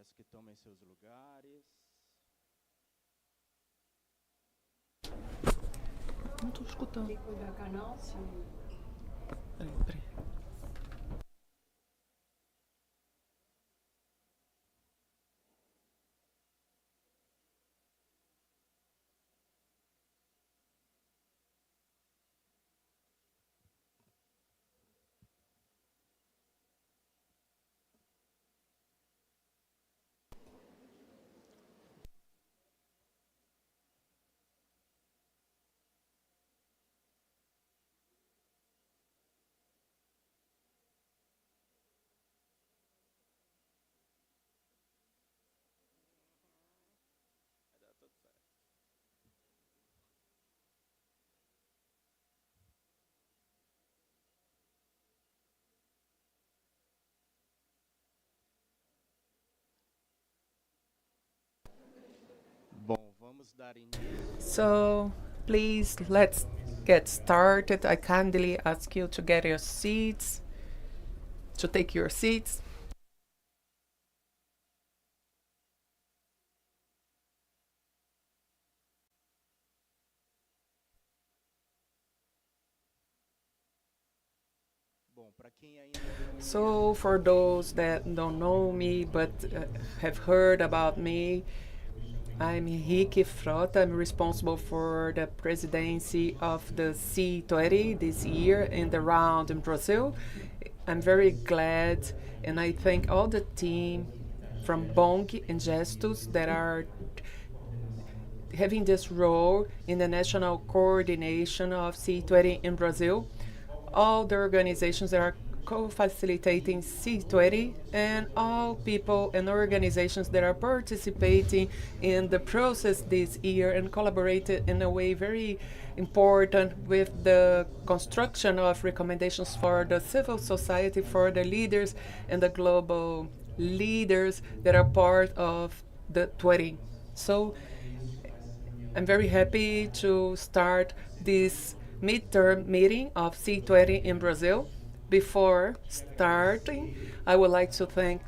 Peço que tomem seus lugares. Não estou escutando. Tem que mudar canal, sim. Peraí. Vai dar tudo certo. Bom, vamos dar início. So, please, let's get started. I kindly ask you to get your seats, to take your seats. Bom, para quem ainda não me So, for those that don't know me but have heard about me, I'm Henrique Frota. I'm responsible for the presidency of the C20 this year in the round in Brazil. I'm very glad, and I thank all the team from Bong and Gestus that are having this role in the national coordination of C20 in Brazil. All the organizations that are co-facilitating C20 and all people and organizations that are participating in the process this year and collaborated in a way very important with the construction of recommendations for the civil society, for the leaders and the global leaders that are part of the 20. So I'm very happy to start this midterm meeting of C20 in Brazil. Before starting, I would like to thank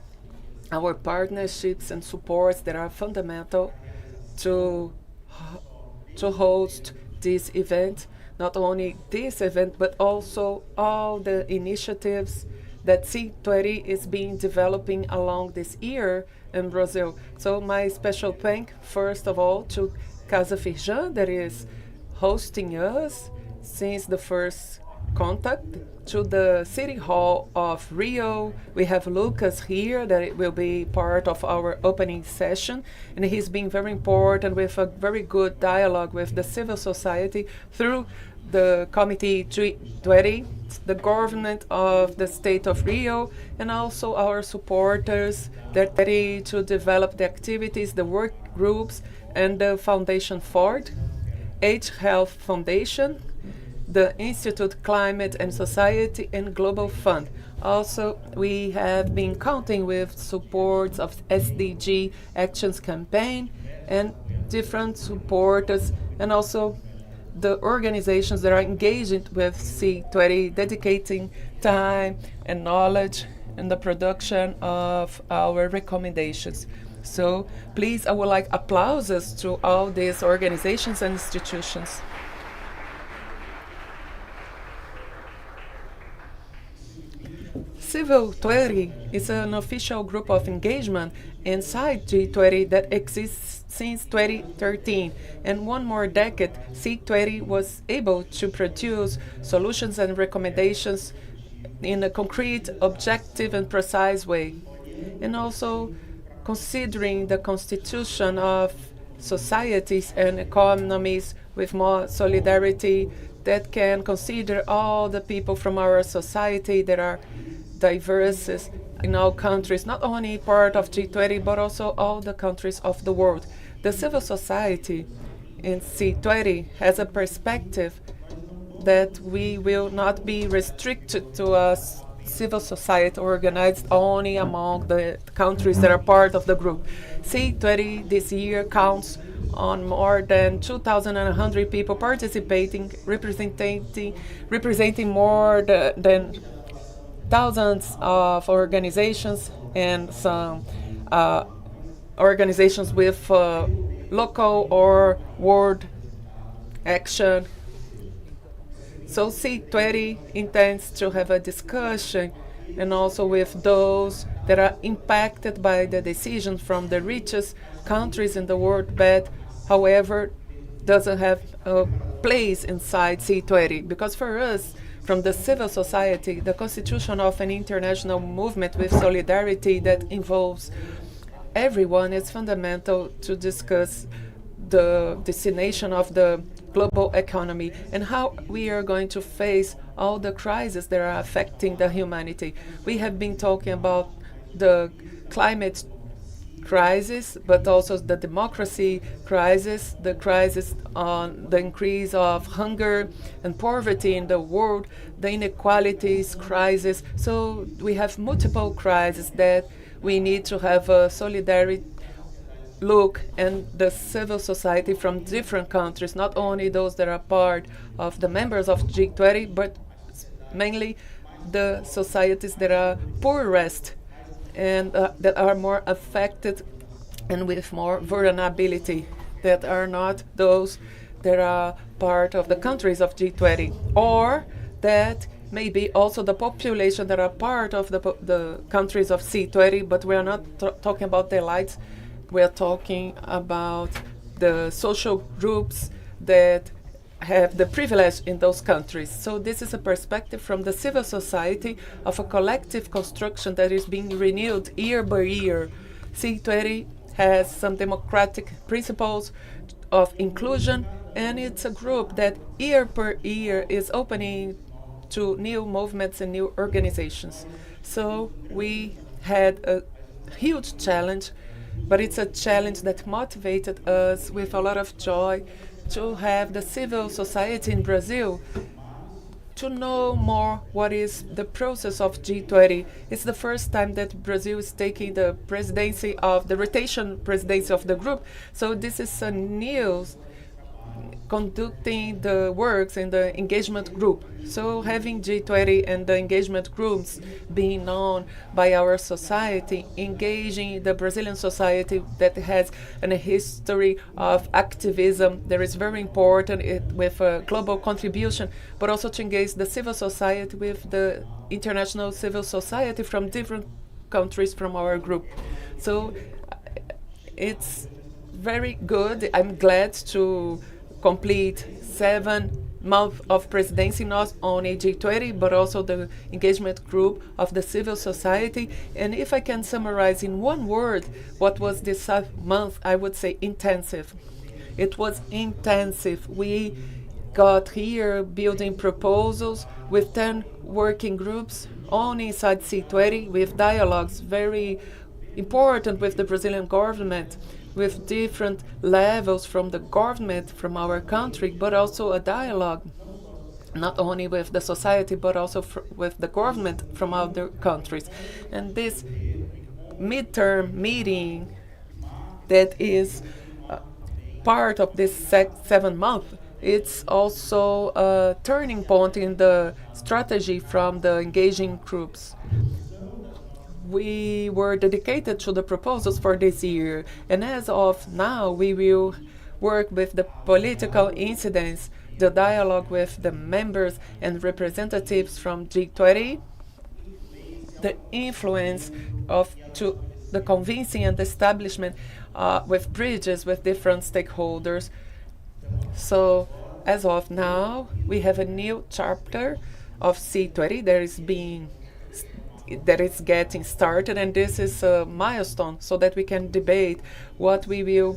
our partnerships and supports that are fundamental to to host this event. Not only this event, but also all the initiatives that C20 is being developing along this year in Brazil. So my special thank, first of all, to Casa Firjan that is hosting us since the first contact, to the City Hall of Rio. We have Lucas here that will be part of our opening session, and he's been very important with a very good dialogue with the civil society through the Committee 20, the government of the state of Rio, and also our supporters that are ready to develop the activities, the work groups, and the Foundation Ford, H Health Foundation, the Institute Climate and Society, and Global Fund. Also, we have been counting with supports of SDG Actions Campaign and different supporters, and also the organizations that are engaged with C20, dedicating time and knowledge in the production of our recommendations. So please, I would like applauses to all these organizations and institutions. Civil 20 is an official group of engagement inside G20 that exists since 2013. And one more decade, C20 was able to produce solutions and recommendations in a concrete, objective, and precise way. And also considering the constitution of societies and economies with more solidarity that can consider all the people from our society that are diverse in all countries, not only part of G20, but also all the countries of the world. The civil society in C20 has a perspective that we will not be restricted to a civil society organized only among the countries that are part of the group. C20 this year counts on more than 2,100 people participating, representing more than thousands of organizations and some organizations with local or world action. So C20 intends to have a discussion and also with those that are impacted by the decisions from the richest countries in the world, but however doesn't have a place inside C20. Because for us, from the civil society, the constitution of an international movement with solidarity that involves everyone is fundamental to discuss the destination of the global economy and how we are going to face all the crises that are affecting the humanity. We have been talking about the climate crisis, but also the democracy crisis, the crisis on the increase of hunger and poverty in the world, the inequalities crisis. So we have multiple crises that we need to have a solidarity look and the civil society from different countries, not only those that are part of the members of G20, but mainly the societies that are poorest and that are more affected and with more vulnerability, that are not those that are part of the countries of G20, or that maybe also the population that are part of the countries of C20, but we are not talking about the elites. We are talking about the social groups that have the privilege in those countries. So this is a perspective from the civil society of a collective construction that is being renewed year by year. C20 has some democratic principles of inclusion, and it's a group that year per year is opening to new movements and new organizations. So we had a huge challenge, but it's a challenge that motivated us with a lot of joy to have the civil society in Brazil to know more what is the process of G20. It's the first time that Brazil is taking the presidency of the rotation presidency of the group. So this is a news conducting the works in the engagement group. So having G20 and the engagement groups being known by our society, engaging the Brazilian society that has a history of activism that is very important with a global contribution, but also to engage the civil society with the international civil society from different countries from our group. So it's very good. I'm glad to complete 7 months of presidency, not only G20, but also the engagement group of the civil society. And if I can summarize in one word what was this month, I would say intensive. It was intensive. We got here building proposals with 10 working groups, only inside C20, with dialogues very important with the Brazilian government, with different levels from the government from our country, but also a dialogue not only with the society but also with the government from other countries. And this midterm meeting that is part of this 7 month, it's also a turning point in the strategy from the engaging groups. We were dedicated to the proposals for this year, and as of now, we will work with the political incidents, the dialogue with the members and representatives from G20, the influence of to the convincing and establishment with bridges with different stakeholders. So as of now, we have a new chapter of C20 that is getting started, and this is a milestone so that we can debate what we will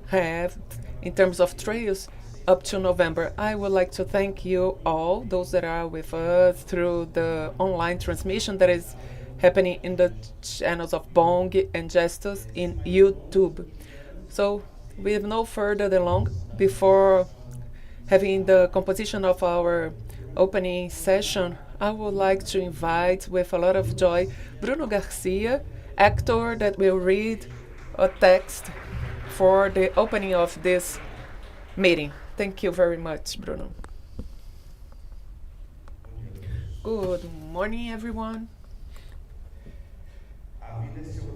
have in terms of trails up to November. I would like to thank you all, those that are with us through the online transmission that is happening in the channels of Bong and Gestos in YouTube. So with no further delay, before having the composition of our opening session, I would like to invite with a lot of joy Bruno Garcia, actor that will read a text for the opening of this meeting. Thank you very much, Bruno. Good morning, everyone.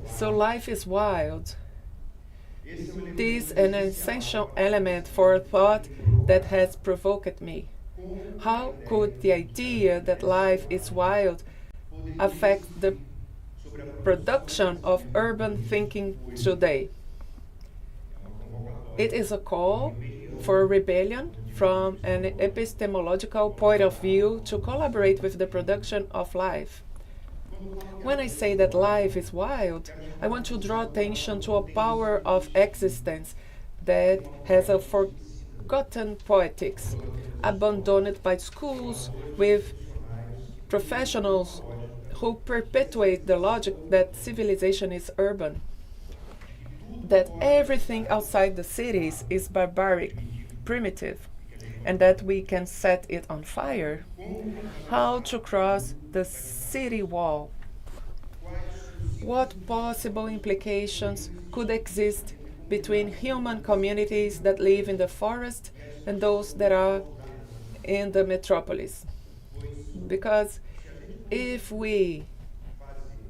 So life is wild, This is an essential element for thought that has provoked me. How could the idea that life is wild affect the production of urban thinking today? It is a call for rebellion from an epistemological point of view to collaborate with the production of life. When I say that life is wild, I want to draw attention to a power of existence that has a forgotten poetics, abandoned by schools with professionals who perpetuate the logic that civilization is urban, that everything outside the cities is barbaric, primitive, and that we can set it on fire. How to cross the city wall? What possible implications could exist between human communities that live in the forest and those that are in the metropolis? Because if we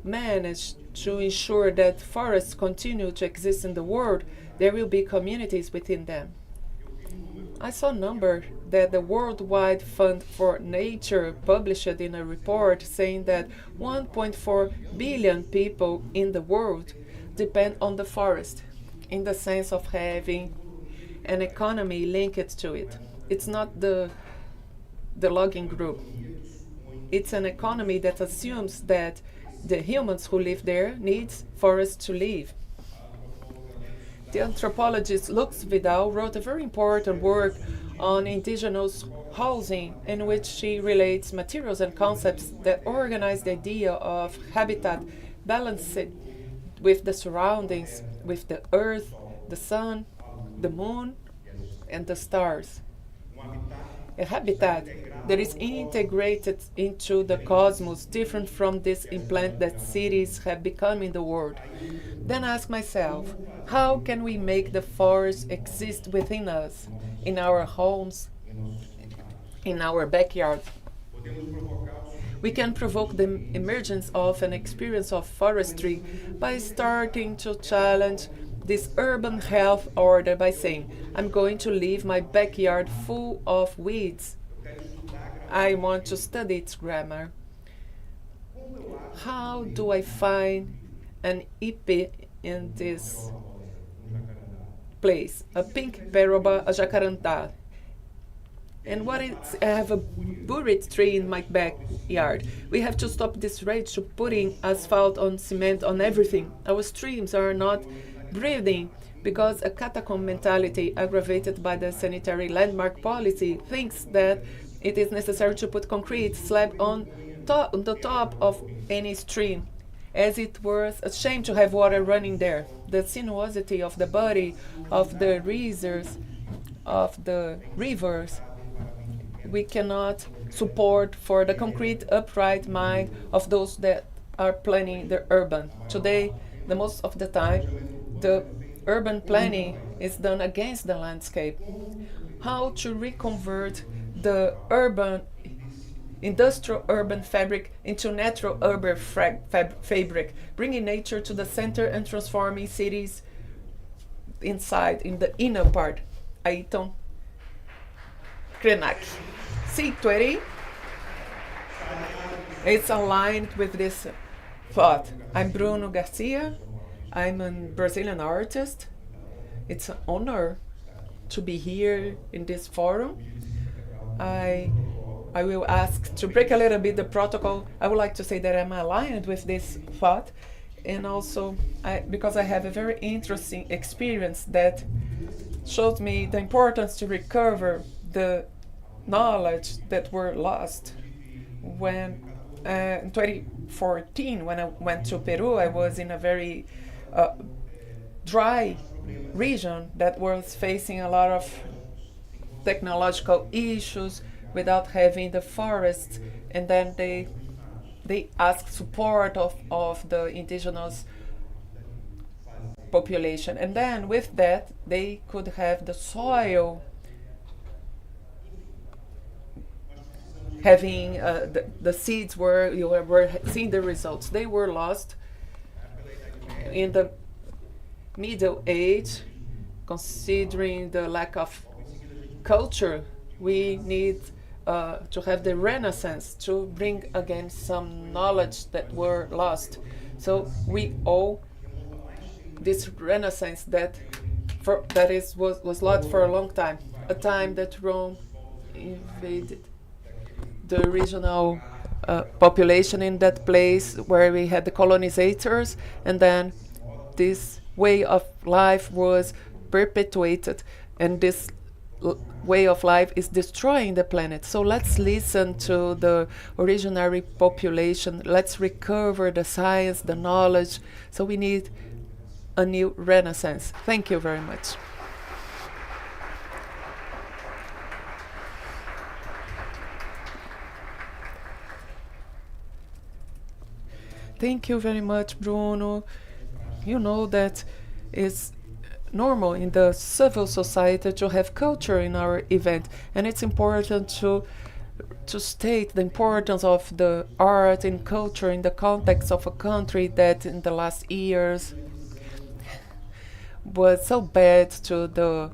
manage to ensure that forests continue to exist in the world, there will be communities within them. I saw a number that the Worldwide Fund for Nature published in a report saying that 1.4 billion people in the world depend on the forest in the sense of having an economy linked to it. It's not the logging group. It's an economy that assumes that the humans who live there need forests to live. The anthropologist Lux Vidal wrote a very important work on indigenous housing in which she relates materials and concepts that organize the idea of habitat balanced with the surroundings, with the earth, the sun, the moon, and the stars. A habitat that is integrated into the cosmos, different from this implant that cities have become in the world. Then I ask myself, how can we make the forest exist within us, in our homes, in our backyard? We can provoke the emergence of an experience of forestry by starting to challenge this urban health order by saying, I'm going to leave my backyard full of weeds. I want to study its grammar. How do I find an IP in this place? A pink peroba, a jacarandá. And what is, I have a buried tree in my backyard. We have to stop this rage to putting asphalt on cement on everything. Our streams are not breathing because a catacomb mentality aggravated by the sanitary landmark policy thinks that it is necessary to put concrete slab on the top of any stream, as it was a shame to have water running there. The sinuosity of the body of the rivers, we cannot support for the concrete upright mind of those that are planning the urban. Today, the most of the time, the urban planning is done against the landscape. How to reconvert the industrial urban fabric into natural urban fabric, bringing nature to the center and transforming cities inside, in the inner part. Ayrton Krenak. C20 it's aligned with this thought. I'm Bruno Garcia. I'm a Brazilian artist. It's an honor to be here in this forum. I will ask to break a little bit the protocol. I would like to say that I'm aligned with this thought, and also because I have a very interesting experience that showed me the importance to recover the knowledge that were lost. When in 2014, when I went to Peru, I was in a very dry region that was facing a lot of technological issues without having the forests, and then they asked support of the indigenous population, and then with that they could have the soil having the seeds were you were seeing the results. They were lost in the Middle Age. considering the lack of culture, we need to have the renaissance to bring again some knowledge that were lost. So we owe this renaissance was lost for a long time, a time that Rome invaded the regional population in that place where we had the colonizators, and then this way of life was perpetuated, and this way of life is destroying the planet. So let's listen to the originary population. Let's recover the science, the knowledge. So we need a new renaissance. Thank you very much. Thank you very much, Bruno. You know that it's normal in the civil society to have culture in our event, and it's important to state the importance of the art and culture in the context of a country that in the last years was so bad to the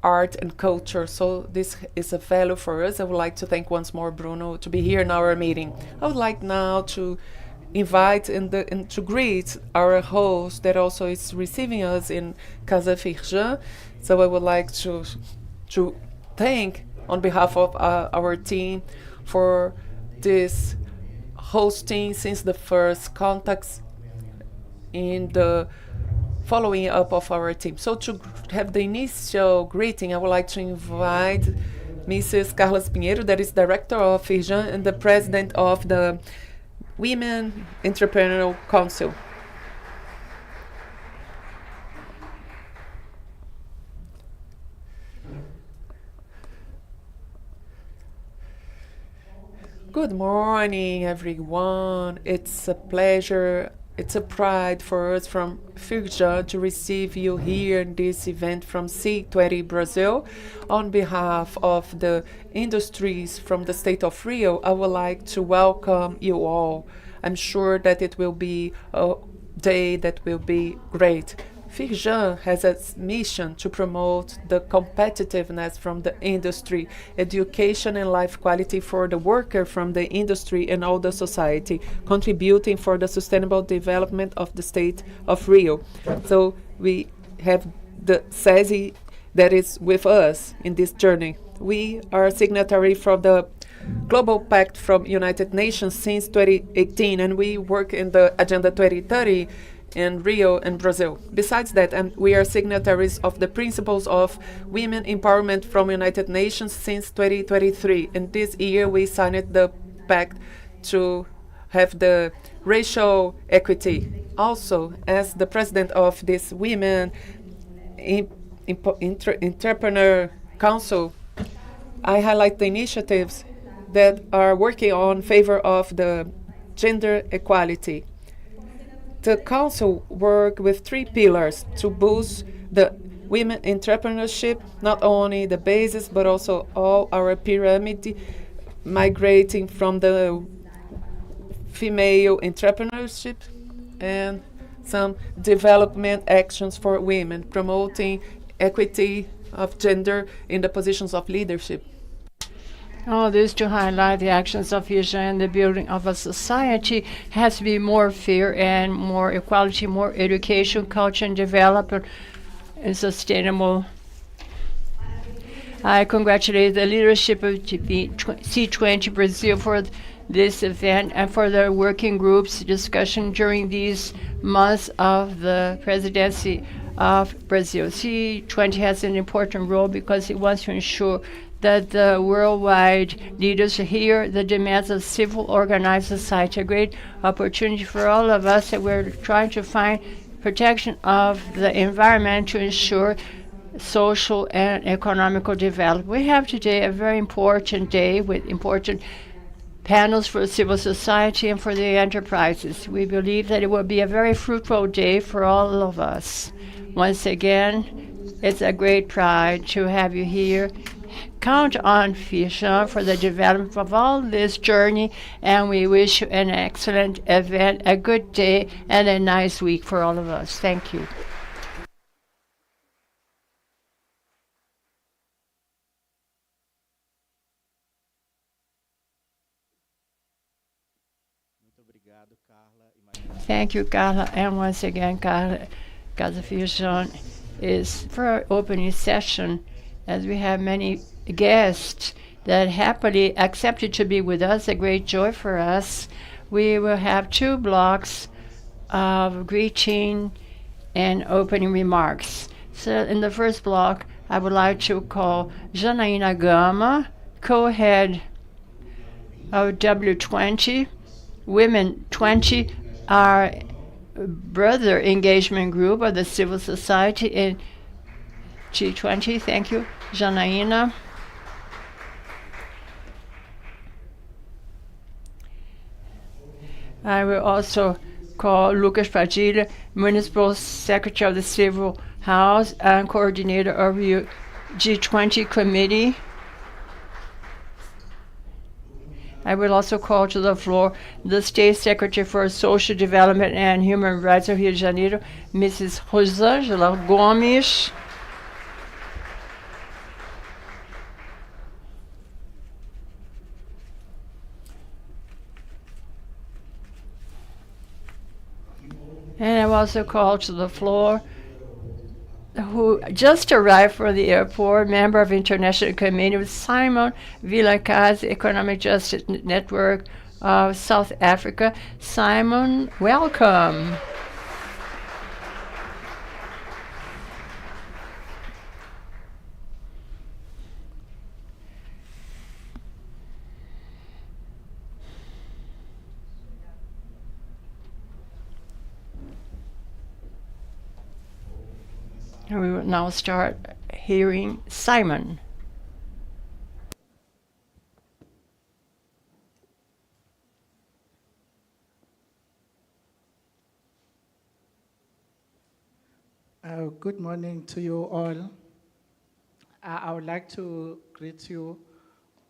art and culture. So this is a value for us. I would like to thank once more Bruno to be here in our meeting. I would like now to invite and to greet our host that also is receiving us in Casa Firjan. So I would like to thank on behalf of our team for this hosting since the first contacts in the following up of our team. So to have the initial greeting, I would like to invite Mrs. Carlos Pinheiro, that is Director of Firjan and the President of the Women Entrepreneurial Council. Good morning, everyone. It's a pleasure, it's a pride for us from Firjan to receive you here in this event from C20 Brazil. On behalf of the industries from the state of Rio, I would like to welcome you all. I'm sure that it will be a day that will be great. Firjan has a mission to promote the competitiveness from the industry, education and life quality for the worker from the industry and all the society, contributing for the sustainable development of the state of Rio. So we have the SESI that is with us in this journey. We are signatory from the Global Pact from United Nations since 2018, and we work in the Agenda 2030 in Rio and Brazil. Besides that, we are signatories of the principles of women empowerment from United Nations since 2023. And this year we signed the pact to have the racial equity. Also, as the president of this Women Entrepreneur Council, I highlight the initiatives that are working on favor of the gender equality. The Council work with 3 pillars to boost the women entrepreneurship, not only the basis, but also all our pyramid migrating from the female entrepreneurship, and some development actions for women, promoting equity of gender in the positions of leadership. All this to highlight the actions of Firjan and the building of a society has to be more fair and more equality, more education, culture, and development and sustainable. I congratulate the leadership of C20 Brazil for this event and for the working groups discussion during these months of the presidency of Brazil. C20 has an important role because it wants to ensure that the worldwide leaders hear the demands of civil organized society, a great opportunity for all of us that we're trying to find protection of the environment to ensure social and economical development. We have today a very important day with important panels for civil society and for the enterprises. We believe that it will be a very fruitful day for all of us. Once again, it's a great pride to have you here. Count on Firjan for the development of all this journey, and we wish you an excellent event, a good day, and a nice week for all of us. Thank you. Obrigado, Carla. E mais Thank you, Carla. And once again, Carla Casafijon is for our opening session, as we have many guests that happily accepted to be with us, a great joy for us. We will have 2 blocks of greeting and opening remarks. So in the first block, I would like to call Janaína Gama, co-head of W20, Women 20, our brother engagement group of the civil society in G20. Thank you, Janaína. I will also call Lucas Padilha, Municipal Secretary of the Civil House and Coordinator of the G20 Committee. I will also call to the floor the State Secretary for Social Development and Human Rights of Rio de Janeiro, Mrs. Rosângela Gomes. And I will also call to the floor who just arrived from the airport, member of International Committee, Simon Villacaz, Economic Justice Network of South Africa. Simon, welcome. And we will now start hearing Simon. Good morning to you all. I would like to greet you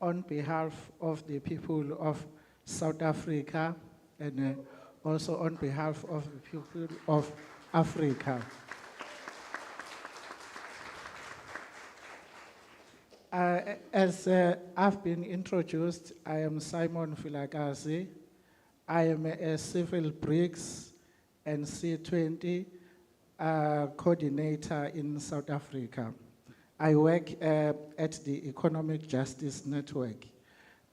on behalf of the people of South Africa and also on behalf of the people of Africa. As I've been introduced, I am Simon Vilakazi. I am a civil bricks and C20 coordinator in South Africa. I work at the Economic Justice Network.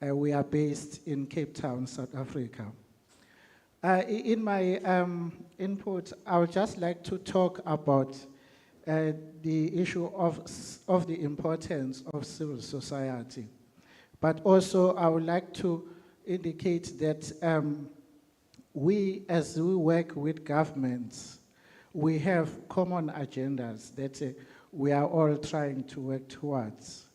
We are based in Cape Town, South Africa. In my input, I would just like to talk about the issue of the importance of civil society. But also, I would like to indicate that we, as we work with governments, we have common agendas that we are all trying to work towards.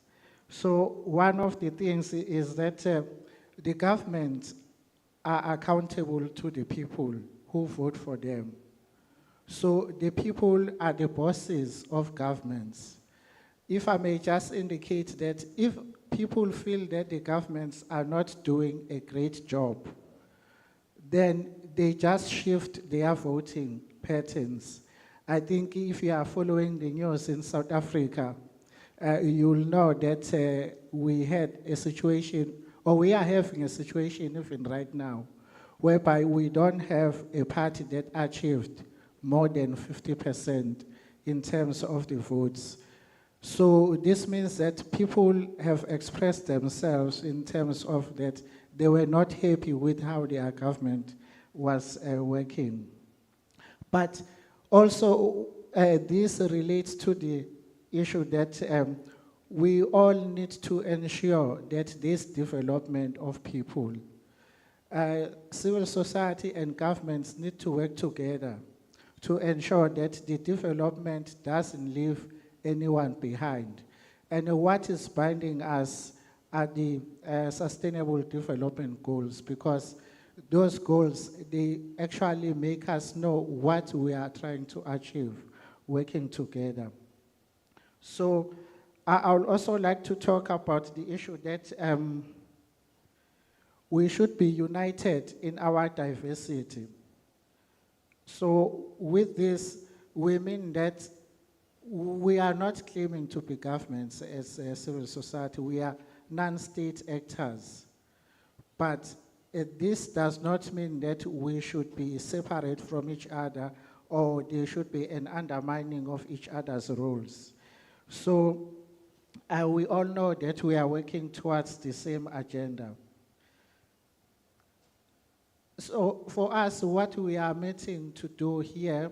So one of the things is that the governments are accountable to the people who vote for them. So the people are the bosses of governments. If I may just indicate that if people feel that the governments are not doing a great job, then they just shift their voting patterns. I think if you are following the news in South Africa, you'll know that we had a situation, or we are having a situation even right now, whereby we don't have a party that achieved more than 50% in terms of the votes. So this means that people have expressed themselves in terms of that they were not happy with how their government was working. But also this relates to the issue that we all need to ensure that this development of people, civil society and governments need to work together to ensure that the development doesn't leave anyone behind. And what is binding us are the Sustainable Development Goals, because those goals, they actually make us know what we are trying to achieve working together. So I would also like to talk about the issue that we should be united in our diversity. So with this, we mean that we are not claiming to be governments as a civil society. We are non-state actors. But this does not mean that we should be separate from each other or there should be an undermining of each other's roles. So we all know that we are working towards the same agenda. So for us, what we are meeting to do here,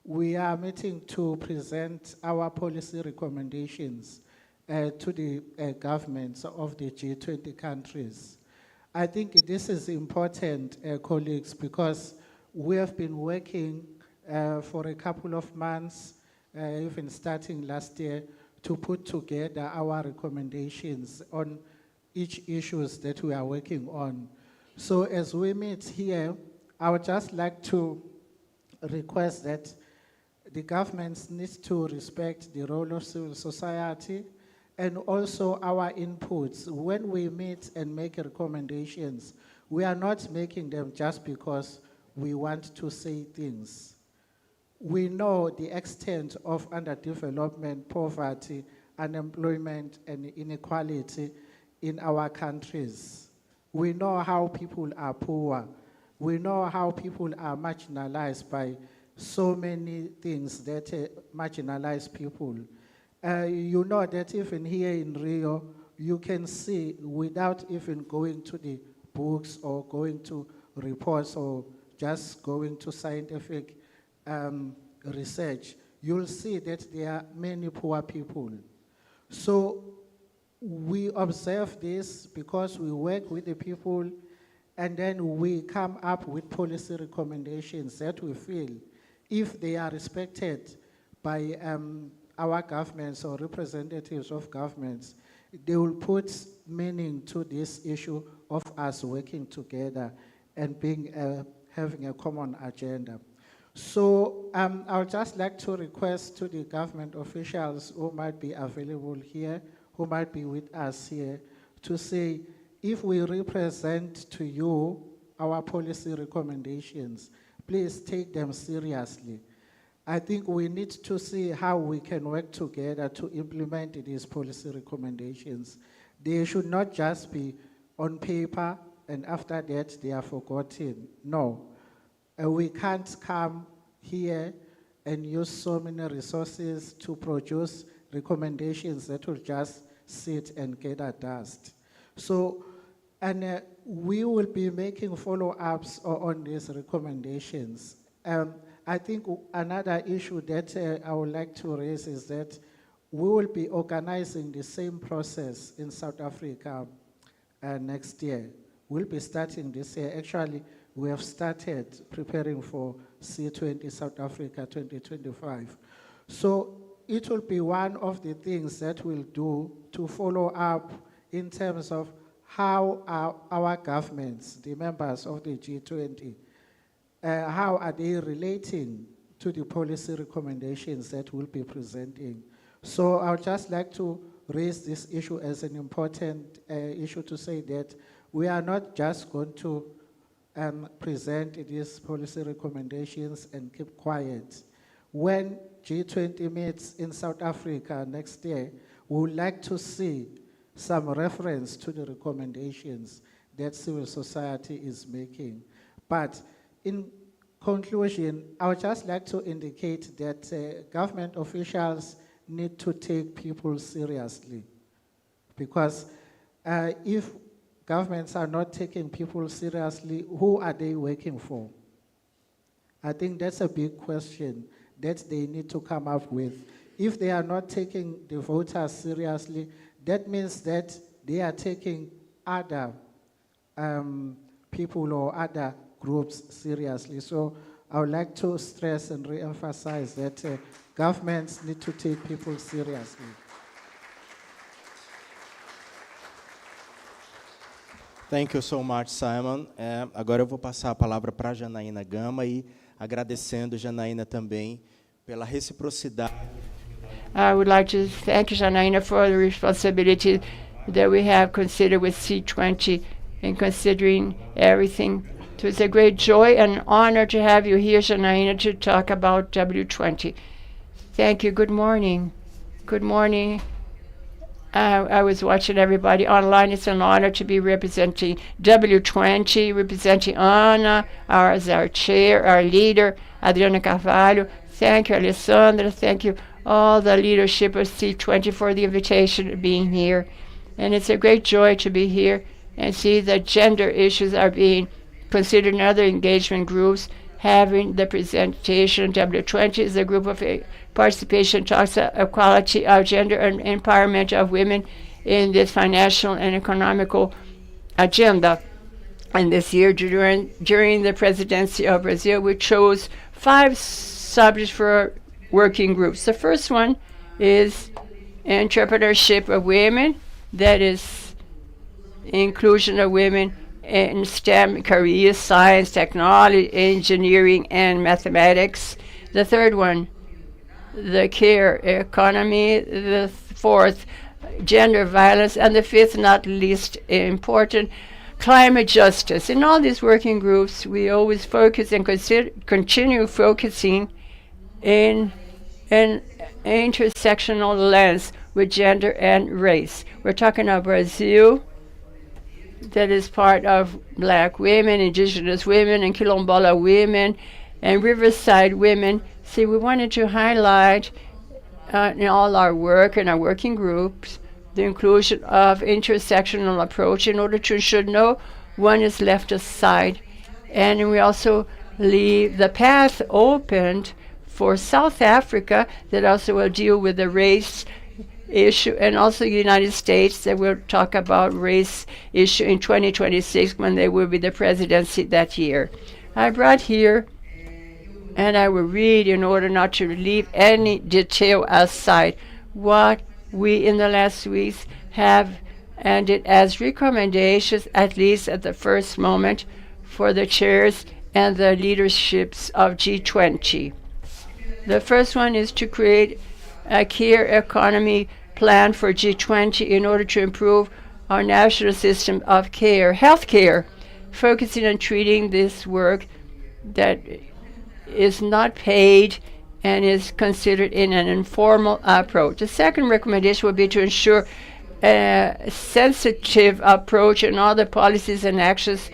we are meeting to present our policy recommendations to the governments of the G20 countries. I think this is important, colleagues, because we have been working for a couple of months, even starting last year, to put together our recommendations on each issues that we are working on. So as we meet here, I would just like to request that the governments need to respect the role of civil society and also our inputs. When we meet and make recommendations, we are not making them just because we want to say things. We know the extent of underdevelopment, poverty, unemployment, and inequality in our countries. We know how people are poor. We know how people are marginalized by so many things that marginalize people. You know that even here in Rio, you can see without even going to the books or going to reports or just going to scientific research, you'll see that there are many poor people. So we observe this because we work with the people and then we come up with policy recommendations that we feel, if they are respected by our governments or representatives of governments, they will put meaning to this issue of us working together and being, having a common agenda. So I would just like to request to the government officials who might be available here, who might be with us here, to say, if we represent to you our policy recommendations, please take them seriously. I think we need to see how we can work together to implement these policy recommendations. They should not just be on paper and after that they are forgotten. No. We can't come here and use so many resources to produce recommendations that will just sit and gather dust. So, and we will be making follow-ups on these recommendations. I think another issue that I would like to raise is that we will be organizing the same process in South Africa next year. We'll be starting this year. Actually, we have started preparing for C20 South Africa 2025. So it will be one of the things that we'll do to follow up in terms of how our governments, the members of the G20, how are they relating to the policy recommendations that we'll be presenting. So I would just like to raise this issue as an important issue to say that we are not just going to present these policy recommendations and keep quiet. When G20 meets in South Africa next year, we would like to see some reference to the recommendations that civil society is making. But in conclusion, I would just like to indicate that government officials need to take people seriously. Because if governments are not taking people seriously, who are they working for? I think that's a big question that they need to come up with. If they are not taking the voters seriously, that means that they are taking other people or other groups seriously. So I would like to stress and re-emphasize that governments need to take people seriously. Thank you so much, Simon. Agora eu vou passar a palavra para a Janaína Gama e agradecendo, Janaína, também pela reciprocidade. I would like to thank Janaina for the responsibility that we have considered with C20 and considering everything. So it's a great joy and honor to have you here, Janaina, to talk about W20. Thank you. Good morning. Good morning. I was watching everybody online. It's an honor to be representing W20, representing Ana, as our chair, our leader, Adriana Carvalho. Thank you, Alessandra. Thank you, all the leadership of C20 for the invitation of being here. And it's a great joy to be here and see that gender issues are being considered in other engagement groups. Having the presentation, W20 is a group of participation talks about equality of gender and empowerment of women in this financial and economical agenda. And this year, during the presidency of Brazil, we chose 5 subjects for working groups. The first one is entrepreneurship of women, that is inclusion of women in STEM careers, science, technology, engineering, and mathematics. The third one, the care economy. The fourth, gender violence. And the fifth, not least important, climate justice. In all these working groups, we always focus and continue focusing in an intersectional lens with gender and race. We're talking about Brazil, that is part of black women, indigenous women, and quilombola women, and riverside women. See, we wanted to highlight in all our work and our working groups the inclusion of intersectional approach in order to ensure no one is left aside. And we also leave the path opened for South Africa that also will deal with the race issue, and also the United States that will talk about race issue in 2026 when they will be the presidency that year. I brought here, and I will read in order not to leave any detail aside, what we in the last weeks have ended as recommendations, at least at the first moment, for the chairs and the leaderships of G20. The first one is to create a care economy plan for G20 in order to improve our national system of care, healthcare, focusing on treating this work that is not paid and is considered in an informal approach. The second recommendation would be to ensure a sensitive approach in all the policies and actions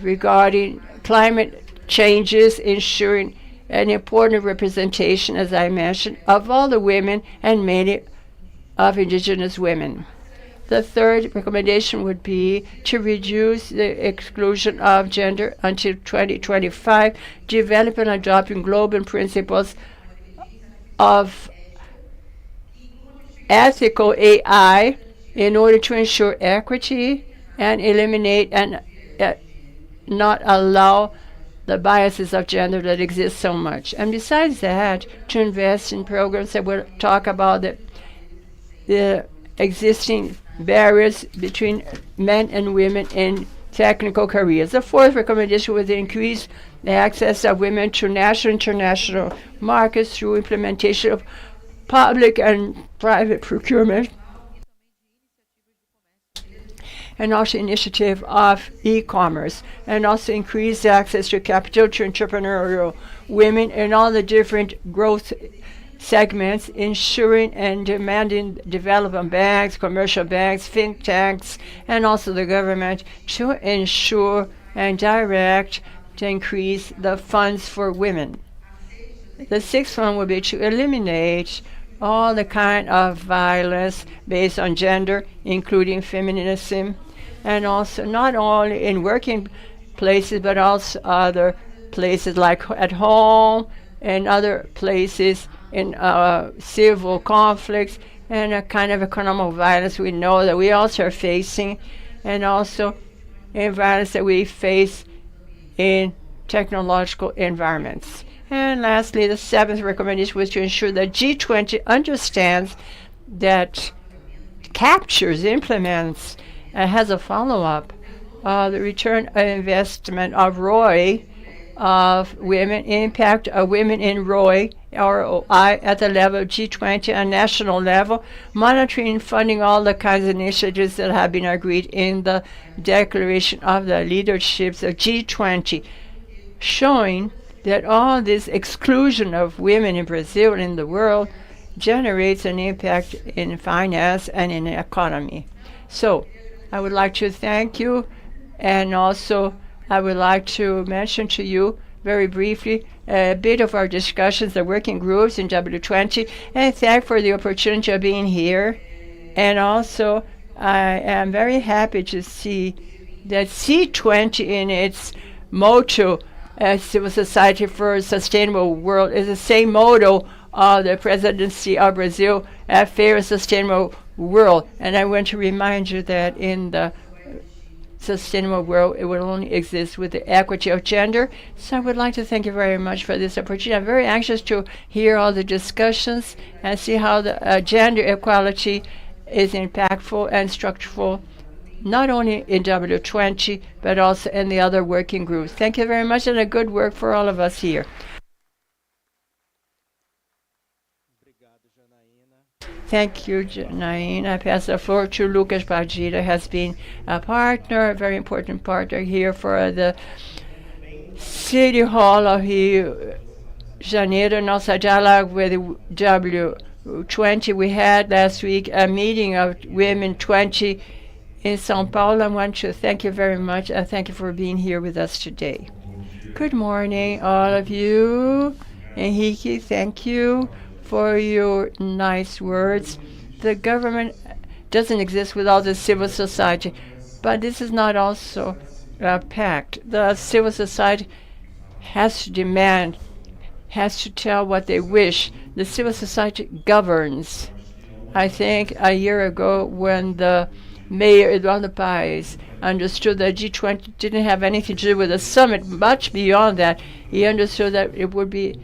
regarding climate changes, ensuring an important representation, as I mentioned, of all the women and mainly of indigenous women. The third recommendation would be to reduce the exclusion of gender until 2025, develop and adopting global principles of ethical AI in order to ensure equity and eliminate and not allow the biases of gender that exist so much. And besides that, to invest in programs that will talk about the existing barriers between men and women in technical careers. The fourth recommendation was to increase the access of women to national and international markets through implementation of public and private procurement, and also initiative of e-commerce, and also increase access to capital to entrepreneurial women in all the different growth segments, ensuring and demanding development banks, commercial banks, think tanks, and also the government to ensure and direct to increase the funds for women. The sixth one would be to eliminate all the kind of violence based on gender, including feminism, and also not only in working places, but also other places like at home and other places in civil conflicts and a kind of economic violence we know that we also are facing, and also in violence that we face in technological environments. And lastly, the seventh recommendation was to ensure that G20 understands that captures, implements, has a follow-up, the return of investment of ROI, of women, impact of women in ROI at the level of G20 and national level, monitoring and funding all the kinds of initiatives that have been agreed in the declaration of the leaderships of G20, showing that all this exclusion of women in Brazil and in the world generates an impact in finance and in the economy. So I would like to thank you, and also I would like to mention to you very briefly a bit of our discussions, the working groups in W20, and thank for the opportunity of being here. And also I am very happy to see that C20 in its motto, Civil Society for a Sustainable World, is the same motto of the presidency of Brazil, a fair and sustainable world. And I want to remind you that in the sustainable world, it will only exist with the equity of gender. So I would like to thank you very much for this opportunity. I'm very anxious to hear all the discussions and see how the gender equality is impactful and structural, not only in W20, but also in the other working groups. Thank you very much, and a good work for all of us here. Thank you, Janaína. I pass the floor to Lucas Padilha, has been a partner, a very important partner here for the City Hall of Rio Janeiro. Nossa dialogue with W20. We had last week a meeting of Women 20 in São Paulo. I want to thank you very much, and thank you for being here with us today. Good morning, all of you. Henrique, thank you for your nice words. The government doesn't exist without the civil society, but this is not also a pact. The civil society has to demand, has to tell what they wish. The civil society governs. I think a year ago, when the Mayor Eduardo Paes understood that G20 didn't have anything to do with the summit, much beyond that, he understood that it would be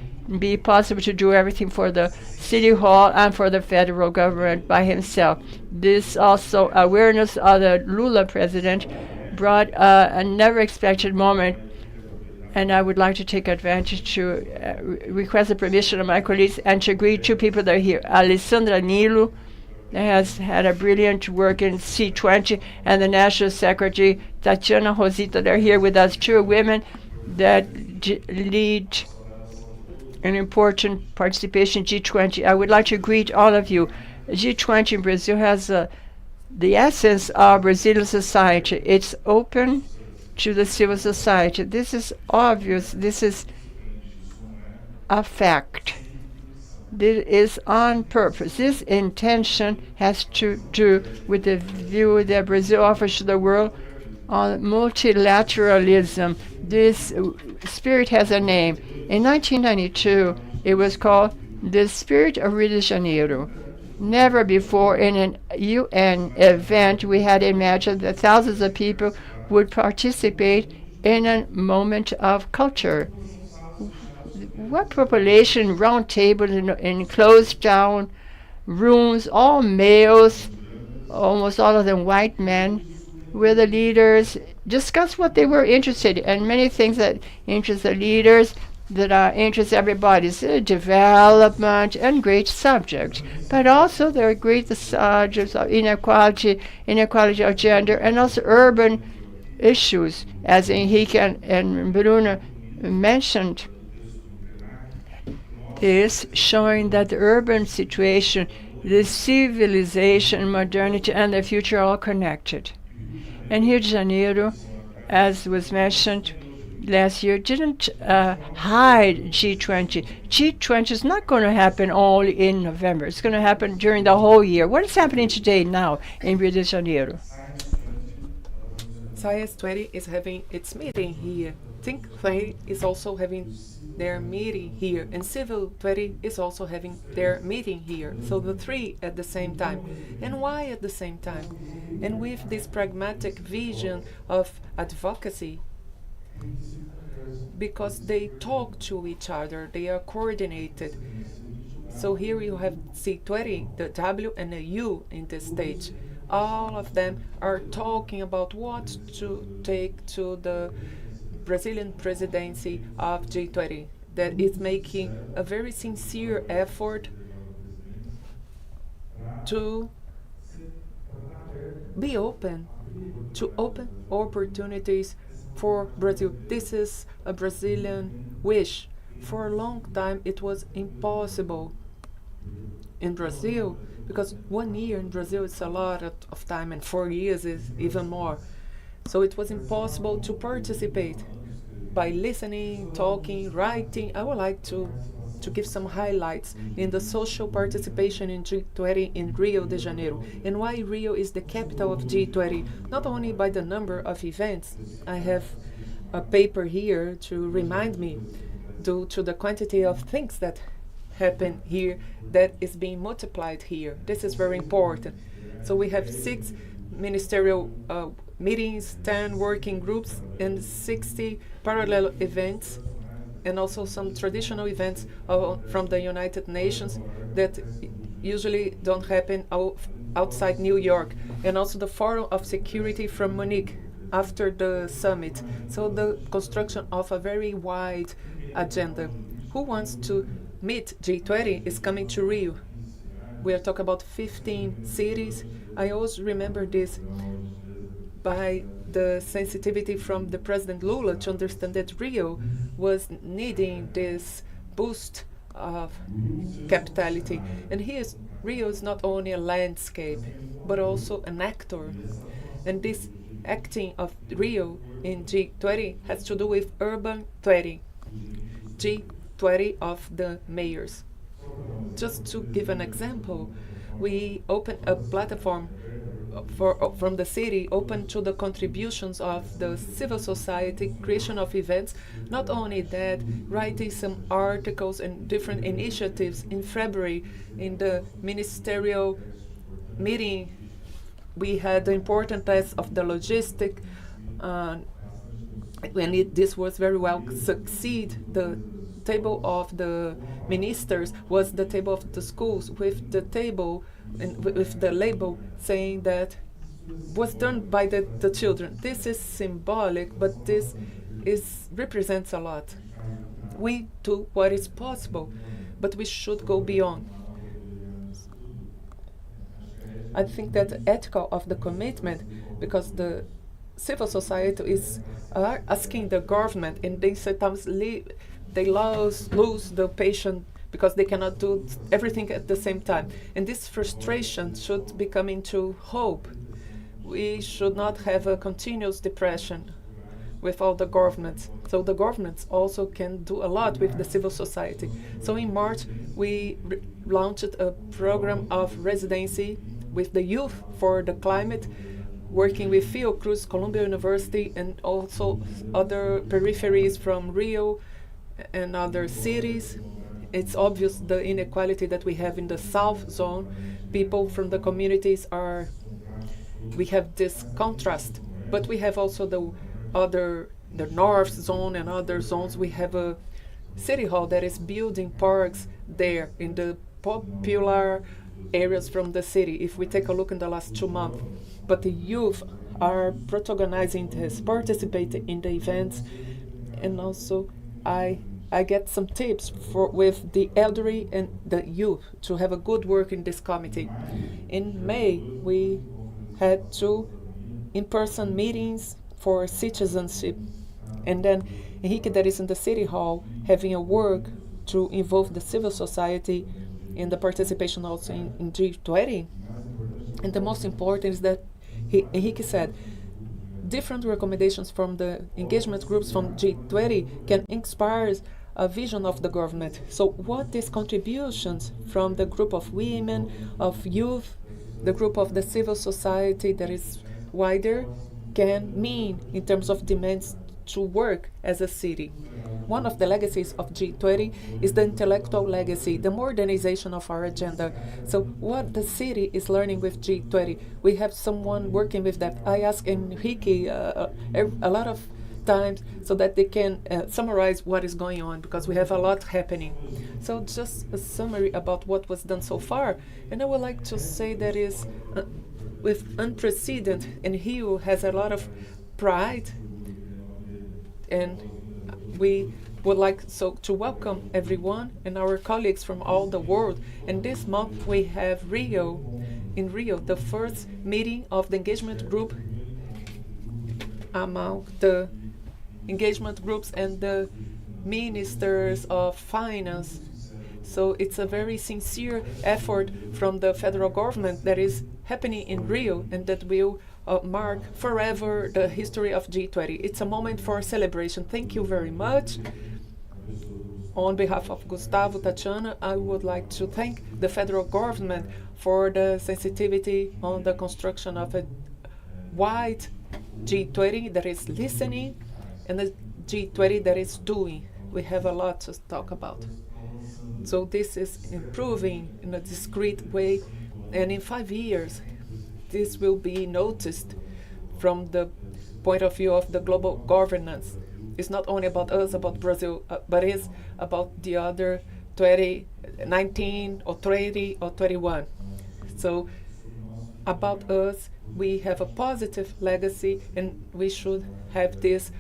possible to do everything for the City Hall and for the federal government by himself. This also awareness of the Lula president brought a never expected moment, and I would like to take advantage to request the permission of my colleagues and to greet two people that are here. Alessandra Nilo, that has had a brilliant work in C20, and the National Secretary Tatiana Rosita, that are here with us, two women that lead an important participation in G20. I would like to greet all of you. G20 in Brazil has the essence of Brazilian society. It's open to the civil society. This is obvious. This is a fact. This is on purpose. This intention has to do with the view that Brazil offers to the world on multilateralism. This spirit has a name. In 1992, it was called the Spirit of Rio de Janeiro. Never before in an UN event we had imagined that thousands of people would participate in a moment of culture. What population, round tables in closed down rooms, all males, almost all of them white men, where the leaders discussed what they were interested in, and many things that interest the leaders, that interest everybody, development and great subjects. But also there are great subjects of inequality of gender, and also urban issues, as Henrique and Bruno mentioned. This showing that the urban situation, the civilization, modernity, and the future are all connected. And Rio de Janeiro, as was mentioned last year, didn't hide G20. G20 is not going to happen only in November. It's going to happen during the whole year. What is happening today now in Rio de Janeiro? Science 20 is having its meeting here. Think 20 is also having their meeting here, and Civil 20 is also having their meeting here. So the three at the same time. And why at the same time? And with this pragmatic vision of advocacy, because they talk to each other, they are coordinated. So here you have C20, the W and the U in this stage. All of them are talking about what to take to the Brazilian presidency of G20, that is making a very sincere effort to be open, to open opportunities for Brazil. This is a Brazilian wish. For a long time it was impossible. in Brazil, because 1 year in Brazil is a lot of time, and 4 years is even more. So it was impossible to participate by listening, talking, writing. I would like to give some highlights in the social participation in G20 in Rio de Janeiro, and why Rio is the capital of G20, not only by the number of events. I have a paper here to remind me, due to the quantity of things that happen here, that is being multiplied here. This is very important. So we have 6 ministerial meetings, 10 working groups, and 60 parallel events, and also some traditional events from the United Nations that usually don't happen outside New York, and also the Forum of Security from Munich after the summit. So the construction of a very wide agenda. Who wants to meet G20 is coming to Rio. We are talking about 15 cities. I always remember this by the sensitivity from the President Lula to understand that Rio was needing this boost of capitality. And Rio is not only a landscape, but also an actor. And this acting of Rio in G20 has to do with Urban 20, G20 of the mayors. Just to give an example, we opened a platform from the city open to the contributions of the civil society, creation of events. Not only that, writing some articles and different initiatives. In February, in the ministerial meeting, we had the important task of the logistic, this was very well succeed. The table of the ministers was the table of the schools, with the table and with the label saying that was done by the children. This is symbolic, but this represents a lot. We do what is possible, but we should go beyond. I think that ethical of the commitment, because the civil society is asking the government, and they sometimes they lose the patient because they cannot do everything at the same time. And this frustration should become into hope. We should not have a continuous depression with all the governments. So the governments also can do a lot with the civil society. So in March, we launched a program of residency with the Youth for the Climate, working with Fiocruz, Columbia University, and also other peripheries from Rio and other cities. It's obvious the inequality that we have in the South Zone. People from the communities we have this contrast, but we have also the North Zone and other zones. We have a city hall that is building parks there in the popular areas from the city, if we take a look in the last 2 months. But the youth are protagonizing this, participating in the events, and also I get some tips with the elderly and the youth to have a good work in this committee. In May, we had 2 in-person meetings for citizenship, and then Henrique, that is in the City Hall, having a work to involve the civil society in the participation also in G20. And the most important is that Henrique said, different recommendations from the engagement groups from G20 can inspire a vision of the government. So what these contributions from the group of women, of youth, the group of the civil society that is wider can mean in terms of demands to work as a city. One of the legacies of G20 is the intellectual legacy, the modernization of our agenda. So what the city is learning with G20, we have someone working with that. I ask Henrique a lot of times so that they can summarize what is going on, because we have a lot happening. So just a summary about what was done so far. And I would like to say that is with unprecedented, and Rio has a lot of pride, and we would like to welcome everyone and our colleagues from all the world. And this month we have in Rio, the first meeting of the engagement group among the engagement groups and the ministers of finance. So it's a very sincere effort from the federal government that is happening in Rio and that will mark forever the history of G20. It's a moment for celebration. Thank you very much. On behalf of Gustavo, Tatiana, I would like to thank the federal government for the sensitivity on the construction of a wide G20 that is listening and a G20 that is doing. We have a lot to talk about. So this is improving in a discrete way, and in 5 years, this will be noticed from the point of view of the global governance. It's not only about us, about Brazil, but it's about the other 20, 19 or 20 or 21. So about us, we have a positive legacy, and we should have this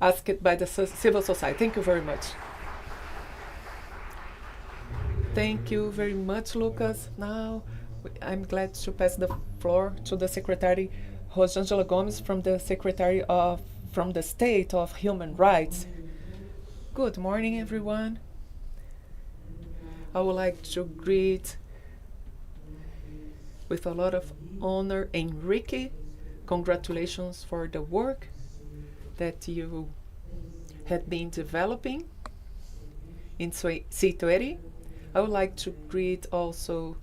asked by the civil society. Thank you very much. Thank you very much, Lucas. Now, I'm glad to pass the floor to the Secretary Rosângela Gomes from the State of Human Rights. Good morning, everyone. I would like to greet with a lot of honor Enrique. Congratulations for the work that you had been developing in C20. I would like to greet also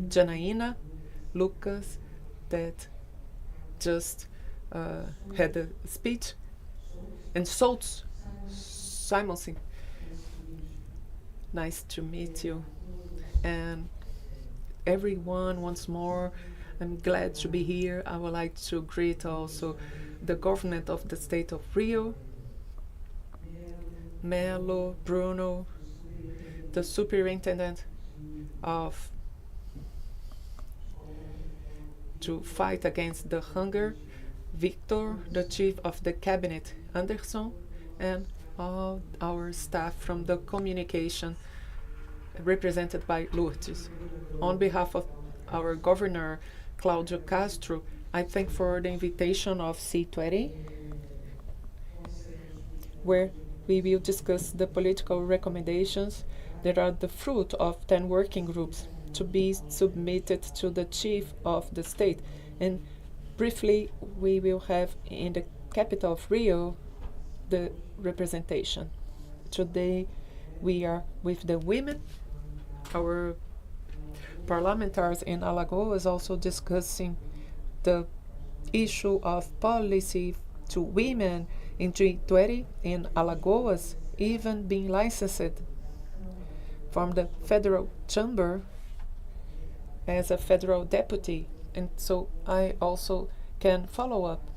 Janaína, Lucas, that just had a speech, and Soltz Simonson. Nice to meet you. And everyone, once more, I'm glad to be here. I would like to greet also the government of the state of Rio, Melo, Bruno, the superintendent of to fight against the hunger, Victor, the chief of the cabinet, Anderson, and all our staff from the communication represented by Lourdes. On behalf of our governor, Claudio Castro, I thank for the invitation of C20, where we will discuss the political recommendations that are the fruit of 10 working groups to be submitted to the chief of the state. And briefly, we will have in the capital of Rio the representation. Today, we are with the women. Our parliamentarians in Alagoas also discussing the issue of policy to women in G20 in Alagoas, even being licensed from the federal chamber as a federal deputy. And so I also can follow up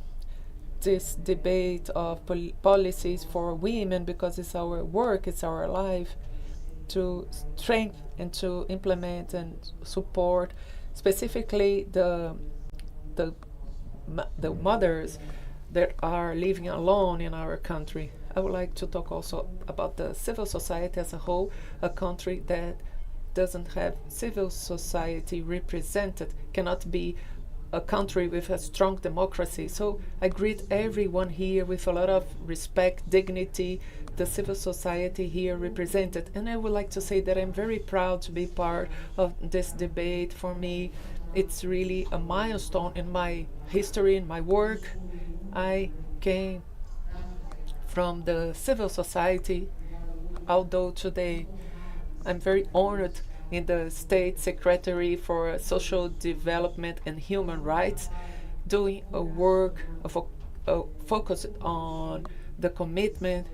this debate of policies for women, because it's our work, it's our life to strengthen and to implement and support specifically the mothers that are living alone in our country. I would like to talk also about the civil society as a whole. A country that doesn't have civil society represented cannot be a country with a strong democracy. So I greet everyone here with a lot of respect, dignity, the civil society here represented. And I would like to say that I'm very proud to be part of this debate. For me, it's really a milestone in my history, in my work. I came from the civil society, although today I'm very honored in the State Secretary for Social Development and Human Rights, doing a work focused on the commitment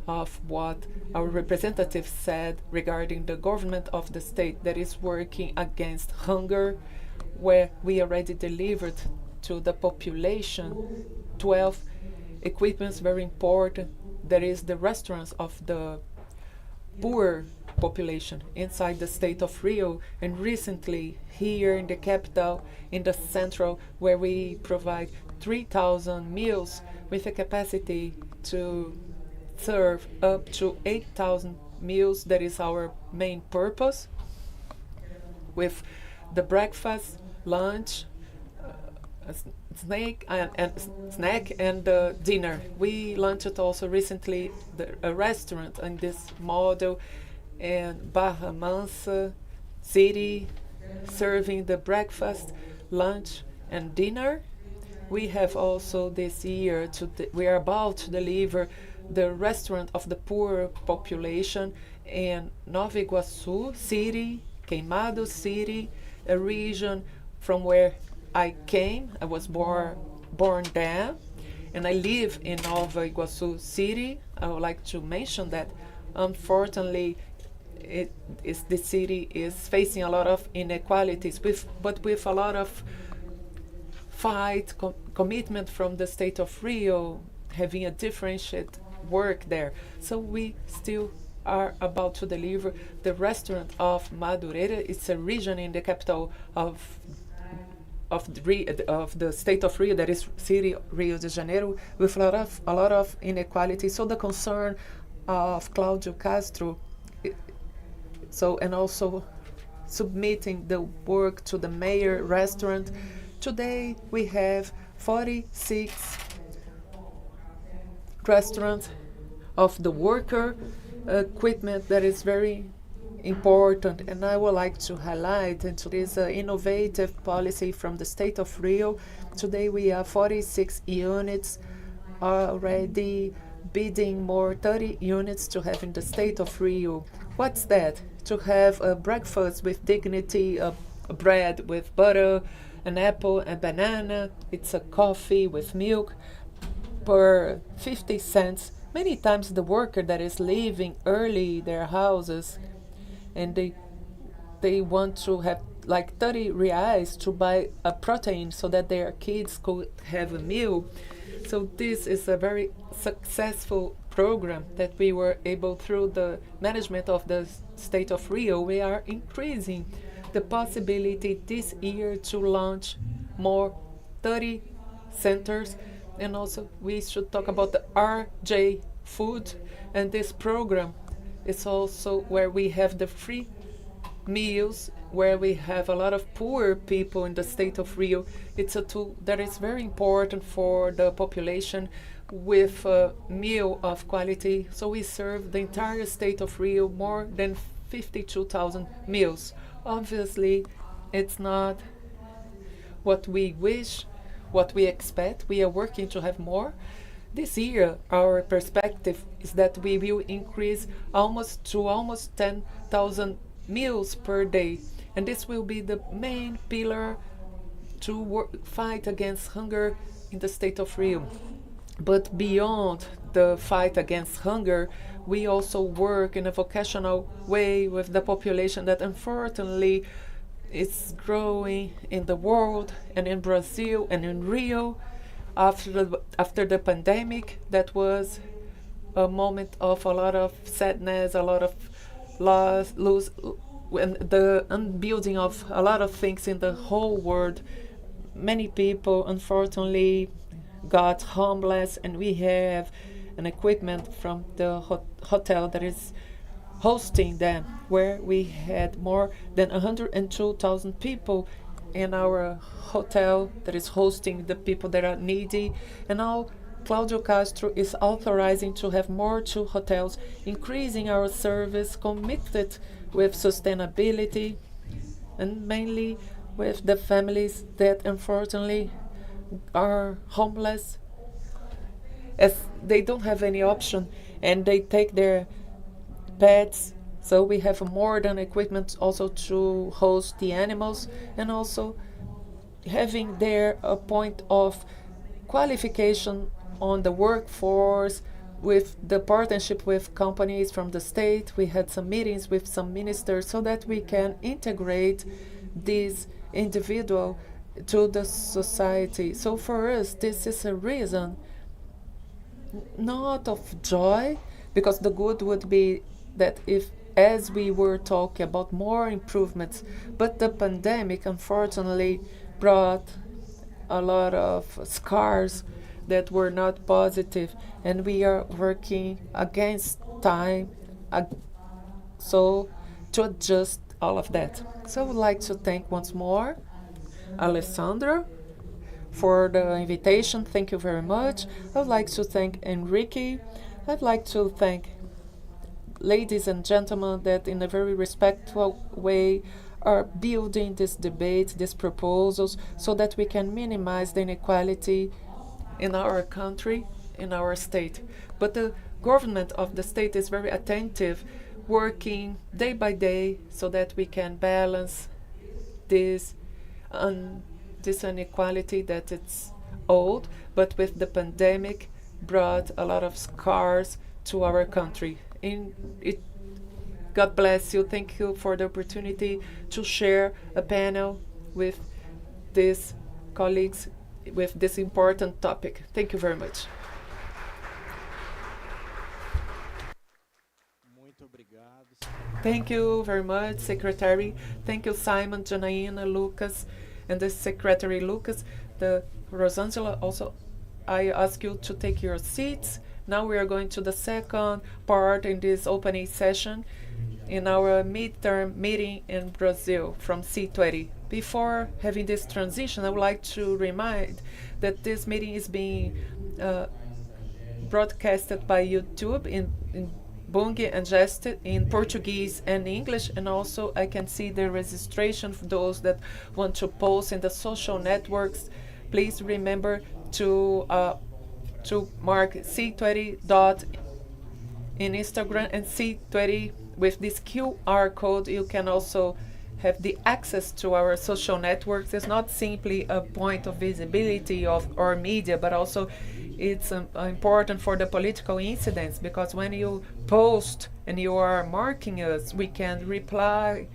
of what our representative said regarding the government of the state that is working against hunger, where we already delivered to the population 12 equipments very important. There is the restaurants of the poor population inside the state of Rio, and recently here in the capital, in the central, where we provide 3,000 meals with a capacity to serve up to 8,000 meals. That is our main purpose, with the breakfast, lunch, snack and dinner. We launched also recently a restaurant in this model, and Barra Mansa city, serving the breakfast, lunch, and dinner. We have also this year, we are about to deliver the restaurant of the poor population in Nova Iguaçu city, Queimado city, a region from where I came. I was born there, and I live in Nova Iguaçu city. I would like to mention that, unfortunately, the city is facing a lot of inequalities, but with a lot of commitment from the state of Rio, having a differentiated work there. So we still are about to deliver the restaurant of Madureira. It's a region in the capital of the state of Rio, that is city Rio de Janeiro, with a lot of inequality. So the concern of Claudio Castro, and also submitting the work to the mayor restaurant. Today we have 46 restaurants of the worker equipment that is very important, and I would like to highlight into this innovative policy from the state of Rio. Today we have 46 units already bidding more 30 units to have in the state of Rio. What's that? To have a breakfast with dignity, a bread with butter, an apple and banana. It's a coffee with milk per 50 cents. Many times the worker that is leaving early their houses, and they want to have like 30 reais to buy a protein so that their kids could have a meal. So this is a very successful program that we were able, through the management of the state of Rio, we are increasing the possibility this year to launch more 30 centers. And also we should talk about the RJ Food, and this program is also where we have the free meals, where we have a lot of poor people in the state of Rio. It's a tool that is very important for the population, with a meal of quality. So we serve the entire state of Rio more than 52,000 meals. Obviously, it's not what we wish, what we expect. We are working to have more. This year, our perspective is that we will increase almost 10,000 meals per day. And this will be the main pillar to fight against hunger in the state of Rio. But beyond the fight against hunger, we also work in a vocational way with the population that unfortunately is growing in the world and in Brazil and in Rio. After the pandemic, that was a moment of a lot of sadness, a lot of loss, and the unbuilding of a lot of things in the whole world. Many people, unfortunately, got homeless, and we have an equipment from the hotel that is hosting them, where we had more than 102,000 people in our hotel that is hosting the people that are needy. And now Claudio Castro is authorizing to have more 2 hotels, increasing our service, committed with sustainability, and mainly with the families that unfortunately are homeless, as they don't have any option, and they take their pets. So we have more than equipment also to host the animals, and also having there a point of qualification on the workforce with the partnership with companies from the state. We had some meetings with some ministers so that we can integrate this individual to the society. So for us, this is a reason not of joy, because the good would be that if, as we were talking about more improvements, but the pandemic unfortunately brought a lot of scars that were not positive, and we are working against time, so to adjust all of that. So I would like to thank once more Alessandro for the invitation. Thank you very much. I would like to thank Enrique. I'd like to thank ladies and gentlemen that in a very respectful way are building this debate, these proposals, so that we can minimize the inequality in our country, in our state. But the government of the state is very attentive, working day by day so that we can balance this, this inequality that it's old, but with the pandemic brought a lot of scars to our country. God bless you. Thank you for the opportunity to share a panel with these colleagues with this important topic. Thank you very much. Thank you very much, Secretary. Thank you, Simon, Janaína, Lucas, and the Secretary Lucas. The Rosangela also, I ask you to take your seats. Now we are going to the second part in this opening session in our midterm meeting in Brazil from C20. Before having this transition, I would like to remind that this meeting is being broadcasted by YouTube in Bunge and Geste in Portuguese and English, and also I can see the registration for those that want to post in the social networks. Please remember to mark C20 dot in Instagram and C20 with this QR code. You can also have the access to our social networks. It's not simply a point of visibility of our media, but also it's important for the political incidents, because when you post and you are marking us, we can reply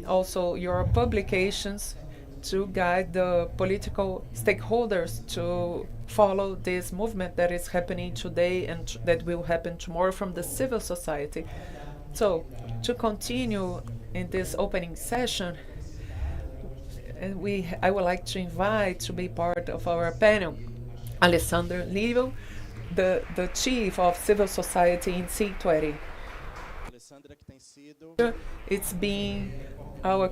also your publications to guide the political stakeholders to follow this movement that is happening today and that will happen tomorrow from the civil society. So, to continue in this opening session, and I would like to invite to be part of our panel Alessandro Livo, the chief of civil society in C20. It's been our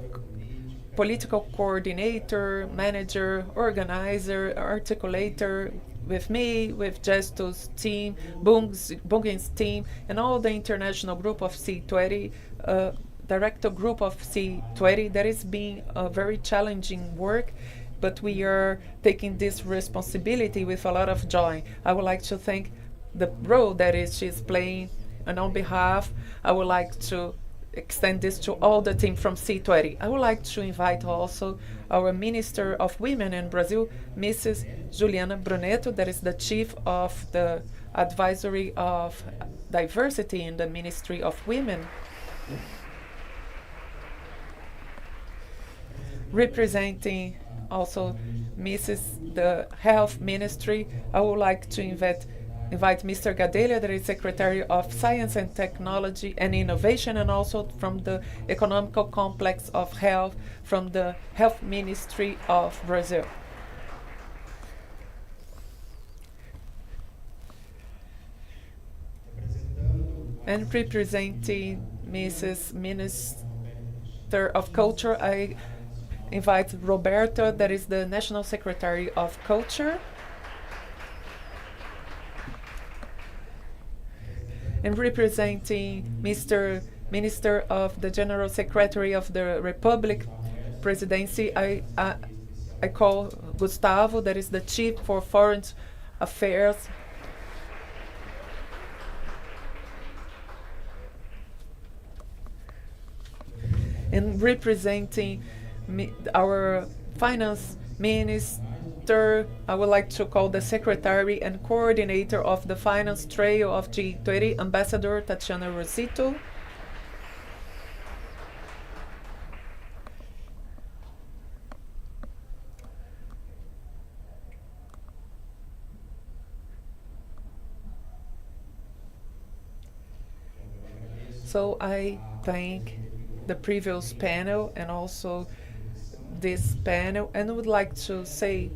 political coordinator, manager, organizer, articulator with me, with Gesto's team, Bunge's team, and all the international group of C20, director group of C20. That is being a very challenging work, but we are taking this responsibility with a lot of joy. I would like to thank the role that she's playing, and on behalf, I would like to extend this to all the team from C20. I would like to invite also our Minister of Women in Brazil, Mrs. Juliana Brunetto, that is the chief of the Advisory of Diversity in the Ministry of Women. Representing also Mrs. the Health Ministry, I would like to invite Mr. Gadelha, that is Secretary of Science and Technology and Innovation, and also from the Economical Complex of Health from the Health Ministry of Brazil. And representing Mrs. Minister of Culture, I invite Roberto, that is the National Secretary of Culture. And representing Mr. Minister of the General Secretary of the Republic Presidency, I call Gustavo, that is the Chief for Foreign Affairs. And representing our Finance Minister, I would like to call the Secretary and Coordinator of the Finance Trail of G20, Ambassador Tatiana Rosito. So I thank the previous panel and also this panel, and would like to say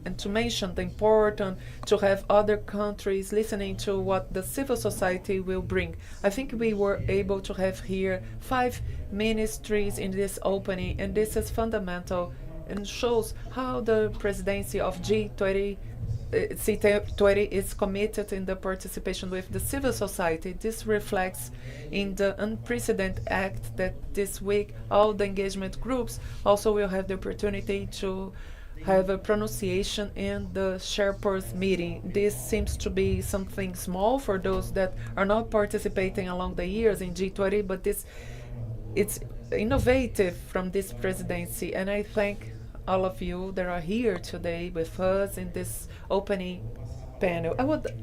and to mention the importance to have other countries listening to what the civil society will bring. I think we were able to have here 5 ministries in this opening, and this is fundamental and shows how the presidency of G20 C20 is committed in the participation with the civil society. This reflects in the unprecedented act that this week all the engagement groups also will have the opportunity to have a pronunciation in the Sherpas meeting. This seems to be something small for those that are not participating along the years in G20, but it's innovative from this presidency, and I thank all of you that are here today with us in this opening panel.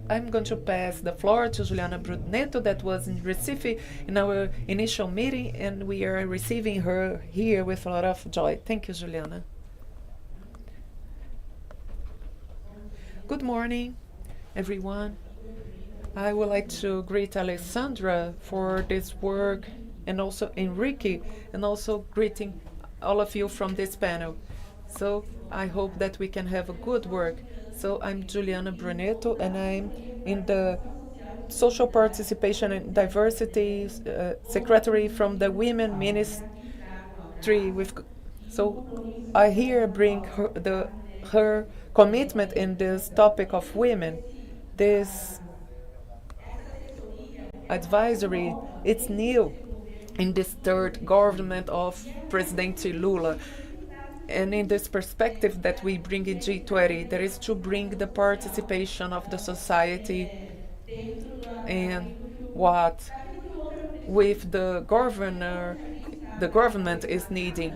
I'm going to pass the floor to Juliana Brunetto, that was in Recife in our initial meeting, and we are receiving her here with a lot of joy. Thank you, Juliana. Good morning, everyone. I would like to greet Alessandra for this work, and also Enrique, and also greeting all of you from this panel. So I hope that we can have a good work. So I'm Juliana Brunetto, and I'm in the Social Participation and Diversity Secretary from the Women Ministry. So I here bring her commitment in this topic of women. This advisory, it's new in this third government of President Lula. And in this perspective that we bring in G20, that is to bring the participation of the society and what with the government is needing.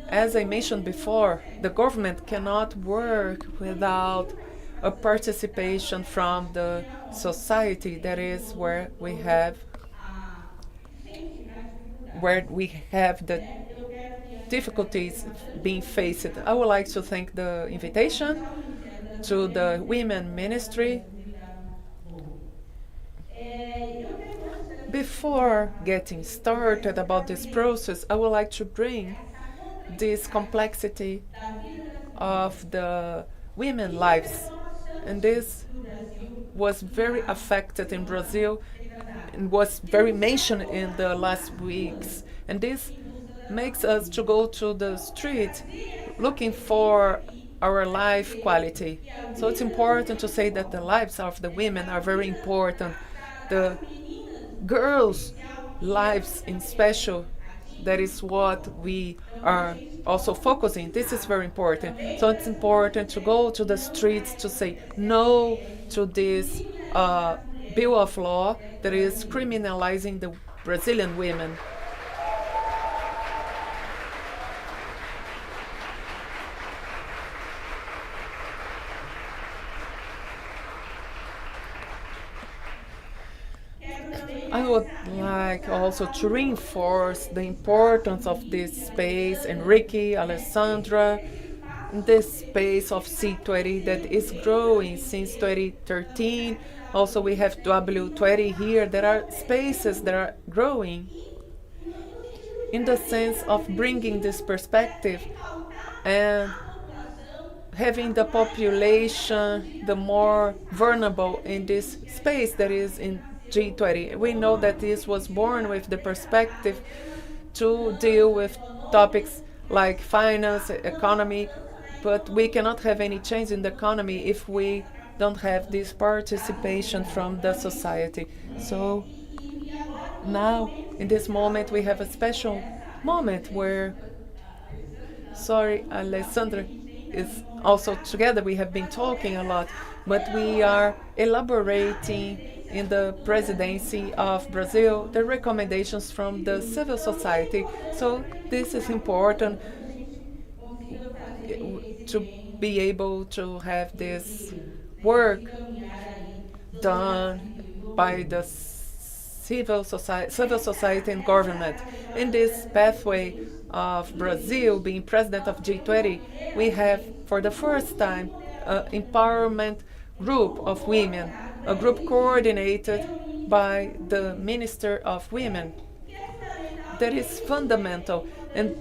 As I mentioned before, the government cannot work without a participation from the society. That is where we have the difficulties being faced. I would like to thank the invitation to the Women Ministry. Before getting started about this process, I would like to bring this complexity of the women's lives. And this was very affected in Brazil and was very mentioned in the last weeks. And this makes us to go to the street looking for our life quality. So it's important to say that the lives of the women are very important. The girls' lives in special, that is what we are also focusing. This is very important. So it's important to go to the streets to say no to this bill of law that is criminalizing the Brazilian women. I would like also to reinforce the importance of this space, Enrique, Alessandra, this space of C20 that is growing since 2013. Also, we have W20 here. There are spaces that are growing in the sense of bringing this perspective and having the population the more vulnerable in this space that is in G20. We know that this was born with the perspective to deal with topics like finance, economy, but we cannot have any change in the economy if we don't have this participation from the society. So now, in this moment, we have a special moment where, sorry, Alessandra is also together. We have been talking a lot, but we are elaborating in the presidency of Brazil the recommendations from the civil society. So this is important to be able to have this work done by the civil society and government. In this pathway of Brazil being president of G20, we have for the first time an empowerment group of women, a group coordinated by the Minister of Women. That is fundamental, and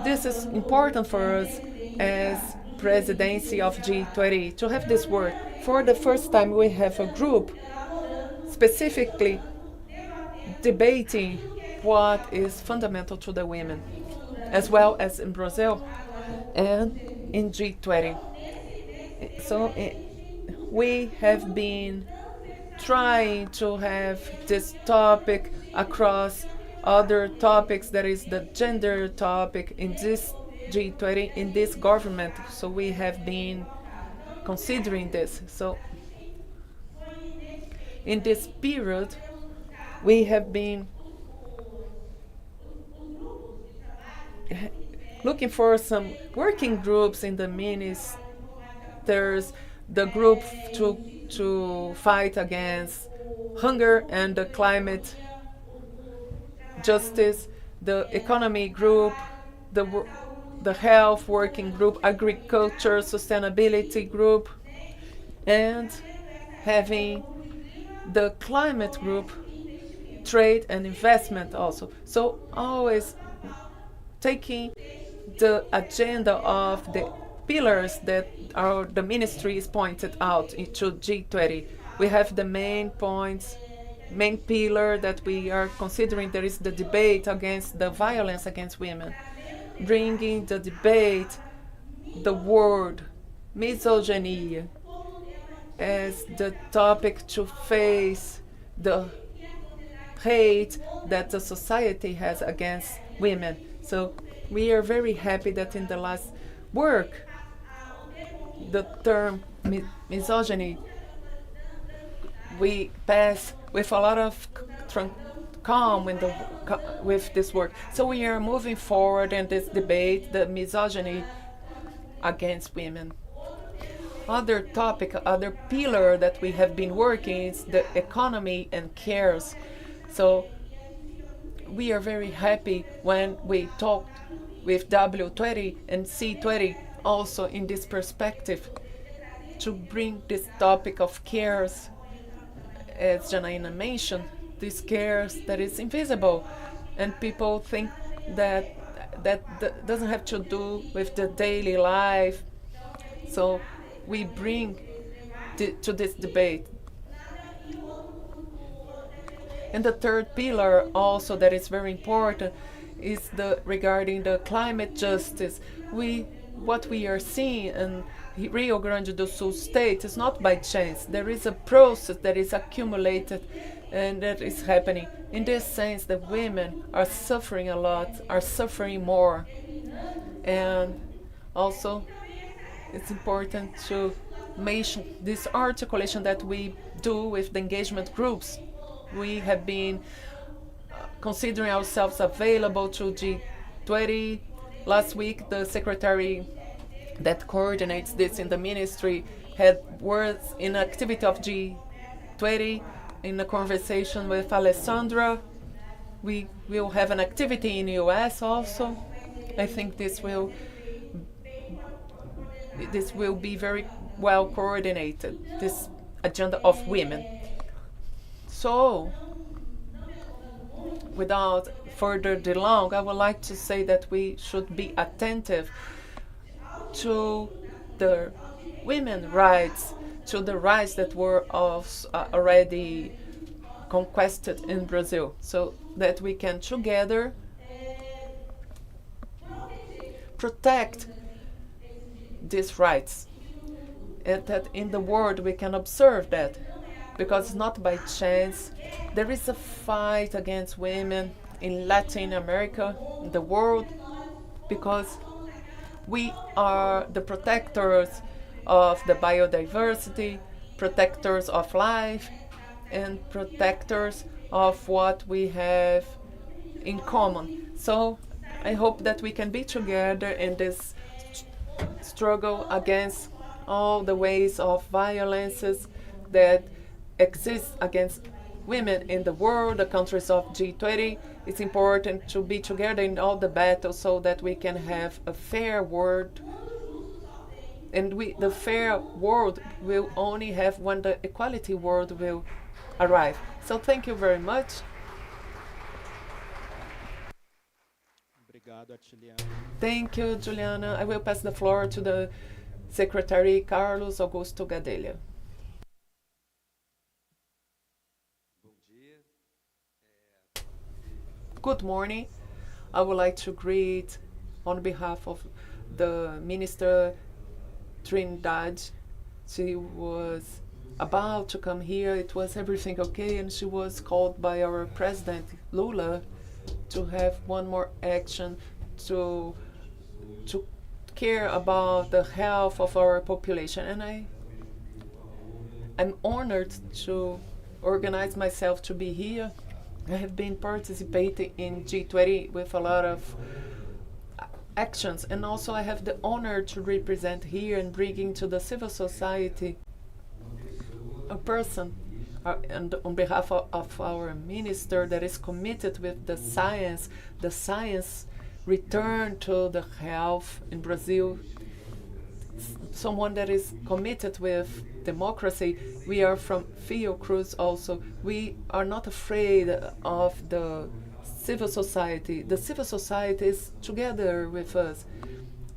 this is important for us as presidency of G20 to have this work. For the first time, we have a group specifically debating what is fundamental to the women, as well as in Brazil and in G20. So we have been trying to have this topic across other topics, that is the gender topic, in this G20, in this government. So we have been considering this. So in this period, we have been looking for some working groups in the ministers, the group to fight against hunger and the climate justice, the economy group, the health working group, agriculture sustainability group, and having the climate group, trade and investment also. So always taking the agenda of the pillars that the ministry is pointed out into G20. We have the main points, main pillar that we are considering. There is the debate against the violence against women, bringing the debate, the word misogyny as the topic to face the hate that the society has against women. So we are very happy that in the last work, the term misogyny, we pass with a lot of calm with this work. So we are moving forward in this debate, the misogyny against women. Other topic, other pillar that we have been working is the economy and cares. So we are very happy when we talked with W20 and C20 also in this perspective to bring this topic of cares, as Janaina mentioned, this cares that is invisible, and people think that doesn't have to do with the daily life. So we bring to this debate. And the third pillar also that is very important is regarding the climate justice. What we are seeing in Rio Grande do Sul state is not by chance. There is a process that is accumulated and that is happening. In this sense, the women are suffering a lot, are suffering more. And also, it's important to mention this articulation that we do with the engagement groups. We have been considering ourselves available to G20. Last week, the secretary that coordinates this in the ministry had words in activity of G20 in a conversation with Alessandra. We will have an activity in the US also. I think this will be very well coordinated, this agenda of women. So, without further delay, I would like to say that we should be attentive to the women's rights, to the rights that were already conquested in Brazil, so that we can together protect these rights. And that in the world we can observe that, because it's not by chance. There is a fight against women in Latin America, in the world, because we are the protectors of the biodiversity, protectors of life, and protectors of what we have in common. So I hope that we can be together in this struggle against all the ways of violences that exist against women in the world, the countries of G20. It's important to be together in all the battles so that we can have a fair world. And the fair world will only have when the equality world will arrive. So thank you very much. Thank you, Juliana. I will pass the floor to the Secretary Carlos Augusto Gadelha. Good morning. I would like to greet on behalf of the Minister Trindade She was about to come here. It was everything okay, and she was called by our president Lula to have one more action to care about the health of our population. And I'm honored to organize myself to be here. I have been participating in G20 with a lot of actions, and also I have the honor to represent here and bringing to the civil society a person, and on behalf of our minister that is committed with the science return to the health in Brazil, someone that is committed with democracy. We are from Fiocruz also. We are not afraid of the civil society. The civil society is together with us.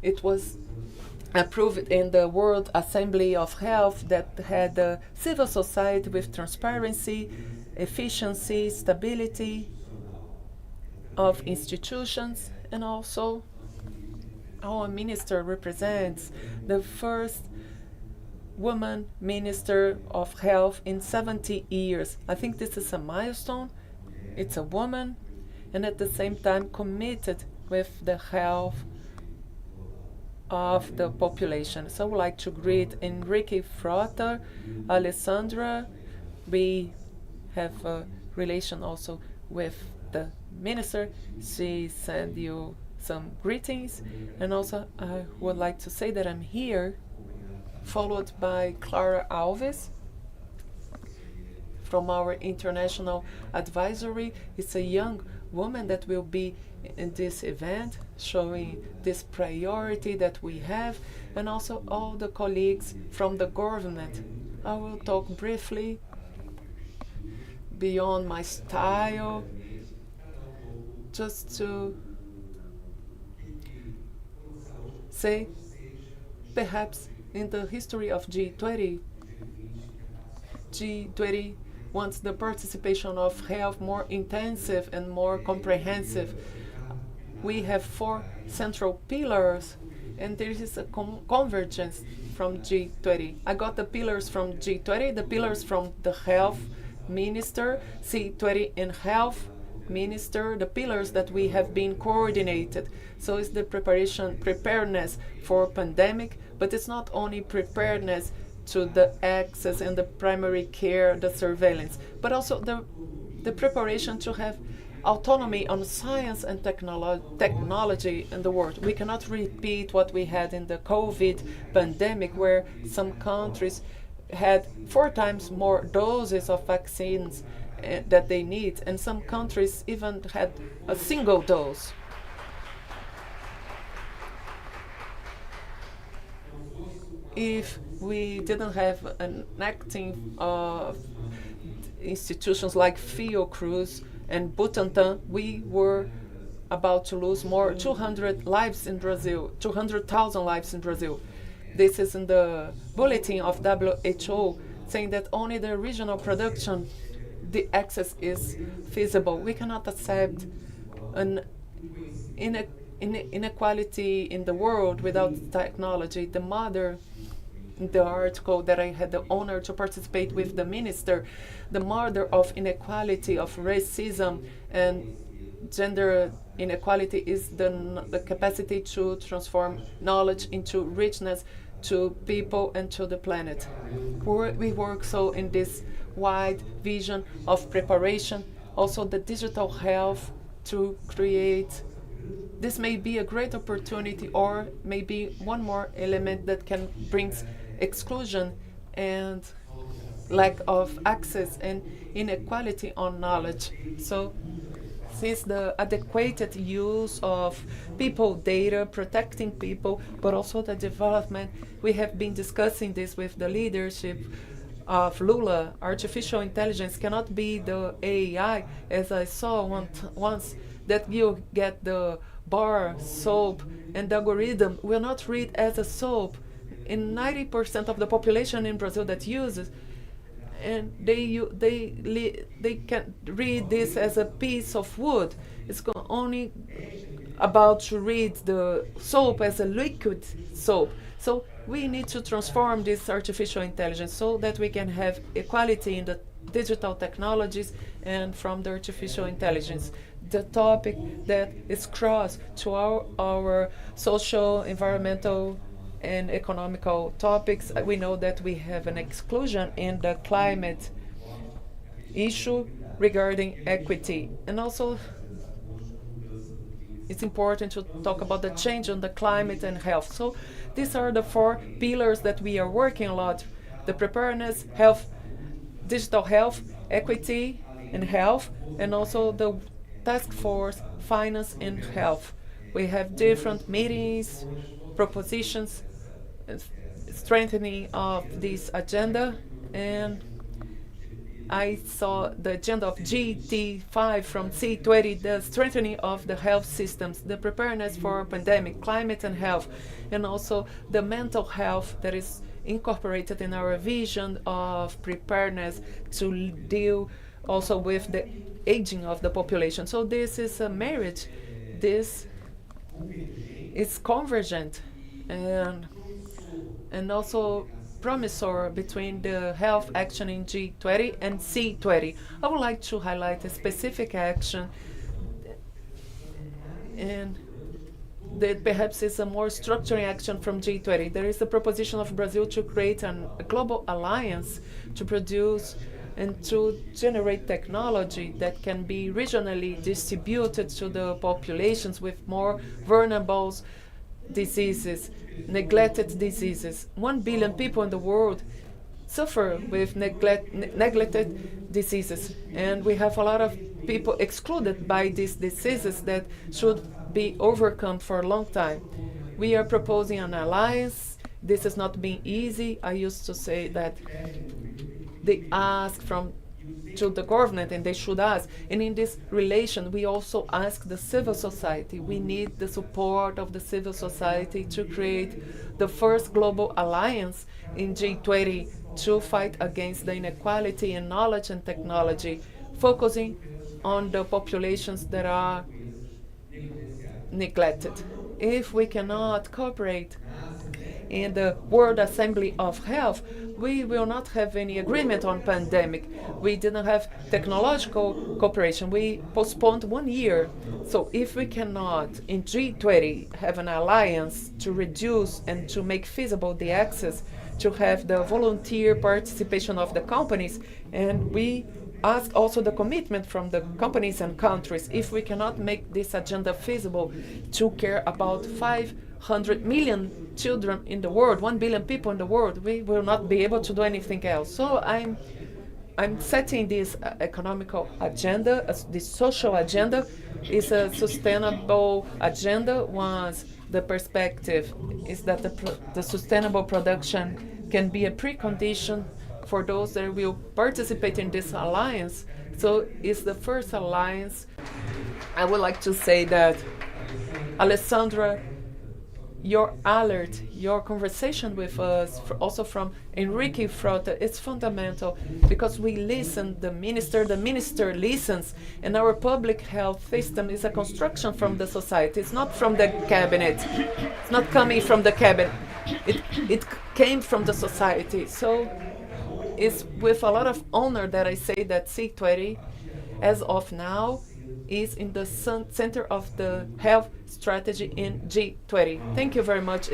It was approved in the World Assembly of Health that had the civil society with transparency, efficiency, stability of institutions, and also our minister represents the first woman minister of health in 70 years. I think this is a milestone. It's a woman, and at the same time committed with the health of the population. So I would like to greet Enrique Frota, Alessandra. We have a relation also with the minister. She sent you some greetings, and also I would like to say that I'm here, followed by Clara Alves from our international advisory. It's a young woman that will be in this event, showing this priority that we have, and also all the colleagues from the government. I will talk briefly beyond my style, just to say, perhaps in the history of G20, G20 wants the participation of health more intensive and more comprehensive. We have 4 central pillars, and there is a convergence from G20. I got the pillars from G20, the pillars from the health minister, C20 and health minister, the pillars that we have been coordinated. So it's the preparedness for pandemic, but it's not only preparedness to the access and the primary care, the surveillance, but also the preparation to have autonomy on science and technology in the world. We cannot repeat what we had in the COVID pandemic, where some countries had 4 times more doses of vaccines that they need, and some countries even had a single dose. If we didn't have an acting institutions like Fiocruz and Butantan, we were about to lose more 200 lives in Brazil, 200,000 lives in Brazil. This is in the bulletin of WHO, saying that only the regional production, the access is feasible. We cannot accept an inequality in the world without technology. The mother, in the article that I had the honor to participate with the minister, the mother of inequality, of racism and gender inequality is the capacity to transform knowledge into richness to people and to the planet. We work so in this wide vision of preparation, also the digital health to create. This may be a great opportunity, or maybe one more element that can bring exclusion and lack of access and inequality on knowledge. So since the adequate use of people data, protecting people, but also the development, we have been discussing this with the leadership of Lula. Artificial intelligence cannot be the AI, as I saw once, that you get the bar soap and the algorithm will not read as a soap. In 90% of the population in Brazil that uses, and they can read this as a piece of wood. It's only about to read the soap as a liquid soap. So we need to transform this artificial intelligence so that we can have equality in the digital technologies and from the artificial intelligence. The topic that is cross to our social, environmental, and economical topics. We know that we have an exclusion in the climate issue regarding equity. And also, it's important to talk about the change on the climate and health. So these are the 4 pillars that we are working a lot. The preparedness, health, digital health, equity and health, and also the task force, finance and health. We have different meetings, propositions, strengthening of this agenda, and I saw the agenda of GT5 from C20, the strengthening of the health systems, the preparedness for pandemic, climate and health, and also the mental health that is incorporated in our vision of preparedness to deal also with the aging of the population. So this is a marriage. This is convergent and also promisor between the health action in G20 and C20. I would like to highlight a specific action and that perhaps is a more structuring action from G20. There is a proposition of Brazil to create a global alliance to produce and to generate technology that can be regionally distributed to the populations with more vulnerable diseases, neglected diseases. 1 billion people in the world suffer with neglected diseases, and we have a lot of people excluded by these diseases that should be overcome for a long time. We are proposing an alliance. This has not been easy. I used to say that they ask to the government and they should ask. And in this relation, we also ask the civil society. We need the support of the civil society to create the first global alliance in G20 to fight against the inequality in knowledge and technology, focusing on the populations that are neglected. If we cannot cooperate in the World Assembly of Health, we will not have any agreement on pandemic. We didn't have technological cooperation. We postponed 1 year. So if we cannot, in G20, have an alliance to reduce and to make feasible the access, to have the volunteer participation of the companies, and we ask also the commitment from the companies and countries, if we cannot make this agenda feasible to care about 500 million children in the world, 1 billion people in the world, we will not be able to do anything else. So I'm setting this economical agenda, this social agenda is a sustainable agenda once the perspective is that the sustainable production can be a precondition for those that will participate in this alliance. So it's the first alliance. I would like to say that, Alessandra, your alert, your conversation with us, also from Enrique Frota, it's fundamental because we listen, the minister listens, and our public health system is a construction from the society. It's not from the cabinet. It's not coming from the cabinet. It came from the society. So it's with a lot of honor that I say that C20, as of now, is in the center of the health strategy in G20. Thank you very much.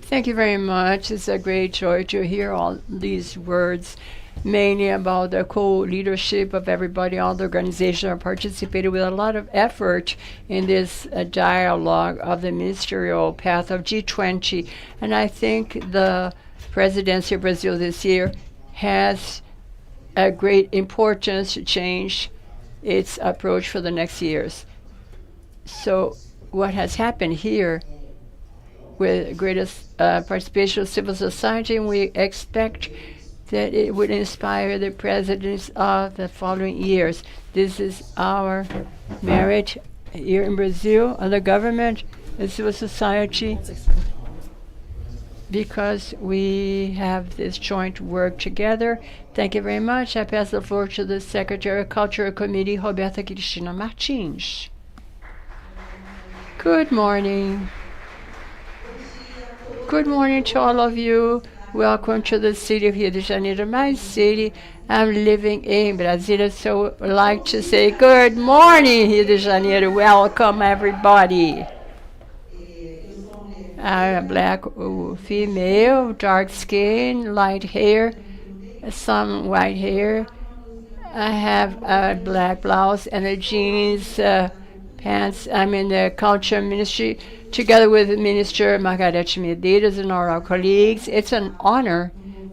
Thank you very much. It's a great joy to hear all these words, mainly about the co-leadership of everybody. All the organizations are participating with a lot of effort in this dialogue of the ministerial path of G20. And I think the presidency of Brazil this year has a great importance to change its approach for the next years. So what has happened here with greatest participation of civil society, and we expect that it would inspire the presidents of the following years. This is our merit here in Brazil, of the government and civil society, because we have this joint work together. Thank you very much. I pass the floor to the Secretary of Cultural Committee, Roberta Cristina Martins. Good morning. Good morning to all of you. Welcome to the city of Rio de Janeiro, my city. I'm living in Brasília, so I'd like to say good morning, Rio de Janeiro. Welcome, everybody. I'm a black female, dark skin, light hair, some white hair. I have a black blouse and a jeans pants. I'm in the culture ministry together with Minister Margarete Medeiros and all our colleagues. It's an honor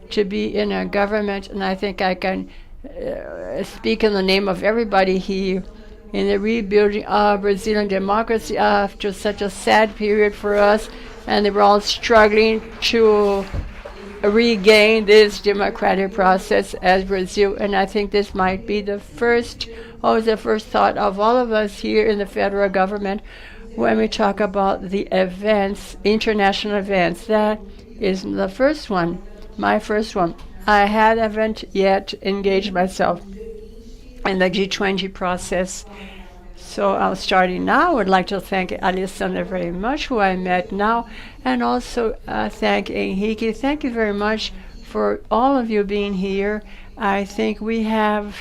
to be in a government, and I think I can speak in the name of everybody here in the rebuilding of Brazilian democracy after such a sad period for us, and we're all struggling to regain this democratic process as Brazil. And I think this might be the first, always the first thought of all of us here in the federal government when we talk about the events, international events. That is the first one, my first one. I haven't yet engaged myself in the G20 process. So I'm starting now. I would like to thank Alessandra very much, who I met now, and also thank Henrique. Thank you very much for all of you being here. I think we have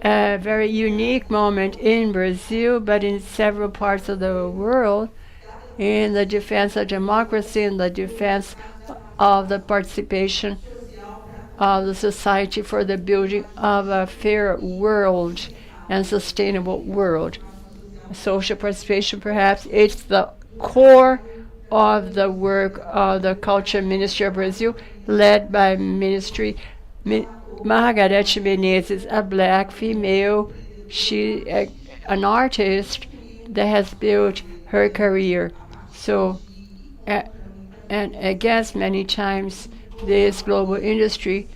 a very unique moment in Brazil, but in several parts of the world, in the defense of democracy, in the defense of the participation of the society for the building of a fair world and sustainable world. Social participation, perhaps, it's the core of the work of the Culture Ministry of Brazil, led by Ministry Margarete Menezes, a black female. She an artist that has built her career. So, and against many times this global industry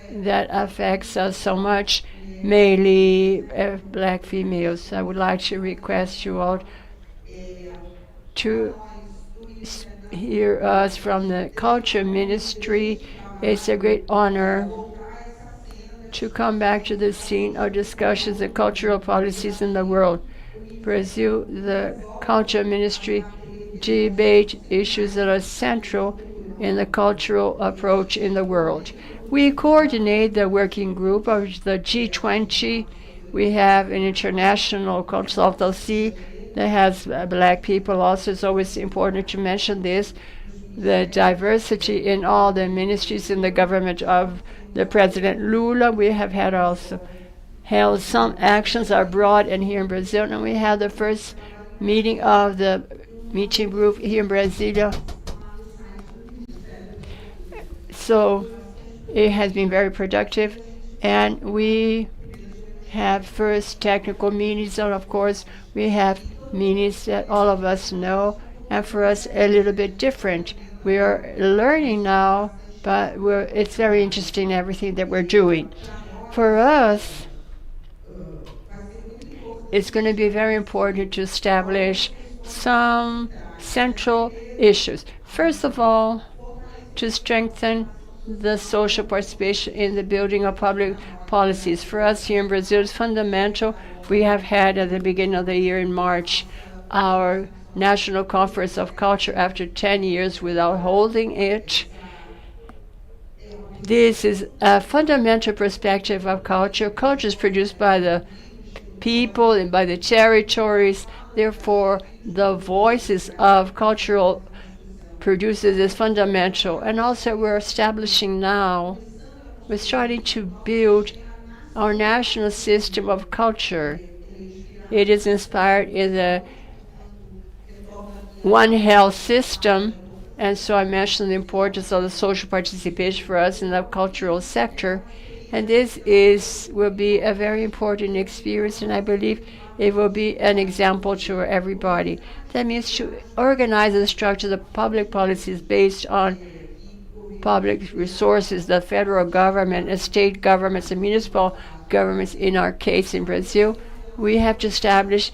that affects us so much, mainly black females. I would like to request you all to hear us from the Culture Ministry. It's a great honor to come back to the scene of discussions of cultural policies in the world. Brazil, the Culture Ministry debate issues that are central in the cultural approach in the world. We coordinate the working group of the G20. We have an international consultancy that has black people also. It's always important to mention this. The diversity in all the ministries in the government of the President Lula. We have had also held some actions abroad and here in Brazil, and we had the first meeting of the meeting group here in Brasilia. So it has been very productive, and we have first technical meetings, and of course we have meetings that all of us know, and for us a little bit different. We are learning now, but it's very interesting everything that we're doing. For us, it's going to be very important to establish some central issues. First of all, to strengthen the social participation in the building of public policies. For us here in Brazil, it's fundamental. We have had at the beginning of the year in March our National Conference of Culture after 10 years without holding it. This is a fundamental perspective of culture. Culture is produced by the people and by the territories. Therefore, the voices of cultural producers is fundamental. And also we're establishing now, we're starting to build our national system of culture. It is inspired in the One Health system, and so I mentioned the importance of the social participation for us in the cultural sector. And this will be a very important experience, and I believe it will be an example to everybody. That means to organize and structure the public policies based on public resources, the federal government and state governments and municipal governments. In our case in Brazil, we have to establish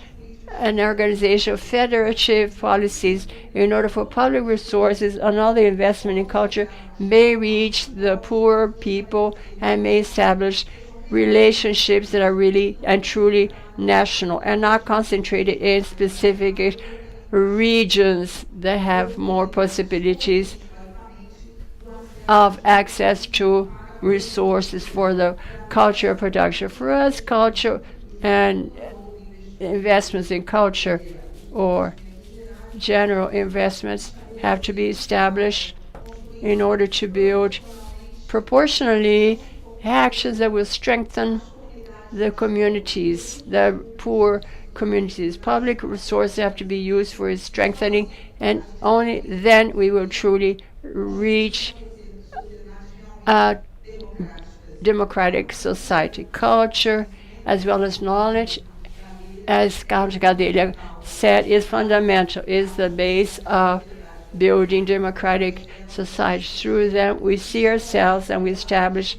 an organization of federative policies in order for public resources and all the investment in culture may reach the poor people and may establish relationships that are really and truly national and not concentrated in specific regions that have more possibilities of access to resources for the culture production. For us, culture and investments in culture or general investments have to be established in order to build proportionally actions that will strengthen the communities, the poor communities. Public resources have to be used for its strengthening, and only then we will truly reach a democratic society. Culture, as well as knowledge, as Carlos Gadelha said, is fundamental, is the base of building democratic society. Through them, we see ourselves and we establish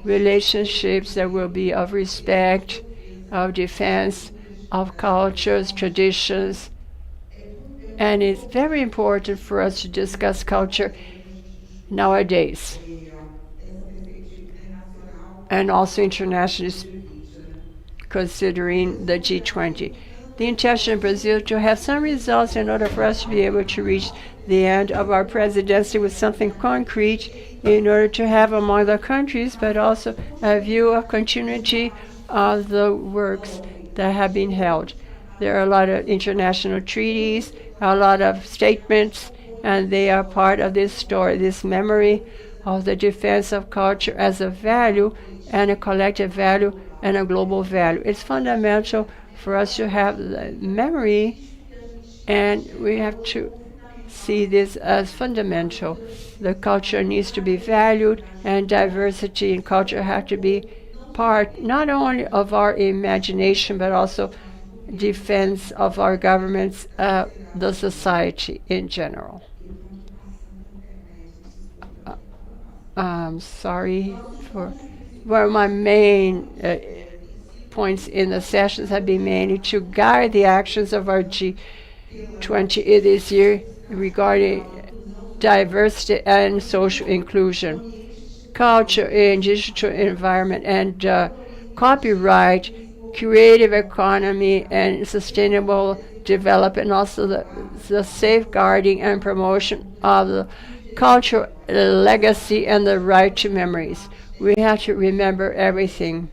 relationships that will be of respect, of defense, of cultures, traditions. And it's very important for us to discuss culture nowadays, and also internationally, considering the G20. The intention of Brazil to have some results in order for us to be able to reach the end of our presidency with something concrete in order to have among the countries, but also a view of continuity of the works that have been held. There are a lot of international treaties, a lot of statements, and they are part of this story, this memory of the defense of culture as a value and a collective value and a global value. It's fundamental for us to have the memory, and we have to see this as fundamental. The culture needs to be valued, and diversity in culture has to be part not only of our imagination, but also defense of our governments, the society in general. Sorry for where my main points in the sessions have been mainly to guide the actions of our G20 this year regarding diversity and social inclusion, culture in digital environment, and copyright, creative economy, and sustainable development, and also the safeguarding and promotion of the cultural legacy and the right to memories. We have to remember everything.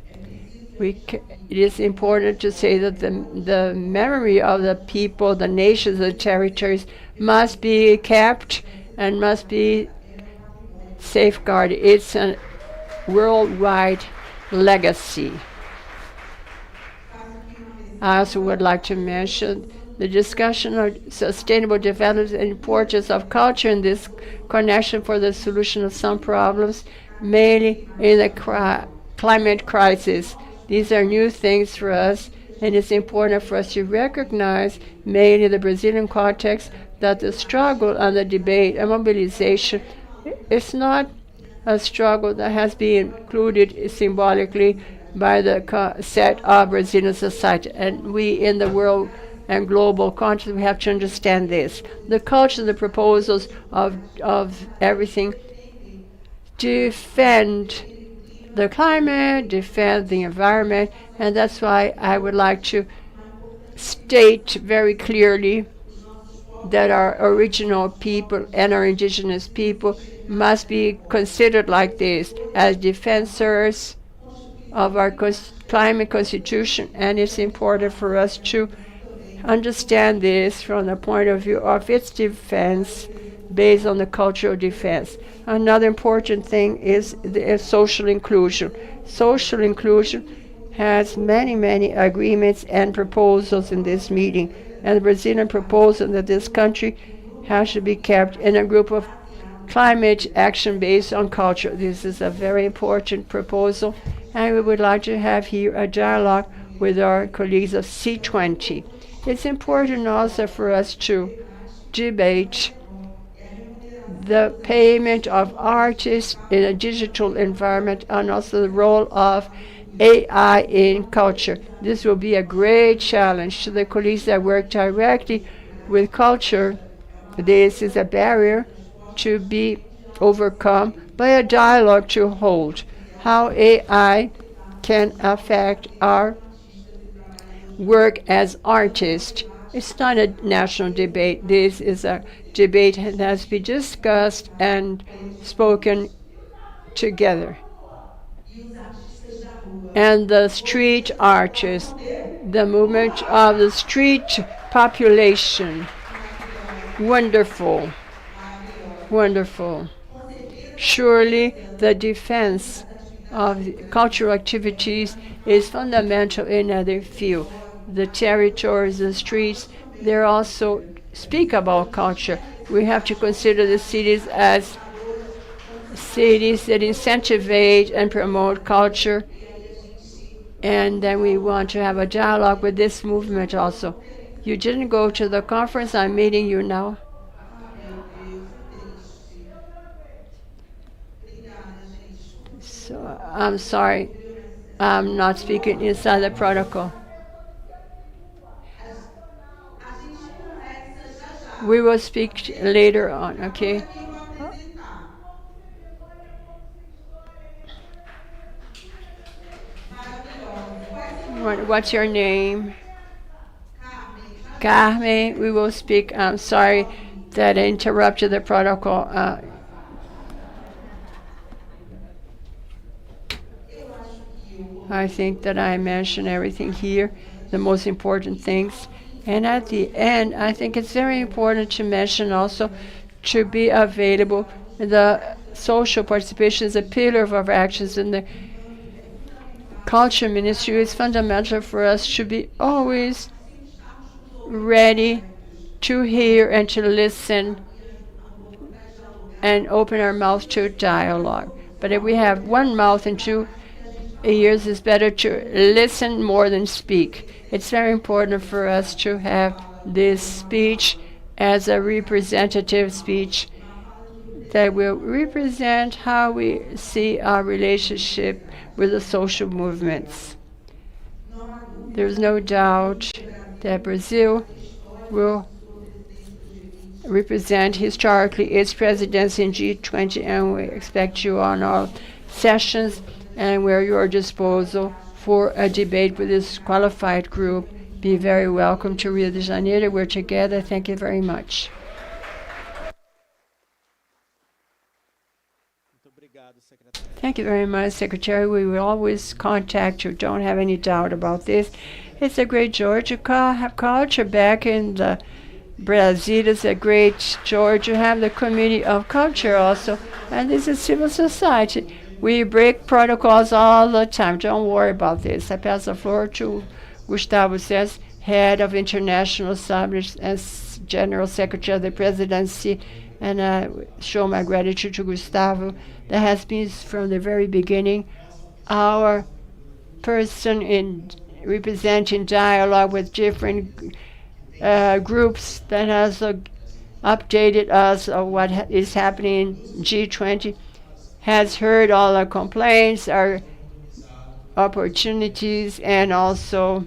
It is important to say that the memory of the people, the nations, the territories must be kept and must be safeguarded. It's a worldwide legacy. I also would like to mention the discussion of sustainable development and importance of culture in this connection for the solution of some problems, mainly in the climate crisis. These are new things for us, and it's important for us to recognize, mainly in the Brazilian context, that the struggle and the debate and mobilization is not a struggle that has been included symbolically by the set of Brazilian society. And we in the world and global context, we have to understand this. The culture, the proposals of everything defend the climate, defend the environment, and that's why I would like to state very clearly that our original people and our indigenous people must be considered like this, as defensors of our climate constitution, and it's important for us to understand this from the point of view of its defense based on the cultural defense. Another important thing is the social inclusion. Social inclusion has many, many agreements and proposals in this meeting, and the Brazilian proposal that this country has to be kept in a group of climate action based on culture. This is a very important proposal, and we would like to have here a dialogue with our colleagues of C20. It's important also for us to debate the payment of artists in a digital environment, and also the role of AI in culture. This will be a great challenge to the colleagues that work directly with culture. This is a barrier to be overcome by a dialogue to hold. How AI can affect our work as artists. It's not a national debate. This is a debate that has been discussed and spoken together. And the street artists, the movement of the street population. Wonderful, wonderful. Surely the defense of the cultural activities is fundamental in every field. The territories, the streets, they also speak about culture. We have to consider the cities as cities that incentivize and promote culture, and then we want to have a dialogue with this movement also. You didn't go to the conference, I'm meeting you now. So I'm sorry, I'm not speaking inside the protocol. We will speak later on, okay? What's your name? Carmen, we will speak. I'm sorry that I interrupted the protocol. I think that I mentioned everything here, the most important things. And at the end, I think it's very important to mention also to be available. The social participation is a pillar of our actions in the culture ministry. It's fundamental for us to be always ready to hear and to listen and open our mouth to dialogue. But if we have one mouth and two ears, it's better to listen more than speak. It's very important for us to have this speech as a representative speech that will represent how we see our relationship with the social movements. There's no doubt that Brazil will represent historically its presidency in G20, and we expect you on our sessions, and we're at your disposal for a debate with this qualified group. Be very welcome to Rio de Janeiro. We're together. Thank you very much. Thank you very much, Secretary. We will always contact you. Don't have any doubt about this. It's a great joy to have culture back in the Brazil. It's a great joy to have the Committee of Culture also. And this is civil society. We break protocols all the time. Don't worry about this. I pass the floor to Gustavo Cés, Head of International Summits and General Secretary of the Presidency. And I show my gratitude to Gustavo. That has been from the very beginning our person in representing dialogue with different groups that has updated us of what is happening in G20, has heard all our complaints, our opportunities, and also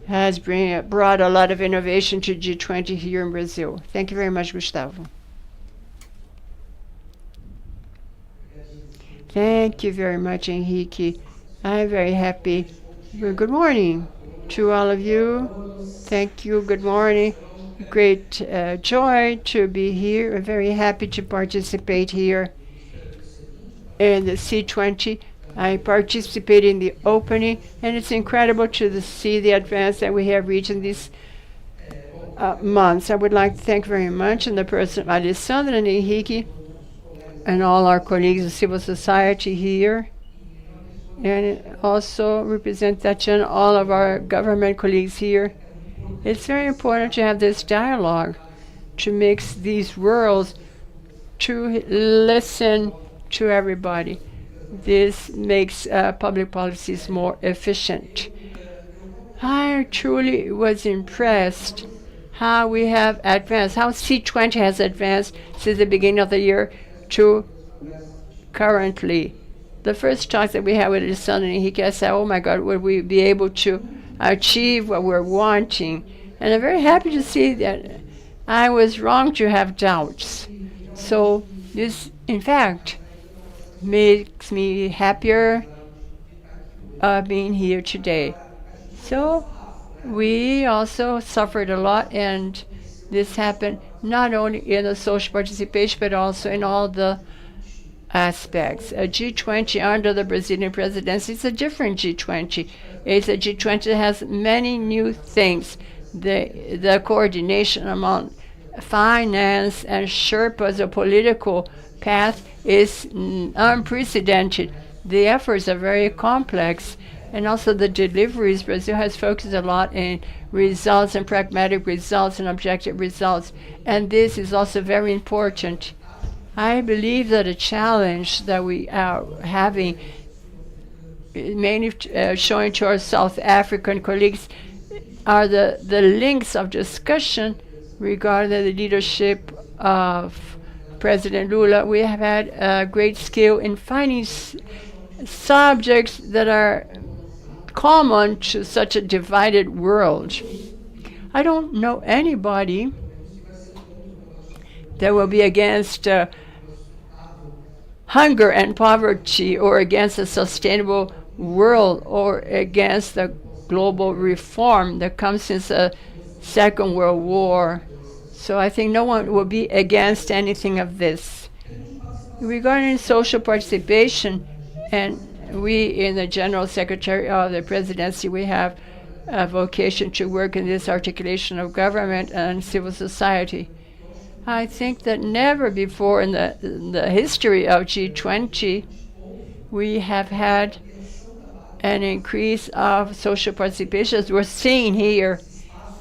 has brought a lot of innovation to G20 here in Brazil. Thank you very much, Gustavo. Thank you very much, Henrique. I'm very happy. Well, good morning to all of you. Thank you. Good morning. Great joy to be here. I'm very happy to participate here in the C20. I participated in the opening, and it's incredible to see the advance that we have reached in these months. I would like to thank very much in the person of Alessandra and Henrique and all our colleagues of civil society here, and also represent Tatiana, all of our government colleagues here. It's very important to have this dialogue, to mix these worlds, to listen to everybody. This makes public policies more efficient. I truly was impressed how we have advanced, how C20 has advanced since the beginning of the year to currently. The first talk that we had with his son and he said, oh my God, would we be able to achieve what we're wanting? And I'm very happy to see that I was wrong to have doubts. So this, in fact, makes me happier being here today. So we also suffered a lot, and this happened not only in the social participation, but also in all the aspects. A G20 under the Brazilian presidency is a different G20. It's a G20 that has many new things. The coordination among finance and Sherpas, a political path, is unprecedented. The efforts are very complex, and also the deliveries. Brazil has focused a lot in results and pragmatic results and objective results, and this is also very important. I believe that a challenge that we are having, mainly showing to our South African colleagues, are the links of discussion regarding the leadership of President Lula. We have had a great skill in finding subjects that are common to such a divided world. I don't know anybody that will be against hunger and poverty, or against a sustainable world, or against the global reform that comes since the Second World War. So I think no one will be against anything of this. Regarding social participation, and we in the General Secretary of the Presidency, we have a vocation to work in this articulation of government and civil society. I think that never before in the history of G20 we have had an increase of social participation, as we're seeing here,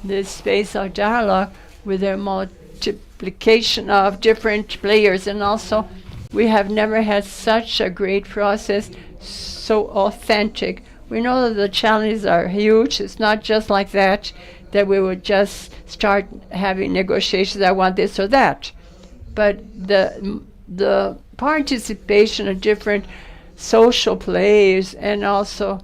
this space of dialogue with a multiplication of different players. And also, we have never had such a great process, so authentic. We know that the challenges are huge. It's not just like that we would just start having negotiations, I want this or that. But the participation of different social players, and also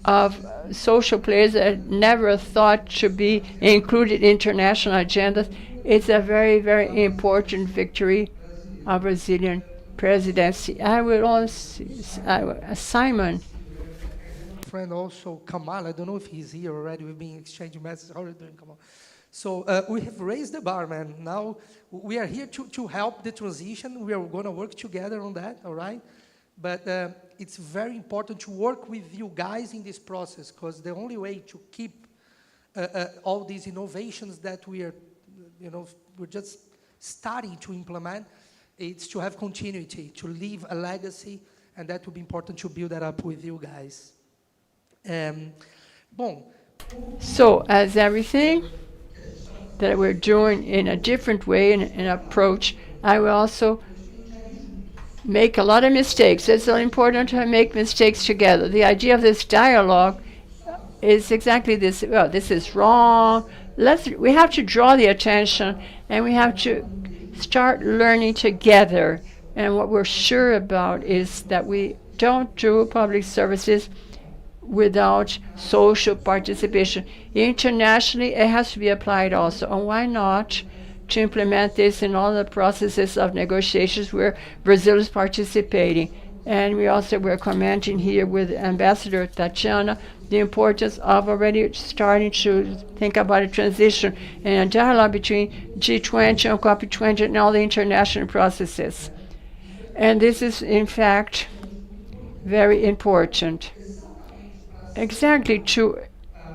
of social players that never thought to be included in international agendas, it's a very, very important victory of Brazilian presidency. I will also, Simon. Friend also, Kamal, I don't know if he's here already. We've been exchanging messages. How are you doing, Kamal? So we have raised the bar, man. Now we are here to help the transition. We are going to work together on that, all right? But it's very important to work with you guys in this process, because the only way to keep all these innovations that we're just starting to implement, it's to have continuity, to leave a legacy, and that will be important to build that up with you guys. So, as everything that we're doing in a different way, in an approach, I will also make a lot of mistakes. It's important to make mistakes together. The idea of this dialogue is exactly this. Well, this is wrong. We have to draw the attention, and we have to start learning together. And what we're sure about is that we don't do public services without social participation. Internationally, it has to be applied also. And why not to implement this in all the processes of negotiations where Brazil is participating? And we're commenting here with Ambassador Tatiana the importance of already starting to think about a transition and a dialogue between G20 and COP20 and all the international processes. And this is, in fact, very important. Exactly to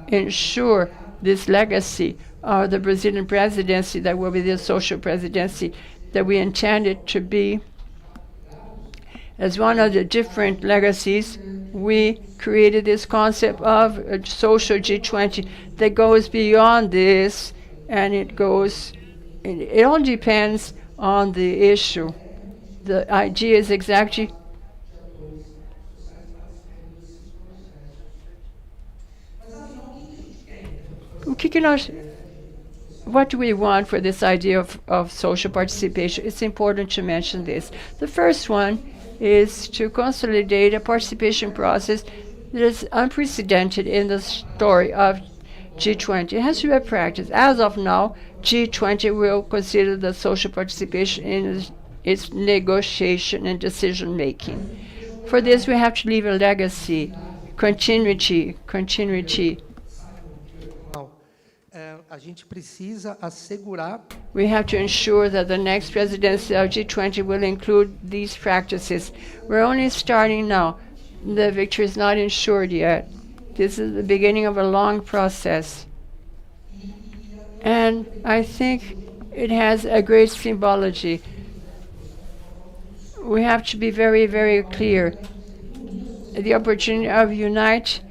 ensure this legacy of the Brazilian presidency that will be the social presidency that we intended to be. As one of the different legacies, we created this concept of a social G20 that goes beyond this, and it all depends on the issue. The idea is exactly what do we want for this idea of social participation? It's important to mention this. The first one is to consolidate a participation process that is unprecedented in the story of G20. It has to be a practice. As of now, G20 will consider the social participation in its negotiation and decision making. For this, we have to leave a legacy, continuity. A gente precisa assegurar We have to ensure that the next presidency of G20 will include these practices. We're only starting now. The victory is not ensured yet. This is the beginning of a long process. And I think it has a great symbology. We have to be very, very clear. The opportunity of unite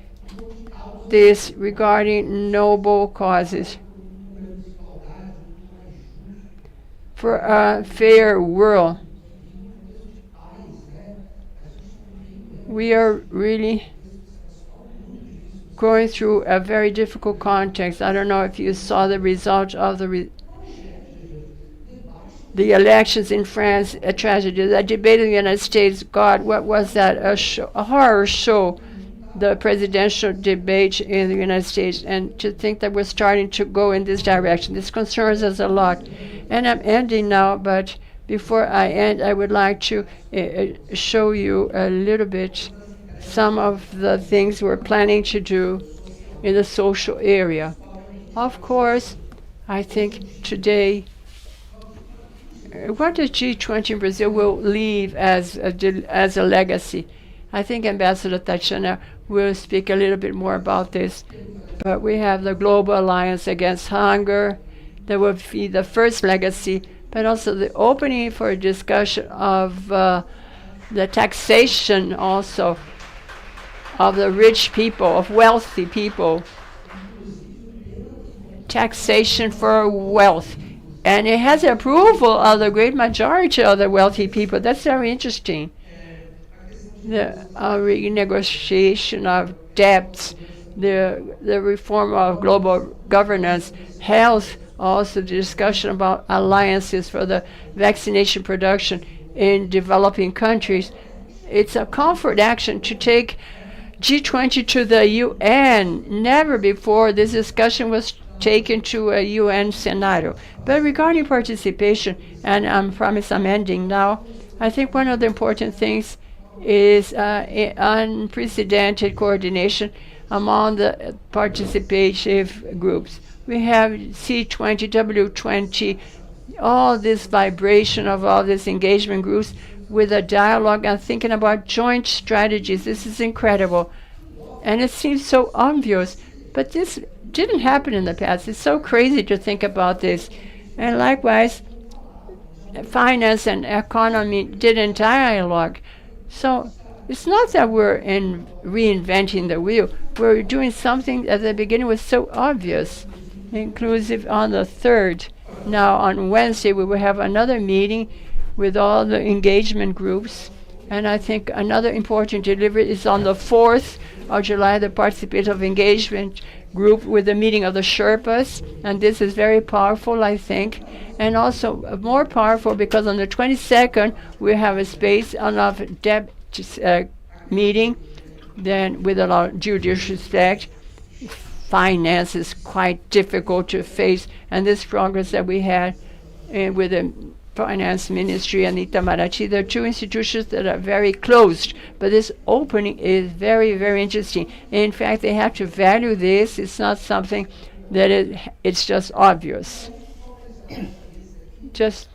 this regarding noble causes for a fair world. We are really going through a very difficult context. I don't know if you saw the result of the elections in France, a tragedy. The debate in the United States, God, what was that? A horror show, the presidential debate in the United States. And to think that we're starting to go in this direction, this concerns us a lot. And I'm ending now, but before I end, I would like to show you a little bit some of the things we're planning to do in the social area. Of course, I think today, what the G20 in Brazil will leave as a legacy. I think Ambassador Tatiana will speak a little bit more about this. But we have the Global Alliance Against Hunger. That will be the first legacy, but also the opening for a discussion of the taxation also of the rich people, of wealthy people. Taxation for wealth. And it has approval of the great majority of the wealthy people. That's very interesting. The renegotiation of debts, the reform of global governance, health, also the discussion about alliances for the vaccination production in developing countries. It's a comfort action to take G20 to the UN. Never before this discussion was taken to a UN scenario. But regarding participation, and I promise I'm ending now, I think one of the important things is unprecedented coordination among the participative groups. We have C20, W20, all this vibration of all these engagement groups with a dialogue and thinking about joint strategies. This is incredible. And it seems so obvious, but this didn't happen in the past. It's so crazy to think about this. And likewise, finance and economy didn't dialogue. So it's not that we're reinventing the wheel. We're doing something at the beginning was so obvious. Inclusive on the 3rd. Now on Wednesday we will have another meeting with all the engagement groups. And I think another important delivery is on the 4th of July, the participative engagement group with the meeting of the Sherpas. And this is very powerful, I think. And also more powerful because on the 22nd, we have a space on our debt meeting, then with a lot of due respect. Finance is quite difficult to face. And this progress that we had with the Finance Ministry and Itamaraty, there are two institutions that are very closed, but this opening is very, very interesting. In fact, they have to value this. It's not something that it's just obvious. Just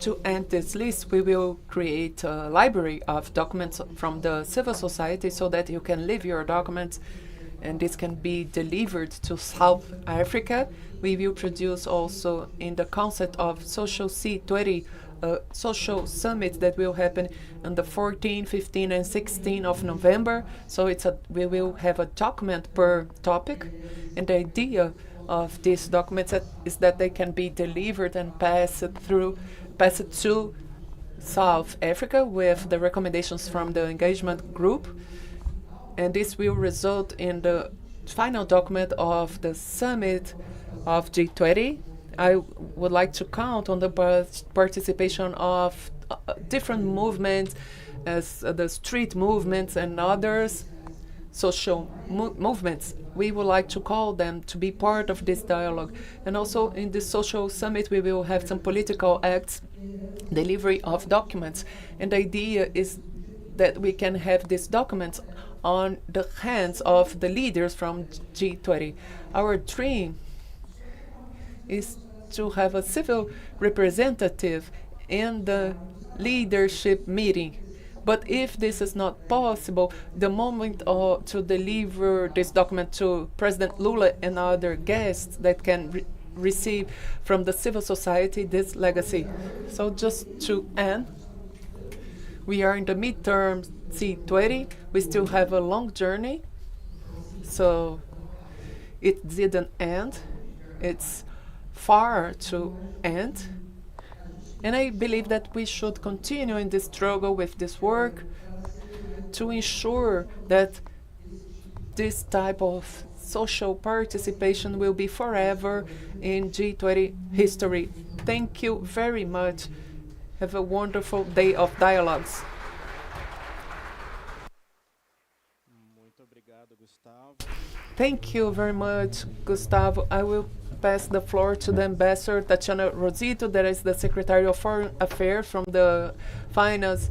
to end this list, we will create a library of documents from the civil society so that you can leave your documents and this can be delivered to South Africa. We will produce also in the concept of social C20, social summit that will happen on the 14, 15, and 16 of November. So we will have a document per topic, and the idea of these documents is that they can be delivered and passed to South Africa with the recommendations from the engagement group, and this will result in the final document of the summit of G20. I would like to count on the participation of different movements, as the street movements and others, social movements. We would like to call them to be part of this dialogue. And also in this social summit, we will have some political acts, delivery of documents. And the idea is that we can have these documents on the hands of the leaders from G20. Our dream is to have a civil representative in the leadership meeting. But if this is not possible, the moment to deliver this document to President Lula and other guests that can receive from the civil society this legacy. So just to end, we are in the midterm C20. We still have a long journey. So it didn't end. It's far to end. And I believe that we should continue in this struggle with this work to ensure that this type of social participation will be forever in G20 history. Thank you very much. Have a wonderful day of dialogues. Muito obrigado, Gustavo. Thank you very much, Gustavo. I will pass the floor to the Ambassador Tatiana Rosito, that is the Secretary of Foreign Affairs from the Finance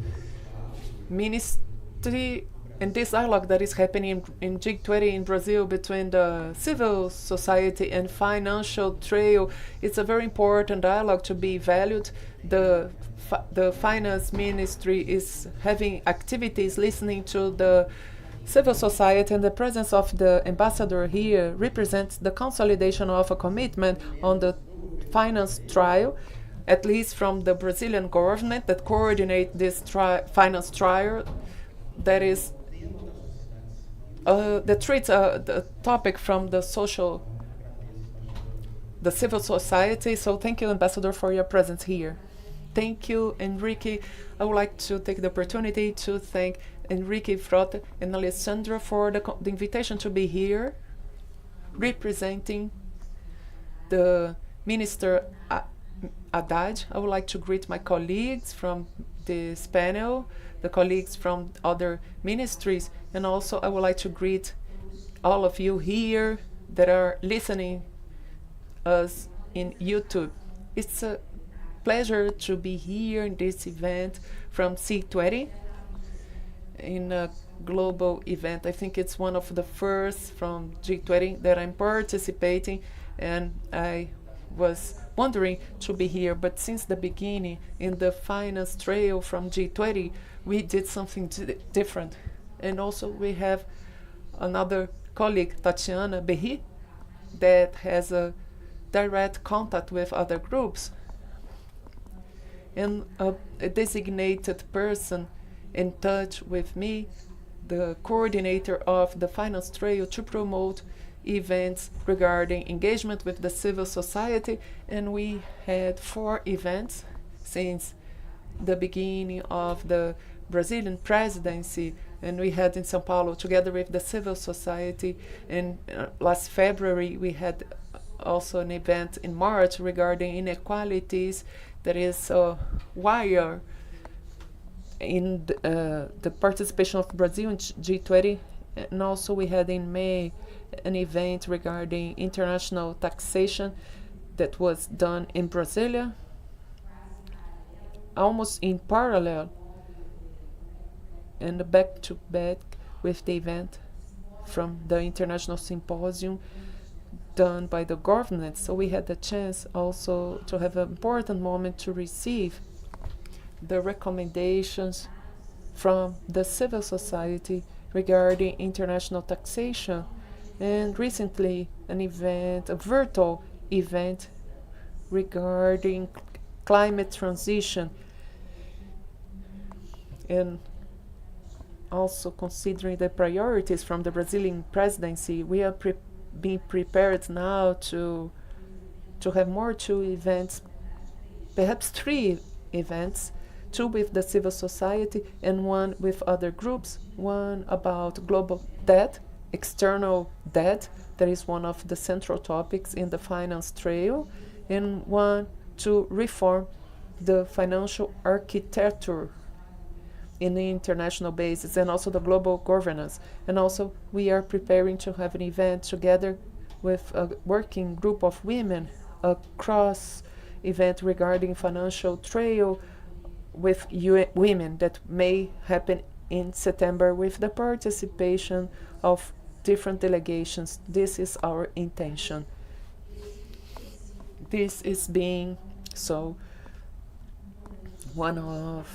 Ministry. And this dialogue that is happening in G20 in Brazil between the civil society and financial trail, it's a very important dialogue to be valued. The Finance Ministry is having activities listening to the civil society, and the presence of the ambassador here represents the consolidation of a commitment on the finance trial, at least from the Brazilian government that coordinate this finance trial that is that treats the topic from the civil society. So thank you, Ambassador, for your presence here. Thank you, Enrique. I would like to take the opportunity to thank Enrique Frota and Alessandra for the invitation to be here, representing the Minister Haddad. I would like to greet my colleagues from this panel, the colleagues from other ministries, and also I would like to greet all of you here that are listening us in YouTube. It's a pleasure to be here in this event from C20, in a global event. I think it's one of the first from G20 that I'm participating, and I was wondering to be here, but since the beginning in the finance trail from G20 we did something different. And also we have another colleague, Tatiana Berri, that has a direct contact with other groups, and a designated person in touch with me, the coordinator of the finance trail, to promote events regarding engagement with the civil society. And we had 4 events since the beginning of the Brazilian presidency, and we had in São Paulo together with the civil society. And last February we had also an event in March regarding inequalities that is a wire in the participation of Brazil in G20. And also we had in May an event regarding international taxation that was done in Brasilia, almost in parallel and back to back with the event from the international symposium done by the government. So we had the chance also to have an important moment to receive the recommendations from the civil society regarding international taxation, and recently an event, a virtual event regarding climate transition, and also considering the priorities from the Brazilian presidency. We are being prepared now to have more 2 events, perhaps 3 events, 2 with the civil society and 1 with other groups, 1 about global debt, external debt, that is one of the central topics in the finance trail, and 1 to reform the financial architecture in the international basis, and also the global governance. And also we are preparing to have an event together with a working group of women, a cross event regarding financial trail with women that may happen in September with the participation of different delegations. This is our intention. this is being so one of,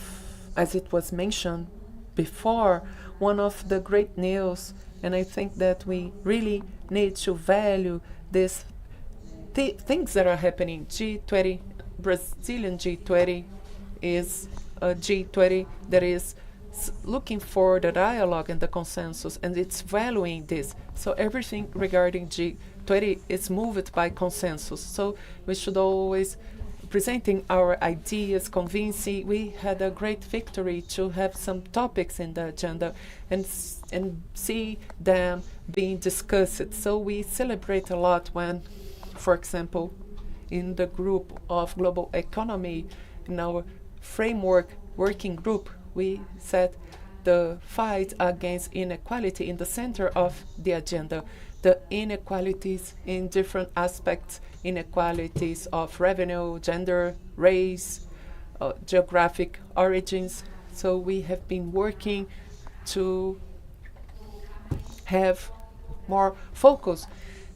as it was mentioned before, one of the great news, and I think that we really need to value these things that are happening. G20, Brazilian G20 is a G20 that is looking for the dialogue and the consensus, and it's valuing this. So everything regarding G20 is moved by consensus. So we should always presenting our ideas, convincing. We had a great victory to have some topics in the agenda and see them being discussed. So we celebrate a lot when, for example, in the group of global economy, in our framework working group, we set the fight against inequality in the center of the agenda. The inequalities in different aspects, inequalities of revenue, gender, race, geographic origins. So we have been working to have more focus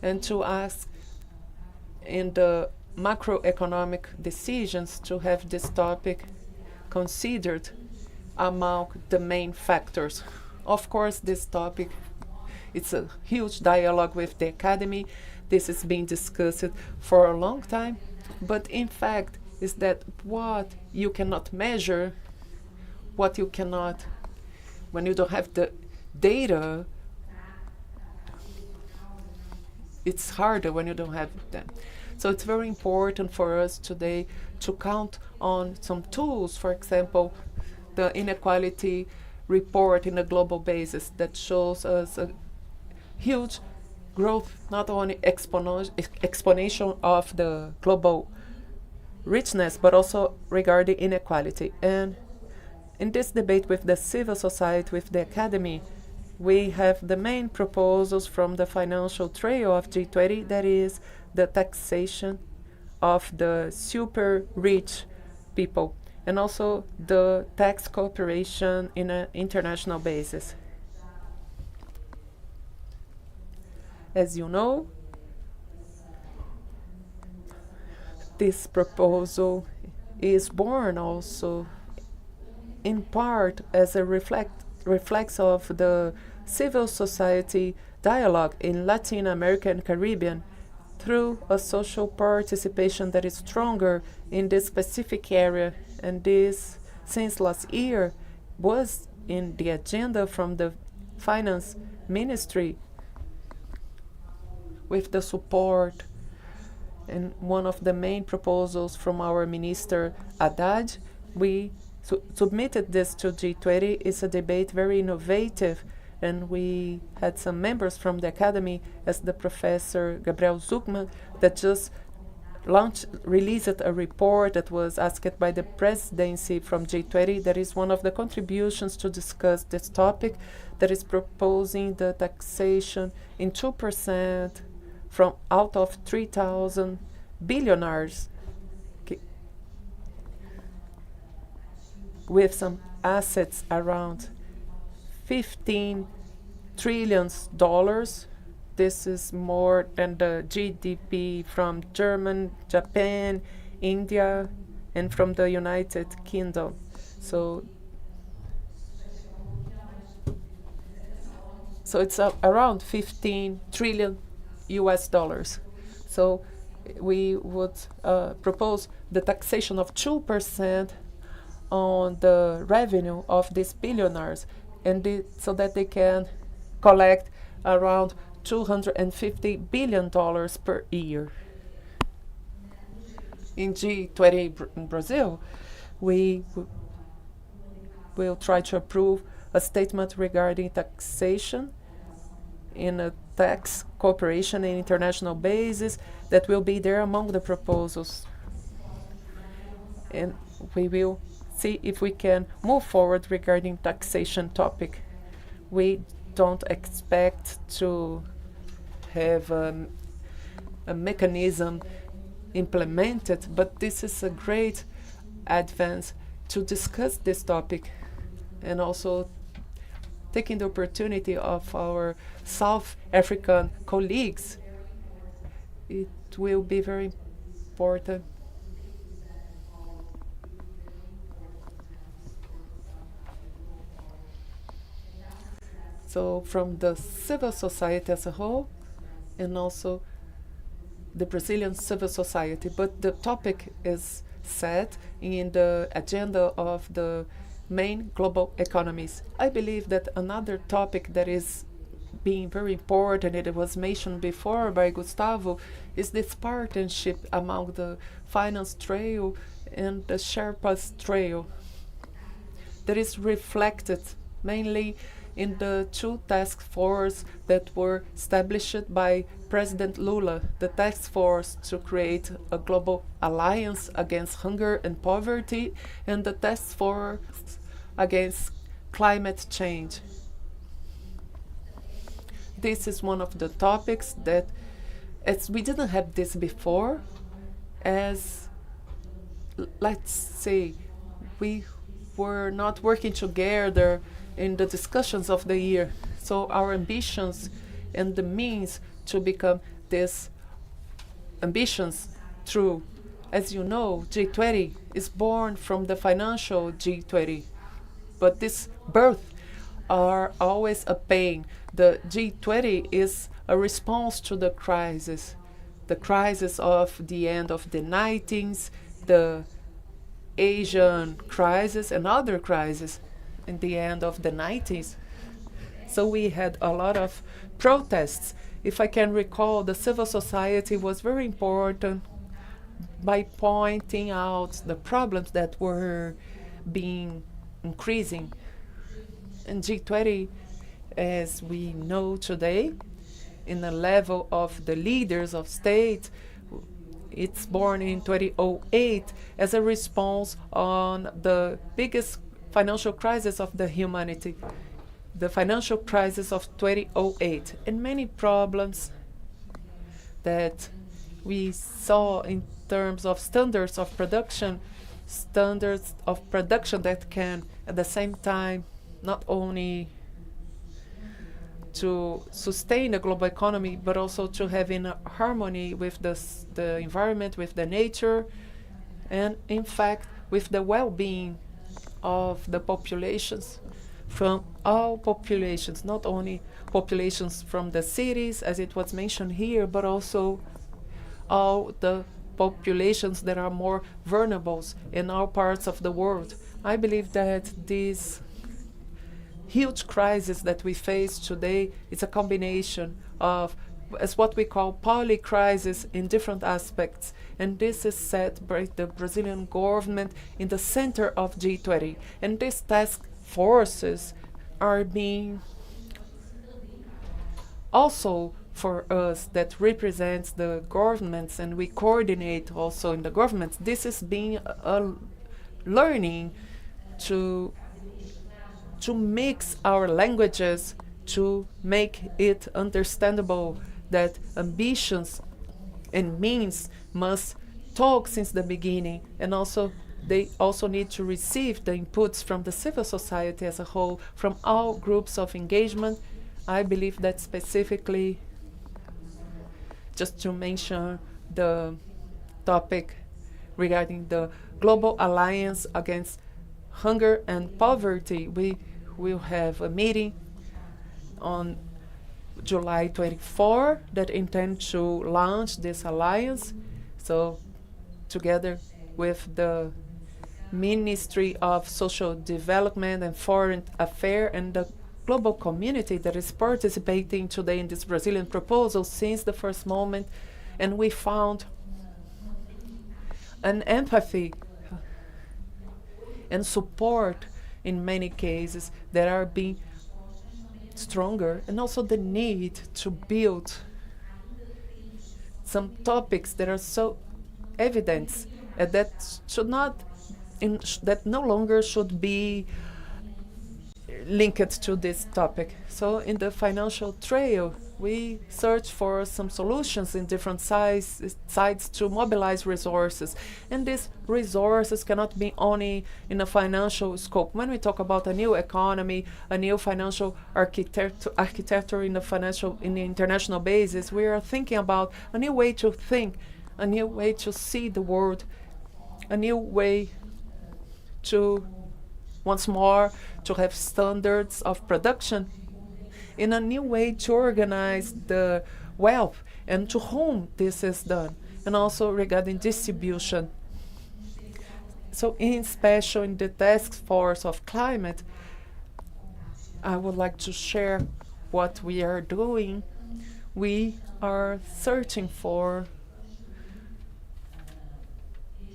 and to ask in the macroeconomic decisions to have this topic considered among the main factors. Of course, this topic, it's a huge dialogue with the academy. This is being discussed for a long time, but in fact, is that what you cannot measure, what you cannot, when you don't have the data, it's harder when you don't have them. So it's very important for us today to count on some tools, for example, the inequality report in a global basis that shows us a huge growth, not only exponential of the global richness, but also regarding inequality. And in this debate with the civil society, with the academy, we have the main proposals from the financial trail of G20, that is the taxation of the super rich people, and also the tax cooperation in an international basis. As you know, this proposal is born also in part as a reflex of the civil society dialogue in Latin America and Caribbean through a social participation that is stronger in this specific area. And this, since last year, was in the agenda from the finance ministry with the support and one of the main proposals from our minister Haddad. We submitted this to G20. It's a debate very innovative, and we had some members from the academy, as the Professor Gabriel Zuckman, that just released a report that was asked by the presidency from G20. That is one of the contributions to discuss this topic, that is proposing the taxation in 2% from out of 3,000 billionaires with some assets around $15 trillion. This is more than the GDP from Germany, Japan, India, and from the United Kingdom. So it's around 15 trillion US dollars. So we would propose the taxation of 2% on the revenue of these billionaires, and so that they can collect around $250 billion per year. In G20 in Brazil, we will try to approve a statement regarding taxation in a tax cooperation and international basis that will be there among the proposals. And we will see if we can move forward regarding taxation topic. We don't expect to have a mechanism implemented, but this is a great advance to discuss this topic, and also taking the opportunity of our South African colleagues. It will be very important. So from the civil society as a whole, and also the Brazilian civil society. But the topic is set in the agenda of the main global economies. I believe that another topic that is being very important, and it was mentioned before by Gustavo, is this partnership among the finance trail and the Sherpas trail that is reflected mainly in the two task forces that were established by President Lula, the task force to create a global alliance against hunger and poverty, and the task force against climate change. This is one of the topics that, as we didn't have this before, as let's say we were not working together in the discussions of the year. So our ambitions and the means to become these ambitions true. As you know, G20 is born from the financial G20, but this birth are always a pain. The G20 is a response to the crisis of the end of the 90s, the Asian crisis, and other crises in the end of the 90s. So we had a lot of protests. If I can recall, the civil society was very important by pointing out the problems that were being increasing. And G20, as we know today, in the level of the leaders of state, it's born in 2008 as a response on the biggest financial crisis of the humanity, the financial crisis of 2008, and many problems that we saw in terms of standards of production that can at the same time not only to sustain the global economy, but also to have in harmony with the environment, with the nature, and in fact with the well-being of the populations, from all populations, not only populations from the cities, as it was mentioned here, but also all the populations that are more vulnerable in all parts of the world. I believe that this huge crisis that we face today is a combination of, as what we call poly-crisis in different aspects, and this is set by the Brazilian government in the center of G20. And these task forces are being also for us that represents the governments, and we coordinate also in the governments. This is being a learning to mix our languages, to make it understandable that ambitions and means must talk since the beginning, and also they also need to receive the inputs from the civil society as a whole, from all groups of engagement. I believe that specifically, just to mention the topic regarding the Global Alliance Against Hunger and Poverty, we will have a meeting on July 24 that intend to launch this alliance. So together with the Ministry of Social Development and Foreign Affairs and the global community that is participating today in this Brazilian proposal since the first moment, and we found an empathy and support in many cases that are being stronger, and also the need to build some topics that are so evident that should not, that no longer should be linked to this topic. So in the financial trail, we search for some solutions in different sides to mobilize resources. And these resources cannot be only in a financial scope. When we talk about a new economy, a new financial architecture in the international basis, we are thinking about a new way to think, a new way to see the world, a new way to, once more, to have standards of production, in a new way to organize the wealth and to whom this is done, and also regarding distribution. So in special in the task force of climate, I would like to share what we are doing. We are searching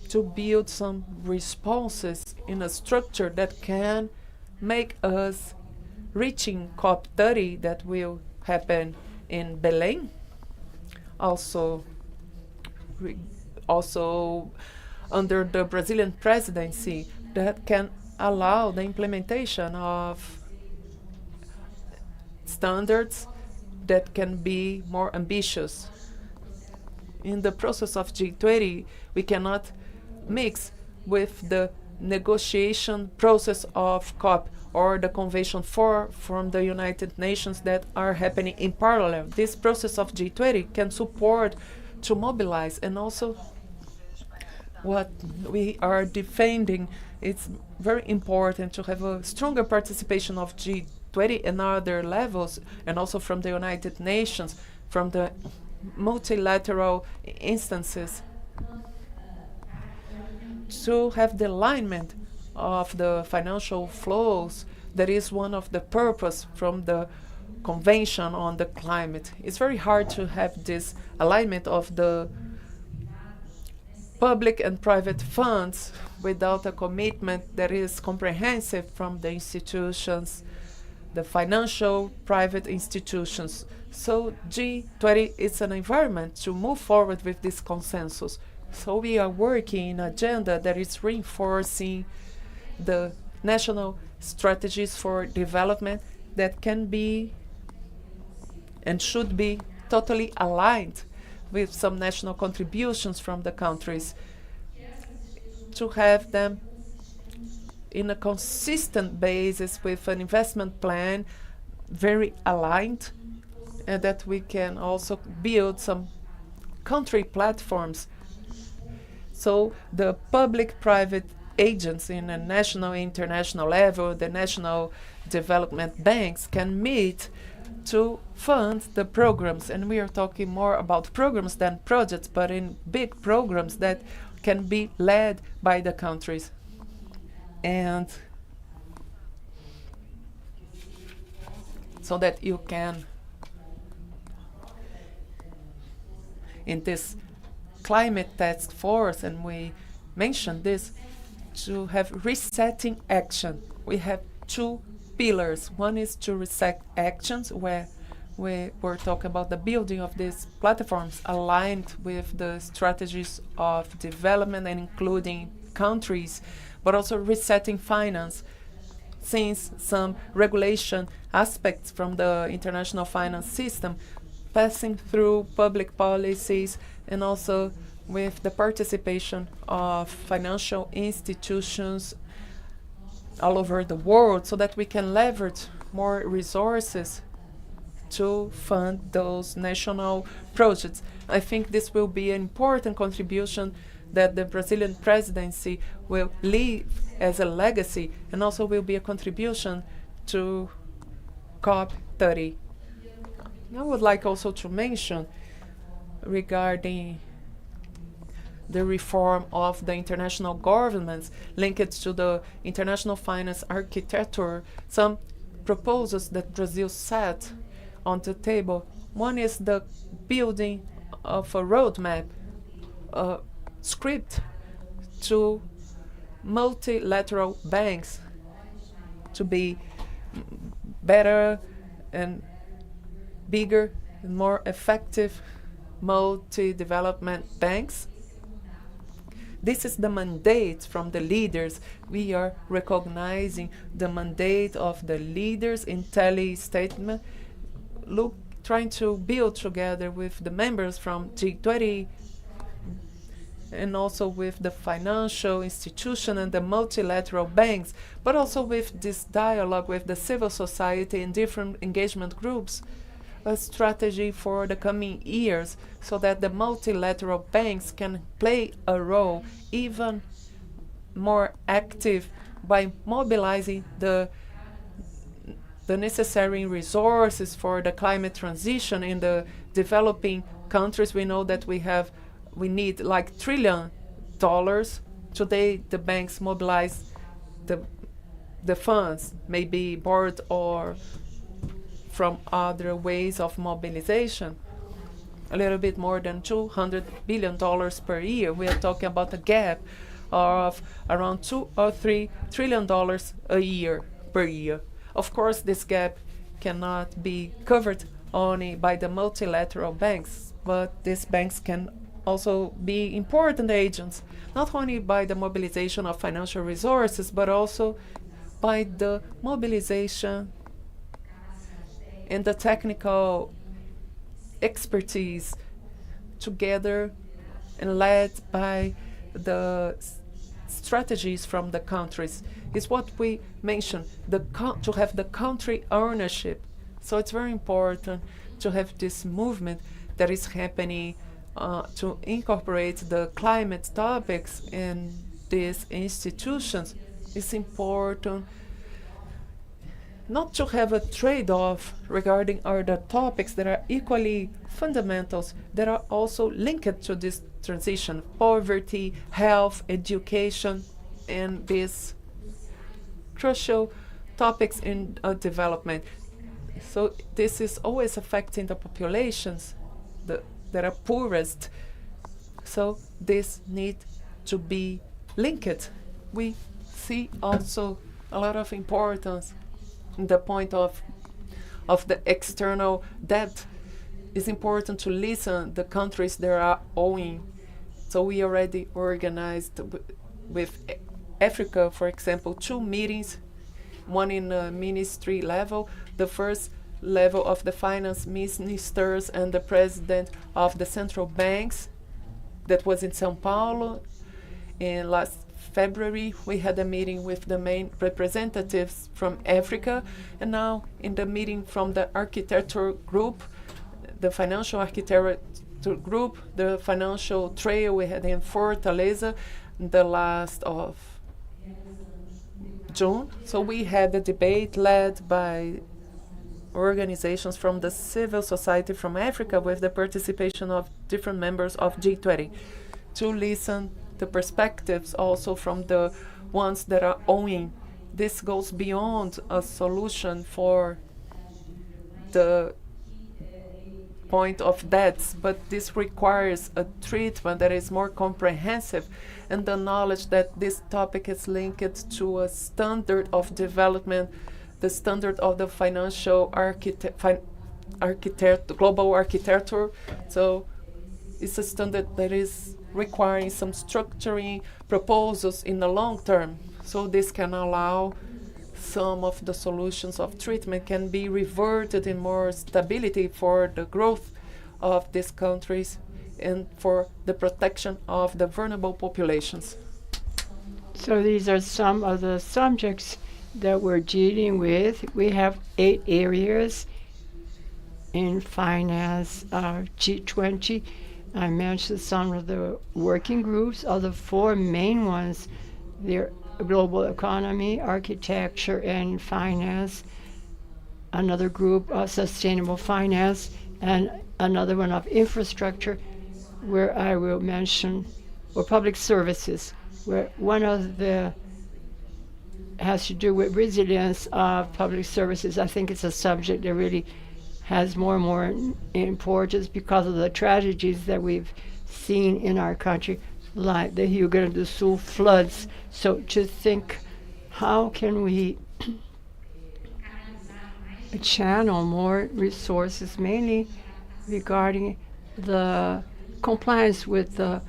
to build some responses in a structure that can make us reaching COP30 that will happen in Belém. Also under the Brazilian presidency, that can allow the implementation of standards that can be more ambitious. In the process of G20, we cannot mix with the negotiation process of COP or the Convention 4 from the United Nations that are happening in parallel. This process of G20 can support to mobilize, and also what we are defending, it's very important to have a stronger participation of G20 and other levels, and also from the United Nations, from the multilateral instances, to have the alignment of the financial flows. That is one of the purpose from the Convention on the Climate. It's very hard to have this alignment of the public and private funds without a commitment that is comprehensive from the institutions, the financial private institutions. So G20 is an environment to move forward with this consensus. So we are working in an agenda that is reinforcing the national strategies for development that can be and should be totally aligned with some national contributions from the countries, to have them in a consistent basis with an investment plan very aligned, and that we can also build some country platforms. So the public-private agents in a national, international level, the national development banks can meet to fund the programs. And we are talking more about programs than projects, but in big programs that can be led by the countries. And so that you can, in this climate task force, and we mentioned this, to have resetting action. We have two pillars. One is to reset actions, where we were talking about the building of these platforms aligned with the strategies of development and including countries, but also resetting finance, since some regulation aspects from the international finance system passing through public policies, and also with the participation of financial institutions all over the world, so that we can leverage more resources to fund those national projects. I think this will be an important contribution that the Brazilian presidency will leave as a legacy, and also will be a contribution to COP30. I would like also to mention regarding the reform of the international governments linked to the international finance architecture, some proposals that Brazil set on the table. One is the building of a roadmap, a script to multilateral banks to be better and bigger and more effective multi-development banks. This is the mandate from the leaders. We are recognizing the mandate of the leaders in tele-statement, trying to build together with the members from G20 and also with the financial institution and the multilateral banks, but also with this dialogue with the civil society and different engagement groups, a strategy for the coming years so that the multilateral banks can play a role even more active by mobilizing the necessary resources for the climate transition in the developing countries. We know that we need like $1 trillion. Today, the banks mobilize the funds, maybe borrowed or from other ways of mobilization, a little bit more than $200 billion per year. We are talking about a gap of around $2 or $3 trillion a year per year. Of course, this gap cannot be covered only by the multilateral banks, but these banks can also be important agents, not only by the mobilization of financial resources, but also by the mobilization and the technical expertise together and led by the strategies from the countries. Is what we mentioned, to have the country ownership. So it's very important to have this movement that is happening to incorporate the climate topics in these institutions. It's important not to have a trade-off regarding other topics that are equally fundamentals, that are also linked to this transition: poverty, health, education, and these crucial topics in development. So this is always affecting the populations that are poorest. So this needs to be linked. We see also a lot of importance in the point of the external debt. It's important to listen the countries that are owing. So we already organized with Africa, for example, 2 meetings, one in ministry level, the first level of the finance ministers and the president of the central banks. That was in São Paulo. In last February, we had a meeting with the main representatives from Africa, and now in the meeting from the architecture group, the financial architecture group, the financial trail we had in Fortaleza, the last of June. So we had a debate led by organizations from the civil society from Africa with the participation of different members of G20 to listen the perspectives also from the ones that are owing. This goes beyond a solution for the point of debts, but this requires a treatment that is more comprehensive, and the knowledge that this topic is linked to a standard of development, the standard of the financial global architecture. So it's a standard that is requiring some structuring proposals in the long term. So this can allow some of the solutions of treatment can be reverted in more stability for the growth of these countries and for the protection of the vulnerable populations. So these are some of the subjects that we're dealing with. We have 8 areas in finance, G20. I mentioned some of the working groups. Of the 4 main ones, they're global economy, architecture, and finance. Another group of sustainable finance, and another one of infrastructure, where I will mention, or public services, where one of the has to do with resilience of public services. I think it's a subject that really has more and more importance because of the tragedies that we've seen in our country, like the Rio Grande do Sul floods. So to think, how can we channel more resources, mainly regarding the compliance with the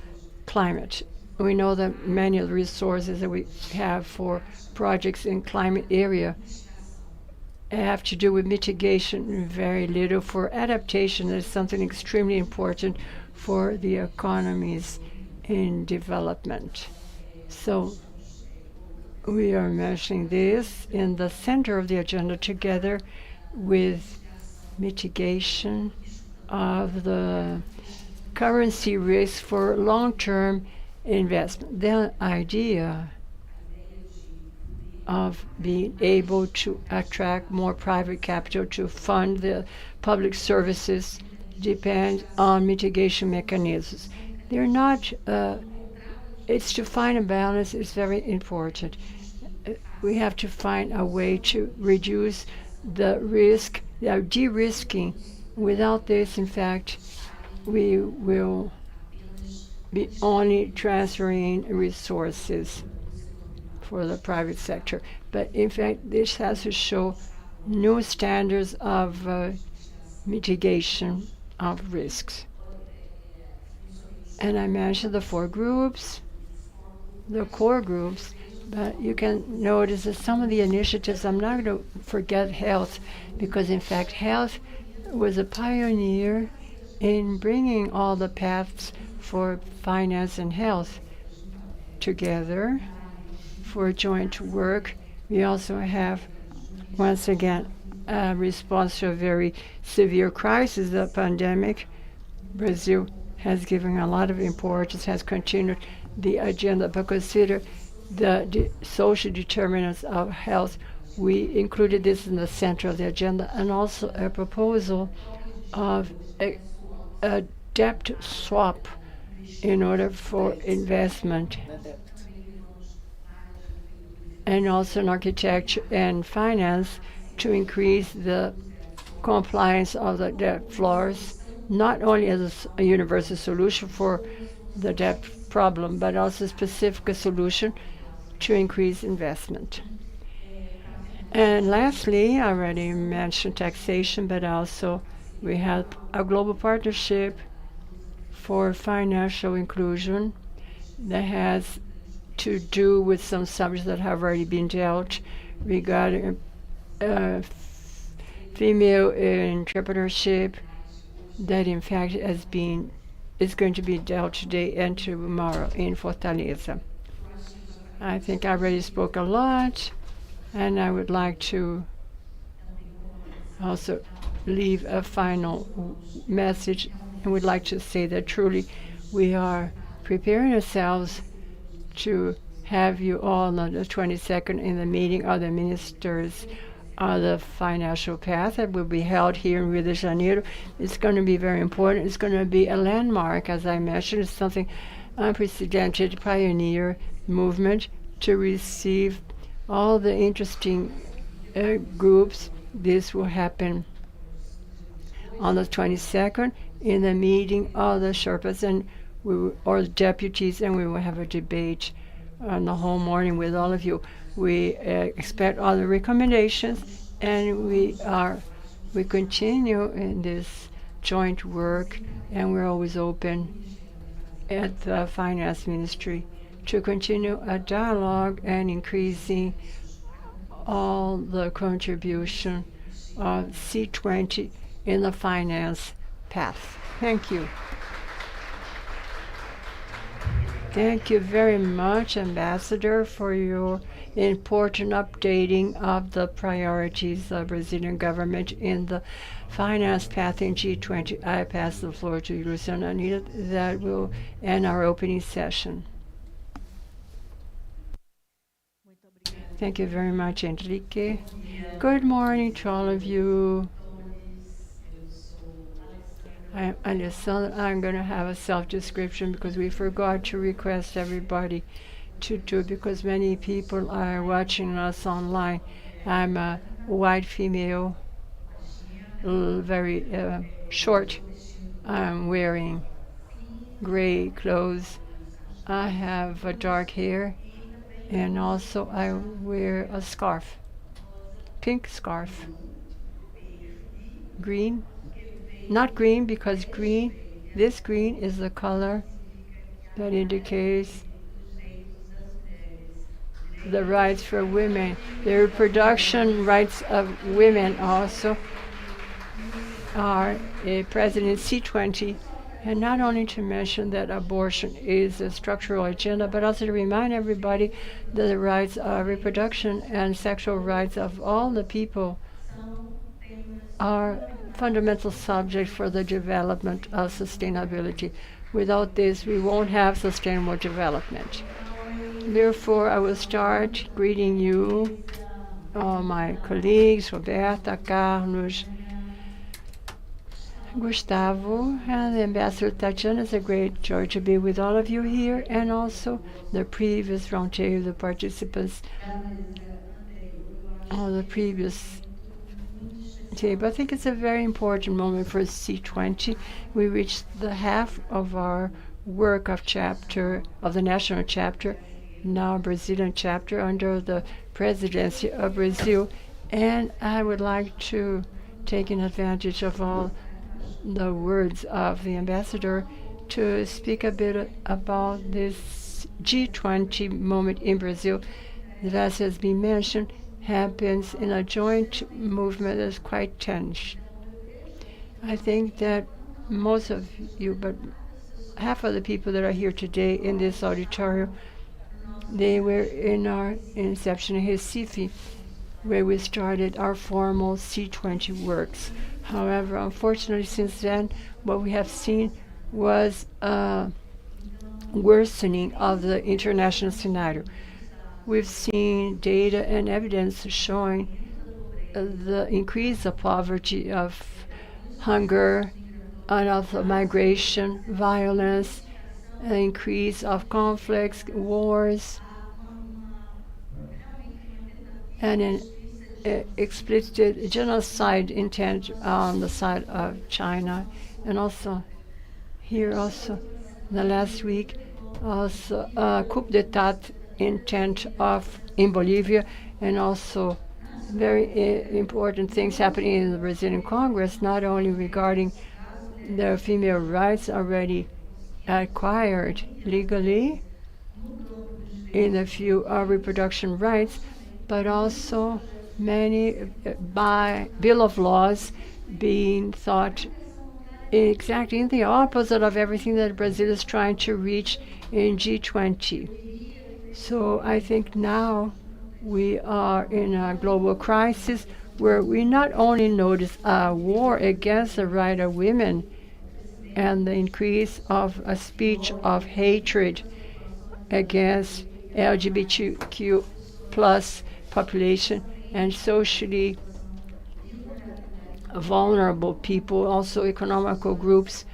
climate? We know that many of the resources that we have for projects in climate area have to do with mitigation, very little for adaptation. Is something extremely important for the economies in development. So we are mentioning this in the center of the agenda together with mitigation of the currency risk for long-term investment. The idea of being able to attract more private capital to fund the public services depend on mitigation mechanisms. They're not, it's to find a balance is very important. We have to find a way to reduce the risk, de-risking. Without this, in fact, we will be only transferring resources for the private sector. But in fact, this has to show new standards of mitigation of risks. And I mentioned the 4 groups, the core groups, but you can notice that some of the initiatives, I'm not going to forget health, because in fact health was a pioneer in bringing all the paths for finance and health together for joint work. We also have, once again, a response to a very severe crisis, the pandemic. Brazil has given a lot of importance, has continued the agenda, but consider the social determinants of health. We included this in the center of the agenda, and also a proposal of a debt swap in order for investment, and also in architecture and finance to increase the compliance of the debt floors, not only as a universal solution for the debt problem, but also a specific solution to increase investment. And lastly, I already mentioned taxation, but also we have a global partnership for financial inclusion that has to do with some subjects that have already been dealt regarding female entrepreneurship, that in fact is going to be dealt today and tomorrow in Fortaleza. I think I already spoke a lot, and I would like to also leave a final message, and would like to say that truly we are preparing ourselves to have you all on the 22nd in the meeting of the ministers of the financial path that will be held here in Rio de Janeiro. It's going to be very important. It's going to be a landmark, as I mentioned. It's something unprecedented, pioneer movement to receive all the interesting groups. This will happen on the 22nd in the meeting of the Sherpas and or the deputies, and we will have a debate on the whole morning with all of you. We expect all the recommendations, and we continue in this joint work, and we're always open at the Finance Ministry to continue a dialogue and increasing all the contribution of C20 in the finance path. Thank you. Thank you very much, Ambassador, for your important updating of the priorities of Brazilian government in the finance path in G20. I pass the floor to Luciana Anita. That will end our opening session. Thank you very much, Enrique. Good morning to all of you. I'm going to have a self-description because we forgot to request everybody to do it, because many people are watching us online. I'm a white female, very short. I'm wearing gray clothes. I have dark hair, and also I wear a scarf, pink scarf, green. Not green, because this green is the color that indicates the rights for women. The reproduction rights of women also are present in C20, and not only to mention that abortion is a structural agenda, but also to remind everybody that the rights of reproduction and sexual rights of all the people are fundamental subject for the development of sustainability. Without this, we won't have sustainable development. Therefore, I will start greeting you, all my colleagues, Roberta, Carlos, Gustavo, and the Ambassador Tatiana. It's a great joy to be with all of you here, and also the previous roundtable, the participants on the previous table. I think it's a very important moment for C20. We reached the half of our work of the national chapter, now Brazilian chapter under the presidency of Brazil. And I would like to take advantage of all the words of the ambassador to speak a bit about this G20 moment in Brazil that, as has been mentioned, happens in a joint movement that's quite tense. I think that most of you, but half of the people that are here today in this auditorium, they were in our inception in Recife, where we started our formal C20 works. However, unfortunately, since then, what we have seen was a worsening of the international scenario. We've seen data and evidence showing the increase of poverty, of hunger, and of migration, violence, an increase of conflicts, wars, and an explicit genocide intent on the side of China, and also here also the last week also coup d'etat intent in Bolivia, and also very important things happening in the Brazilian Congress, not only regarding the female rights already acquired legally in the field of reproduction rights, but also many by bill of laws being thought exactly in the opposite of everything that Brazil is trying to reach in G20. So I think now we are in a global crisis where we not only notice a war against the right of women and the increase of a speech of hatred against LGBTQ plus population and socially vulnerable people, also economical groups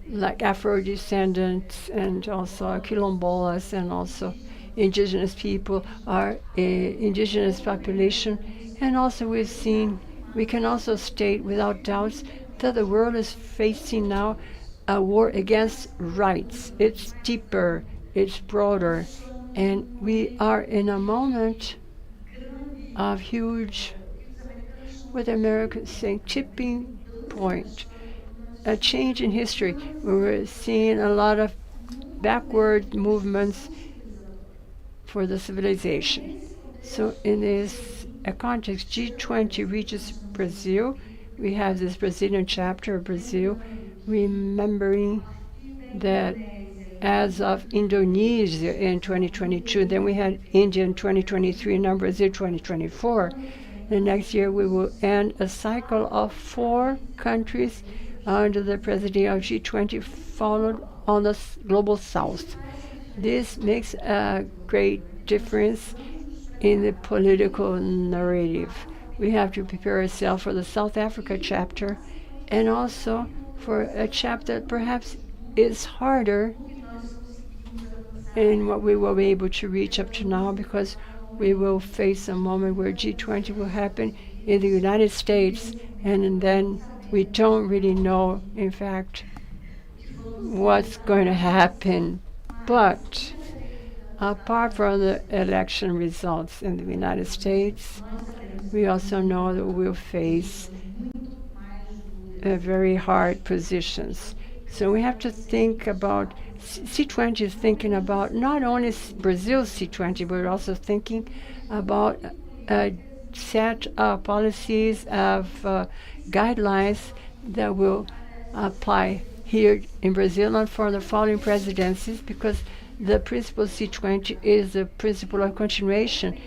like Afro-descendants and also quilombolas, and also indigenous people, our indigenous population. And also we can also state without doubts that the world is facing now a war against rights. It's deeper, it's broader, and we are in a moment of huge, what Americans say, tipping point, a change in history. We're seeing a lot of backward movements for the civilization. So in this context, G20 reaches Brazil. We have this Brazilian chapter of Brazil, remembering that as of Indonesia in 2022, then we had India in 2023, and now Brazil 2024. The next year we will end a cycle of 4 countries under the presidency of G20, followed on the global south. This makes a great difference in the political narrative. We have to prepare ourselves for the South Africa chapter, and also for a chapter that perhaps is harder in what we will be able to reach up to now, because we will face a moment where G20 will happen in the United States, and then we don't really know, in fact, what's going to happen. But apart from the election results in the United States, we also know that we'll face very hard positions. So we have to think about, C20 is thinking about not only Brazil's C20, but also thinking about a set of policies, of guidelines that will apply here in Brazil and for the following presidencies, because the principle of C20 is the principle of continuation.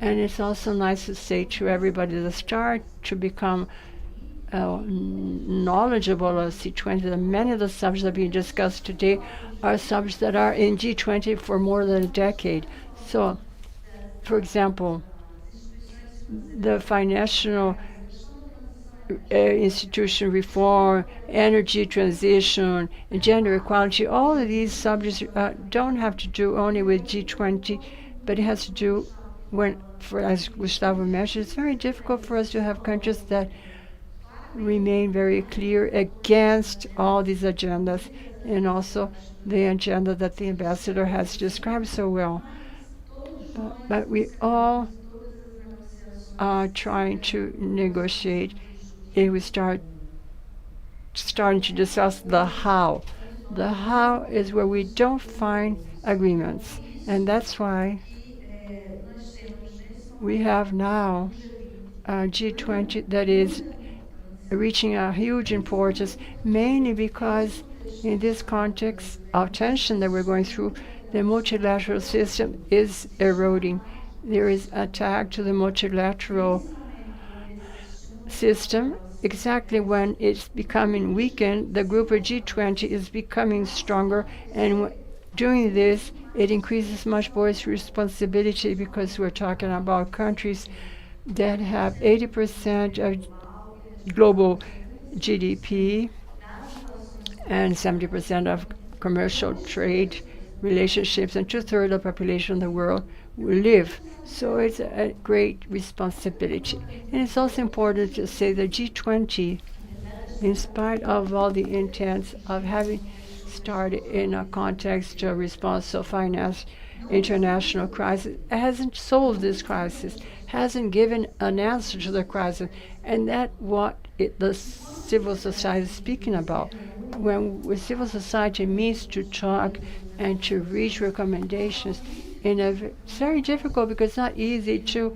And it's also nice to say to everybody, the start to become knowledgeable of C20 that many of the subjects that are being discussed today are subjects that are in G20 for more than a decade. So, for example, the financial institution reform, energy transition, and gender equality, all of these subjects don't have to do only with G20, but it has to do as Gustavo mentioned, it's very difficult for us to have countries that remain very clear against all these agendas and also the agenda that the ambassador has described so well. But we all are trying to negotiate, and we starting to discuss the how. The how is where we don't find agreements, and that's why we have now a G20 that is reaching a huge importance, mainly because in this context of tension that we're going through, the multilateral system is eroding. There is attack to the multilateral system. Exactly when it's becoming weakened, the group of G20 is becoming stronger, and doing this, it increases much more its responsibility because we're talking about countries that have 80% of global GDP and 70% of commercial trade relationships, and 2/3 of the population of the world will live. So it's a great responsibility. And it's also important to say that G20, in spite of all the intents of having started in a context of response to finance international crisis, hasn't solved this crisis, hasn't given an answer to the crisis. And that's what the civil society is speaking about. When civil society meets to talk and to reach recommendations, it's very difficult because it's not easy to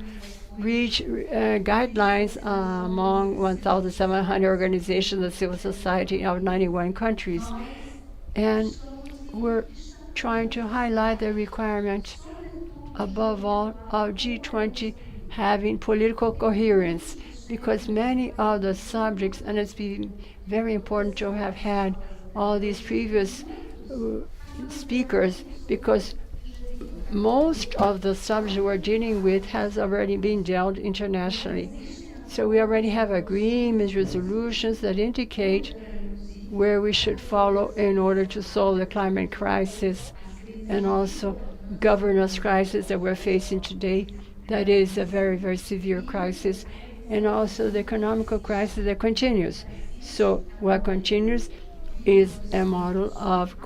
reach guidelines among 1,700 organizations of civil society of 91 countries. And we're trying to highlight the requirement, above all, of G20 having political coherence, because many of the subjects, and it's been very important to have had all these previous speakers, because most of the subjects we're dealing with has already been dealt internationally. So we already have agreements, resolutions that indicate where we should follow in order to solve the climate crisis and also governance crisis that we're facing today. That is a very, very severe crisis, and also the economical crisis that continues. So what continues is a model of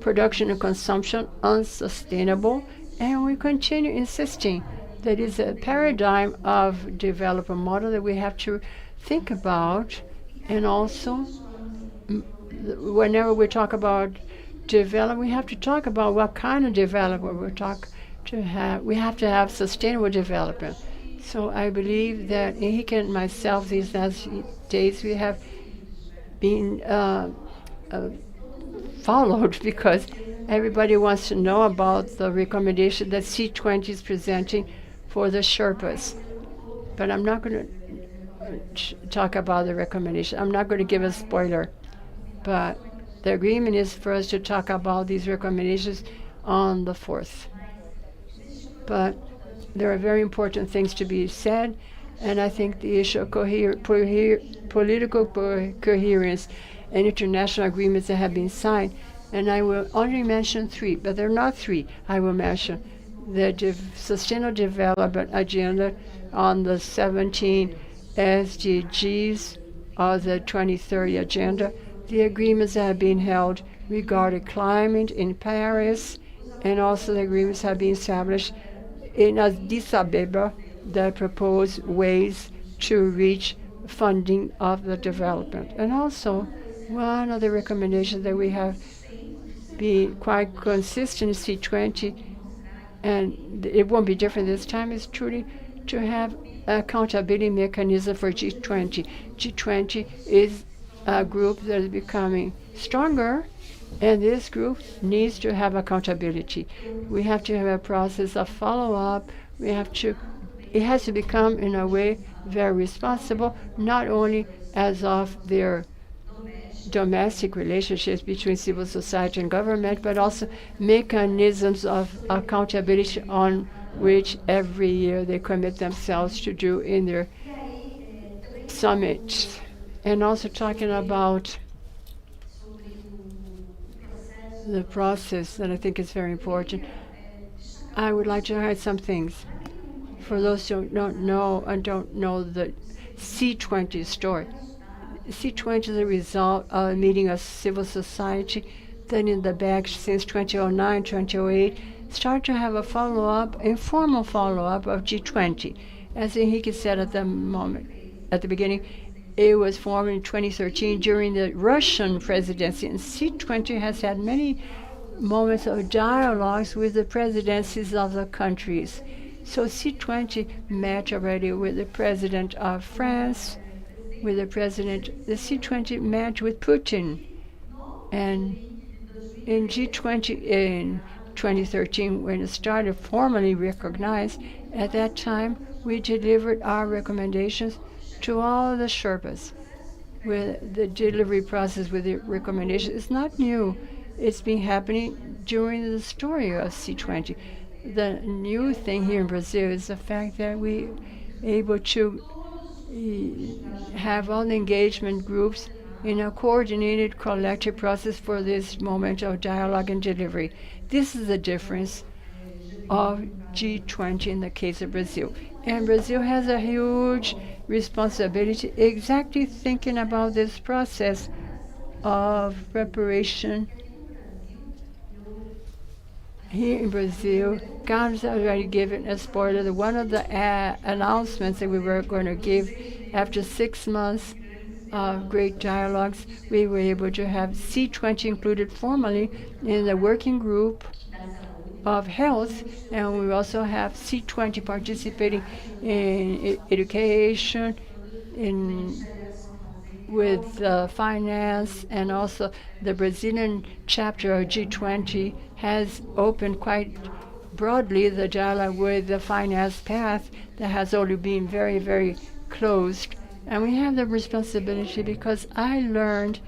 production and consumption unsustainable, and we continue insisting that is a paradigm of development model that we have to think about. And also, whenever we talk about development, we have to talk about what kind of development we have to have sustainable development. So I believe that Henrique and myself these last days we have been followed because everybody wants to know about the recommendation that C20 is presenting for the Sherpas. But I'm not going to talk about the recommendation. I'm not going to give a spoiler. But the agreement is for us to talk about these recommendations on the 4th. But there are very important things to be said, and I think the issue of political coherence and international agreements that have been signed, and I will only mention 3, but they're not 3. I will mention the Sustainable Development Agenda on the 17 SDGs of the 2030 Agenda, the agreements that have been held regarding climate in Paris, and also the agreements have been established in Addis Ababa that propose ways to reach funding of the development. And also, one of the recommendations that we have been quite consistent in C20, and it won't be different this time, is truly to have accountability mechanism for G20. G20 is a group that is becoming stronger, and this group needs to have accountability. We have to have a process of follow-up. It has to become, in a way, very responsible, not only as of their domestic relationships between civil society and government, but also mechanisms of accountability on which every year they commit themselves to do in their summits. And also talking about the process that I think is very important. I would like to highlight some things. For those who don't know the C20 story, C20 is a result of a meeting of civil society that in the back since 2009, 2008, started to have a follow-up, informal follow-up of G20. As Henrique said at the beginning, it was formed in 2013 during the Russian presidency, and C20 has had many moments of dialogues with the presidencies of the countries. So C20 met already with the president of France, with the C20 met with Putin. And in G20 in 2013, when it started formally recognized, at that time we delivered our recommendations to all the Sherpas. With the delivery process with the recommendations, it's not new. It's been happening during the story of C20. The new thing here in Brazil is the fact that we able to have all the engagement groups in a coordinated collective process for this moment of dialogue and delivery. This is the difference of G20 in the case of Brazil. And Brazil has a huge responsibility exactly thinking about this process of preparation. Here in Brazil, Carlos already given a spoiler. One of the announcements that we were going to give after 6 months of great dialogues, we were able to have C20 included formally in the working group of health, and we also have C20 participating in education, with finance, and also the Brazilian chapter of G20 has opened quite broadly the dialogue with the finance path that has only been very, very closed. And we have the responsibility because I learned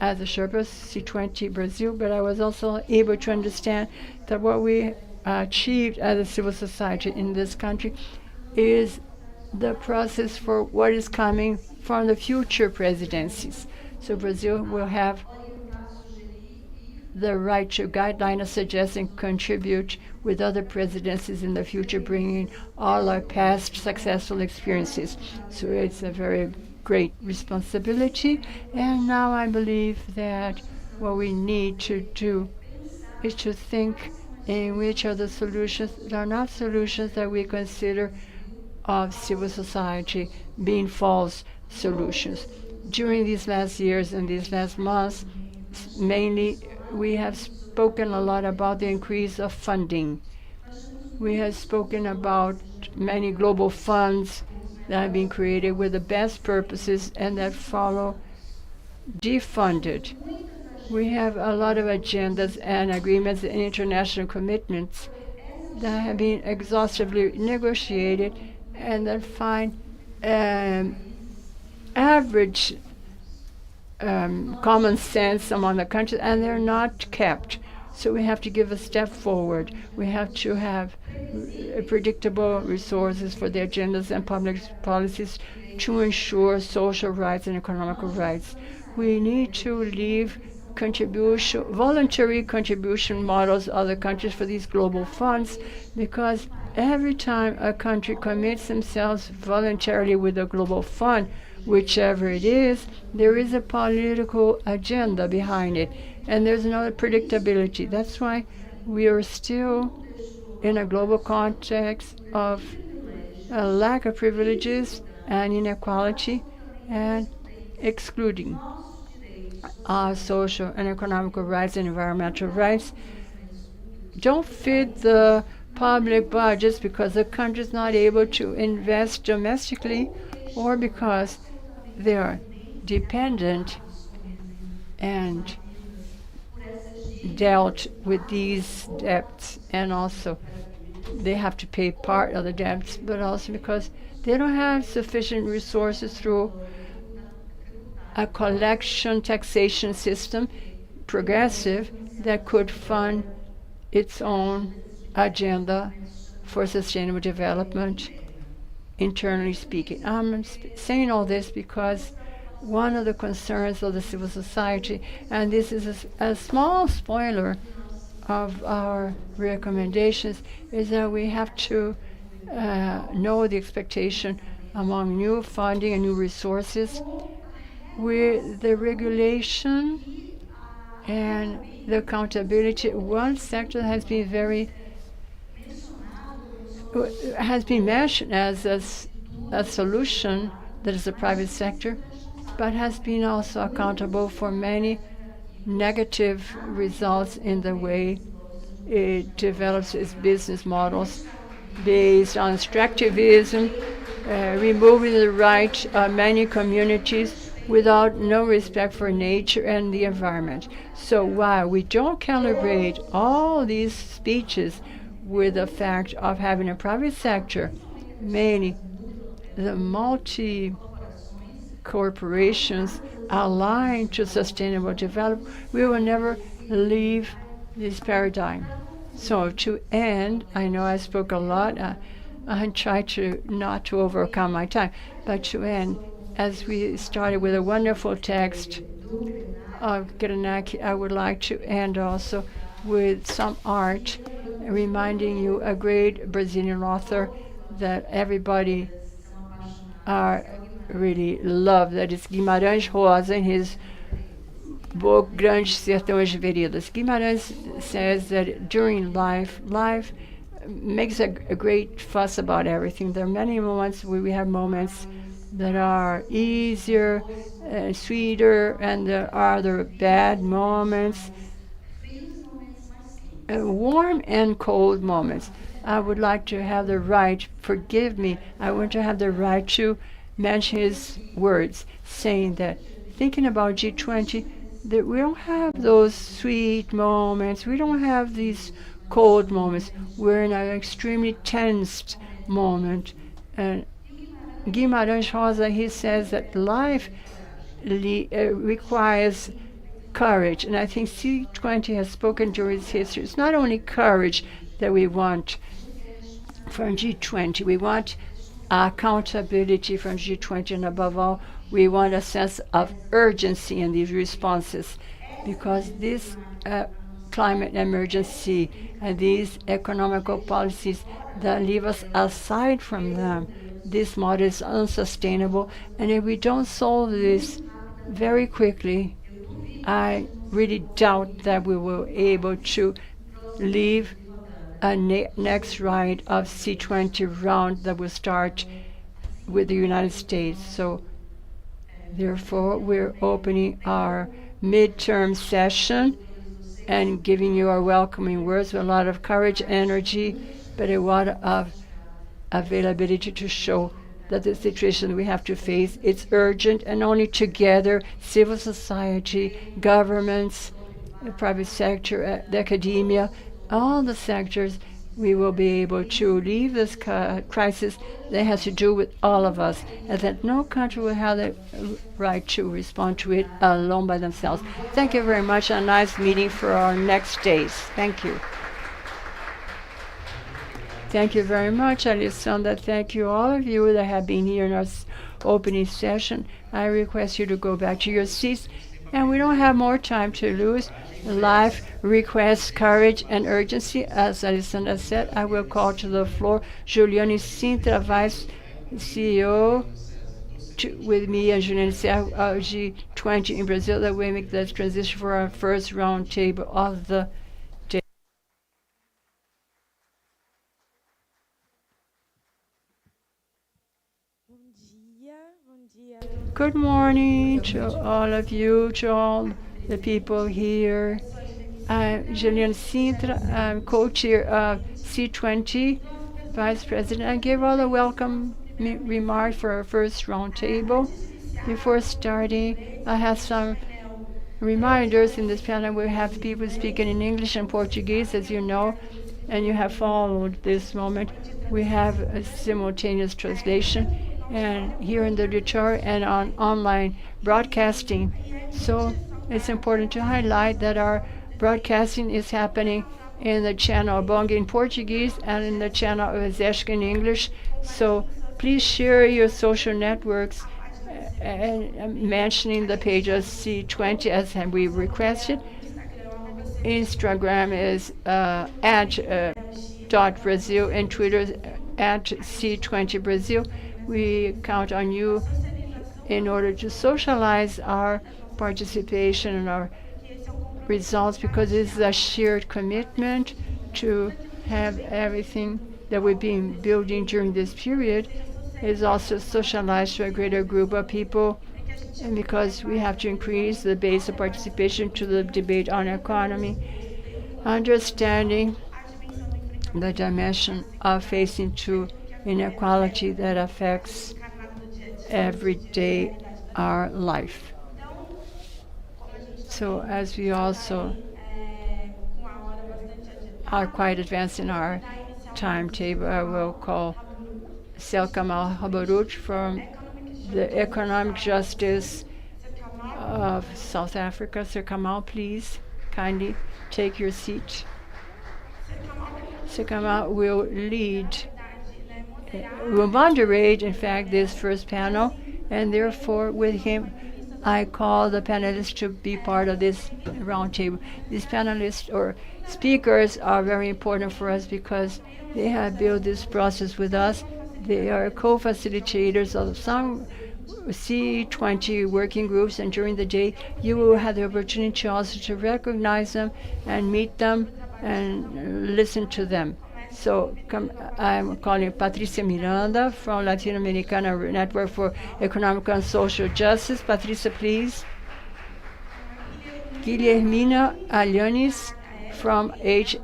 as a Sherpa C20 Brazil, but I was also able to understand that what we achieved as a civil society in this country is the process for what is coming from the future presidencies. So Brazil will have the right to guideline, suggest, and contribute with other presidencies in the future, bringing all our past successful experiences. So it's a very great responsibility. And now I believe that what we need to do is to think in which are the solutions that are not solutions that we consider of civil society being false solutions. During these last years and these last months, mainly we have spoken a lot about the increase of funding. We have spoken about many global funds that have been created with the best purposes and that follow defunded. We have a lot of agendas and agreements and international commitments that have been exhaustively negotiated and that find average common sense among the countries, and they're not kept. So we have to give a step forward. We have to have predictable resources for the agendas and public policies to ensure social rights and economic rights. We need to leave voluntary contribution models of other countries for these global funds, because every time a country commits themselves voluntarily with a global fund, whichever it is, there is a political agenda behind it, and there's no predictability. That's why we are still in a global context of a lack of privileges and inequality and excluding our social and economical rights and environmental rights don't fit the public budgets because the country is not able to invest domestically or because they are dependent and dealt with these debts, and also they have to pay part of the debts, but also because they don't have sufficient resources through a collection taxation system, progressive, that could fund its own agenda for sustainable development, internally speaking. I'm saying all this because one of the concerns of the civil society, and this is a small spoiler of our recommendations, is that we have to know the expectation among new funding and new resources, with the regulation and the accountability. One sector has been mentioned as a solution, that is the private sector, but has been also accountable for many negative results in the way it develops its business models based on extractivism, removing the right of many communities without no respect for nature and the environment. So while we don't calibrate all these speeches with the fact of having a private sector, mainly the multi-corporations aligned to sustainable development, we will never leave this paradigm. So to end, I know I spoke a lot. I try to not to overcome my time, but to end, as we started with a wonderful text of Granaki, I would like to end also with some art, reminding you a great Brazilian author that everybody really love, that is Guimarães Rosa in his book Grandes Sertões Veredas. Guimarães says that during life makes a great fuss about everything. There are many moments where we have moments that are easier, sweeter, and there are other bad moments, warm and cold moments. I would like to have the right, forgive me, I want to have the right to mention his words, saying that, thinking about G20, that we don't have those sweet moments, we don't have these cold moments. We're in an extremely tensed moment. And Guimarães Rosa, he says that life requires courage, and I think C20 has spoken during its history. It's not only courage that we want from G20, we want accountability from G20, and above all, we want a sense of urgency in these responses, because this climate emergency and these economical policies that leave us aside from them, this model is unsustainable, and if we don't solve this very quickly, I really doubt that we will be able to leave a next round of C20 round that will start with the United States. So therefore, we're opening our midterm session and giving you our welcoming words with a lot of courage, energy, but a lot of availability to show that the situation we have to face, it's urgent, and only together, civil society, governments, the private sector, the academia, all the sectors, we will be able to leave this crisis that has to do with all of us, and that no country will have the right to respond to it alone by themselves. Thank you very much. A nice meeting for our next days. Thank you. Thank you very much, Alessandra. Thank you, all of you that have been here in our opening session. I request you to go back to your seats, and we don't have more time to lose. Life requests courage and urgency. As Alessandra said, I will call to the floor Juliane Sintra, Vice CEO, with me and Juliane Serra, G20 in Brazil, that we make this transition for our first round table of the day. Good morning to all of you, to all the people here. I'm Juliane Sintra, I'm co-chair of C20, Vice President. I give all the welcome remarks for our first round table. Before starting, I have some reminders. In this panel. We have people speaking in English and Portuguese, as you know, and you have followed this moment. We have a simultaneous translation. and here in the auditorium and on online broadcasting. So it's important to highlight that our broadcasting is happening in the channel Bonga in Portuguese and in the channel Zeshka in English. So please share your social networks and mentioning the page of C20 as we requested. Instagram is @Brazil and Twitter @C20 Brazil. We count on you in order to socialize our participation and our results, because it's a shared commitment to have everything that we've been building during this period is also socialized to a greater group of people, and because we have to increase the base of participation to the debate on economy, understanding the dimension of facing to inequality that affects every day our life. So as we also are quite advanced in our timetable, I will call Selkamal Habaruch from the Economic Justice of South Africa. Sir Kamal, please kindly take your seat. Sir Kamal will moderate, in fact, this first panel, and therefore with him I call the panelists to be part of this roundtable. These panelists or speakers are very important for us because they have built this process with us. They are co-facilitators of some C20 working groups, and during the day you will have the opportunity also to recognize them and meet them and listen to them. So I'm calling Patricia Miranda from Latin Americana Network for Economic and Social Justice. Patricia, please. Guilhermina Alhanes from H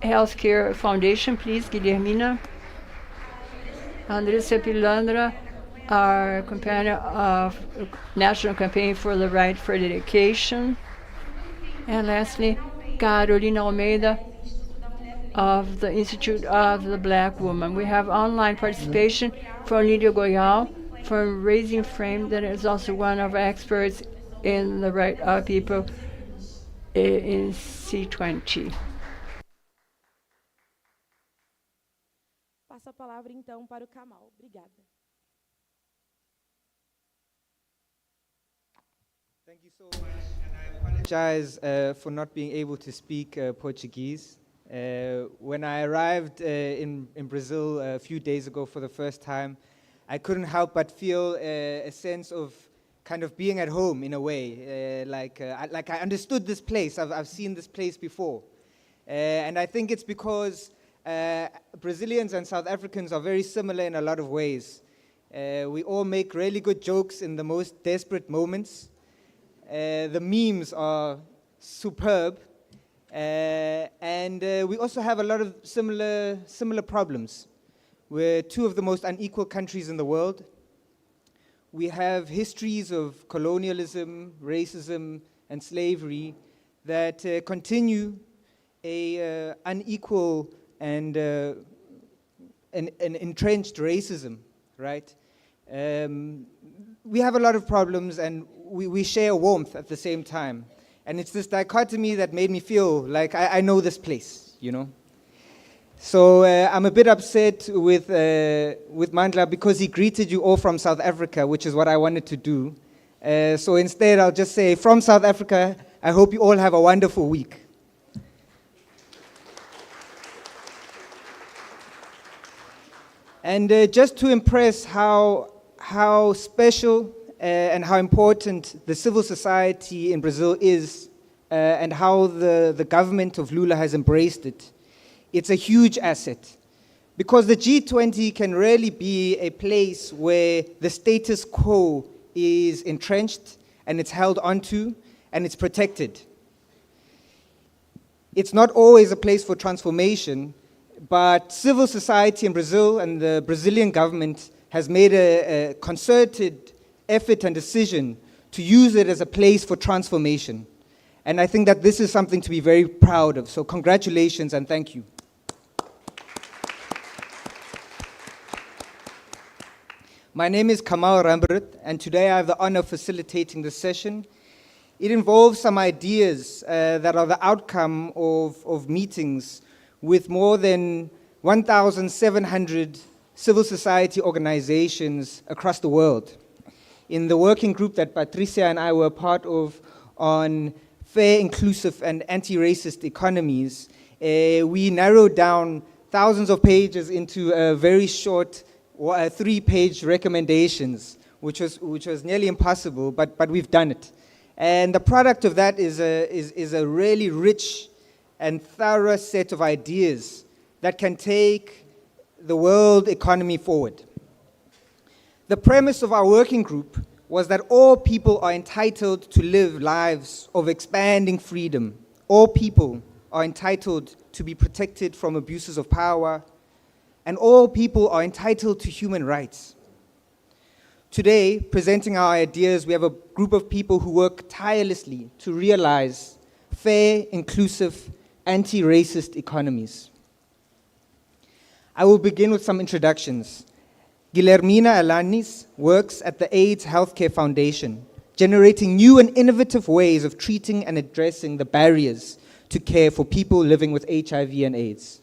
Healthcare Foundation, please, Guilhermina. Andressa Pilandra, our companion of National Campaign for the Right for Education. And lastly, Carolina Almeida of the Institute of the Black Woman. We have online participation from Lídia Goyal from Raising Frame, that is also one of our experts in the right of people in C20. Passo a palavra então para o Kamal. Obrigada. Thank you so much, and I apologize for not being able to speak Portuguese. When I arrived in Brazil a few days ago for the first time, I couldn't help but feel a sense of kind of being at home in a way. Like I understood this place. I've seen this place before. And I think it's because Brazilians and South Africans are very similar in a lot of ways. We all make really good jokes in the most desperate moments. The memes are superb. And we also have a lot of similar problems. We're two of the most unequal countries in the world. We have histories of colonialism, racism, and slavery that continue a unequal and an entrenched racism, right? We have a lot of problems, and we share warmth at the same time. And it's this dichotomy that made me feel like I know this place, you know? So I'm a bit upset with Mandla because he greeted you all from South Africa, which is what I wanted to do. So instead, I'll just say, from South Africa, I hope you all have a wonderful week. And just to impress how special and how important the civil society in Brazil is, and how the government of Lula has embraced it, it's a huge asset. Because the G20 can really be a place where the status quo is entrenched and it's held onto and it's protected. It's not always a place for transformation, but civil society in Brazil and the Brazilian government has made a concerted effort and decision to use it as a place for transformation. And I think that this is something to be very proud of. So congratulations and thank you. My name is Kamal Rambrit, and today I have the honor of facilitating this session. It involves some ideas that are the outcome of meetings with more than 1,700 civil society organizations across the world. In the working group that Patricia and I were part of on fair, inclusive, and anti-racist economies, we narrowed down thousands of pages into a very short 3-page recommendations, which was nearly impossible, but we've done it. And the product of that is a really rich and thorough set of ideas that can take the world economy forward. The premise of our working group was that all people are entitled to live lives of expanding freedom. All people are entitled to be protected from abuses of power, and all people are entitled to human rights. Today, presenting our ideas, we have a group of people who work tirelessly to realize fair, inclusive, anti-racist economies. I will begin with some introductions. Guillermina Alanis works at the AIDS Healthcare Foundation, generating new and innovative ways of treating and addressing the barriers to care for people living with HIV and AIDS.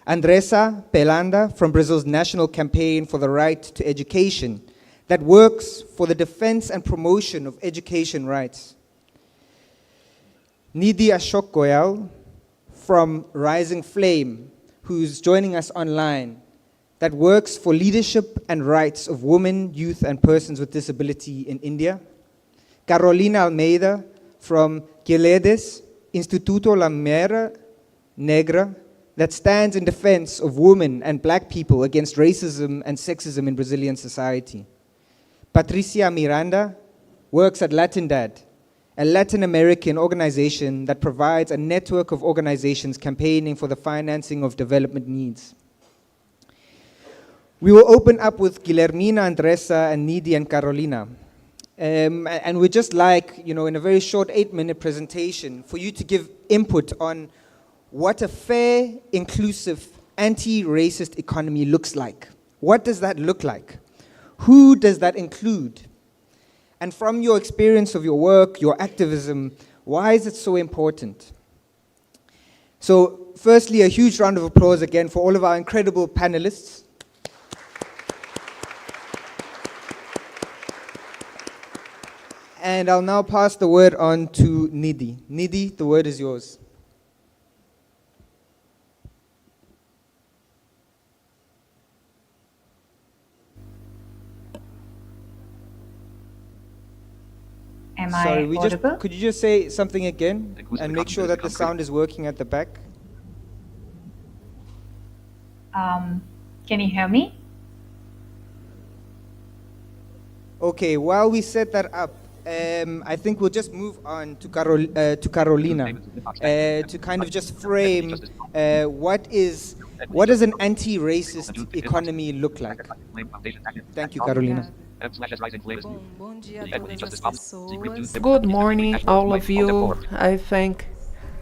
Andressa Pelanda from Brazil's National Campaign for the Right to Education that works for the defense and promotion of education rights. Nidhi Ashok Goyal from Rising Flame, who's joining us online, that works for leadership and rights of women, youth, and persons with disability in India. Carolina Almeida from Giledes Instituto La Mera Negra, that stands in defense of women and black people against racism and sexism in Brazilian society. Patricia Miranda works at Latindad, a Latin American organization that provides a network of organizations campaigning for the financing of development needs. We will open up with Guillermina, Andressa, and Nidhi and Carolina. And we'd just like, in a very short 8-minute presentation, for you to give input on what a fair, inclusive, anti-racist economy looks like. What does that look like? Who does that include? And from your experience of your work, your activism, why is it so important? So, firstly, a huge round of applause again for all of our incredible panelists. And I'll now pass the word on to Nidhi. Nidhi, the word is yours. Am Sorry, I audible? could you just say something again and make sure that the sound is working at the back? Can you hear me? Okay, while we set that up, I think we'll just move on to Carolina to kind of just frame what does an anti-racist economy look like? Thank you, Carolina. Good morning, all of you. I thank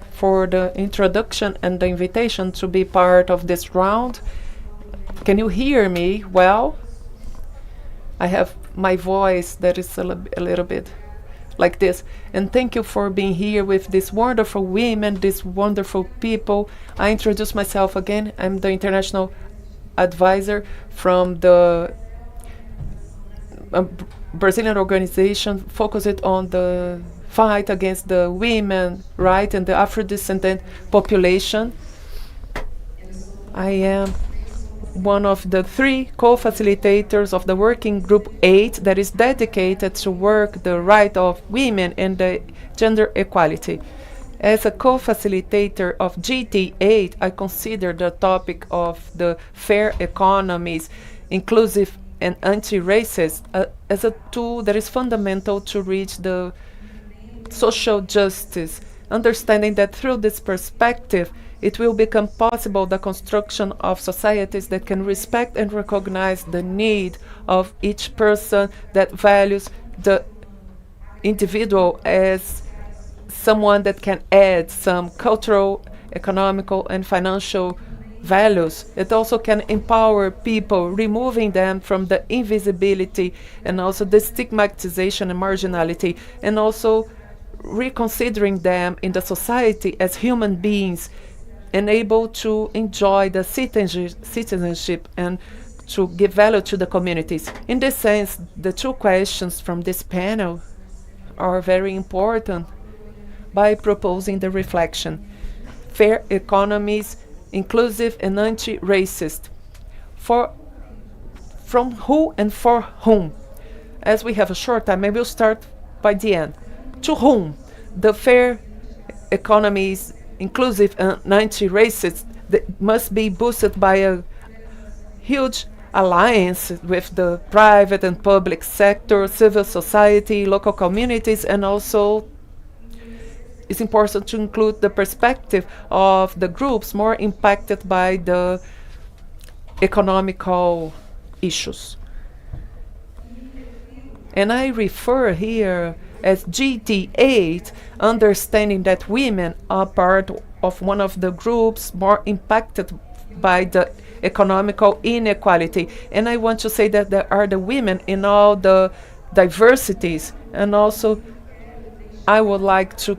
for the introduction and the invitation to be part of this round. Can you hear me well? I have my voice that is a little bit like this. And thank you for being here with these wonderful women, these wonderful people. I introduce myself again. I'm the international advisor from the Brazilian organization focused on the fight against the women, right, and the Afro-descendant population. I am one of the 3 co-facilitators of the Working Group 8 that is dedicated to work the right of women and the gender equality. As a co-facilitator of GT8, I consider the topic of the fair economies, inclusive and anti-racist, as a tool that is fundamental to reach the social justice, understanding that through this perspective, it will become possible the construction of societies that can respect and recognize the need of each person, that values the individual as someone that can add some cultural, economical, and financial values. It also can empower people, removing them from the invisibility and also the stigmatization and marginality, and also reconsidering them in the society as human beings and able to enjoy the citizenship and to give value to the communities. In this sense, the two questions from this panel are very important by proposing the reflection: fair economies, inclusive and anti-racist. From who and for whom? As we have a short time, I will start by the end. To whom? The fair economies, inclusive and anti-racist, must be boosted by a huge alliance with the private and public sector, civil society, local communities, and also it's important to include the perspective of the groups more impacted by the economical issues. And I refer here as GT8, understanding that women are part of one of the groups more impacted by the economical inequality. And I want to say that there are the women in all the diversities. And also, I would like to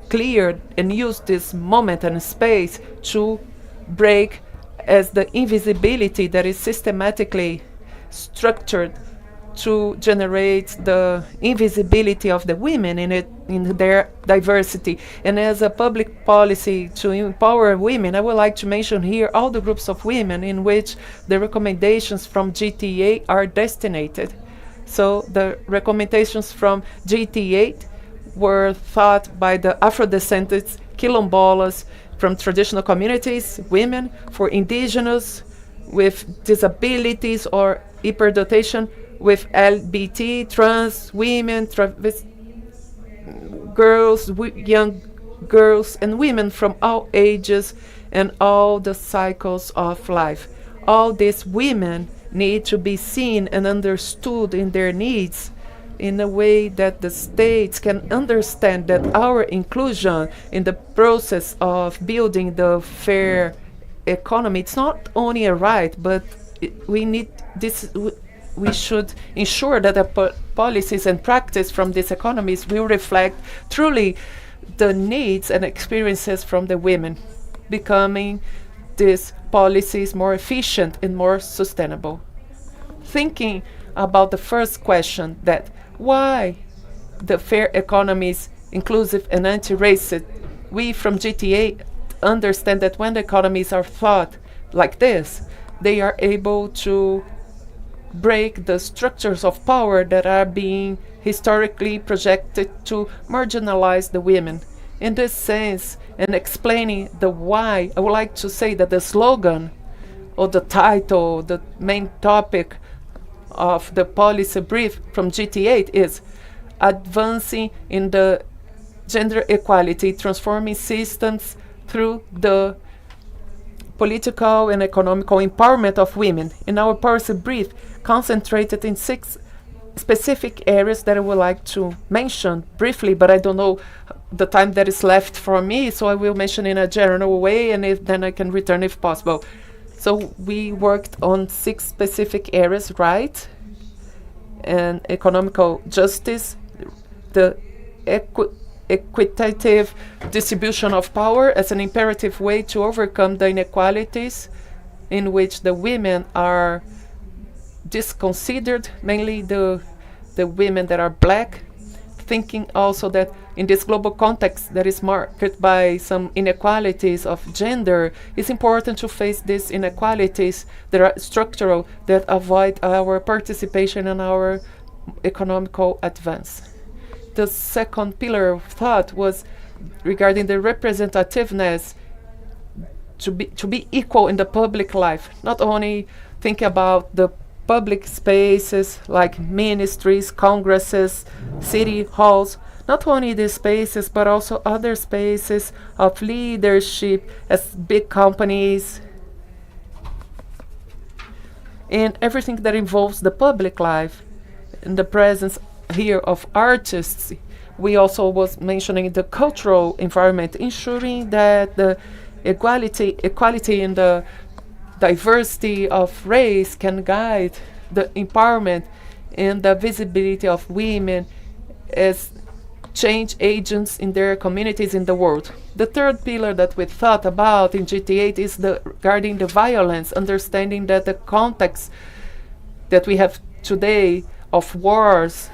clear and use this moment and space to break as the invisibility that is systematically structured to generate the invisibility of the women in their diversity. And as a public policy to empower women, I would like to mention here all the groups of women in which the recommendations from GTA are destinated. So the recommendations from GTA were thought by the Afro-descendants, quilombolas, from traditional communities, women, for indigenous, with disabilities or hyperdotation, with LBT, trans, women, girls, young girls, and women from all ages and all the cycles of life. All these women need to be seen and understood in their needs in a way that the states can understand that our inclusion in the process of building the fair economy, it's not only a right, but we need this. We should ensure that the policies and practice from these economies will reflect truly the needs and experiences from the women, becoming these policies more efficient and more sustainable. Thinking about the first question, that why the fair economies, inclusive and anti-racist, we from GTA understand that when the economies are thought like this, they are able to break the structures of power that are being historically projected to marginalize the women. In this sense, and explaining the why, I would like to say that the slogan or the title, the main topic of the policy brief from GT8 is advancing in the gender equality, transforming systems through the political and economical empowerment of women. In our policy brief, concentrated in 6 specific areas that I would like to mention briefly, but I don't know the time that is left for me, so I will mention in a general way, and then I can return if possible. So we worked on 6 specific areas, right? And economical justice, the equitative distribution of power as an imperative way to overcome the inequalities in which the women are disconsidered, mainly the women that are black, thinking also that in this global context that is marked by some inequalities of gender, it's important to face these inequalities that are structural, that avoid our participation in our economical advance. The second pillar of thought was regarding the representativeness to be equal in the public life, not only think about the public spaces like ministries, congresses, city halls, not only these spaces, but also other spaces of leadership as big companies, and everything that involves the public life. In the presence here of artists, we also was mentioning the cultural environment, ensuring that the equality in the diversity of race can guide the empowerment and the visibility of women as change agents in their communities in the world. The third pillar that we thought about in GT8 is regarding the violence, understanding that the context that we have today of wars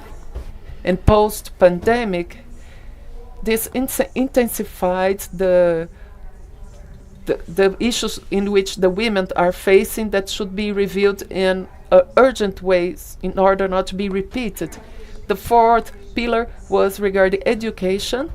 and post-pandemic, this intensified the issues in which the women are facing that should be reviewed in urgent ways in order not to be repeated. The fourth pillar was regarding education.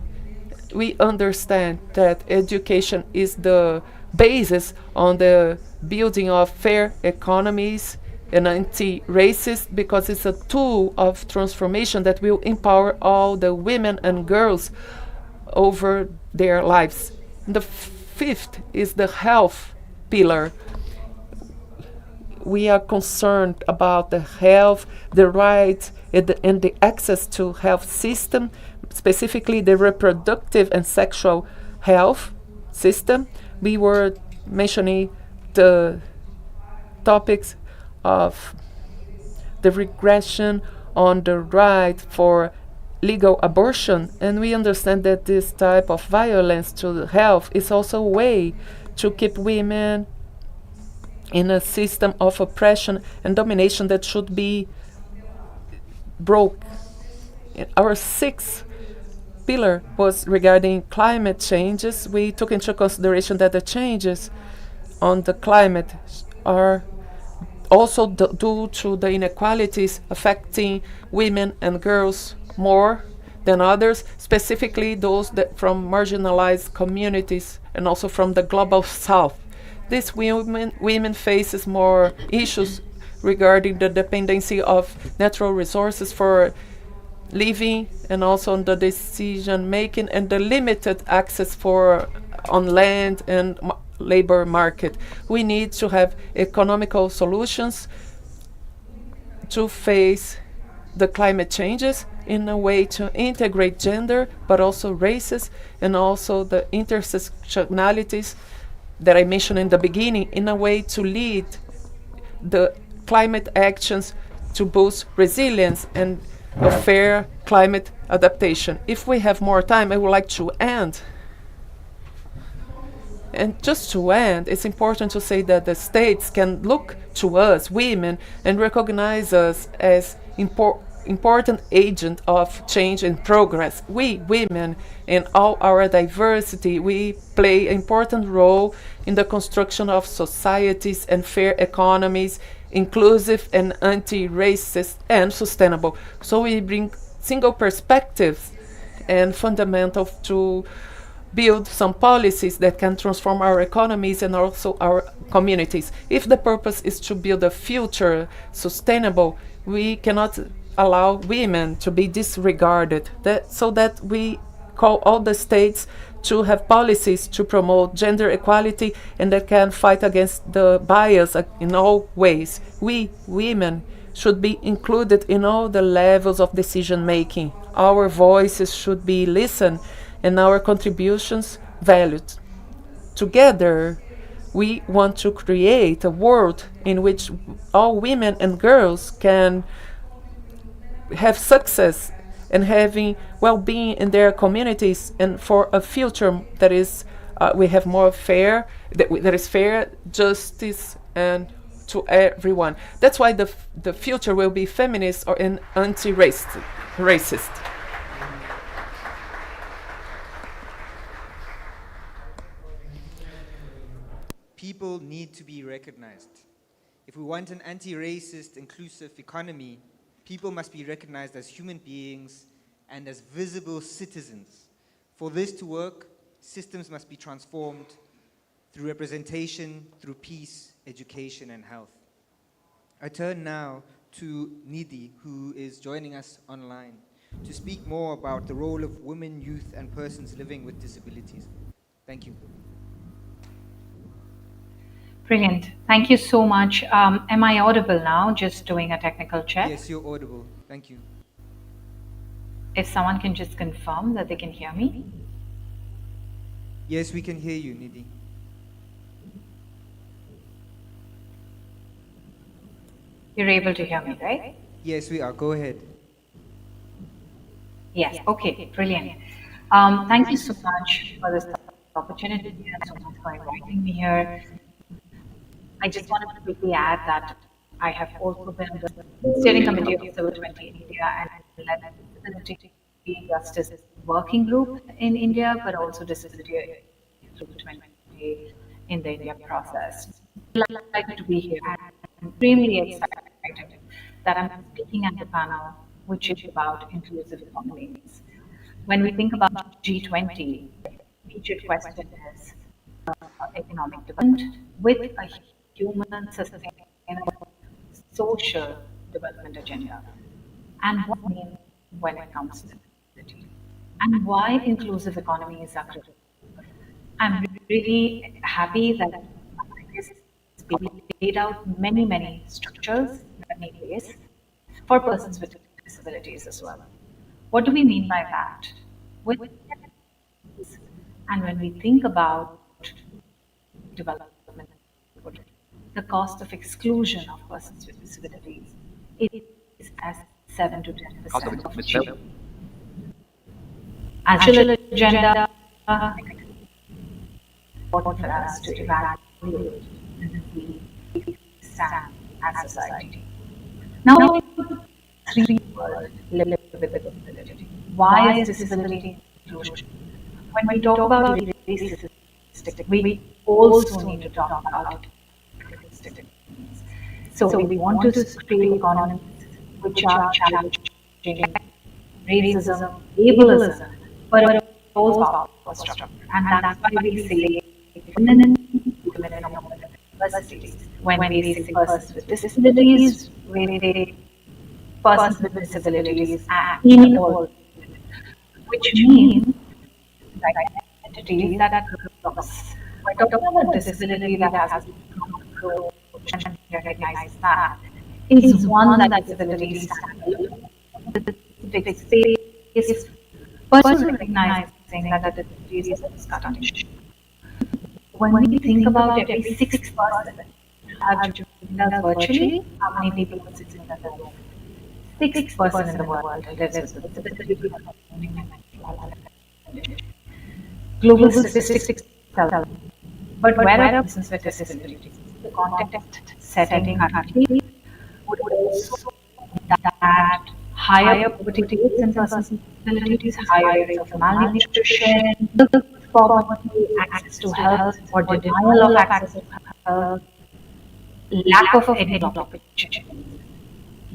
We understand that education is the basis on the building of fair economies and anti-racist, because it's a tool of transformation that will empower all the women and girls over their lives. The fifth is the health pillar. We are concerned about the health, the right, and the access to health system, specifically the reproductive and sexual health system. We were mentioning the topics of the regression on the right for legal abortion, and we understand that this type of violence to the health is also a way to keep women in a system of oppression and domination that should be broke. Our sixth pillar was regarding climate changes. We took into consideration that the changes on the climate are also due to the inequalities affecting women and girls more than others, specifically those that from marginalized communities and also from the global south. These women faces more issues regarding the dependency of natural resources for living and also on the decision making and the limited access on land and labor market. We need to have economical solutions to face the climate changes in a way to integrate gender, but also races and also the intersectionalities that I mentioned in the beginning, in a way to lead the climate actions to boost resilience and a fair climate adaptation. If we have more time, I would like to end. And just to end, it's important to say that the states can look to us, women, and recognize us as important agent of change and progress. We, women, in all our diversity, we play an important role in the construction of societies and fair economies, inclusive and anti-racist and sustainable. So we bring single perspectives and fundamental to build some policies that can transform our economies and also our communities. If the purpose is to build a future sustainable, we cannot allow women to be disregarded. So that we call all the states to have policies to promote gender equality and that can fight against the bias in all ways. We, women, should be included in all the levels of decision making. Our voices should be listened and our contributions valued. Together, we want to create a world in which all women and girls can have success and having well-being in their communities, and for a future that is we have more fair, that is fair, justice, and to everyone. That's why the future will be feminist or anti-racist. People need to be recognized. If we want an anti-racist, inclusive economy, people must be recognized as human beings and as visible citizens. For this to work, systems must be transformed through representation, through peace, education, and health. I turn now to Nidhi, who is joining us online, to speak more about the role of women, youth, and persons living with disabilities. Thank you. Brilliant. Thank you so much. Am I audible now? Just doing a technical check. Yes, you're audible. Thank you. If someone can just confirm that they can hear me. Yes, we can hear you, Nidhi. You're able to hear me, right? Yes, we are. Go ahead. Yes. Okay. Brilliant. Thank you so much for this opportunity and so much for inviting me here. I just wanted to quickly add that I have also been on the steering committee of C20 India and led the Disability Justice Working Group in India, but also Disability C20 in the India process. I'd like to be here. I'm extremely excited that I'm speaking at the panel, which is about inclusive economies. When we think about G20, the featured question is economic development with a human sustainable social development agenda. And what I mean when it comes to disability and why inclusive economies are critical. I'm really happy that we laid out many structures that need place for persons with disabilities as well. What do we mean by that? With and when we think about development, the cost of exclusion of persons with disabilities is as 7 to 10% of GDP. Actual agenda important for us to evaluate and we stand as a society. Now, three words live with disability. Why is disability inclusion? When we talk about racism, we also need to talk about statistics. So we want to create economies which are challenging racism, ableism, but also power structure. And that's why we say women in universities. When we say persons with disabilities, we say persons with disabilities in all, which means identities that cross. We're talking about disability that has and recognize that is one that disability stands alone. Specific space, person recognizing that the disability is cut on issue. When we think about every 6 person have joined us virtually, how many people would sit in the room? 6 person in the world lives with disability. Global statistics tell, but where are persons with disabilities? The context setting currently would also that higher poverty rates in persons with disabilities, higher rates of malnutrition, poverty, access to health or denial of access to health, lack of economic opportunities,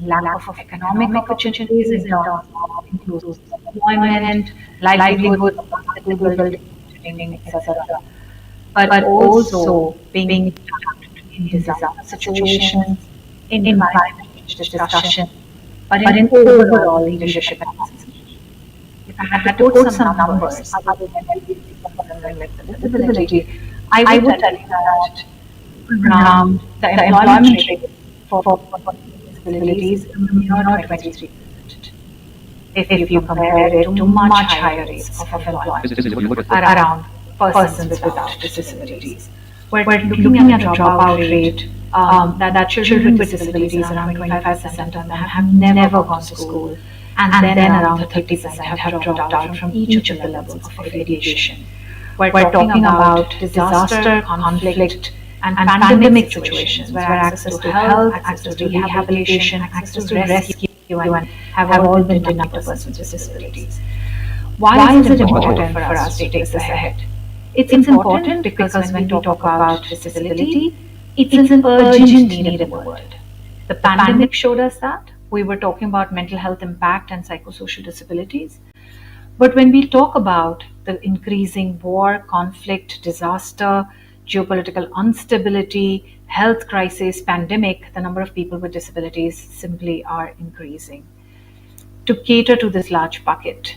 lack of economic opportunities in terms of inclusive employment, livelihood, building, etc. But also being in disaster situations, in climate change discussion, but in overall leadership analysis. If I had to put some numbers other than disability, I would tell you that the employment rate for disabilities is near 23%. If you compare it to much higher rates of employment around persons without disabilities. We're looking at a dropout rate that children with disabilities around 25% of them have never gone to school, and then around 30% have dropped out from each of the levels of education. We're talking about disaster, conflict, and pandemic situations where access to health, access to rehabilitation, access to rescue, and have all been denied to persons with disabilities. Why is it important for us to take this ahead? It's important because when we talk about disability, it's an urgent need in the world. The pandemic showed us that. We were talking about mental health impact and psychosocial disabilities. But when we talk about the increasing war, conflict, disaster, geopolitical instability, health crisis, pandemic, the number of people with disabilities simply are increasing. To cater to this large bucket,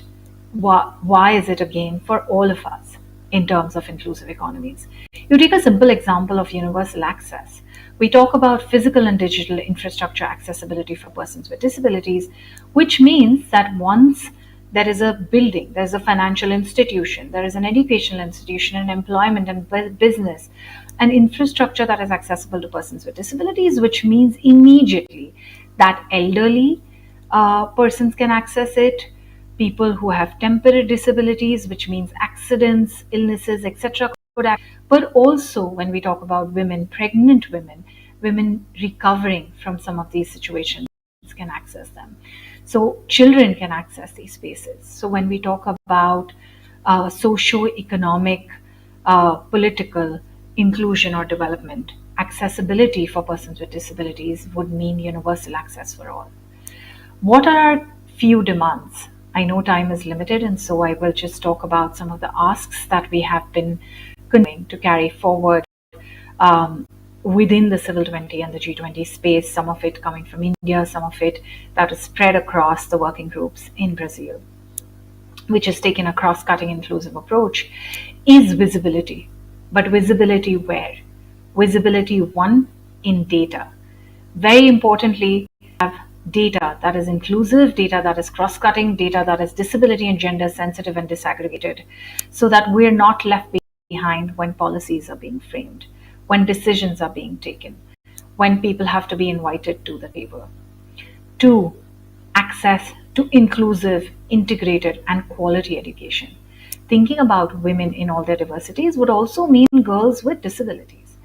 why is it a gain for all of us in terms of inclusive economies? You take a simple example of universal access. We talk about physical and digital infrastructure accessibility for persons with disabilities, which means that once there is a building, there's a financial institution, there is an educational institution, an employment and business, an infrastructure that is accessible to persons with disabilities, which means immediately that elderly persons can access it, people who have temporary disabilities, which means accidents, illnesses, etc. But also when we talk about women, pregnant women, women recovering from some of these situations can access them. So children can access these spaces. So when we talk about socio-economic, political inclusion or development, accessibility for persons with disabilities would mean universal access for all. What are our few demands? I know time is limited, and so I will just talk about some of the asks that we have been continuing to carry forward within the Civil 20 and the G20 space, some of it coming from India, some of it that is spread across the working groups in Brazil, which has taken a cross-cutting inclusive approach, is visibility. But visibility where? Visibility, one, in data. Very importantly, have data that is inclusive, data that is cross-cutting, data that is disability and gender sensitive and disaggregated, so that we're not left behind when policies are being framed, when decisions are being taken, when people have to be invited to the table. Two, access to inclusive, integrated, and quality education. Thinking about women in all their diversities would also mean girls with disabilities.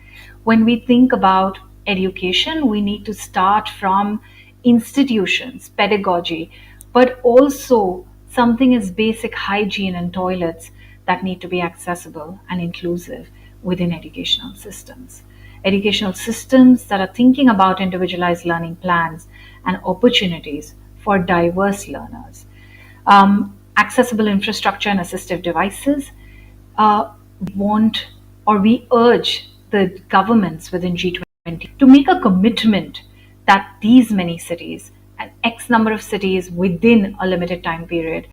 When we think about education, we need to start from institutions, pedagogy, but also something as basic hygiene and toilets that need to be accessible and inclusive within educational systems. Educational systems that are thinking about individualized learning plans and opportunities for diverse learners. Accessible infrastructure and assistive devices. We urge the governments within G20 to make a commitment that these many cities, and X number of cities within a limited time period,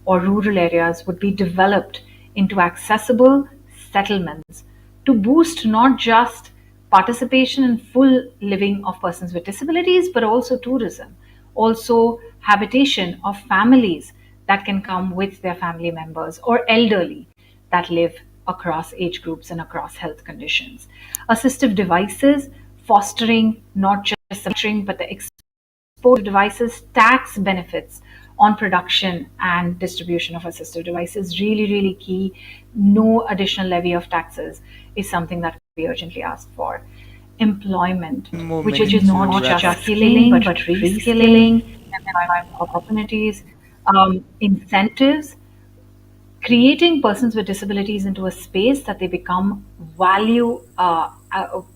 or rural areas would be developed into accessible settlements to boost not just participation in full living of persons with disabilities, but also tourism, also habitation of families that can come with their family members, or elderly that live across age groups and across health conditions. Assistive devices, fostering not just manufacturing but the export of devices, tax benefits on production and distribution of assistive devices, really key. No additional levy of taxes is something that we urgently ask for. Employment, which is not just skilling but reskilling, opportunities, incentives, creating persons with disabilities into a space that they become value,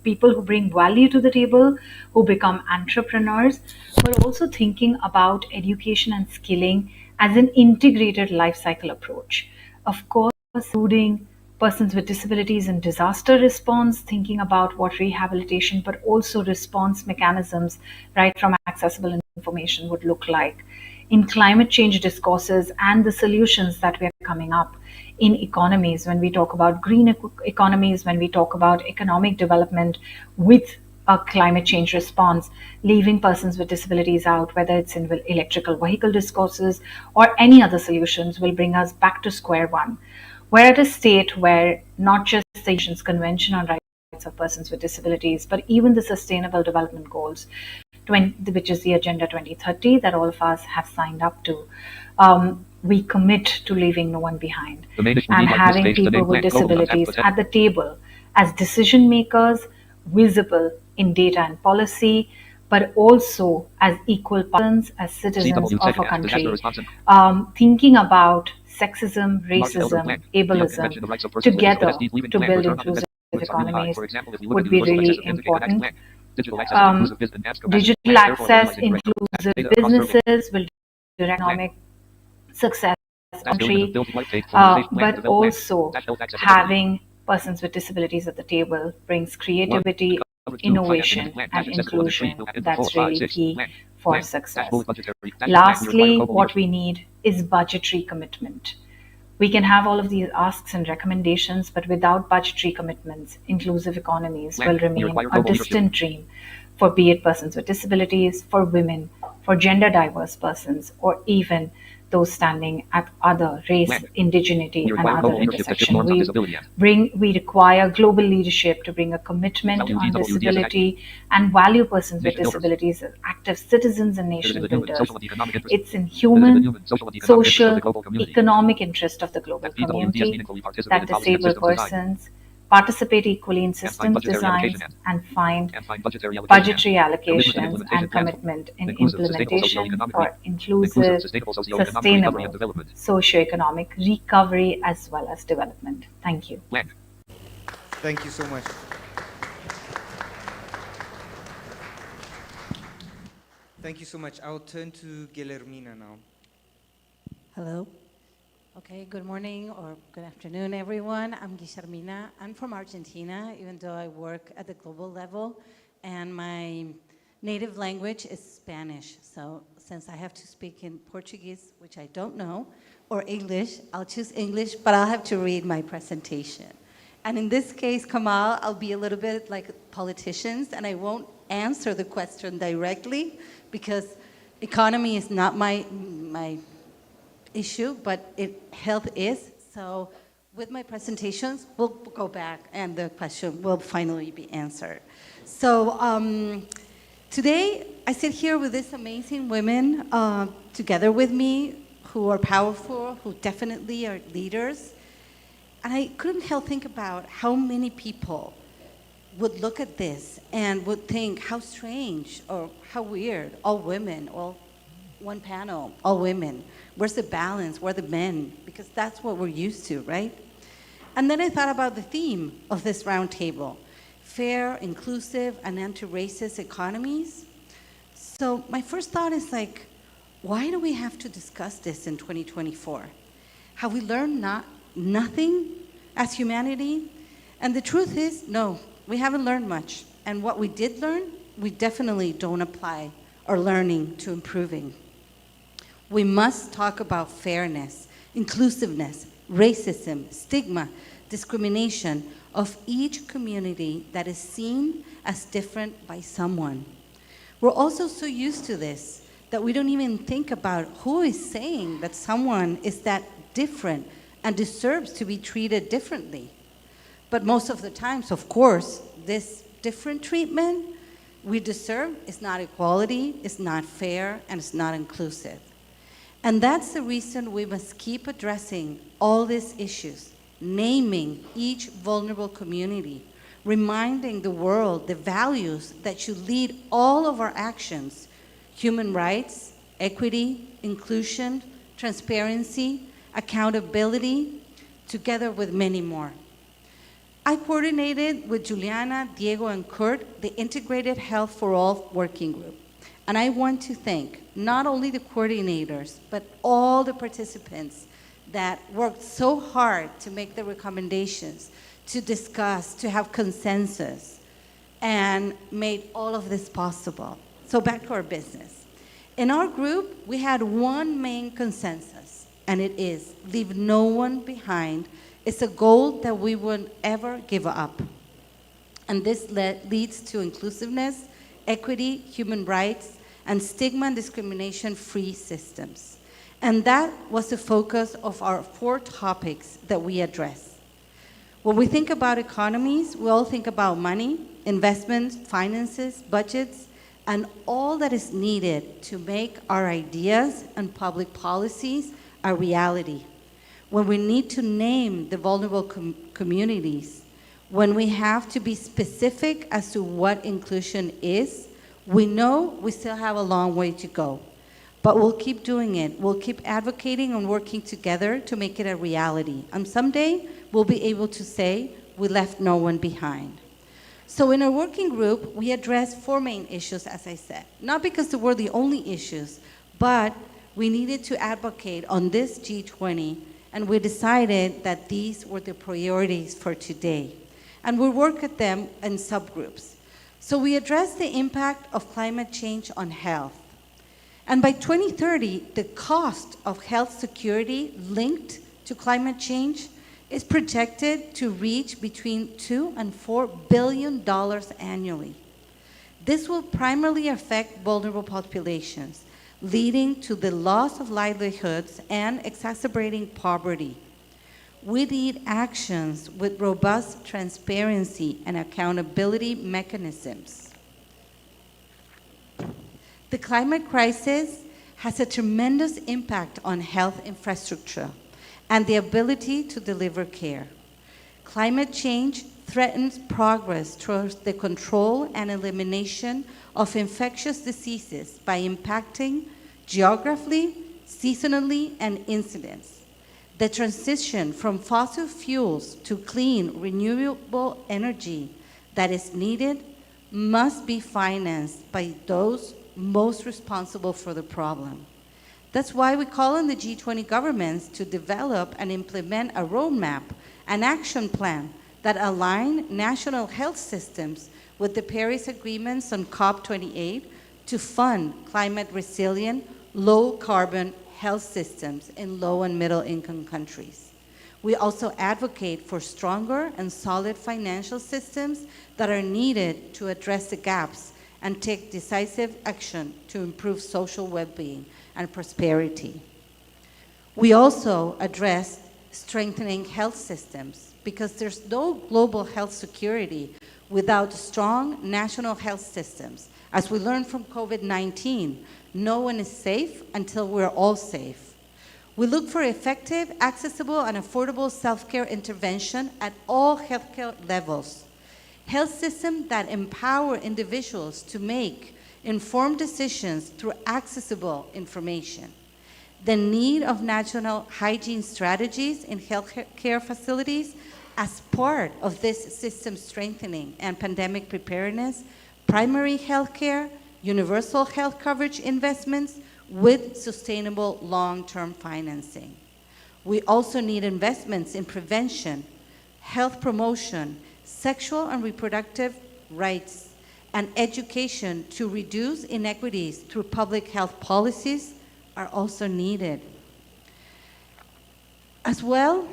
people who bring value to the table, who become entrepreneurs, but also thinking about education and skilling as an integrated life cycle approach. Of course, including persons with disabilities in disaster response, thinking about what rehabilitation, but also response mechanisms, right from accessible information would look like. In climate change discourses and the solutions that we are coming up in economies, when we talk about green economies, when we talk about economic development with a climate change response, leaving persons with disabilities out, whether it's in electrical vehicle discourses or any other solutions, will bring us back to square one. We're at a state where not just the Nations Convention on Rights of Persons with Disabilities, but even the Sustainable Development Goals, which is the Agenda 2030 that all of us have signed up to, we commit to leaving no one behind and having people with disabilities at the table as decision makers, visible in data and policy, but also as equal persons, as citizens of a country, thinking about sexism, racism, ableism together to build inclusive economies would be really important. Digital access, inclusive businesses will direct economic success of the country, but also having persons with disabilities at the table brings creativity, innovation, and inclusion that's really key for success. Lastly, what we need is budgetary commitment. We can have all of these asks and recommendations, but without budgetary commitments, inclusive economies will remain a distant dream for be it persons with disabilities, for women, for gender diverse persons, or even those standing at other race, indigeneity, We and require other global leadership that shifts intersection. norms on Disability Act. We require global leadership to bring a commitment on disability and value persons with disabilities as active citizens and nation builders. It's in human, social, economic interest of the global community that disabled persons participate equally in systems designs and find budgetary allocations and commitment in implementation for inclusive, sustainable, socioeconomic recovery as well as development. Thank you. Thank you so much. Thank you so much. I'll turn to Guillermina now. Hello. Okay, good morning or good afternoon, everyone. I'm Guillermina. I'm from Argentina, even though I work at the global level, and my native language is Spanish. So since I have to speak in Portuguese, which I don't know, or English, I'll choose English, but I'll have to read my presentation. And in this case, Kamal, I'll be a little bit like politicians, and I won't answer the question directly because economy is not my issue, but health is. So with my presentations, we'll go back and the question will finally be answered. So today, I sit here with these amazing women together with me who are powerful, who definitely are leaders. And I couldn't help think about how many people would look at this and would think how strange or how weird, all women, all one panel, all women. Where's the balance? Where are the men? Because that's what we're used to, right? And then I thought about the theme of this roundtable, fair, inclusive, and anti-racist economies. So my first thought is like, why do we have to discuss this in 2024? Have we learned nothing as humanity? And the truth is, no, we haven't learned much. And what we did learn, we definitely don't apply our learning to improving. We must talk about fairness, inclusiveness, racism, stigma, discrimination of each community that is seen as different by someone. We're also so used to this that we don't even think about who is saying that someone is that different and deserves to be treated differently. But most of the times, of course, this different treatment we deserve is not equality, it's not fair, and it's not inclusive. And that's the reason we must keep addressing all these issues, naming each vulnerable community, reminding the world the values that should lead all of our actions: human rights, equity, inclusion, transparency, accountability, together with many more. I coordinated with Juliana, Diego, and Kurt the Integrated Health for All Working Group. And I want to thank not only the coordinators, but all the participants that worked so hard to make the recommendations, to discuss, to have consensus, and made all of this possible. So back to our business. In our group, we had one main consensus, and it is leave no one behind. It's a goal that we wouldn't ever give up. And this leads to inclusiveness, equity, human rights, and stigma and discrimination-free systems. And that was the focus of our 4 topics that we address. When we think about economies, we all think about money, investments, finances, budgets, and all that is needed to make our ideas and public policies a reality. When we need to name the vulnerable communities, when we have to be specific as to what inclusion is, we know we still have a long way to go, but we'll keep doing it. We'll keep advocating and working together to make it a reality. And someday, we'll be able to say, we left no one behind. So in our working group, we addressed 4 main issues, as I said. Not because they were the only issues, but we needed to advocate on this G20, and we decided that these were the priorities for today. And we work at them in subgroups. So we address the impact of climate change on health. And by 2030, the cost of health security linked to climate change is projected to reach between $2 and $4 billion annually. This will primarily affect vulnerable populations, leading to the loss of livelihoods and exacerbating poverty. We need actions with robust transparency and accountability mechanisms. The climate crisis has a tremendous impact on health infrastructure and the ability to deliver care. Climate change threatens progress towards the control and elimination of infectious diseases by impacting geographically, seasonally, and incidence. The transition from fossil fuels to clean, renewable energy that is needed must be financed by those most responsible for the problem. That's why we call on the G20 governments to develop and implement a roadmap, an action plan that align national health systems with the Paris agreements on COP28 to fund climate-resilient, low-carbon health systems in low and middle-income countries. We also advocate for stronger and solid financial systems that are needed to address the gaps and take decisive action to improve social well-being and prosperity. We also address strengthening health systems because there's no global health security without strong national health systems. As we learned from COVID-19, no one is safe until we're all safe. We look for effective, accessible, and affordable self-care intervention at all healthcare levels. Health systems that empower individuals to make informed decisions through accessible information. The need of national hygiene strategies in healthcare facilities as part of this system strengthening and pandemic preparedness, primary healthcare, universal health coverage investments with sustainable long-term financing. We also need investments in prevention, health promotion, sexual and reproductive rights, and education to reduce inequities through public health policies are also needed. As well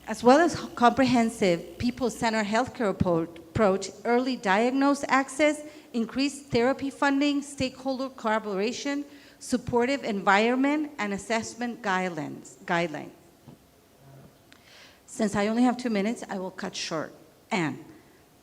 as comprehensive people-centered healthcare approach, early diagnosed access, increased therapy funding, stakeholder collaboration, supportive environment, and assessment guidelines. Since I only have 2 minutes, I will cut short. And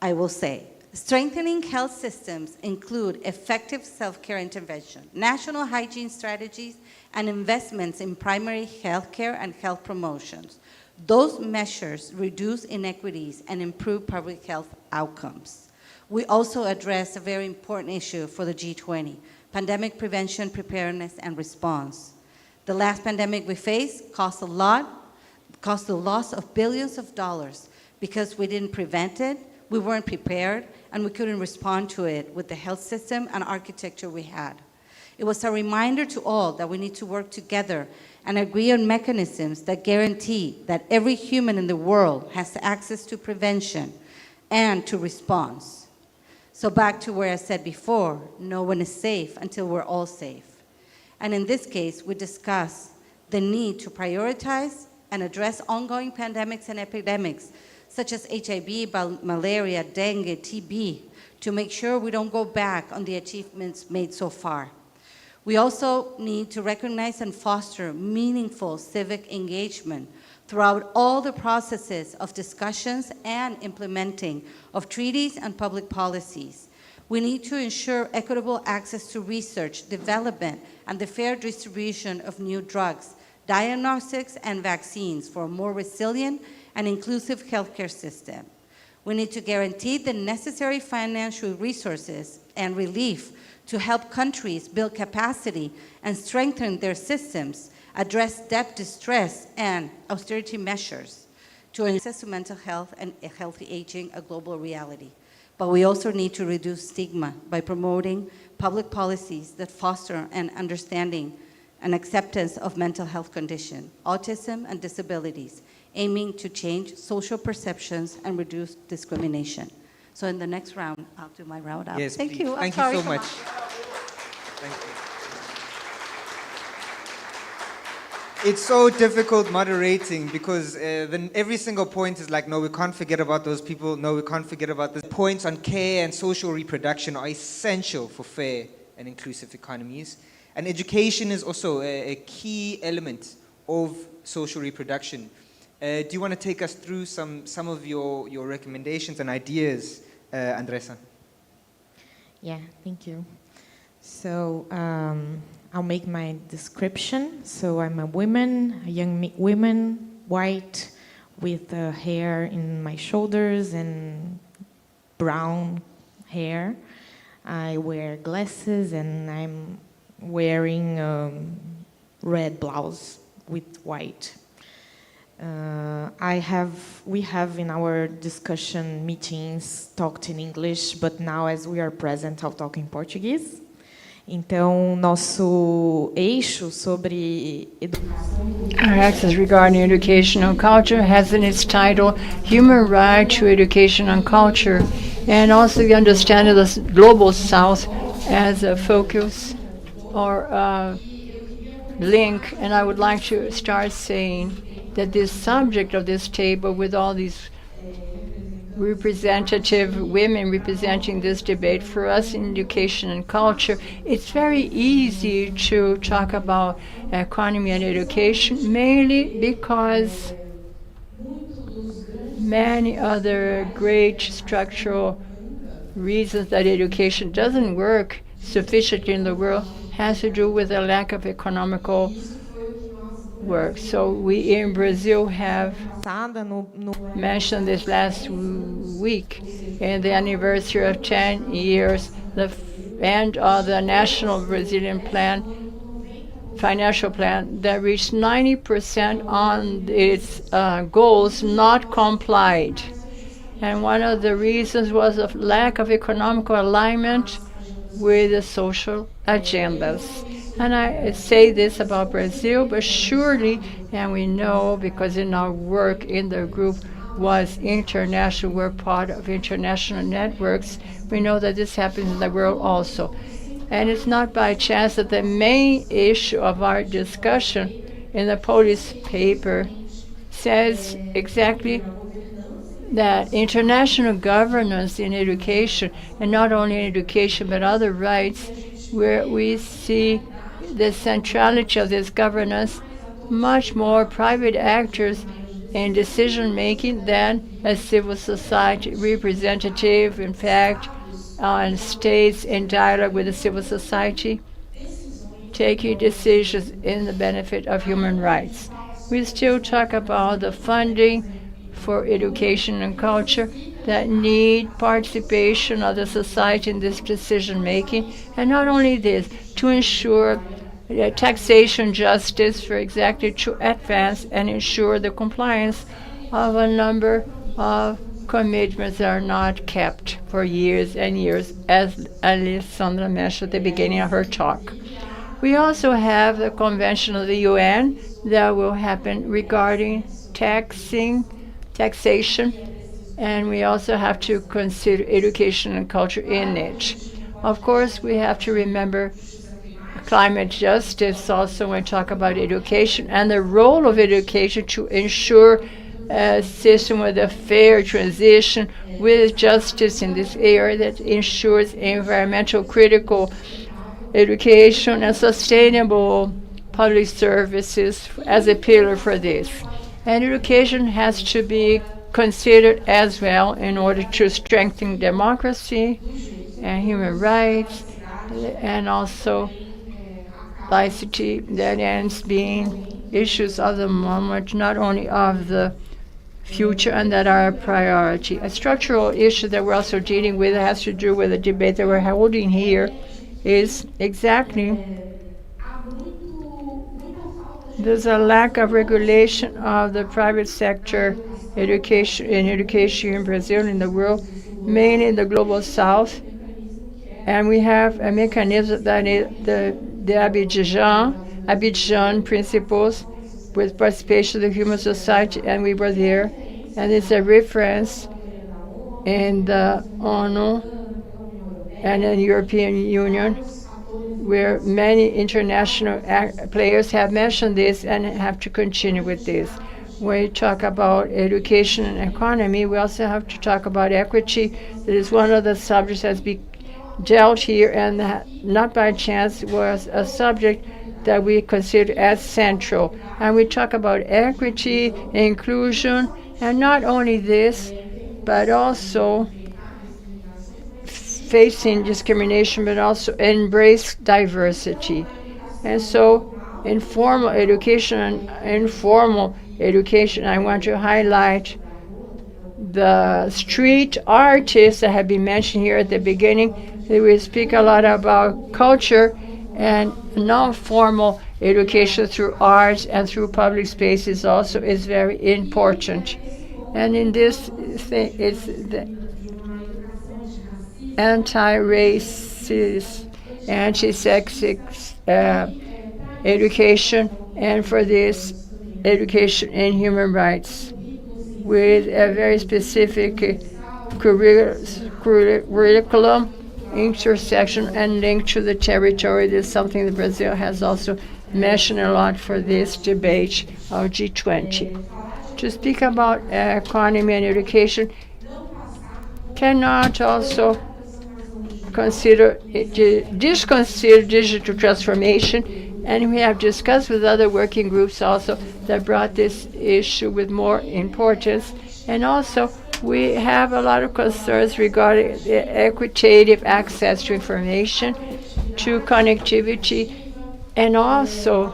I will say, strengthening health systems include effective self-care intervention, national hygiene strategies, and investments in primary health care and health promotions. Those measures reduce inequities and improve public health outcomes. We also address a very important issue for the G20, pandemic prevention, preparedness, and response. The last pandemic we faced cost the loss of billions of dollars because we didn't prevent it, we weren't prepared, and we couldn't respond to it with the health system and architecture we had. It was a reminder to all that we need to work together and agree on mechanisms that guarantee that every human in the world has access to prevention and to response. So back to where I said before, no one is safe until we're all safe. And in this case, we discuss the need to prioritize and address ongoing pandemics and epidemics, such as HIV, malaria, dengue, TB, to make sure we don't go back on the achievements made so far. We also need to recognize and foster meaningful civic engagement throughout all the processes of discussions and implementing of treaties and public policies. We need to ensure equitable access to research, development, and the fair distribution of new drugs, diagnostics, and vaccines for a more resilient and inclusive healthcare system. We need to guarantee the necessary financial resources and relief to help countries build capacity and strengthen their systems, address debt distress and austerity measures to access to mental health and healthy aging, a global reality. But we also need to reduce stigma by promoting public policies that foster an understanding and acceptance of mental health condition, autism, and disabilities, aiming to change social perceptions and reduce discrimination. So in the next round, I'll do my roundup. Yes, Thank please. you. Thank you so much. Thank you. It's so difficult moderating because then every single point is like, no, we can't forget about those people. No, we can't forget about this. Points on care and social reproduction are essential for fair and inclusive economies. And education is also a key element of social reproduction. Do you want to take us through some of your recommendations and ideas, Andressa? Yeah, thank you. So I'll make my description. So I'm a woman, a young woman, white, with hair in my shoulders and brown hair. I wear glasses and I'm wearing red blouse with white. We have in our discussion meetings talked in English, but now as we are present, I'll talk in Portuguese. Então, nosso eixo sobre Our axis regarding education and culture has in its title Human Right to Education and Culture, and also the understanding of the Global South as a focus or a link. And I would like to start saying that this subject of this table, with all these representative women representing this debate for us in education and culture, it's very easy to talk about economy and education, mainly because many other great structural reasons that education doesn't work sufficiently in the world has to do with a lack of economical work. So we in Brazil have mentioned this last week in the anniversary of 10 years, the end of the national Brazilian plan, financial plan, that reached 90% on its goals not complied. And one of the reasons was a lack of economical alignment with the social agendas. And I say this about Brazil, but surely, and we know because in our work in the group was international, we're part of international networks, we know that this happens in the world also. And it's not by chance that the main issue of our discussion in the Polish paper says exactly that international governance in education, and not only in education but other rights, where we see the centrality of this governance, much more private actors in decision making than a civil society representative, in fact, on states in dialogue with the civil society, taking decisions in the benefit of human rights. We still talk about the funding for education and culture that need participation of the society in this decision making, and not only this, to ensure taxation justice for exactly to advance and ensure the compliance of a number of commitments that are not kept for years and years, as Alessandra mentioned at the beginning of her talk. We also have the Convention of the UN that will happen regarding taxation, and we also have to consider education and culture in it. Of course, we have to remember climate justice also when we talk about education and the role of education to ensure a system with a fair transition with justice in this area that ensures environmental critical education and sustainable public services as a pillar for this. And education has to be considered as well in order to strengthen democracy and human rights, and also laicity that ends being issues of the moment, not only of the future, and that are a priority. A structural issue that we're also dealing with has to do with the debate that we're holding here is exactly there's a lack of regulation of the private sector education in Brazil, in the world, mainly in the global south. And we have a mechanism that is the Abidjan principles with participation of the human society, and we were there. And it's a reference in the ONU and in the European Union, where many international players have mentioned this and have to continue with this. When we talk about education and economy, we also have to talk about equity. That is one of the subjects that has been dealt here, and that not by chance was a subject that we consider as central. And we talk about equity, inclusion, and not only this, but also facing discrimination, but also embrace diversity. And so informal education and informal education, I want to highlight the street artists that have been mentioned here at the beginning. They will speak a lot about culture and non-formal education through arts and through public spaces also is very important. And in this thing, it's the anti-racist, anti-sexist education, and for this education in human rights with a very specific curriculum, intersection, and link to the territory. This is something that Brazil has also mentioned a lot for this debate of G20. To speak about economy and education cannot also disconsider digital transformation, and we have discussed with other working groups also that brought this issue with more importance. And also we have a lot of concerns regarding the equitative access to information, to connectivity, and also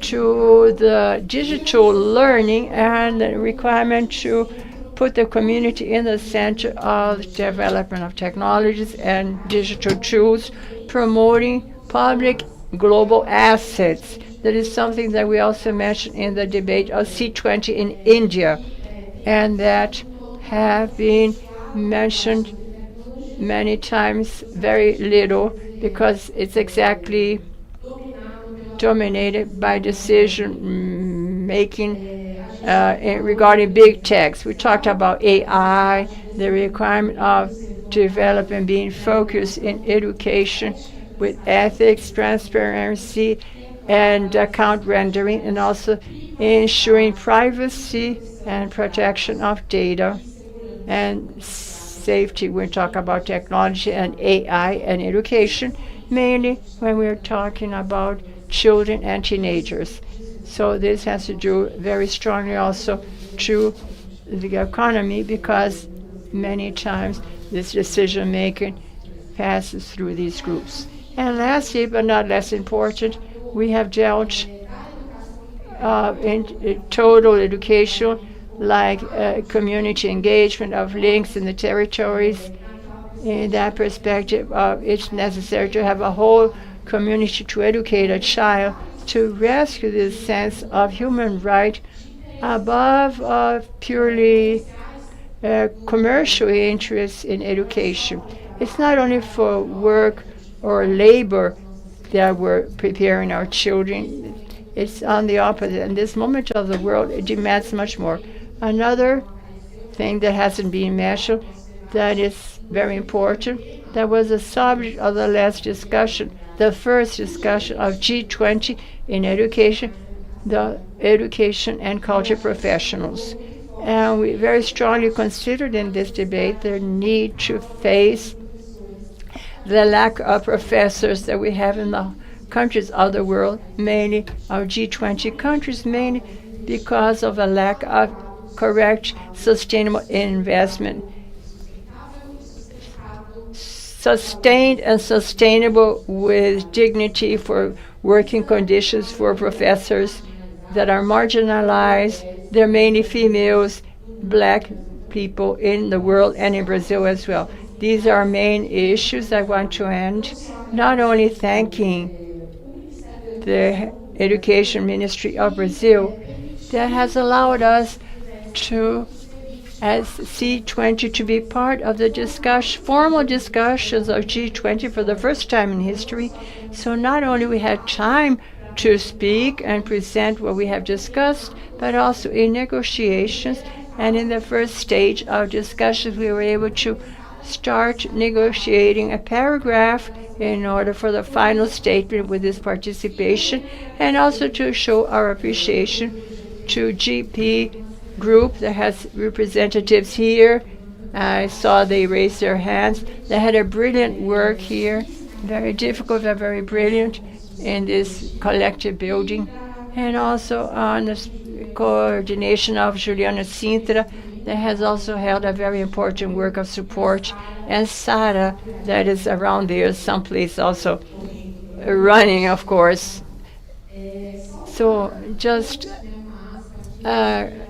to the digital learning and the requirement to put the community in the center of the development of technologies and digital tools, promoting public global assets. That is something that we also mentioned in the debate of C20 in India, and that have been mentioned many times very little because it's exactly dominated by decision making regarding big techs. We talked about AI, the requirement of developing, being focused in education with ethics, transparency, and account rendering, and also ensuring privacy and protection of data and safety. We talk about technology and AI and education, mainly when we're talking about children and teenagers. So this has to do very strongly also to the economy, because many times this decision making passes through these groups. And lastly, but not less important, we have dealt in total education, like community engagement of links in the territories. In that perspective, it's necessary to have a whole community to educate a child, to rescue this sense of human right above purely commercial interests in education. It's not only for work or labor that we're preparing our children. It's on the opposite. In this moment of the world, it demands much more. Another thing that hasn't been mentioned that is very important, that was the subject of the last discussion, the first discussion of G20 in education, the education and culture professionals. And we very strongly considered in this debate the need to face the lack of professors that we have in the countries of the world, mainly our G20 countries, mainly because of a lack of correct, sustainable investment. Sustained and sustainable with dignity for working conditions for professors that are marginalized. They're mainly females, black people in the world and in Brazil as well. These are main issues. I want to end not only thanking the Education Ministry of Brazil that has allowed us to, as C20, to be part of the formal discussions of G20 for the first time in history. So not only we had time to speak and present what we have discussed, but also in negotiations. And in the first stage of discussions, we were able to start negotiating a paragraph in order for the final statement with this participation, and also to show our appreciation to GP group that has representatives here I saw they raised their hands. They had a brilliant work here, very difficult but very brilliant in this collective building. And also on the coordination of Juliana Sintra, that has also held a very important work of support. And Sara, that is around there someplace also, running, of course. So just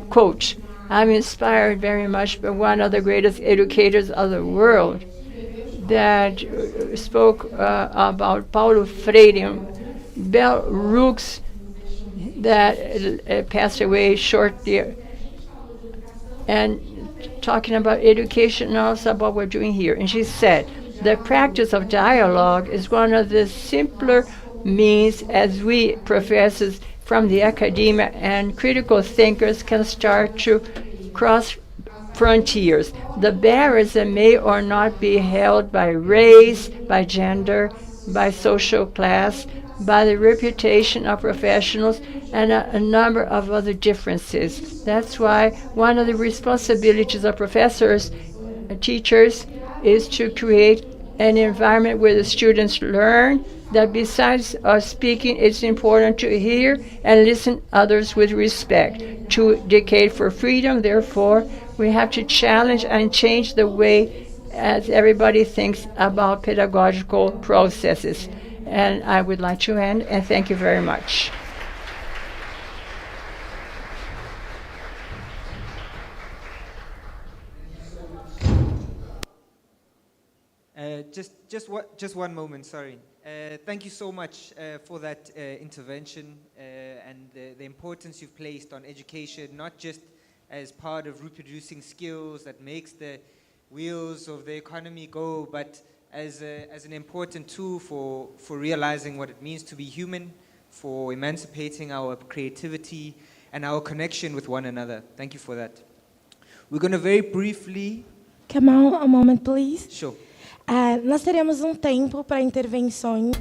quote, I'm inspired very much by one of the greatest educators of the world that spoke about Paulo Freire, Bell Hooks, that passed away shortly, and talking about education and also about what we're doing here. And she said, the practice of dialogue is one of the simpler means as we professors from the academia and critical thinkers can start to cross frontiers. The barriers that may or not be held by race, by gender, by social class, by the reputation of professionals, and a number of other differences. That's why one of the responsibilities of professors, teachers, is to create an environment where the students learn that besides speaking, it's important to hear and listen others with respect. To decade for freedom, therefore, we have to challenge and change the way as everybody thinks about pedagogical processes. And I would like to end, and thank you very much. Just one moment, sorry. Thank you so much for that intervention and the importance you've placed on education, not just as part of reproducing skills that makes the wheels of the economy go, but as an important tool for realizing what it means to be human, for emancipating our creativity and our connection with one another. Thank you for that. We're going to very briefly... Kamal, a moment, please. Sure. Nós teremos tempo para intervenções.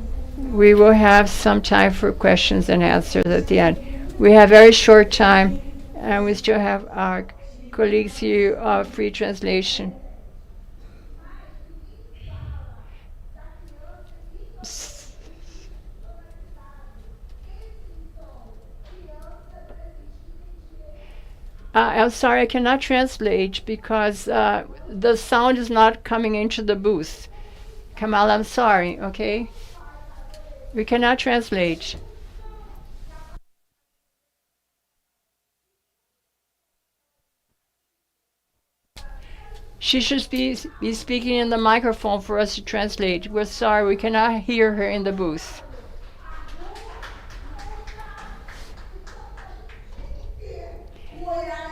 We will have some time for questions and answers at the end. We have very short time, and we still have our colleagues here of free translation. I'm sorry, I cannot translate because the sound is not coming into the booth. Kamal, I'm sorry, okay? We cannot translate. She should be speaking in the microphone for us to translate. We're sorry, we cannot hear her in the booth.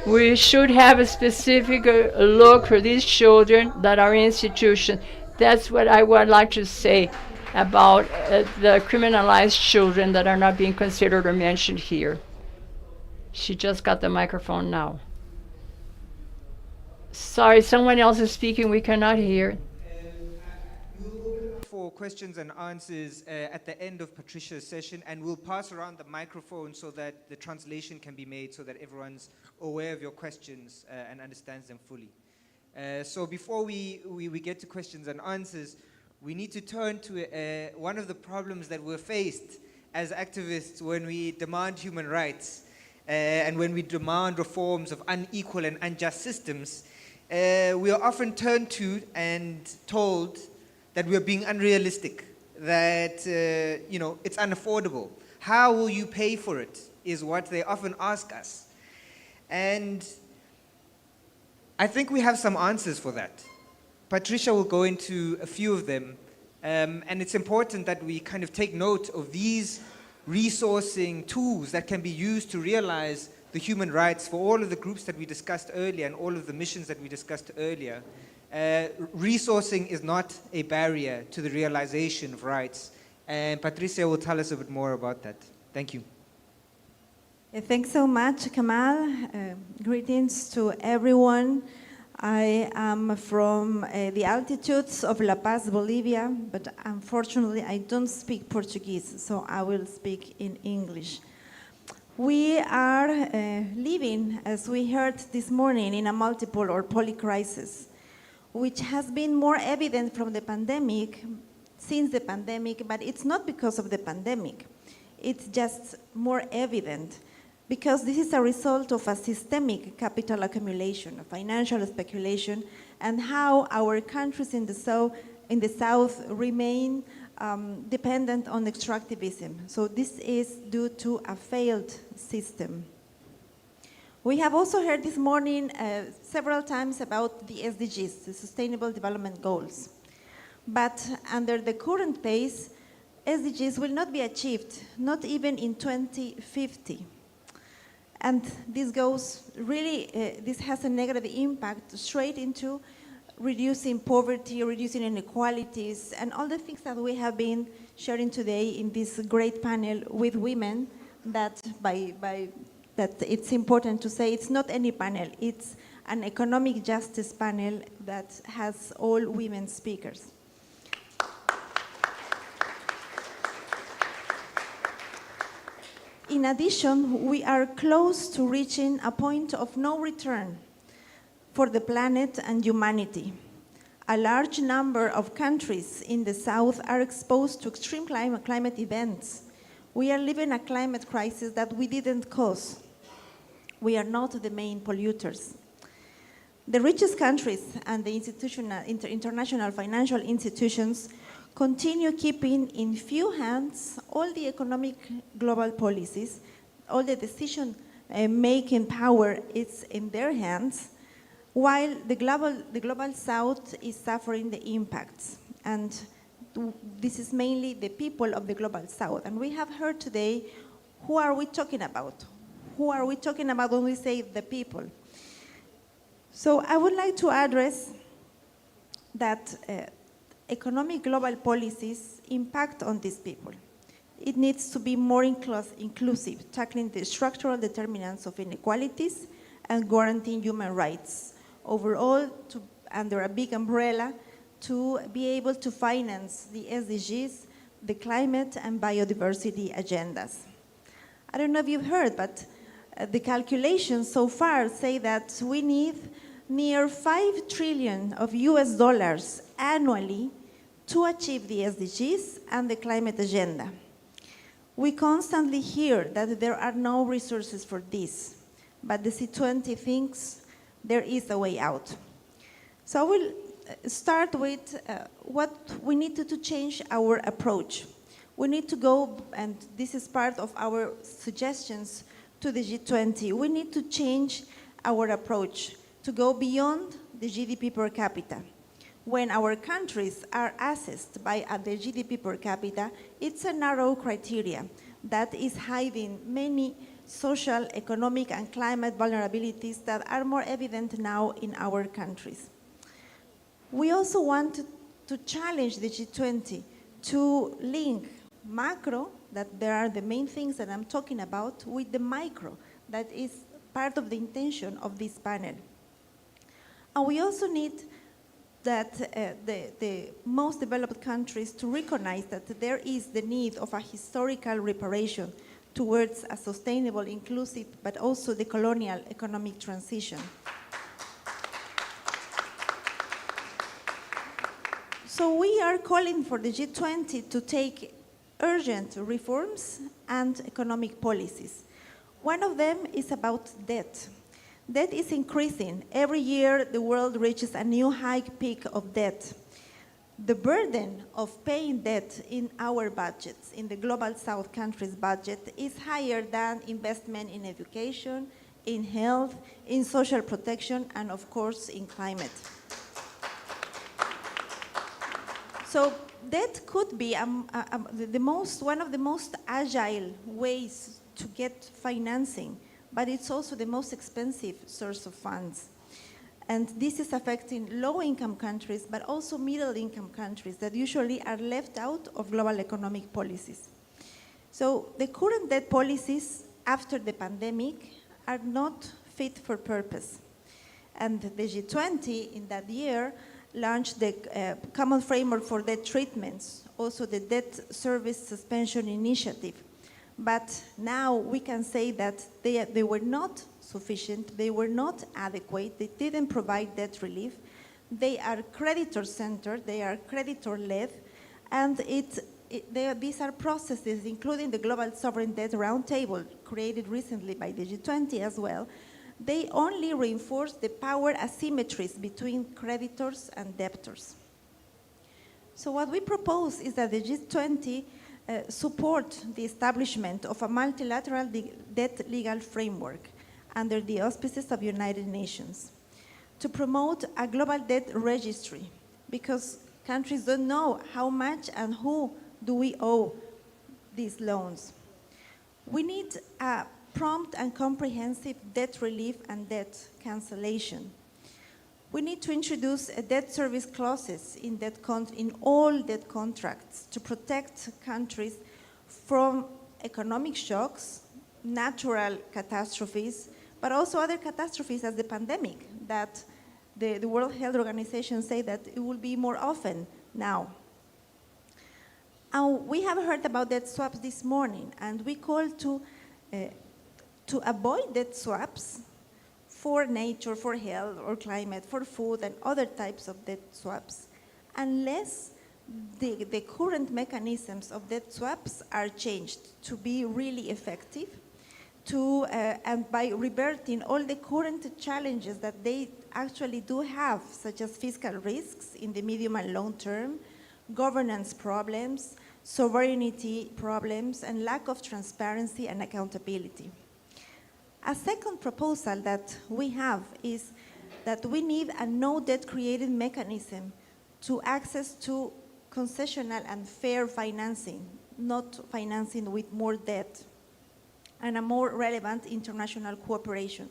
We should have a specific look for these children that are in institutions. That's what I would like to say about the criminalized children that are not being considered or mentioned here. She just got the microphone now. Sorry, someone else is speaking. We cannot hear. For questions and answers at the end of Patricia's session, and we'll pass around the microphone so that the translation can be made so that everyone's aware of your questions and understands them fully. So before we get to questions and answers, we need to turn to one of the problems that we're faced as activists when we demand human rights and when we demand reforms of unequal and unjust systems. We are often turned to and told that we are being unrealistic, that it's unaffordable. How will you pay for it is what they often ask us. And I think we have some answers for that. Patricia will go into a few of them. And it's important that we kind of take note of these resourcing tools that can be used to realize the human rights for all of the groups that we discussed earlier and all of the missions that we discussed earlier. Resourcing is not a barrier to the realization of rights. And Patricia will tell us a bit more about that. Thank you. Thanks so much, Kamal. Greetings to everyone. I am from the altitudes of La Paz, Bolivia, but unfortunately I don't speak Portuguese, so I will speak in English. We are living, as we heard this morning, in a multiple or polycrisis. which has been more evident from the pandemic, since the pandemic, but it's not because of the pandemic. It's just more evident because this is a result of a systemic capital accumulation, a financial speculation, and how our countries in the South remain dependent on extractivism. So this is due to a failed system. We have also heard this morning several times about the SDGs, the Sustainable Development Goals. But under the current pace, SDGs will not be achieved, not even in 2050. And this goes really, this has a negative impact straight into reducing poverty, reducing inequalities, and all the things that we have been sharing today in this great panel with women that that it's important to say it's not any panel, it's an economic justice panel that has all women speakers. In addition, we are close to reaching a point of no return for the planet and humanity. A large number of countries in the South are exposed to extreme climate events. We are living a climate crisis that we didn't cause. We are not the main polluters. The richest countries and the international financial institutions continue keeping in few hands all the economic global policies. All the decision-making power is in their hands, while the global South is suffering the impacts. And this is mainly the people of the global South. And we have heard today, who are we talking about? Who are we talking about when we say the people? So I would like to address that economic global policies impact on these people. It needs to be more inclusive, tackling the structural determinants of inequalities and guaranteeing human rights. Overall, under a big umbrella, to be able to finance the SDGs, the climate and biodiversity agendas. I don't know if you've heard, but the calculations so far say that we need near $5 trillion of US dollars annually to achieve the SDGs and the climate agenda. We constantly hear that there are no resources for this, but the C20 thinks there is a way out. So I will start with what we need to change our approach. We need to go, and this is part of our suggestions to the G20, we need to change our approach to go beyond the GDP per capita. When our countries are assessed by the GDP per capita, it's a narrow criteria that is hiding many social, economic, and climate vulnerabilities that are more evident now in our countries. We also want to challenge the G20 to link macro, that there are the main things that I'm talking about, with the micro, that is part of the intention of this panel. And we also need that the most developed countries to recognize that there is the need of a historical reparation towards a sustainable, inclusive, but also the colonial economic transition. So we are calling for the G20 to take urgent reforms and economic policies. One of them is about debt. Debt is increasing. Every year, the world reaches a new high peak of debt. The burden of paying debt in our budgets, in the Global South countries' budget, is higher than investment in education, in health, in social protection, and of course, in climate. So debt could be one of the most agile ways to get financing, but it's also the most expensive source of funds. And this is affecting low-income countries, but also middle-income countries that usually are left out of global economic policies. So the current debt policies after the pandemic are not fit for purpose. And the G20 in that year launched the Common Framework for Debt Treatments, also the Debt Service Suspension Initiative. But now we can say that they were not sufficient, they were not adequate, they didn't provide debt relief. They are creditor-centered, they are creditor-led, and these are processes, including the Global Sovereign Debt Roundtable, created recently by the G20 as well. They only reinforce the power asymmetries between creditors and debtors. So what we propose is that the G20 support the establishment of a multilateral debt legal framework under the auspices of United Nations to promote a global debt registry, because countries don't know how much and who do we owe these loans. We need a prompt and comprehensive debt relief and debt cancellation. We need to introduce a debt service clauses in all debt contracts to protect countries from economic shocks, natural catastrophes, but also other catastrophes as the pandemic that the World Health Organization say that it will be more often now. We have heard about debt swaps this morning, and we call to avoid debt swaps for nature, for health or climate, for food and other types of debt swaps, unless the current mechanisms of debt swaps are changed to be really effective, and by reverting all the current challenges that they actually do have, such as fiscal risks in the medium and long term, governance problems, sovereignty problems, and lack of transparency and accountability. A second proposal that we have is that we need a no debt created mechanism to access to concessional and fair financing, not financing with more debt, and a more relevant international cooperation.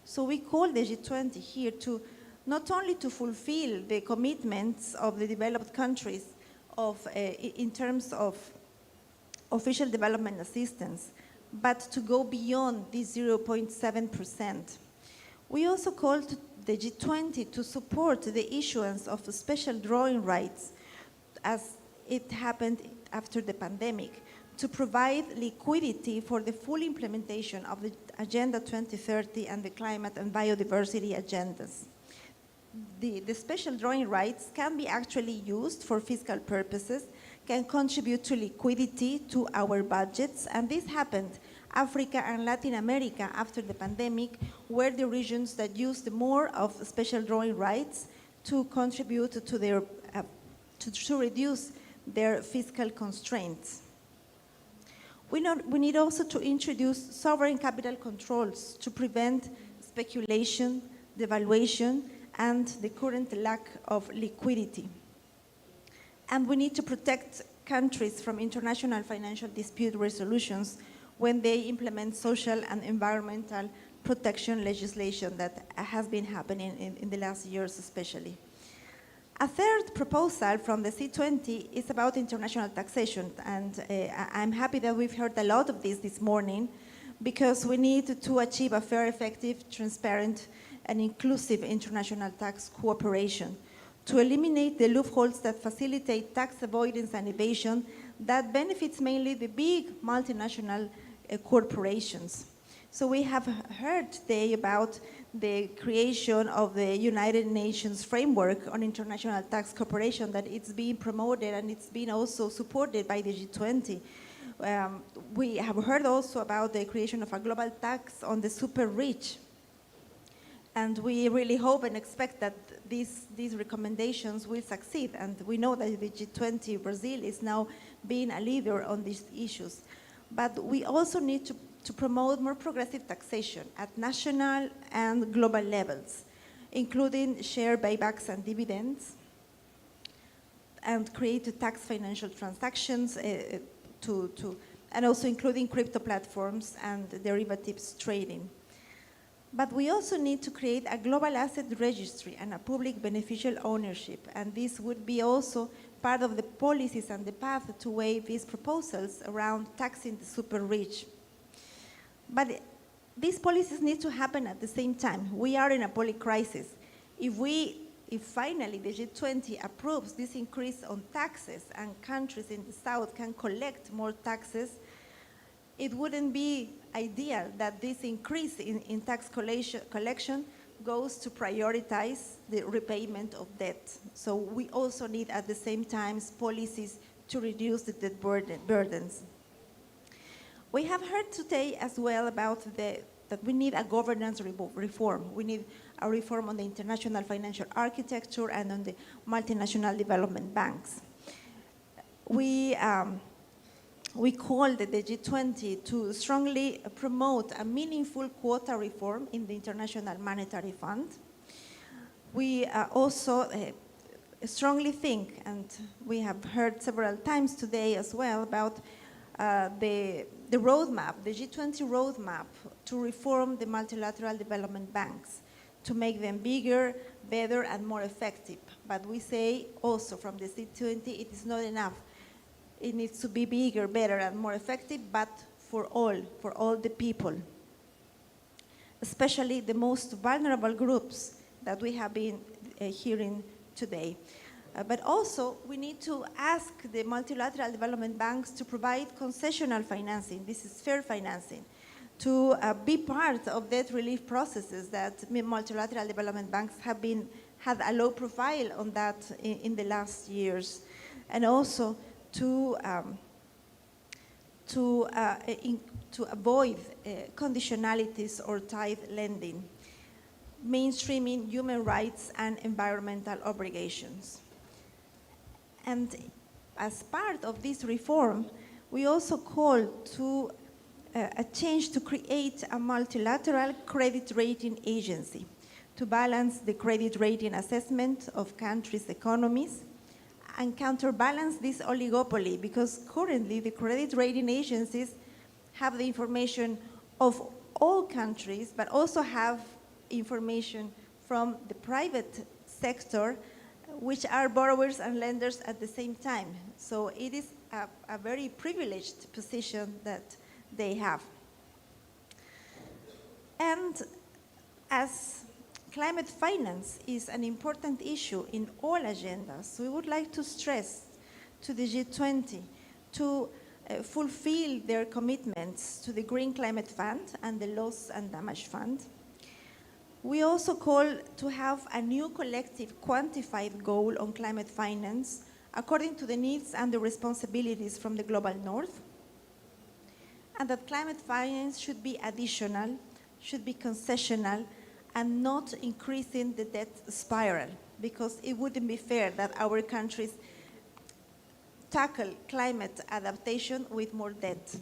So we call the G20 here to not only to fulfill the commitments of the developed countries in terms of official development assistance, but to go beyond this 0.7%. We also call to the G20 to support the issuance of special drawing rights, as it happened after the pandemic, to provide liquidity for the full implementation of the Agenda 2030 and the climate and biodiversity agendas. The special drawing rights can be actually used for fiscal purposes, can contribute to liquidity to our budgets, and this happened Africa and Latin America after the pandemic were the regions that used more of special drawing rights to contribute to their to reduce their fiscal constraints. We need also to introduce sovereign capital controls to prevent speculation, devaluation, and the current lack of liquidity. And we need to protect countries from international financial dispute resolutions when they implement social and environmental protection legislation that has been happening in the last years especially. A third proposal from the C20 is about international taxation, and I'm happy that we've heard a lot of this morning, because we need to achieve a fair, effective, transparent, and inclusive international tax cooperation to eliminate the loopholes that facilitate tax avoidance and evasion that benefits mainly the big multinational corporations. So we have heard today about the creation of the United Nations framework on international tax cooperation, that it's being promoted and it's been also supported by the G20. We have heard also about the creation of a global tax on the super rich. And we really hope and expect that these recommendations will succeed. And we know that the G20 Brazil is now being a leader on these issues. But we also need to promote more progressive taxation at national and global levels, including share buybacks and dividends, and create tax financial transactions and also including crypto platforms and derivatives trading. But we also need to create a global asset registry and a public beneficial ownership, and this would be also part of the policies and the path to weigh these proposals around taxing the super rich. But these policies need to happen at the same time. We are in a public crisis. If finally the G20 approves this increase on taxes and countries in the South can collect more taxes, it wouldn't be ideal that this increase in tax collection goes to prioritize the repayment of debt. So we also need at the same time policies to reduce the debt burdens. We have heard today as well about that we need a governance reform. We need a reform on the international financial architecture and on the multinational development banks. We called the G20 to strongly promote a meaningful quota reform in the International Monetary Fund. We also strongly think, and we have heard several times today as well, about the roadmap, the G20 roadmap to reform the multilateral development banks, to make them bigger, better, and more effective. But we say also from the C20, it is not enough. It needs to be bigger, better, and more effective, but for all the people, especially the most vulnerable groups that we have been hearing today. But also, we need to ask the multilateral development banks to provide concessional financing. This is fair financing, to be part of debt relief processes that multilateral development banks had a low profile on that in the last years, and also to avoid conditionalities or tight lending, mainstreaming human rights and environmental obligations. And as part of this reform, we also call to a change to create a multilateral credit rating agency to balance the credit rating assessment of countries' economies and counterbalance this oligopoly, because currently the credit rating agencies have the information of all countries, but also have information from the private sector, which are borrowers and lenders at the same time. So it is a very privileged position that they have. And as climate finance is an important issue in all agendas, we would like to stress to the G20 to fulfill their commitments to the Green Climate Fund and the Loss and Damage Fund. We also call to have a new collective quantified goal on climate finance according to the needs and the responsibilities from the global north, and that climate finance should be additional, should be concessional, and not increasing the debt spiral, because it wouldn't be fair that our countries tackle climate adaptation with more debt.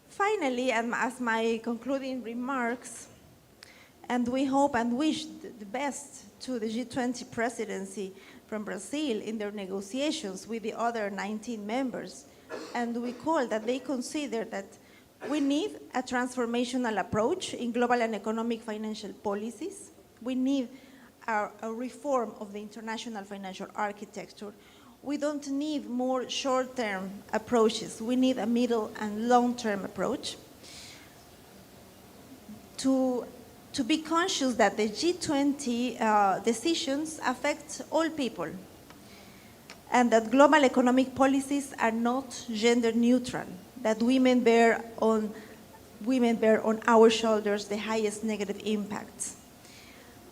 Finally, and as my concluding remarks, and we hope and wish the best to the G20 presidency from Brazil in their negotiations with the other 19 members, and we call that they consider that we need a transformational approach in global and economic financial policies. We need a reform of the international financial architecture. We don't need more short-term approaches. We need a middle and long-term approach. To be conscious that the G20 decisions affect all people, and that global economic policies are not gender neutral, that women bear on our shoulders the highest negative impacts,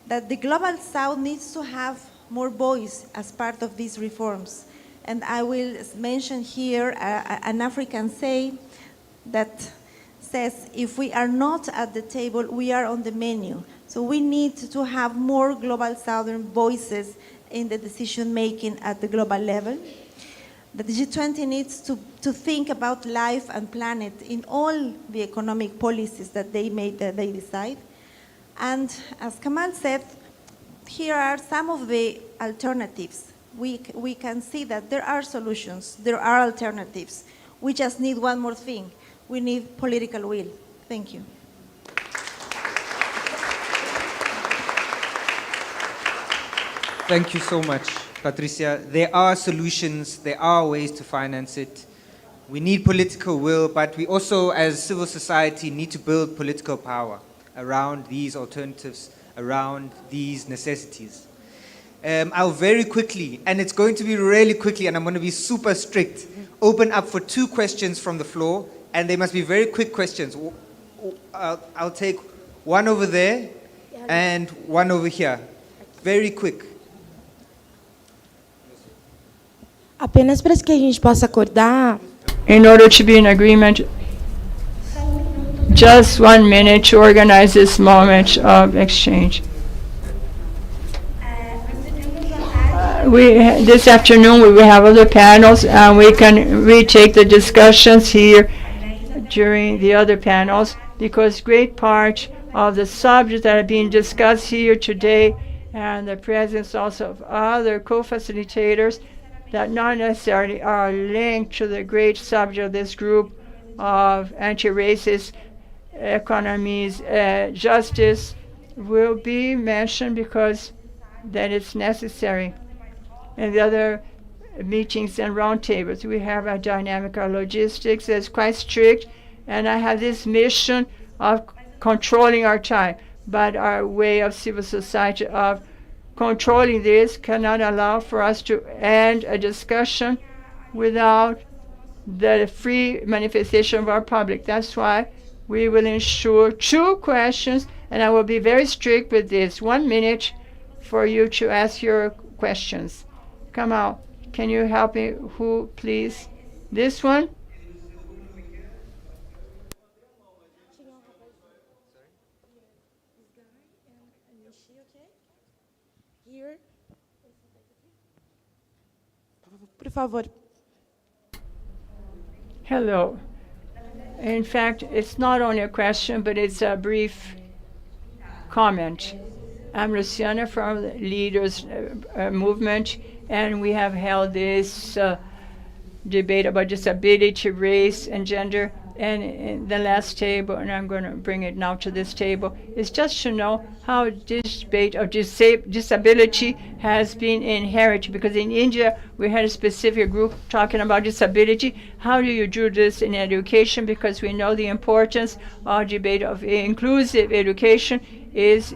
that the global south needs to have more voice as part of these reforms. And I will mention here an African saying that says, if we are not at the table, we are on the menu. So we need to have more global southern voices in the decision making at the global level. The G20 needs to think about life and planet in all the economic policies that they decide. And as Kamal said, here are some of the alternatives. We can see that there are solutions, there are alternatives. We just need one more thing. We need political will. Thank you. Thank you so much, Patricia. There are solutions, there are ways to finance it. We need political will, but we also, as civil society, need to build political power around these alternatives, around these necessities. I'll very quickly, and it's going to be really quickly, and I'm going to be super strict, open up for 2 questions from the floor, and they must be very quick questions. I'll take one over there, and one over here. Very quick. Apenas para que a gente possa acordar. In order to be in agreement, just 1 minute to organize this moment of exchange. This afternoon we will have other panels, and we can retake the discussions here during the other panels, because great part of the subjects that are being discussed here today, and the presence also of other co-facilitators that not necessarily are linked to the great subject of this group of anti-racist economies, justice, will be mentioned because that it's necessary. In the other meetings and roundtables, we have a dynamic logistics that's quite strict, and I have this mission of controlling our time, but our way of civil society of controlling this cannot allow for us to end a discussion without the free manifestation of our public. That's why we will ensure 2 questions, and I will be very strict with this. 1 minute for you to ask your questions. Come out. Can you help me? Who, please? This one? Por favor. Hello. In fact, it's not only a question, but it's a brief comment. I'm Luciana from the Leaders Movement, and we have held this debate about disability, race, and gender. And in the last table, and I'm going to bring it now to this table, is just to know how this debate of disability has been inherited. Because in India, we had a specific group talking about disability. How do you do this in education? Because we know the importance of debate of inclusive education is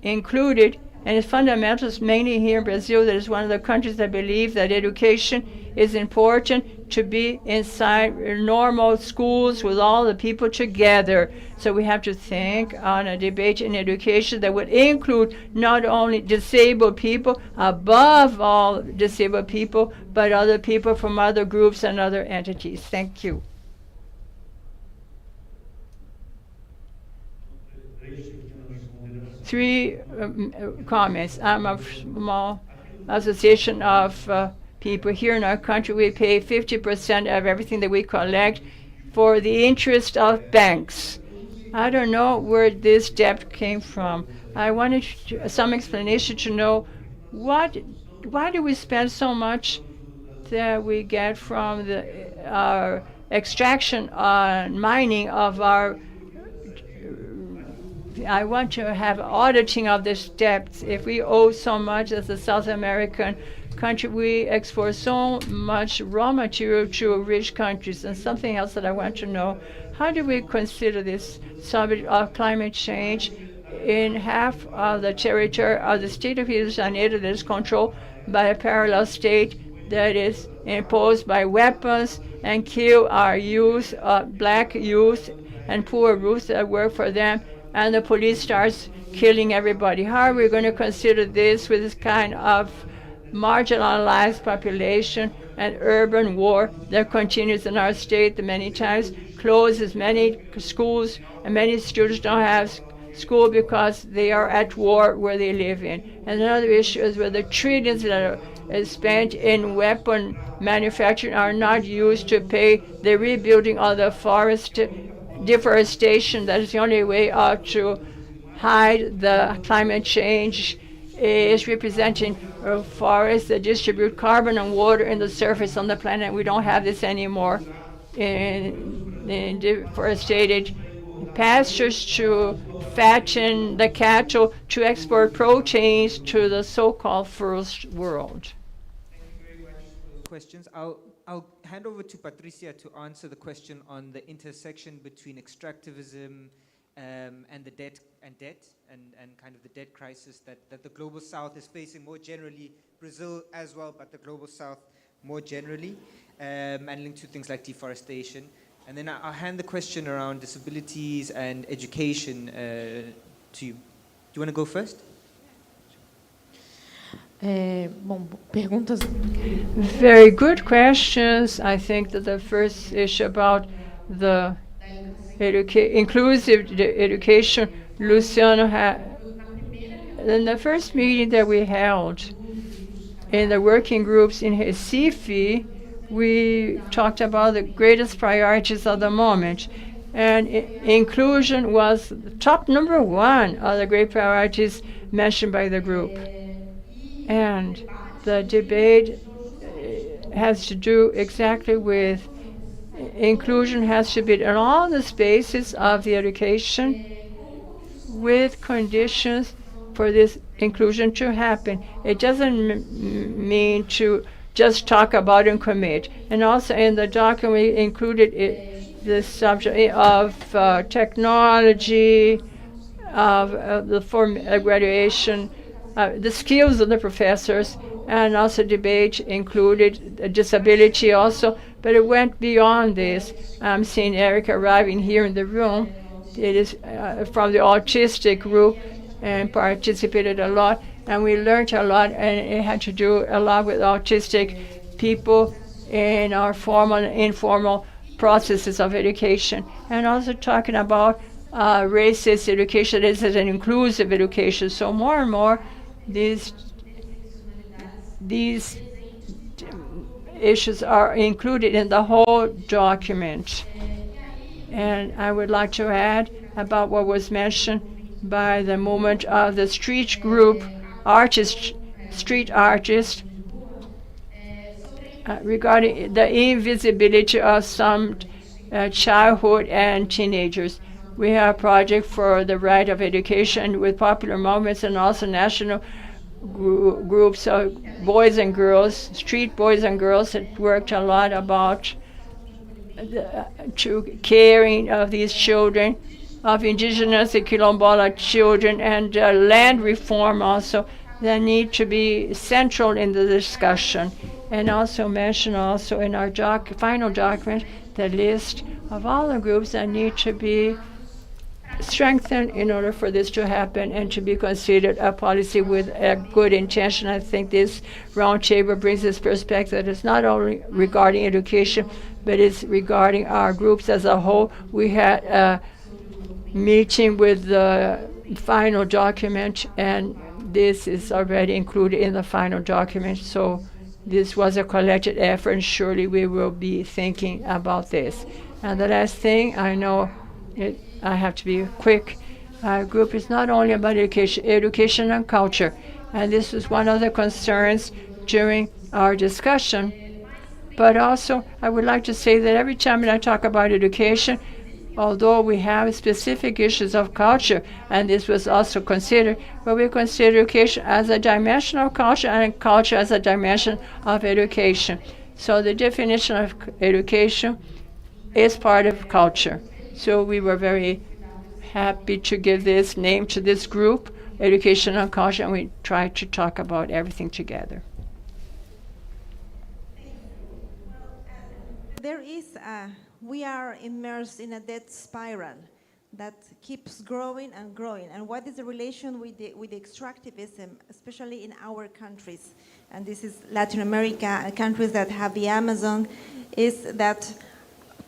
included, and its fundamentals, mainly here in Brazil, that is one of the countries that believe that education is important to be inside normal schools with all the people together. So we have to think on a debate in education that would include not only disabled people, above all disabled people, but other people from other groups and other entities. Thank you. Three comments. I'm a small association of people here in our country. We pay 50% of everything that we collect for the interest of banks. I don't know where this debt came from. I wanted some explanation to know why do we spend so much that we get from our extraction and mining of our. I want to have auditing of this debt. If we owe so much as a South American country, we export so much raw material to rich countries. And something else that I want to know, how do we consider this subject of climate change in half of the territory of the state of Rio de Janeiro that is controlled by a parallel state that is imposed by weapons and kill our youth, black youth and poor youth that work for them, and the police starts killing everybody. How are we going to consider this with this kind of marginalized population and urban war that continues in our state that many times closes many schools, and many students don't have school because they are at war where they live in. And another issue is where the trillions that are spent in weapon manufacturing are not used to pay the rebuilding of the forest deforestation. That is the only way to hide the climate change is representing forests that distribute carbon and water in the surface on the planet. We don't have this anymore in deforested pastures to fatten the cattle, to export proteins to the so-called first world. Questions. I'll hand over to Patricia to answer the question on the intersection between extractivism and the debt and kind of the debt crisis that the Global South is facing more generally, Brazil as well, but the Global South more generally, and linked to things like deforestation. And then I'll hand the question around disabilities and education to you. Do you want to go first? Bom, perguntas. Very good questions. I think that the first issue about the inclusive education, Luciano had. In the first meeting that we held in the working groups in Recife, we talked about the greatest priorities of the moment. And inclusion was top number one of the great priorities mentioned by the group. And the debate has to do exactly with inclusion has to be in all the spaces of the education with conditions for this inclusion to happen. It doesn't mean to just talk about and commit. And also in the document we included the subject of technology, of the graduation, the skills of the professors, and also debate included disability also, but it went beyond this. I'm seeing Eric arriving here in the room. It is from the autistic group and participated a lot, and we learned a lot, and it had to do a lot with autistic people in our formal and informal processes of education, and also talking about racist education. This is an inclusive education, so more and more these issues are included in the whole document. And I would like to add about what was mentioned by the movement of the street group, street artists, regarding the invisibility of some childhood and teenagers. We have a project for the right of education with popular movements and also national groups of boys and girls, street boys and girls that worked a lot about caring of these children, of indigenous and quilombola children, and land reform also that need to be central in the discussion. And also mention also in our final document the list of all the groups that need to be strengthened in order for this to happen and to be considered a policy with a good intention. I think this roundtable brings this perspective that it's not only regarding education, but it's regarding our groups as a whole. We had a meeting with the final document, and this is already included in the final document. So this was a collected effort, and surely we will be thinking about this. And the last thing, I know I have to be quick. Our group is not only about education and culture. And this was one of the concerns during our discussion. But also, I would like to say that every time I talk about education, although we have specific issues of culture, and this was also considered, but we consider education as a dimension of culture and culture as a dimension of education. So the definition of education is part of culture. So we were very happy to give this name to this group, Education and Culture, and we tried to talk about everything together. We are immersed in a debt spiral that keeps growing and growing. And what is the relation with the extractivism, especially in our countries? And this is Latin America, countries that have the Amazon, is that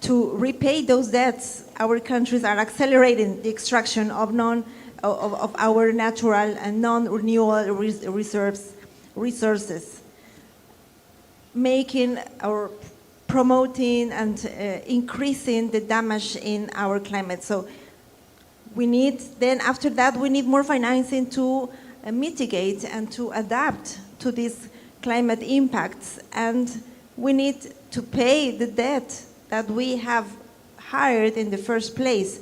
to repay those debts, our countries are accelerating the extraction of our natural and non-renewable resources, making or promoting and increasing the damage in our climate. So we need, then after that, we need more financing to mitigate and to adapt to these climate impacts. And we need to pay the debt that we have hired in the first place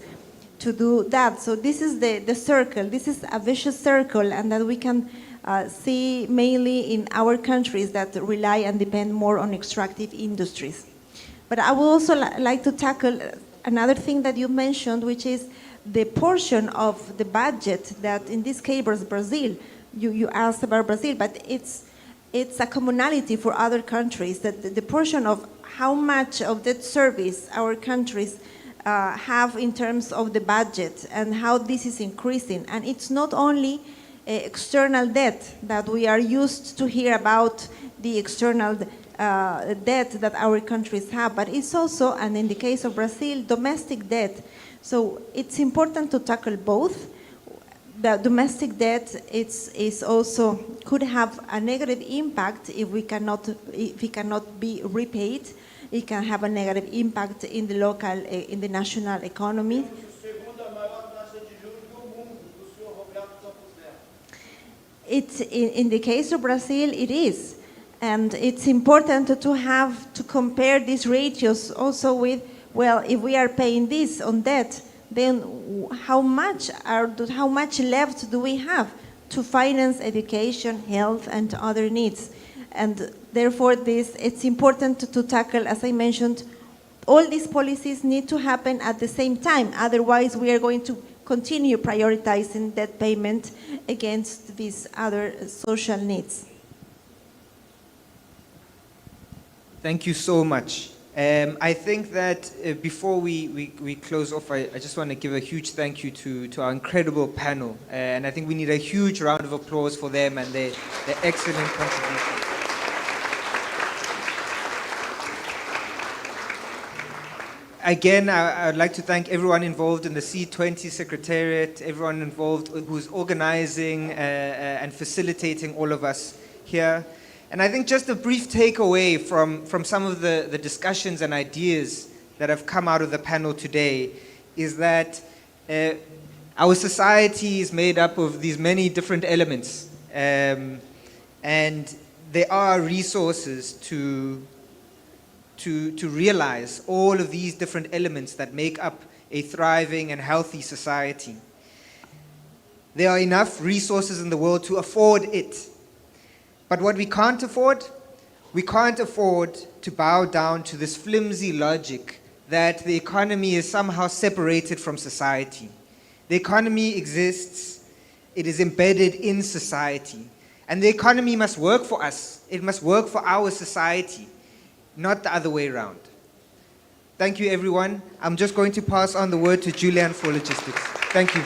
to do that. So this is the circle. This is a vicious circle, and that we can see mainly in our countries that rely and depend more on extractive industries. But I would also like to tackle another thing that you mentioned, which is the portion of the budget that, in this case, Brazil, you asked about Brazil, but it's it's a commonality for other countries, that the portion of how much of that service our countries have in terms of the budget and how this is increasing. And it's not only external debt that we are used to hear about, the external debt that our countries have, but it's also, and in the case of Brazil, domestic debt. So it's important to tackle both. The domestic debt is also could have a negative impact if it cannot be repaid. It can have a negative impact in the local, in the national economy. It's in the case of Brazil, it is, and it's important to compare these ratios also with, well, if we are paying this on debt, then how much left do we have to finance education, health, and other needs? And therefore, it's important to tackle, as I mentioned, all these policies need to happen at the same time. Otherwise, we are going to continue prioritizing debt payment against these other social needs. Thank you so much. I think that before we close off, I just want to give a huge thank you to our incredible panel. And I think we need a huge round of applause for them and their excellent contribution. Again, I would like to thank everyone involved in the C20 Secretariat, everyone involved who's organizing and facilitating all of us here. And I think just a brief takeaway from some of the discussions and ideas that have come out of the panel today is that our society is made up of these many different elements. And there are resources to realize all of these different elements that make up a thriving and healthy society. There are enough resources in the world to afford it. But what we can't afford to bow down to this flimsy logic that the economy is somehow separated from society. The economy exists, it is embedded in society. And the economy must work for us, it must work for our society, not the other way around. Thank you, everyone. I'm just going to pass on the word to Julian for logistics. Thank you.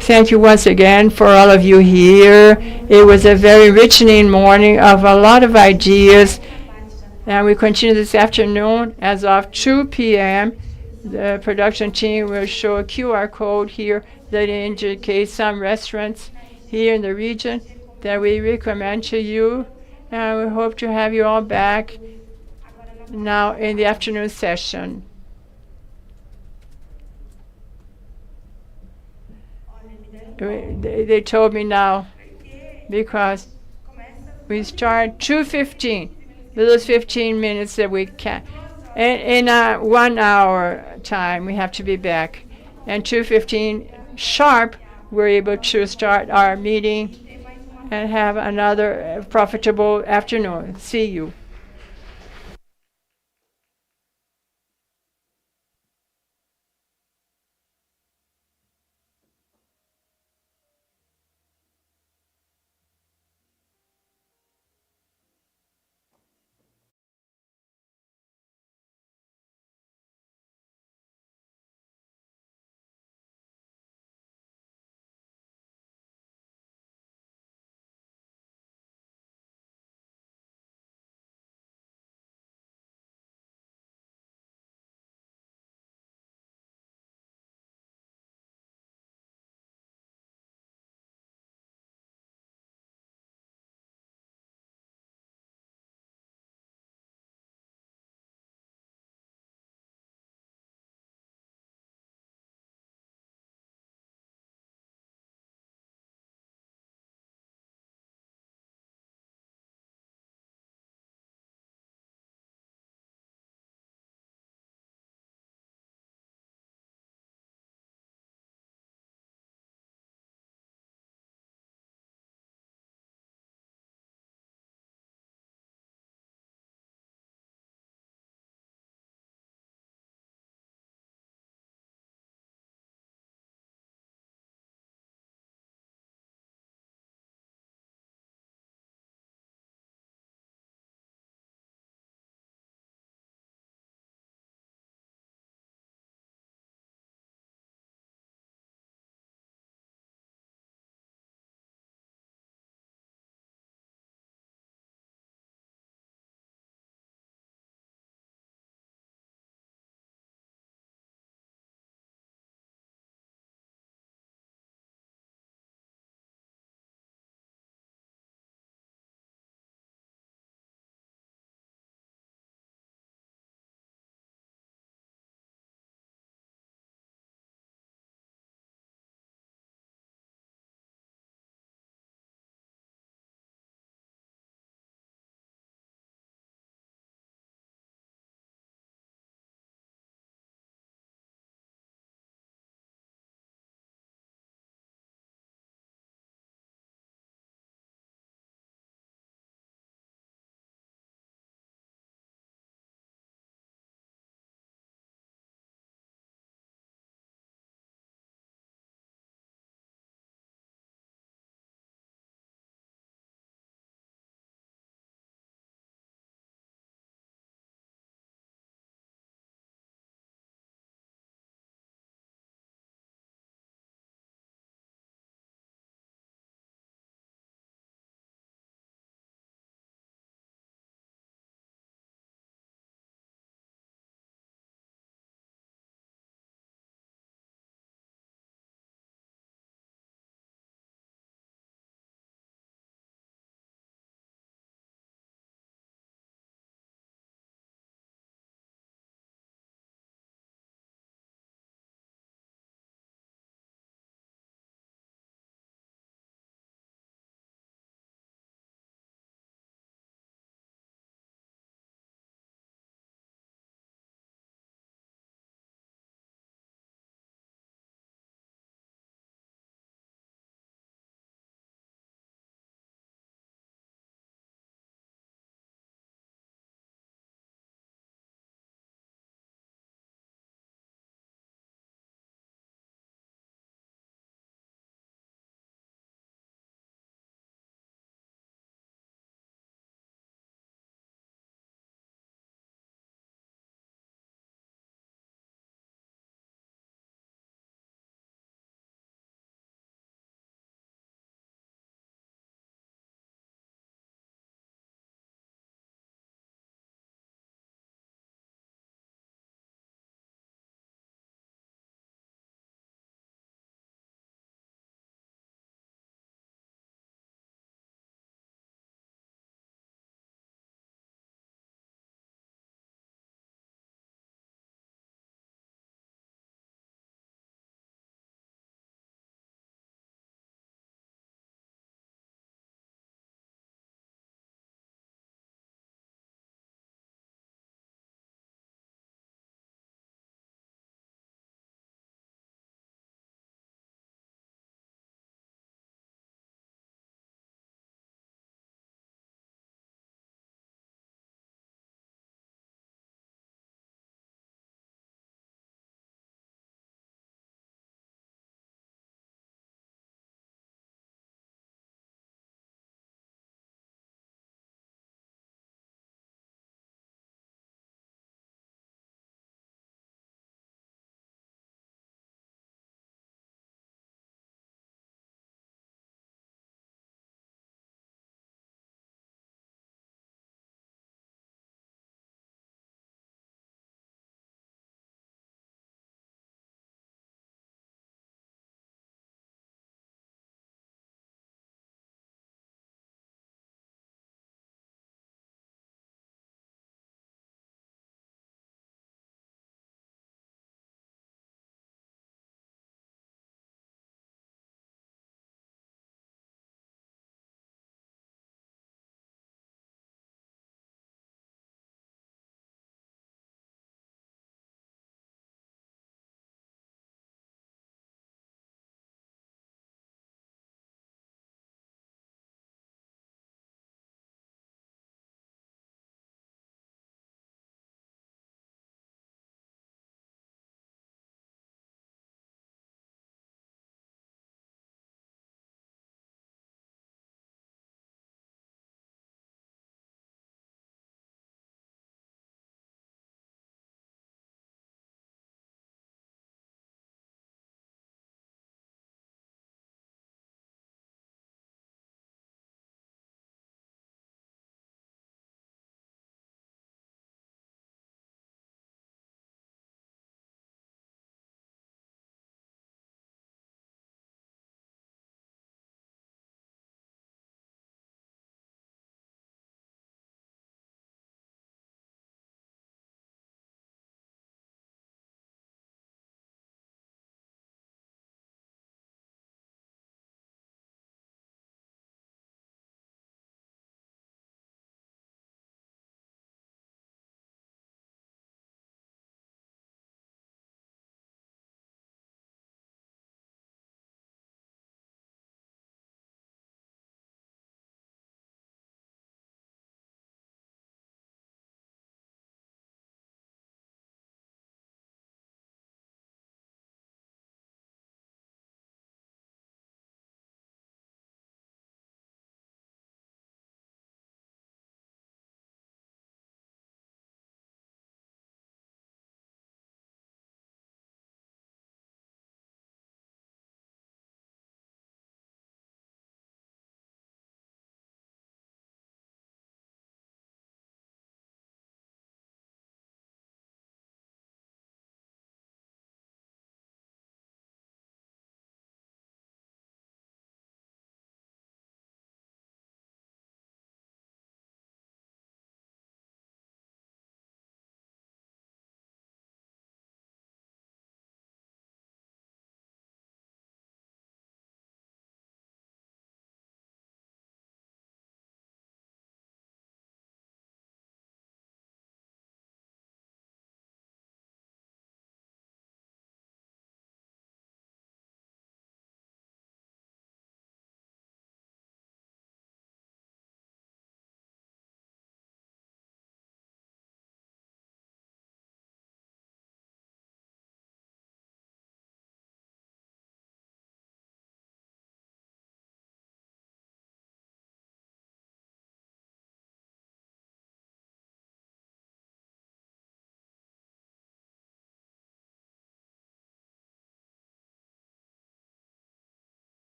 Thank you once again for all of you here. It was a very enriching morning of a lot of ideas. And we continue this afternoon as of 2 p.m. The production team will show a QR code here that indicates some restaurants here in the region that we recommend to you. And we hope to have you all back now in the afternoon session. They told me now because we start 2:15. Those 15 minutes that we can. In a 1 hour time, we have to be back. And 2:15 sharp, we're able to start our meeting and have another profitable afternoon. See you.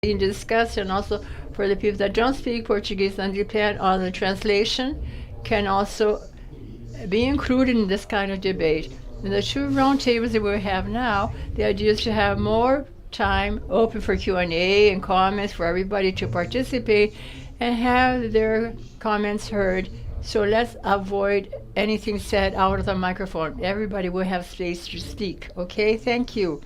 being discussed, and also for the people that don't speak Portuguese and depend on the translation can also be included in this kind of debate. In the two roundtables that we have now, the idea is to have more time open for Q&A and comments for everybody to participate and have their comments heard. So let's avoid anything said out of the microphone. Everybody will have space to speak. Okay, thank you.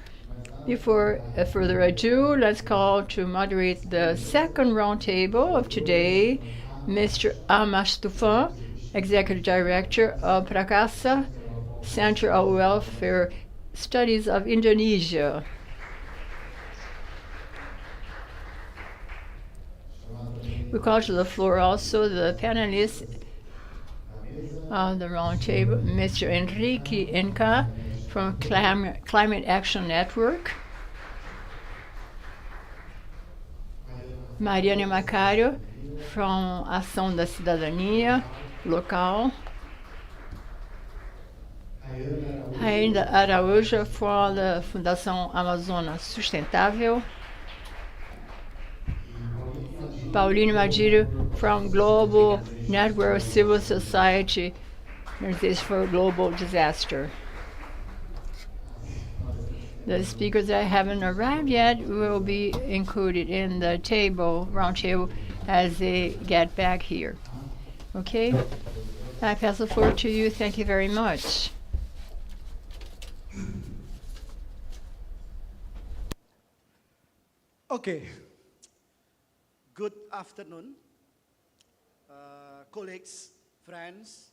Before further ado, let's call to moderate the second roundtable of today, Mr. Amash Tufan, Executive Director of Prakasa, Center of Welfare Studies of Indonesia. We call to the floor also the panelists on the roundtable, Mr. Enrique Inca from Climate Action Network, Mariana Macario from Ação da Cidadania Local, Rainda Araújo from the Fundação Amazônia Sustentável, Paulino Madiro from Global Network Civil Society Organization for Global Disaster. The speakers that haven't arrived yet will be included in the round table, as they get back here. Okay? I pass the floor to you. Thank you very much. Okay. Good afternoon, colleagues, friends,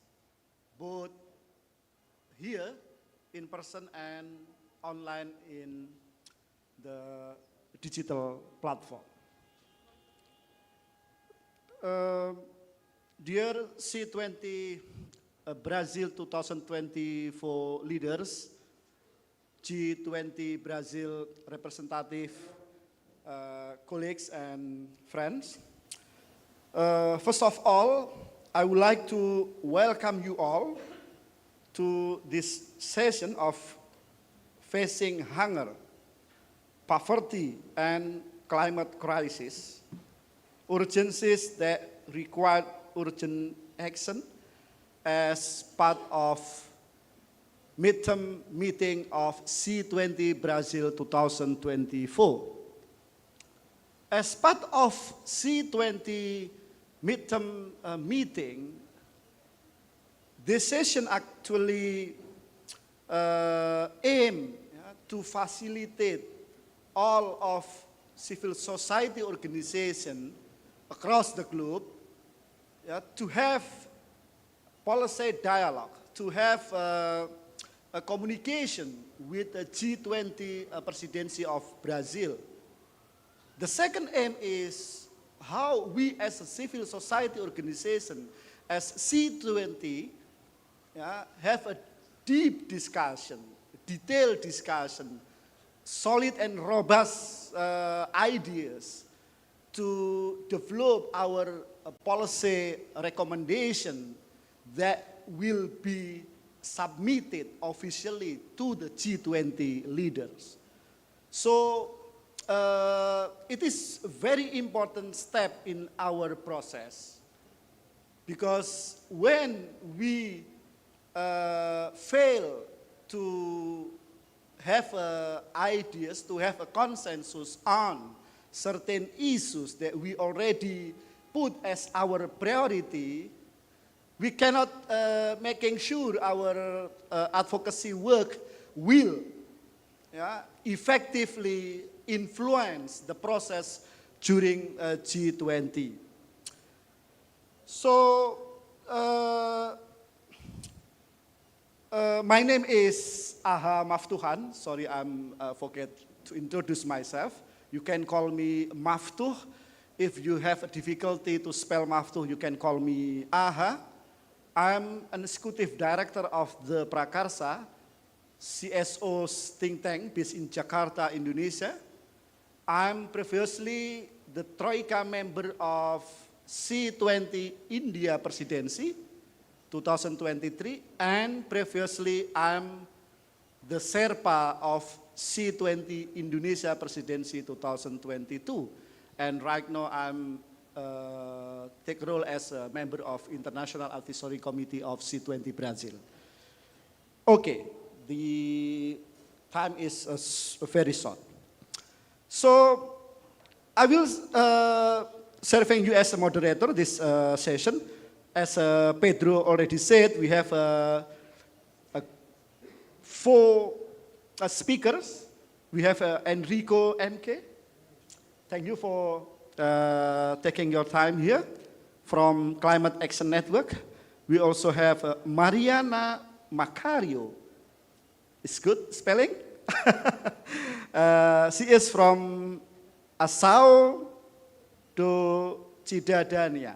both here in person and online in the digital platform. Dear C20 Brazil 2024 leaders, G20 Brazil representative, colleagues and friends. First of all, I would like to welcome you all to this session of facing hunger, poverty, and climate crisis, urgencies that require urgent action as part of midterm meeting of C20 Brazil 2024. As part of C20 midterm meeting, this session actually aim to facilitate all of civil society organizations across the globe to have policy dialogue, to have a communication with the G20 presidency of Brazil. The second aim is how we as a civil society organization, as C20, have a deep discussion, detailed discussion, solid and robust ideas to develop our policy recommendation that will be submitted officially to the G20 leaders. So it is a very important step in our process, because when we fail to have ideas, to have a consensus on certain issues that we already put as our priority, we cannot making sure our advocacy work will effectively influence the process during G20. So, my name is Aha Maftuhan. Sorry, I'm forget to introduce myself. You can call me Maftuh. If you have a difficulty to spell Maftuh, you can call me Aha. I'm an executive director of the Prakarsa, CSO's think tank based in Jakarta, Indonesia. I'm previously the Troika member of C20 India Presidency 2023, and previously I'm the Sherpa of C20 Indonesia Presidency 2022. And right now I'm take role as a member of International Advisory Committee of C20 Brazil. Okay, the time is very short. So I will serving you as a moderator this session. As Pedro already said, we have four speakers. We have Enrico MK. Thank you for taking your time here from Climate Action Network. We also have Mariana Macario. It's good spelling? She is from Asao do Cidadania.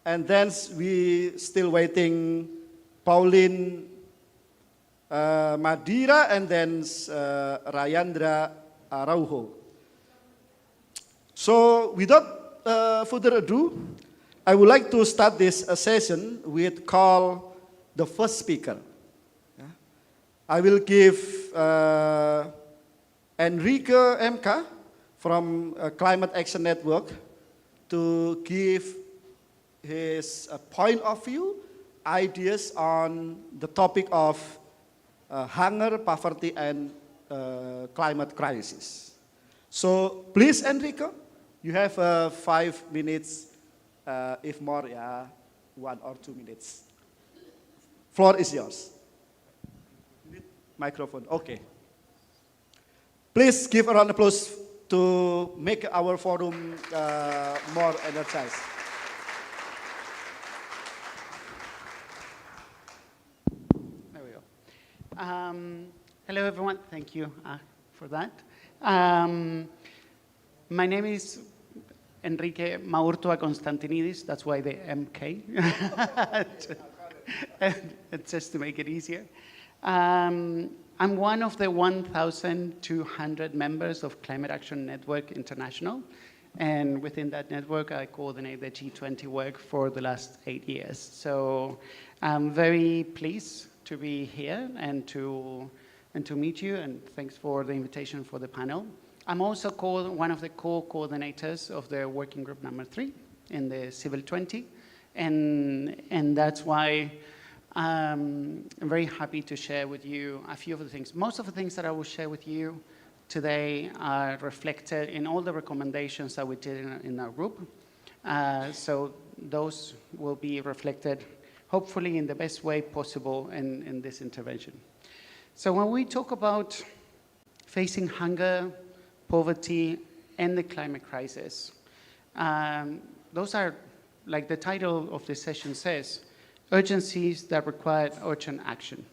And then we still waiting Pauline Madira and then Rayandra Araujo. So without further ado, I would like to start this session with call the first speaker. I will give Enrique MK from Climate Action Network to give his point of view, ideas on the topic of hunger, poverty, and climate crisis. So please, Enrico, you have 5 minutes, if more, 1 or 2 minutes. Floor is yours. Microphone, okay. Please give a round of applause to make our forum more energized. There we go. Hello, everyone. Thank you for that. My name is Enrique Maurtua Constantinidis. That's why the MK. Just to make it easier. I'm one of the 1,200 members of Climate Action Network International. And within that network, I coordinate the G20 work for the last 8 years. So I'm very pleased to be here and to meet you. And thanks for the invitation for the panel. I'm also one of the co-coordinators of the working group number 3 in the Civil 20. And that's why I'm very happy to share with you a few of the things. Most of the things that I will share with you today are reflected in all the recommendations that we did in our group. So those will be reflected, hopefully, in the best way possible in this intervention. So when we talk about facing hunger, poverty, and the climate crisis, those are, like the title of this session says, urgencies that require urgent action.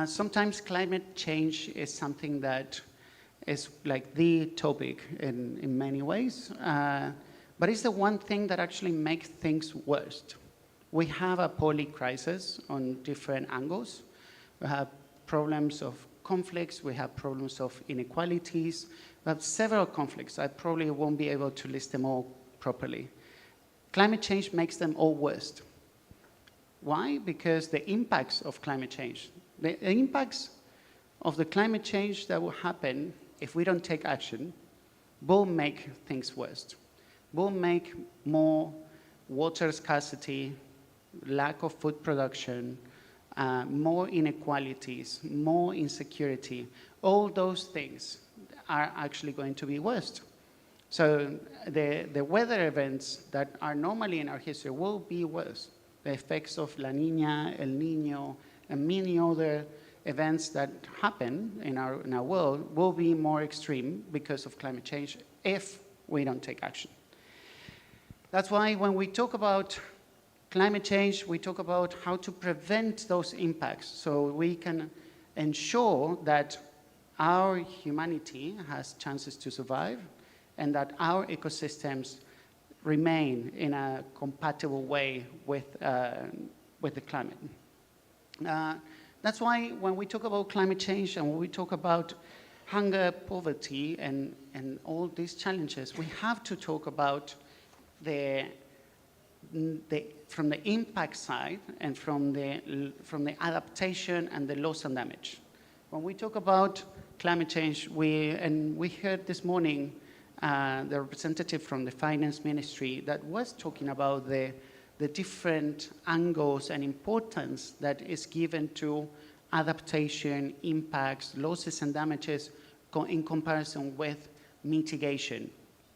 Sometimes climate change is something that is like the topic in many ways, but it's the one thing that actually makes things worse. We have a poly crisis on different angles. We have problems of conflicts, we have problems of inequalities, we have several conflicts. I probably won't be able to list them all properly. Climate change makes them all worse. Why? Because the impacts of climate change, the impacts of the climate change that will happen if we don't take action will make things worse. Will make more water scarcity, lack of food production, more inequalities, more insecurity. All those things are actually going to be worse. So the weather events that are normally in our history will be worse. The effects of La Niña, El Niño, and many other events that happen in our world will be more extreme because of climate change if we don't take action. That's why when we talk about climate change, we talk about how to prevent those impacts so we can ensure that our humanity has chances to survive and that our ecosystems remain in a compatible way with the climate. That's why when we talk about climate change and when we talk about hunger, poverty, and all these challenges, we have to talk about from the impact side and from the adaptation and the loss and damage. When we talk about climate change, we heard this morning the representative from the finance ministry that was talking about the different angles and importance that is given to adaptation, impacts, losses and damages in comparison with mitigation,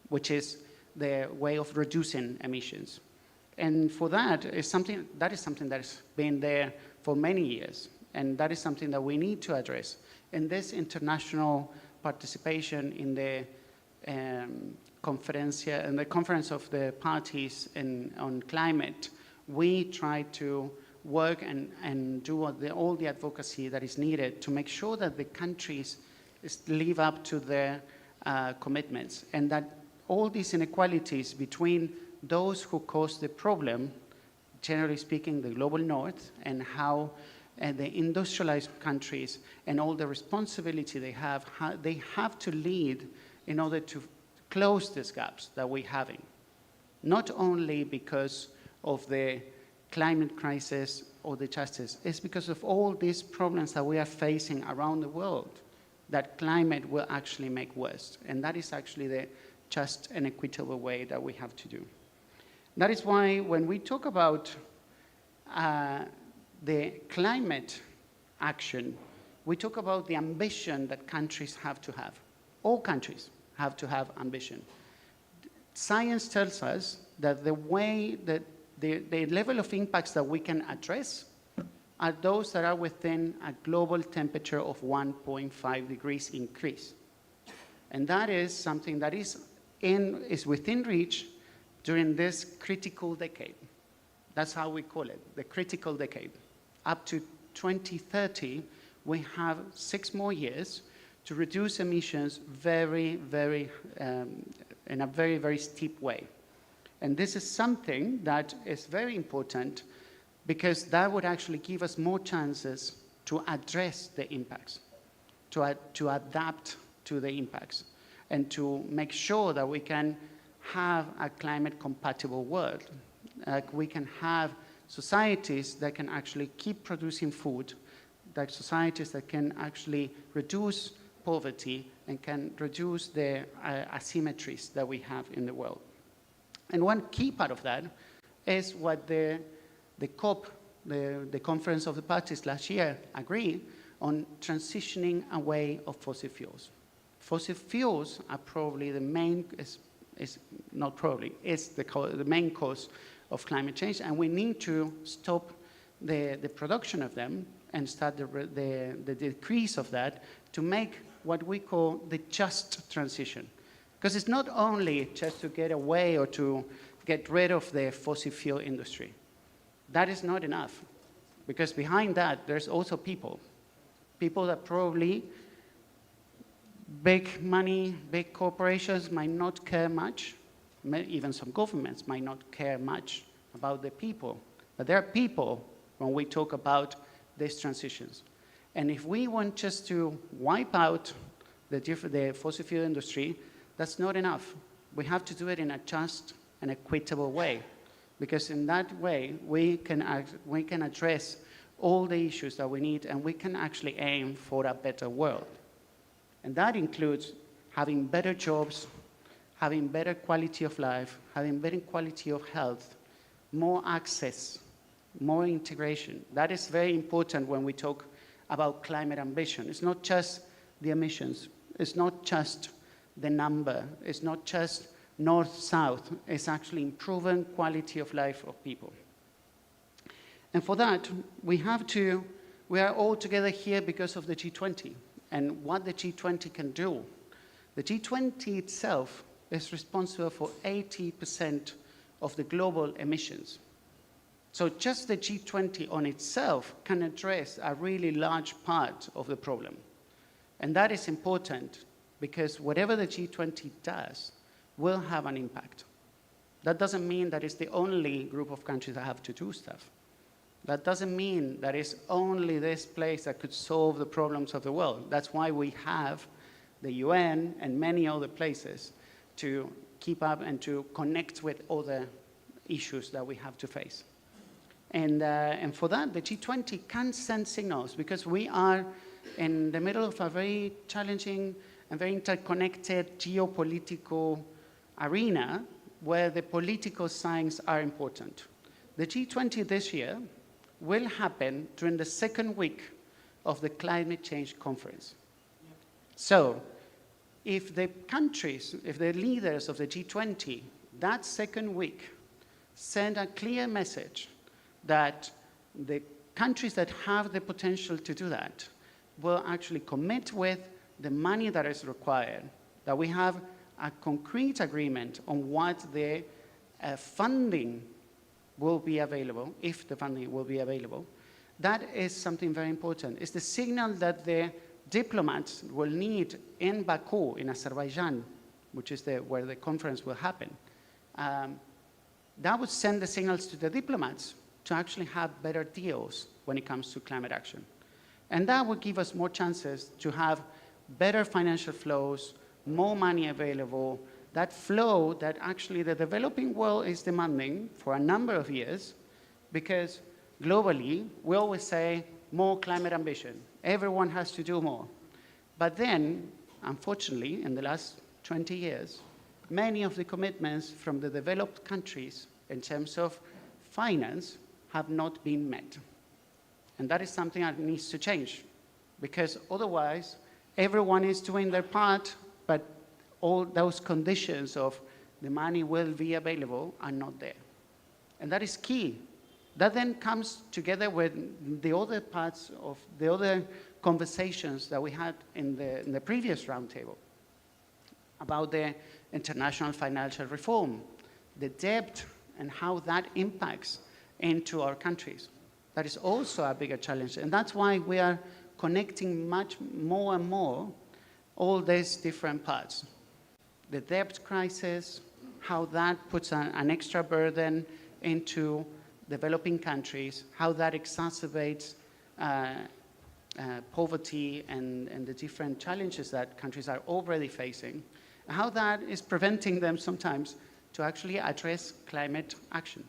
which is the way of reducing emissions. And for that is something that's been there for many years, and that is something that we need to address. And this international participation in the conference of the parties on climate, we try to work and do all the advocacy that is needed to make sure that the countries live up to their commitments, and that all these inequalities between those who cause the problem, generally speaking, the global north, and how the industrialized countries and all the responsibility they have to lead in order to close these gaps that we're having. Not only because of the climate crisis or the justice, it's because of all these problems that we are facing around the world that climate will actually make worse. And that is actually the just and equitable way that we have to do. That is why when we talk about the climate action, we talk about the ambition that countries have to have. All countries have to have ambition. Science tells us that the way that the level of impacts that we can address are those that are within a global temperature of 1.5 degrees increase. And that is something that is within reach during this critical decade. That's how we call it, the critical decade. Up to 2030, we have 6 more years to reduce emissions in a very, very steep way. And this is something that is very important because that would actually give us more chances to address the impacts, to adapt to the impacts, and to make sure that we can have a climate-compatible world. We can have societies that can actually keep producing food, like societies that can actually reduce poverty and can reduce the asymmetries that we have in the world. And one key part of that is what the COP, the Conference of the Parties last year, agreed on transitioning away of fossil fuels. Fossil fuels are probably the main, the main cause of climate change, and we need to stop the production of them and start the decrease of that to make what we call the just transition. Because it's not only just to get away or to get rid of the fossil fuel industry. That is not enough, because behind that, there's also people. People that probably big money, big corporations might not care much. Even some governments might not care much about the people. But there are people when we talk about these transitions. And if we want just to wipe out the fossil fuel industry, that's not enough. We have to do it in a just and equitable way, because in that way we can address all the issues that we need, and we can actually aim for a better world. And that includes having better jobs, having better quality of life, having better quality of health, more access, more integration. That is very important when we talk about climate ambition. It's not just the emissions. It's not just the number. It's not just north-south. It's actually improving quality of life of people. And for that, we are all together here because of the G20 and what the G20 can do. The G20 itself is responsible for 80% of the global emissions. So just the G20 on itself can address a really large part of the problem. And that is important because whatever the G20 does will have an impact. That doesn't mean that it's the only group of countries that have to do stuff. That doesn't mean that it's only this place that could solve the problems of the world. That's why we have the UN and many other places to keep up and to connect with other issues that we have to face. And for that, the G20 can send signals because we are in the middle of a very challenging and very interconnected geopolitical arena where the political signs are important. The G20 this year will happen during the second week of the climate change conference. So, if the countries, if the leaders of the G20, that second week, send a clear message that the countries that have the potential to do that will actually commit with the money that is required, that we have a concrete agreement on what the funding will be available, if the funding will be available, that is something very important. It's the signal that the diplomats will need in Baku, in Azerbaijan, which is where the conference will happen. That would send the signals to the diplomats to actually have better deals when it comes to climate action. And that would give us more chances to have better financial flows, more money available, that flow that actually the developing world is demanding for a number of years, because globally, we always say more climate ambition. Everyone has to do more. But then, unfortunately, in the last 20 years, many of the commitments from the developed countries in terms of finance have not been met. And that is something that needs to change, because otherwise, everyone is doing their part, but all those conditions of the money will be available are not there. And that is key. That then comes together with the other parts of the other conversations that we had in the previous roundtable about the international financial reform, the debt and how that impacts into our countries. That is also a bigger challenge. And that's why we are connecting much more and more all these different parts. The debt crisis, how that puts an extra burden into developing countries, how that exacerbates poverty and the different challenges that countries are already facing, how that is preventing them sometimes to actually address climate action.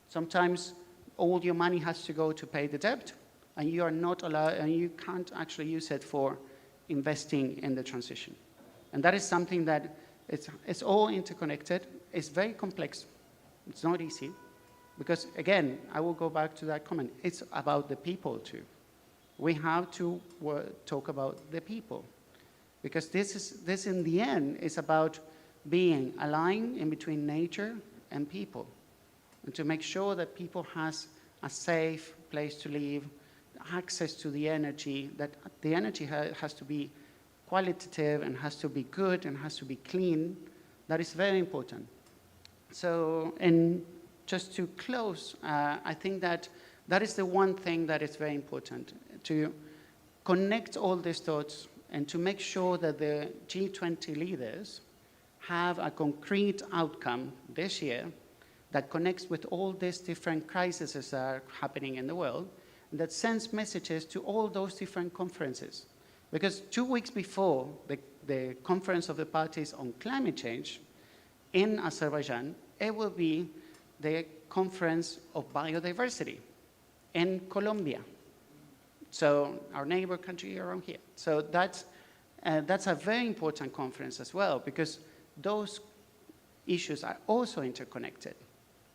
Sometimes all your money has to go to pay the debt, and you are not allowed, and you can't actually use it for investing in the transition. And that is something that it's all interconnected. It's very complex. It's not easy. Because again, I will go back to that comment. It's about the people too. We have to talk about the people. Because this in the end is about being aligned in between nature and people. And to make sure that people has a safe place to live, access to the energy, that the energy has to be qualitative and has to be good and has to be clean. That is very important. So, and just to close, I think that is the one thing that is very important, to connect all these thoughts and to make sure that the G20 leaders have a concrete outcome this year that connects with all these different crises that are happening in the world, and that sends messages to all those different conferences. Because 2 weeks before the Conference of the Parties on Climate Change in Azerbaijan, it will be the Conference of Biodiversity in Colombia. So our neighbor country around here. So that's a very important conference as well, because those issues are also interconnected.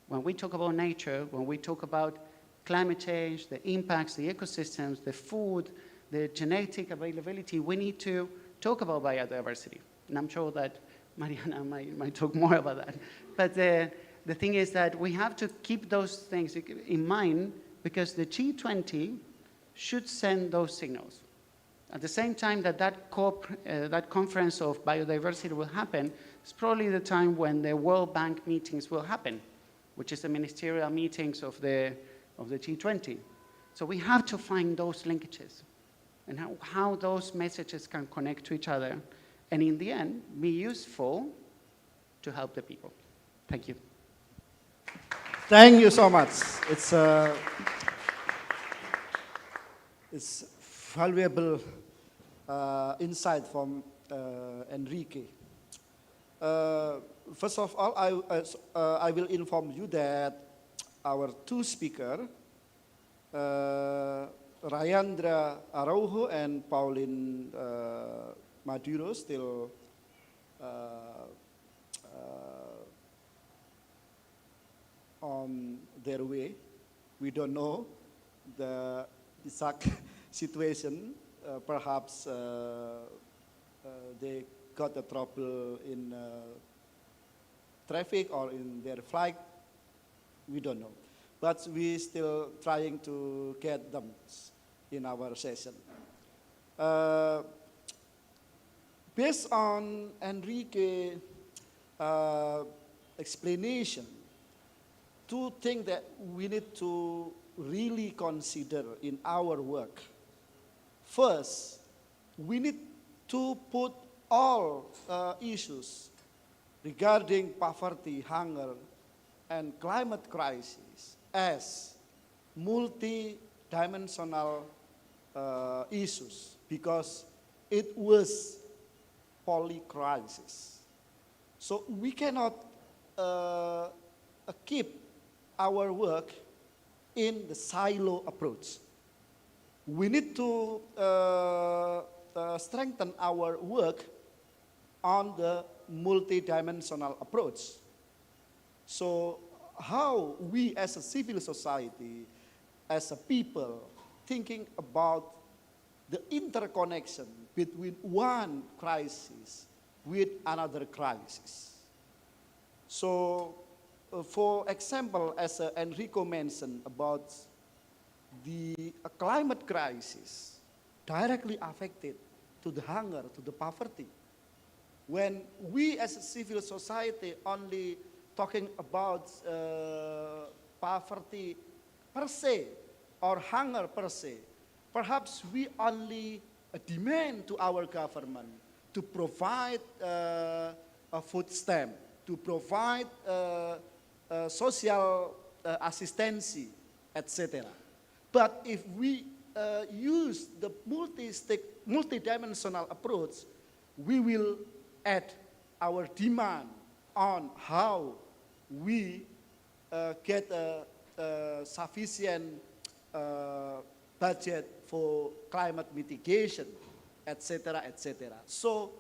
When we talk about nature, when we talk about climate change, the impacts, the ecosystems, the food, the genetic availability, we need to talk about biodiversity. And I'm sure that Mariana might talk more about that. But the thing is that we have to keep those things in mind, because the G20 should send those signals. At the same time that conference of biodiversity will happen, it's probably the time when the World Bank meetings will happen, which is the ministerial meetings of the G20. So we have to find those linkages and how those messages can connect to each other, and in the end, be useful to help the people. Thank you. Thank you so much. It's valuable insight from Enrique. First of all, I will inform you that our two speakers Rayandra Araujo and Pauline Maduro still on their way. We don't know the exact situation. Perhaps they got a trouble in traffic or in their flight. We don't know. But we still trying to get them in our session. Based on Enrique explanation, two things that we need to really consider in our work. First, we need to put all issues regarding poverty, hunger, and climate crisis as multi-dimensional issues because it was polycrisis. So we cannot keep our work in the silo approach. We need to strengthen our work on the multidimensional approach. So how we as a civil society, as a people, thinking about the interconnection between one crisis with another crisis. So, for example, as Enrico mentioned about the climate crisis directly affected to the hunger, to the poverty. When we as a civil society only talking about poverty per se or hunger per se, perhaps we only demand to our government to provide a food stamp, to provide social assistance, etc. But if we use the multidimensional approach, we will add our demand on how we get a sufficient budget for climate mitigation, etc., etc. So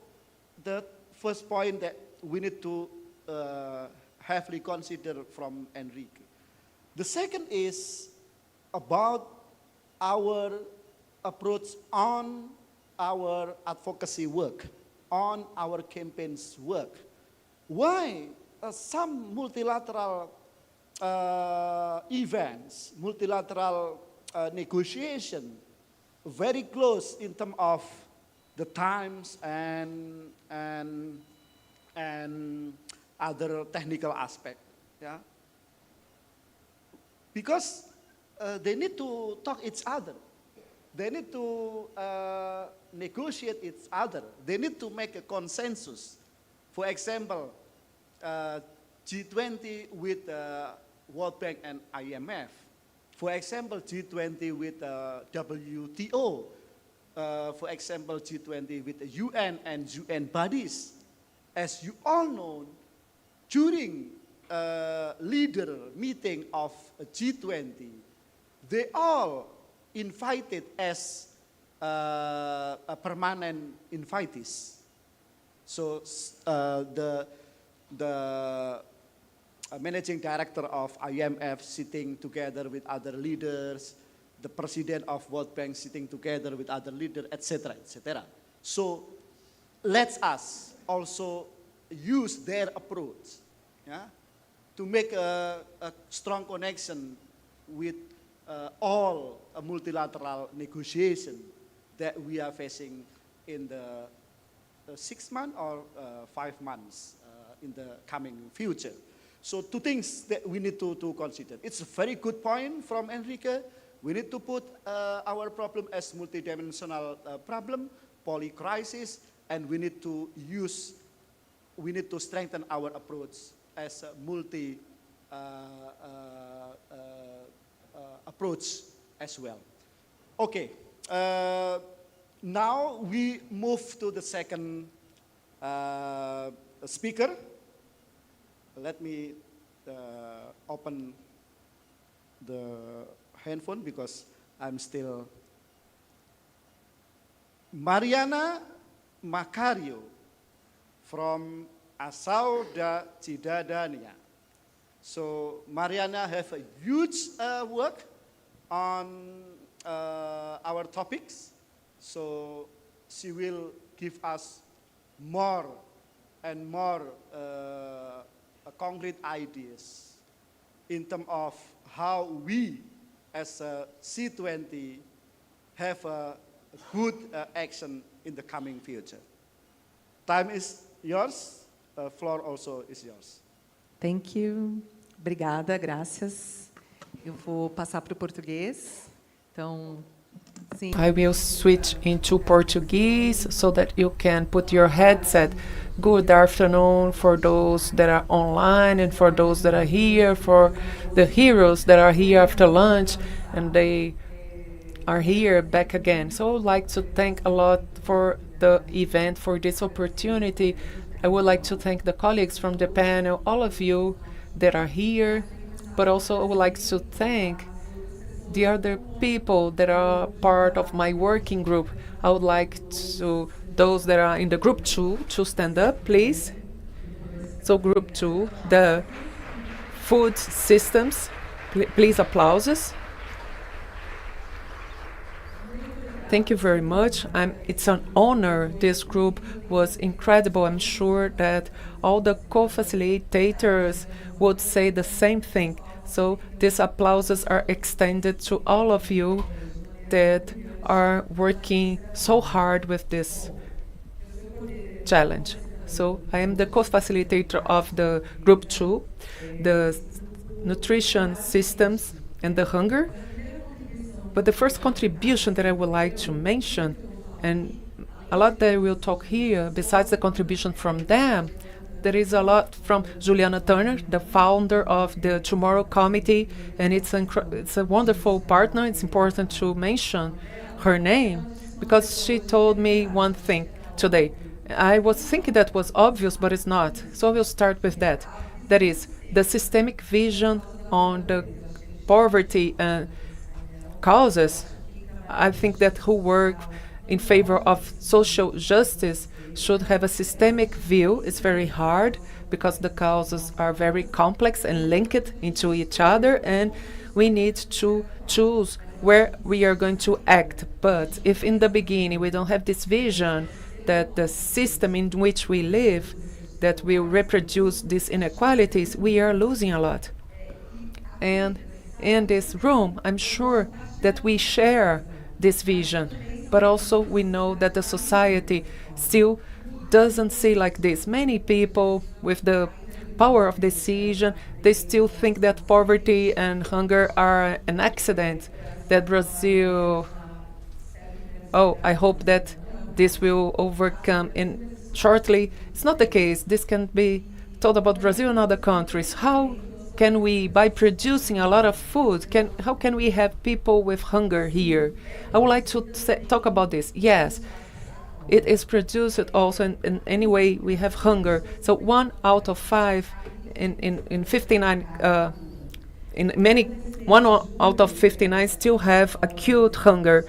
the first point that we need to heavily consider from Enrique. The second is about our approach on our advocacy work, on our campaigns work. Why some multilateral events, multilateral negotiation, very close in terms of the times and other technical aspect, yeah. Because they need to talk each other. They need to negotiate each other. They need to make a consensus. For example, G20 with World Bank and IMF. For example, G20 with WTO. For example, G20 with the UN and UN bodies. As you all know, during leader meeting of G20, they all invited as a permanent invitees. So the managing director of IMF sitting together with other leaders, the president of World Bank sitting together with other leaders, etc., etc. So let us also use their approach, yeah, to make a strong connection with all multilateral negotiation that we are facing in the 6 months or 5 months in the coming future. So two things that we need to consider. It's a very good point from Enrique. We need to put our problem as multidimensional problem, polycrisis, and we need to strengthen our approach as a multi approach as well. Okay, now we move to the second speaker. Let me open the handphone because I'm still Mariana Macario from Assau da Cidadania. So Mariana have a huge work on our topics. So she will give us more and more concrete ideas in terms of how we as a C20 have a good action in the coming future. Time is yours, floor also is yours. Thank you. Obrigada, graças. Eu vou passar para o português. Então, sim. I will switch into Portuguese so that you can put your headset. Good afternoon for those that are online and for those that are here, for the heroes that are here after lunch and they are here back again. So I would like to thank a lot for the event, for this opportunity. I would like to thank the colleagues from the panel, all of you that are here, but also I would like to thank the other people that are part of my working group. I would like to, those that are in the group 2, to stand up, please. So group 2, the food systems, please applauses. Thank you very much. It's an honor. This group was incredible. I'm sure that all the co-facilitators would say the same thing. So these applauses are extended to all of you that are working so hard with this challenge. So I am the co-facilitator of the group 2, the nutrition systems and the hunger. But the first contribution that I would like to mention, and a lot that we'll talk here, besides the contribution from them, there is a lot from Juliana Turner, the founder of the Tomorrow Committee, and it's a wonderful partner. It's important to mention her name because she told me one thing today. I was thinking that was obvious, but it's not. So we'll start with that. That is the systemic vision on the poverty and causes. I think that who work in favor of social justice should have a systemic view. It's very hard because the causes are very complex and linked into each other, and we need to choose where we are going to act. But if in the beginning we don't have this vision that the system in which we live that will reproduce these inequalities, we are losing a lot. And in this room, I'm sure that we share this vision, but also we know that the society still doesn't see like this. Many people with the power of decision, they still think that poverty and hunger are an accident, that Brazil, I hope that this will overcome in shortly. It's not the case. This can be told about Brazil and other countries. How can we, by producing a lot of food, how can we have people with hunger here? I would like to talk about this. Yes, it is produced also in any way we have hunger. So 1 out of 5 in 59, one out of 59 still have acute hunger.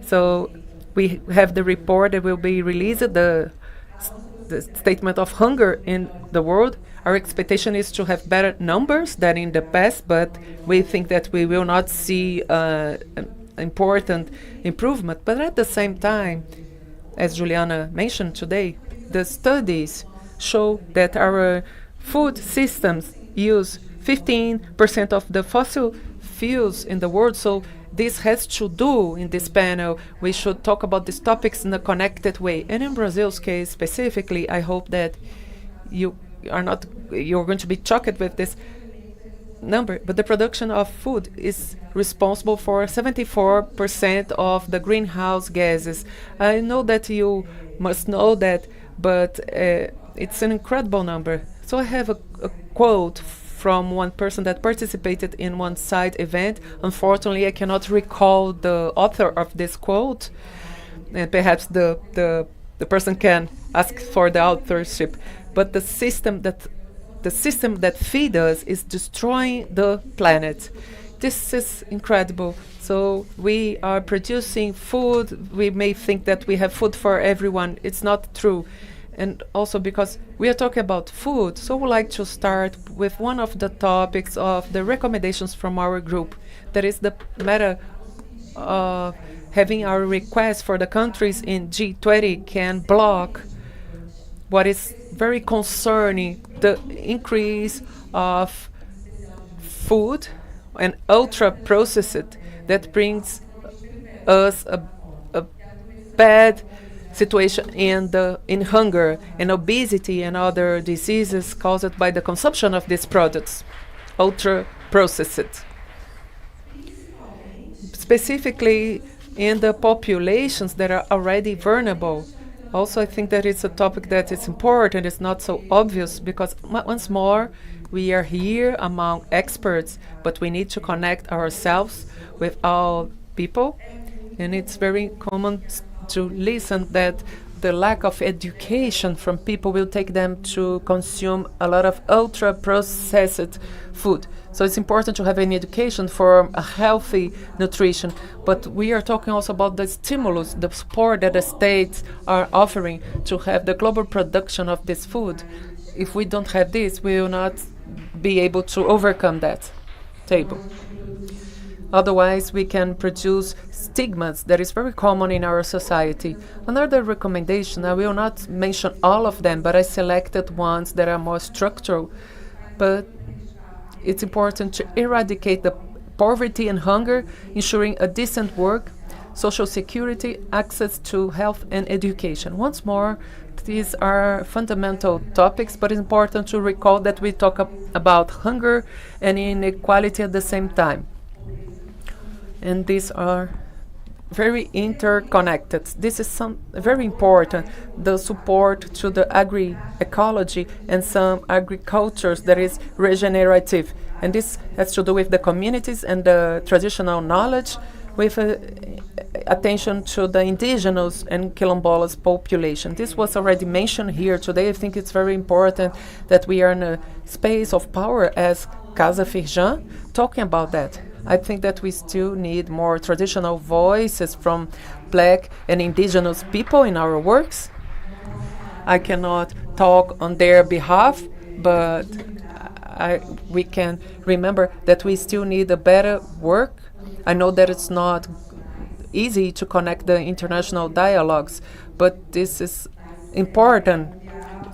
So we have the report that will be released, the statement of hunger in the world. Our expectation is to have better numbers than in the past, but we think that we will not see important improvement. But at the same time, as Juliana mentioned today, the studies show that our food systems use 15% of the fossil fuels in the world. So this has to do in this panel. We should talk about these topics in a connected way. And in Brazil's case specifically, I hope that you're going to be shocked with this number, but the production of food is responsible for 74% of the greenhouse gases. I know that you must know that, but it's an incredible number. So I have a quote from one person that participated in one side event. Unfortunately, I cannot recall the author of this quote, and perhaps the person can ask for the authorship. But the system that feeds us is destroying the planet. This is incredible. So we are producing food. We may think that we have food for everyone. It's not true. And also because we are talking about food, so we'd like to start with one of the topics of the recommendations from our group. That is the matter of having our request for the countries in G20 can block what is very concerning, the increase of food and ultra-processed that brings us a bad situation in hunger and obesity and other diseases caused by the consumption of these products, ultra-processed. Specifically in the populations that are already vulnerable. Also, I think that it's a topic that is important. It's not so obvious because once more, we are here among experts, but we need to connect ourselves with all people. And it's very common to listen that the lack of education from people will take them to consume a lot of ultra-processed food. So it's important to have an education for a healthy nutrition. But we are talking also about the stimulus, the support that the states are offering to have the global production of this food. If we don't have this, we will not be able to overcome that table. Otherwise, we can produce stigmas that is very common in our society. Another recommendation, I will not mention all of them, but I selected ones that are more structural. But it's important to eradicate the poverty and hunger, ensuring a decent work, social security, access to health and education. Once more, these are fundamental topics, but it's important to recall that we talk about hunger and inequality at the same time. And these are very interconnected. This is very important, the support to the agroecology and some agricultures that is regenerative. And this has to do with the communities and the traditional knowledge with attention to the indigenous and quilombolas population. This was already mentioned here today. I think it's very important that we are in a space of power as Casa Firjan talking about that. I think that we still need more traditional voices from Black and indigenous people in our works. I cannot talk on their behalf, but we can remember that we still need a better work. I know that it's not easy to connect the international dialogues, but this is important.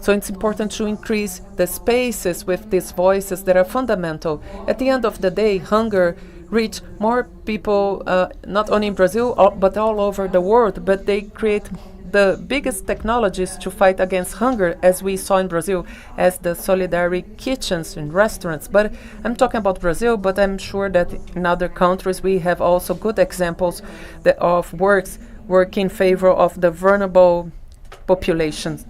So it's important to increase the spaces with these voices that are fundamental. At the end of the day, hunger reach more people, not only in Brazil, but all over the world, but they create the biggest technologies to fight against hunger, as we saw in Brazil, as the solidary kitchens and restaurants. But I'm talking about Brazil, but I'm sure that in other countries we have also good examples of work in favor of the vulnerable populations.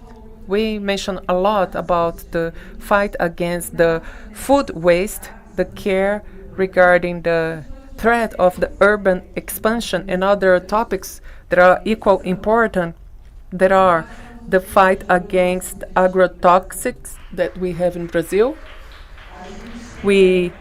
We mentioned a lot about the fight against the food waste, the care regarding the threat of the urban expansion and other topics that are equal important, that are the fight against agrotoxics that we have in Brazil. We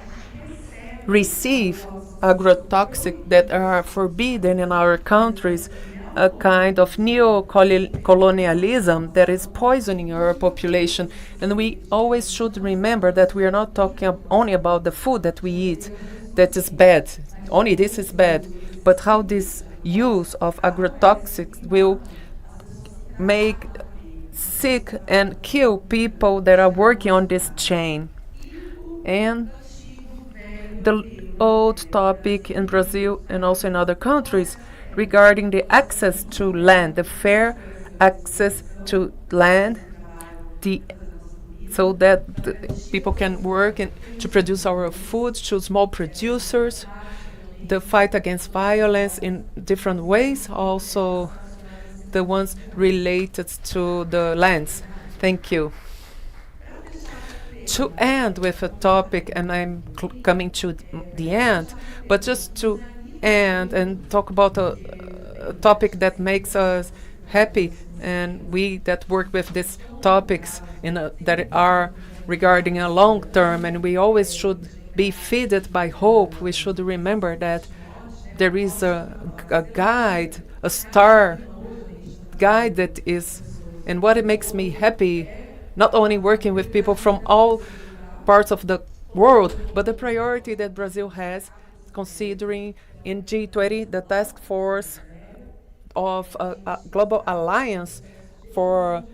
receive agrotoxics that are forbidden in our countries, a kind of neo-colonialism that is poisoning our population. And we always should remember that we are not talking only about the food that we eat that is bad. Only this is bad. But how this use of agrotoxics will make sick and kill people that are working on this chain. And the old topic in Brazil and also in other countries regarding the access to land, the fair access to land, so that people can work and to produce our food, to small producers, the fight against violence in different ways, also the ones related to the lands. Thank you. To end with a topic, and I'm coming to the end, but just to end and talk about a topic that makes us happy, and we that work with these topics that are regarding a long term, and we always should be fed by hope, we should remember that there is a guide, a star guide that is, and what it makes me happy, not only working with people from all parts of the world, but the priority that Brazil has, considering in G20 the task force of a global alliance for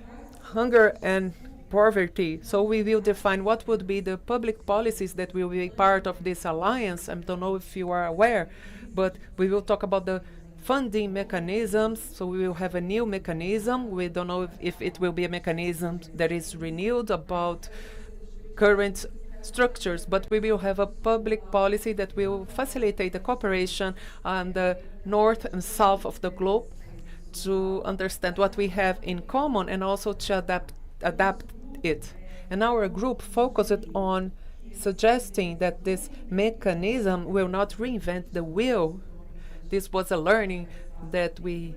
hunger and poverty. So we will define what would be the public policies that will be part of this alliance. I don't know if you are aware, but we will talk about the funding mechanisms. So we will have a new mechanism. We don't know if it will be a mechanism that is renewed about current structures, but we will have a public policy that will facilitate the cooperation on the north and south of the globe to understand what we have in common and also to adapt it. And our group focused on suggesting that this mechanism will not reinvent the wheel. This was a learning that we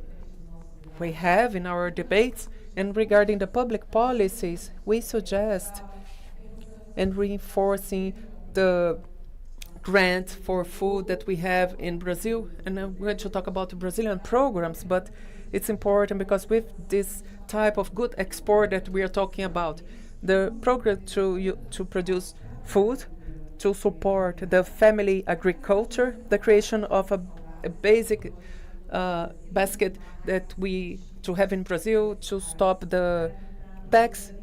have in our debates. And regarding the public policies, we suggest and reinforcing the grant for food that we have in Brazil. And I'm going to talk about the Brazilian programs, but it's important because with this type of good export that we are talking about, the program to produce food, to support the family agriculture, the creation of a basic basket that we to have in Brazil to stop the tax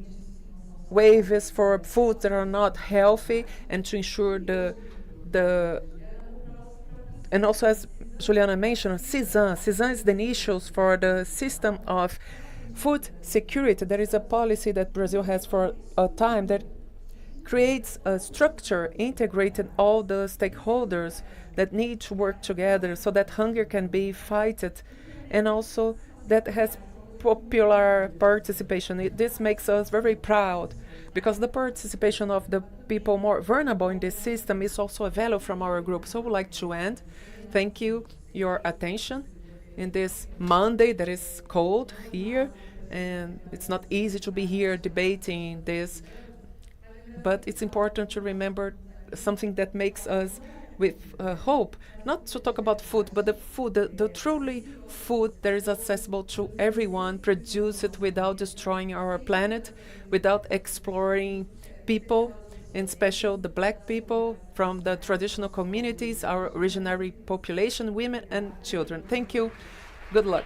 waivers for foods that are not healthy and to ensure the and also, as Juliana mentioned, CISAN is the initials for the system of food security. There is a policy that Brazil has for a time that creates a structure integrated all the stakeholders that need to work together so that hunger can be fighted, and also that has popular participation. This makes us very proud because the participation of the people more vulnerable in this system is also a value from our group. So I would like to end. Thank you your attention in this Monday that is cold here, and it's not easy to be here debating this, but it's important to remember something that makes us with hope, not to talk about food, but the food, the truly food that is accessible to everyone, produce it without destroying our planet, without exploring people, in special the black people from the traditional communities, our originary population, women and children. Thank you. Good luck.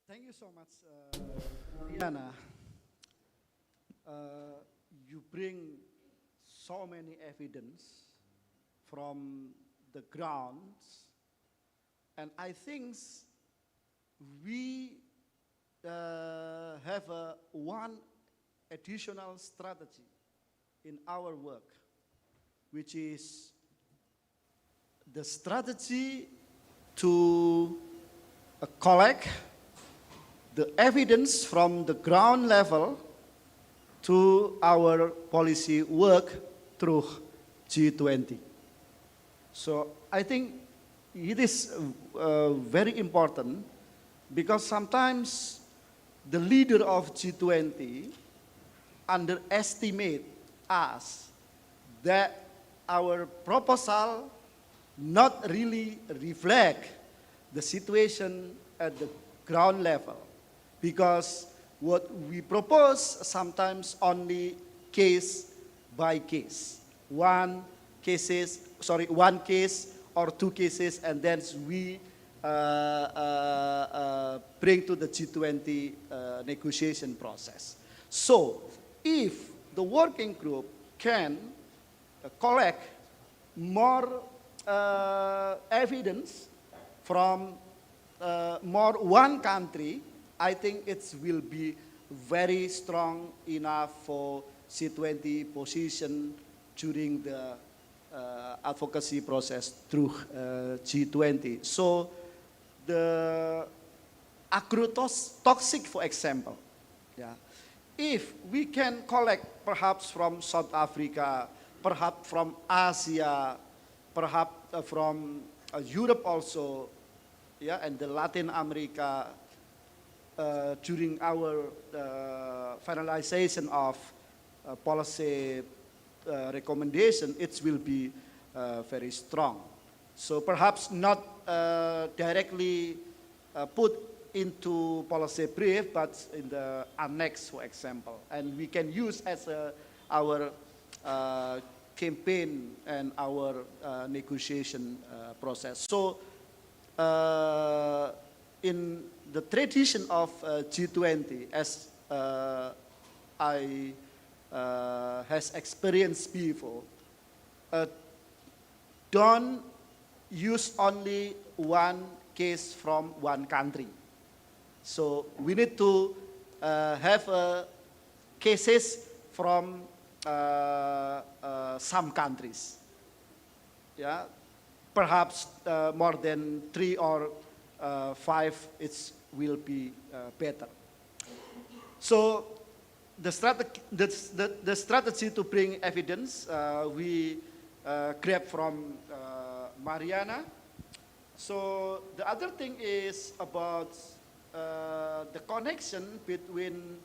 Thank you so much, Diana. You bring so many evidence from the grounds, and I think we have one additional strategy in our work, which is the strategy to collect the evidence from the ground level to our policy work through G20. So I think it is very important because sometimes the leader of G20 underestimate us that our proposal not really reflect the situation at the ground level, because what we propose sometimes only case by case, one case or two cases, and then we bring to the G20 negotiation process. So if the working group can collect more evidence from more one country, I think it will be very strong enough for C20 position during the advocacy process through G20. So the agrotoxic, for example, yeah, if we can collect perhaps from South Africa, perhaps from Asia, perhaps from Europe also, yeah, and the Latin America, during our finalization of policy recommendation, it will be very strong. So perhaps not directly put into policy brief, but in the annex, for example. And we can use as our campaign and our negotiation process. So in the tradition of G20, as I has experienced before, don't use only one case from one country. So we need to have cases from some countries. Yeah, perhaps more than 3 or 5, it will be better. So the strategy to bring evidence, we grab from Mariana. So the other thing is about the connection between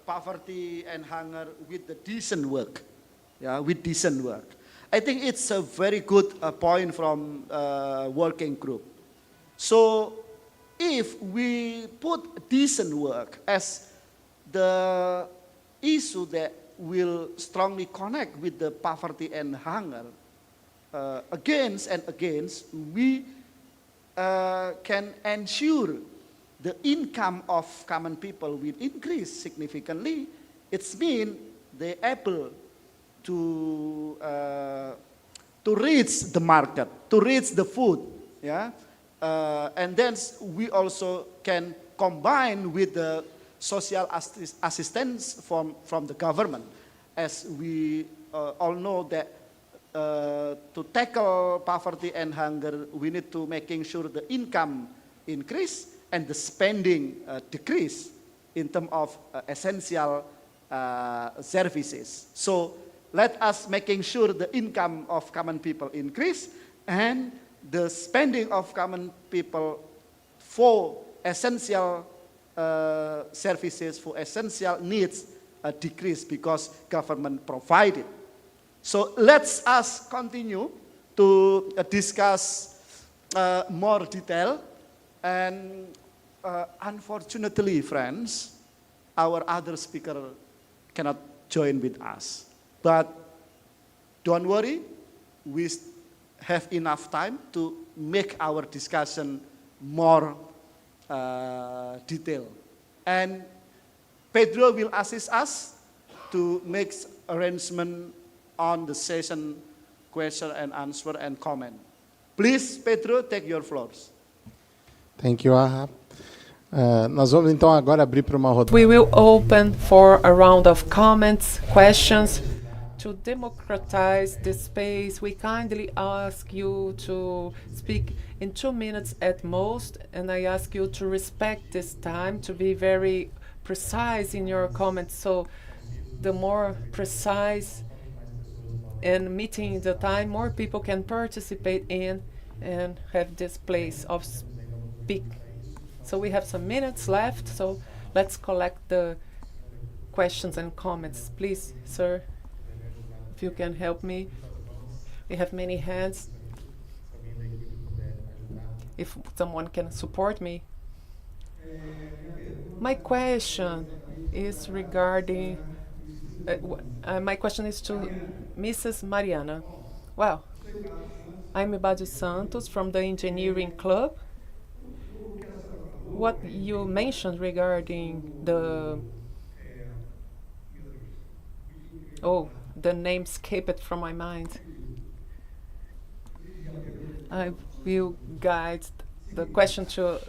poverty and hunger with the decent work. Yeah, with decent work. I think it's a very good point from working group. So if we put decent work as the issue that will strongly connect with the poverty and hunger, against and against, we can ensure the income of common people will increase significantly. It means they're able to reach the market, to reach the food, yeah, and then we also can combine with the social assistance from the government, as we all know that to tackle poverty and hunger, we need to making sure the income increase and the spending decrease in terms of essential services. So let us making sure the income of common people increase and the spending of common people for essential services, for essential needs decrease because government provided. So let's us continue to discuss more detail, and unfortunately, friends, our other speaker cannot join with us. But don't worry, we have enough time to make our discussion more detailed. And Pedro will assist us to make arrangement on the session question and answer and comment. Please, Pedro, take your floors. Thank you, Aha. Nós vamos então agora abrir para uma rodada. We will open for a round of comments, questions. To democratize the space, we kindly ask you to speak in 2 minutes at most, and I ask you to respect this time, to be very precise in your comments. So the more precise and meeting the time, more people can participate in and have this place of speak. So we have some minutes left, so let's collect the questions and comments. Please, sir, if you can help me. We have many hands. If someone can support me. My question is regarding, my question is to Mrs. Mariana. Well, I'm Ibadi Santos from the Engineering Club. What you mentioned regarding the the name escaped from my mind. I will guide the question to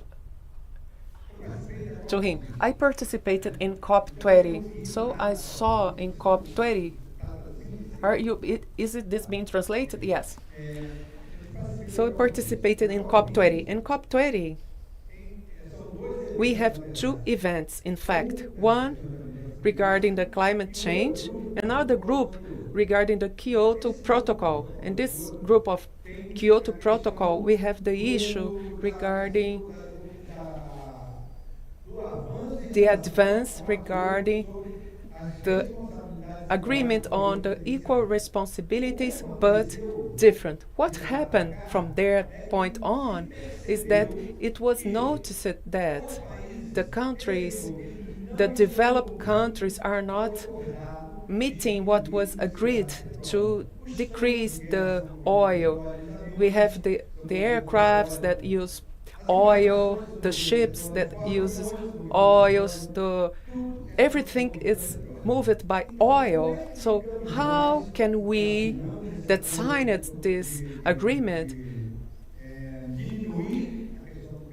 him. I participated in COP20, so I saw in COP20. Is this being translated? Yes. So I participated in COP20. In COP20, we have 2 events, in fact. One regarding the climate change, another group regarding the Kyoto Protocol. In this group of Kyoto Protocol, we have the issue regarding the advance regarding the agreement on the equal responsibilities, but different. What happened from that point on is that it was noticed that the countries, the developed countries, are not meeting what was agreed to decrease the oil. We have the aircrafts that use oil, the ships that uses oils, everything is moved by oil. So how can we that signed this agreement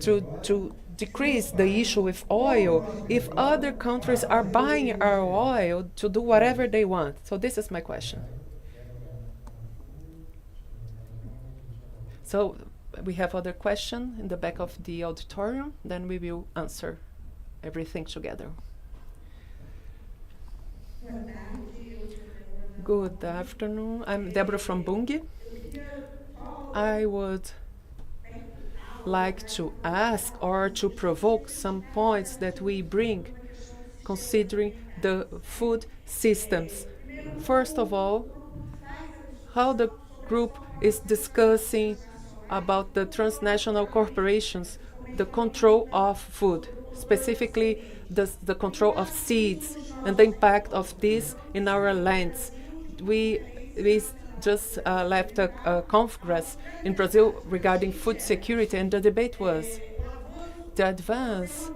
to decrease the issue with oil if other countries are buying our oil to do whatever they want? So this is my question. So we have other question in the back of the auditorium, then we will answer everything together. Good afternoon. I'm Deborah from Bunge. I would like to ask or to provoke some points that we bring considering the food systems. First of all, how the group is discussing about the transnational corporations, the control of food, specifically the control of seeds and the impact of this in our lands. We just left a congress in Brazil regarding food security, and the debate was the advance.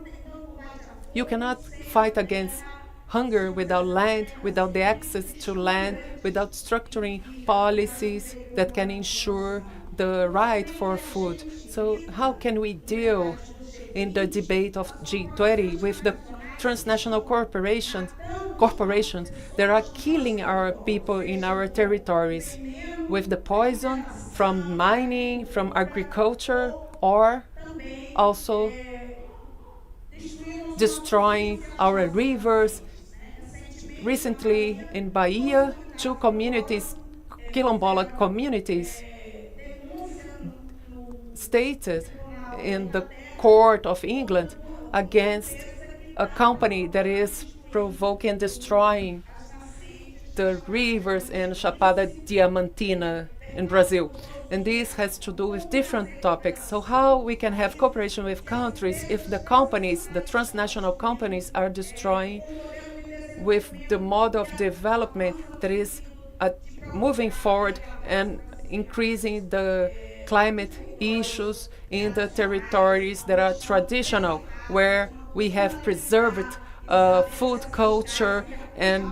You cannot fight against hunger without land, without the access to land, without structuring policies that can ensure the right for food. So how can we deal in the debate of G20 with the transnational corporations that are killing our people in our territories with the poison from mining, from agriculture, or also destroying our rivers? Recently in Bahia, 2 communities, quilombola communities, stated in the court of England against a company that is provoking and destroying the rivers in Chapada Diamantina in Brazil. And this has to do with different topics. So how we can have cooperation with countries if the companies, the transnational companies, are destroying with the mode of development that is moving forward and increasing the climate issues in the territories that are traditional, where we have preserved food culture and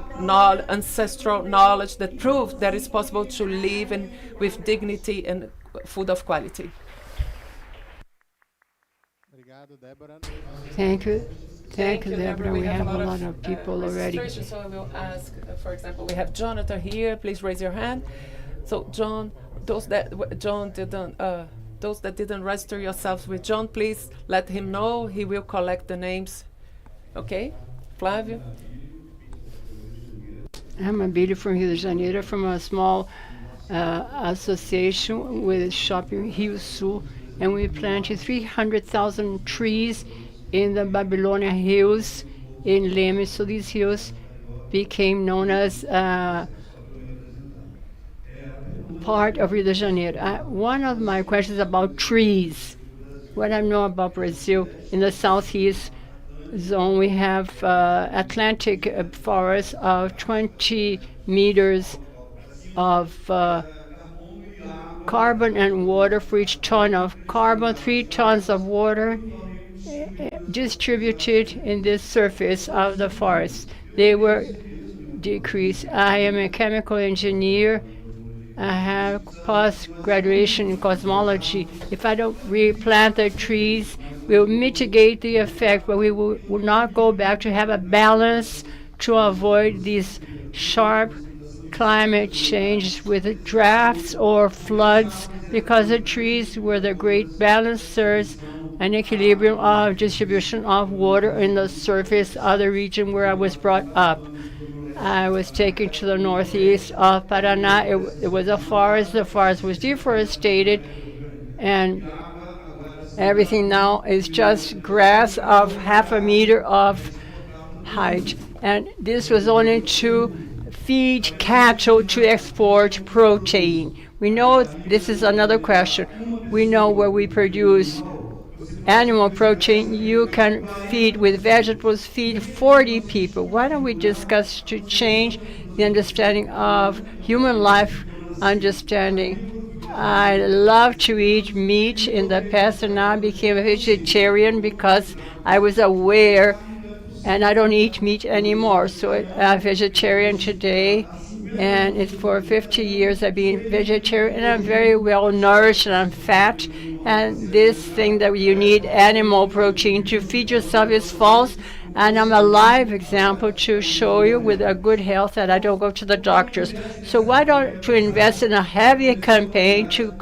ancestral knowledge that proves that it's possible to live with dignity and food of quality. Thank you. Thank you, Deborah. We have a lot of people already. So I will ask, for example, we have Jonathan here. Please raise your hand. So John, those that didn't register yourselves with John, please let him know. He will collect the names. Okay, Flávio. I'm Abílio from Rio de Janeiro, from a small association with Shopping Rio Sul, and we planted 300,000 trees in the Babylonia Hills in Leme. So these hills became known as part of Rio de Janeiro. One of my questions about trees. What I know about Brazil, in the southeast zone, we have Atlantic forests of 20 meters of carbon and water for each ton of carbon, 3 tons of water distributed in this surface of the forest. They were decreased. I am a chemical engineer. I have post-graduation in cosmology. If I don't replant the trees, we'll mitigate the effect, but we will not go back to have a balance to avoid these sharp climate change with droughts or floods, because the trees were the great balancers and equilibrium of distribution of water in the surface of the region where I was brought up. I was taken to the northeast of Paraná. It was a forest. The forest was deforested, and everything now is just grass of 0.5 meter of height. And this was only to feed cattle to export protein. We know this is another question. We know where we produce animal protein, you can feed with vegetables, feed 40 people. Why don't we discuss to change the understanding of human life understanding? I love to eat meat in the past, and now I became a vegetarian because I was aware, and I don't eat meat anymore. So I'm vegetarian today, and it's for 50 years I've been vegetarian, and I'm very well nourished, and I'm fat. And this thing that you need animal protein to feed yourself is false. And I'm a live example to show you with a good health that I don't go to the doctors. So why don't you invest in a heavy campaign to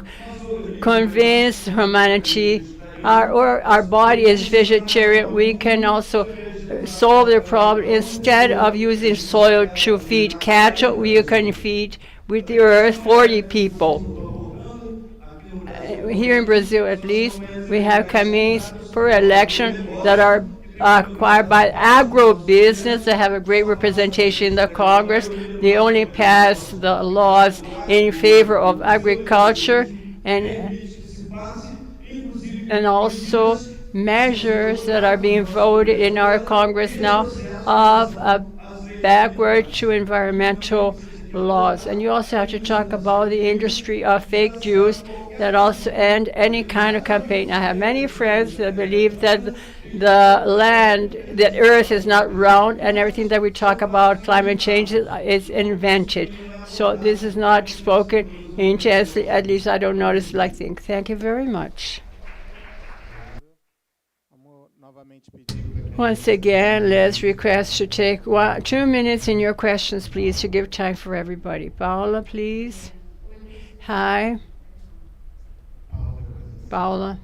convince humanity our body is vegetarian. We can also solve the problem. Instead of using soil to feed cattle, we can feed with the earth 40 people. Here in Brazil, at least, we have campaigns for election that are acquired by agribusiness. They have a great representation in the Congress. They only pass the laws in favor of agriculture and also measures that are being voted in our Congress now of backward to environmental laws. And you also have to talk about the industry of fake news that also end any kind of campaign. I have many friends that believe that the land, that Earth is not round, and everything that we talk about climate change is invented. So this is not spoken intensely, at least I don't notice like things. Thank you very much. Once again, let's request to take 2 minutes in your questions, please, to give time for everybody. Paula, please. Hi. Paula.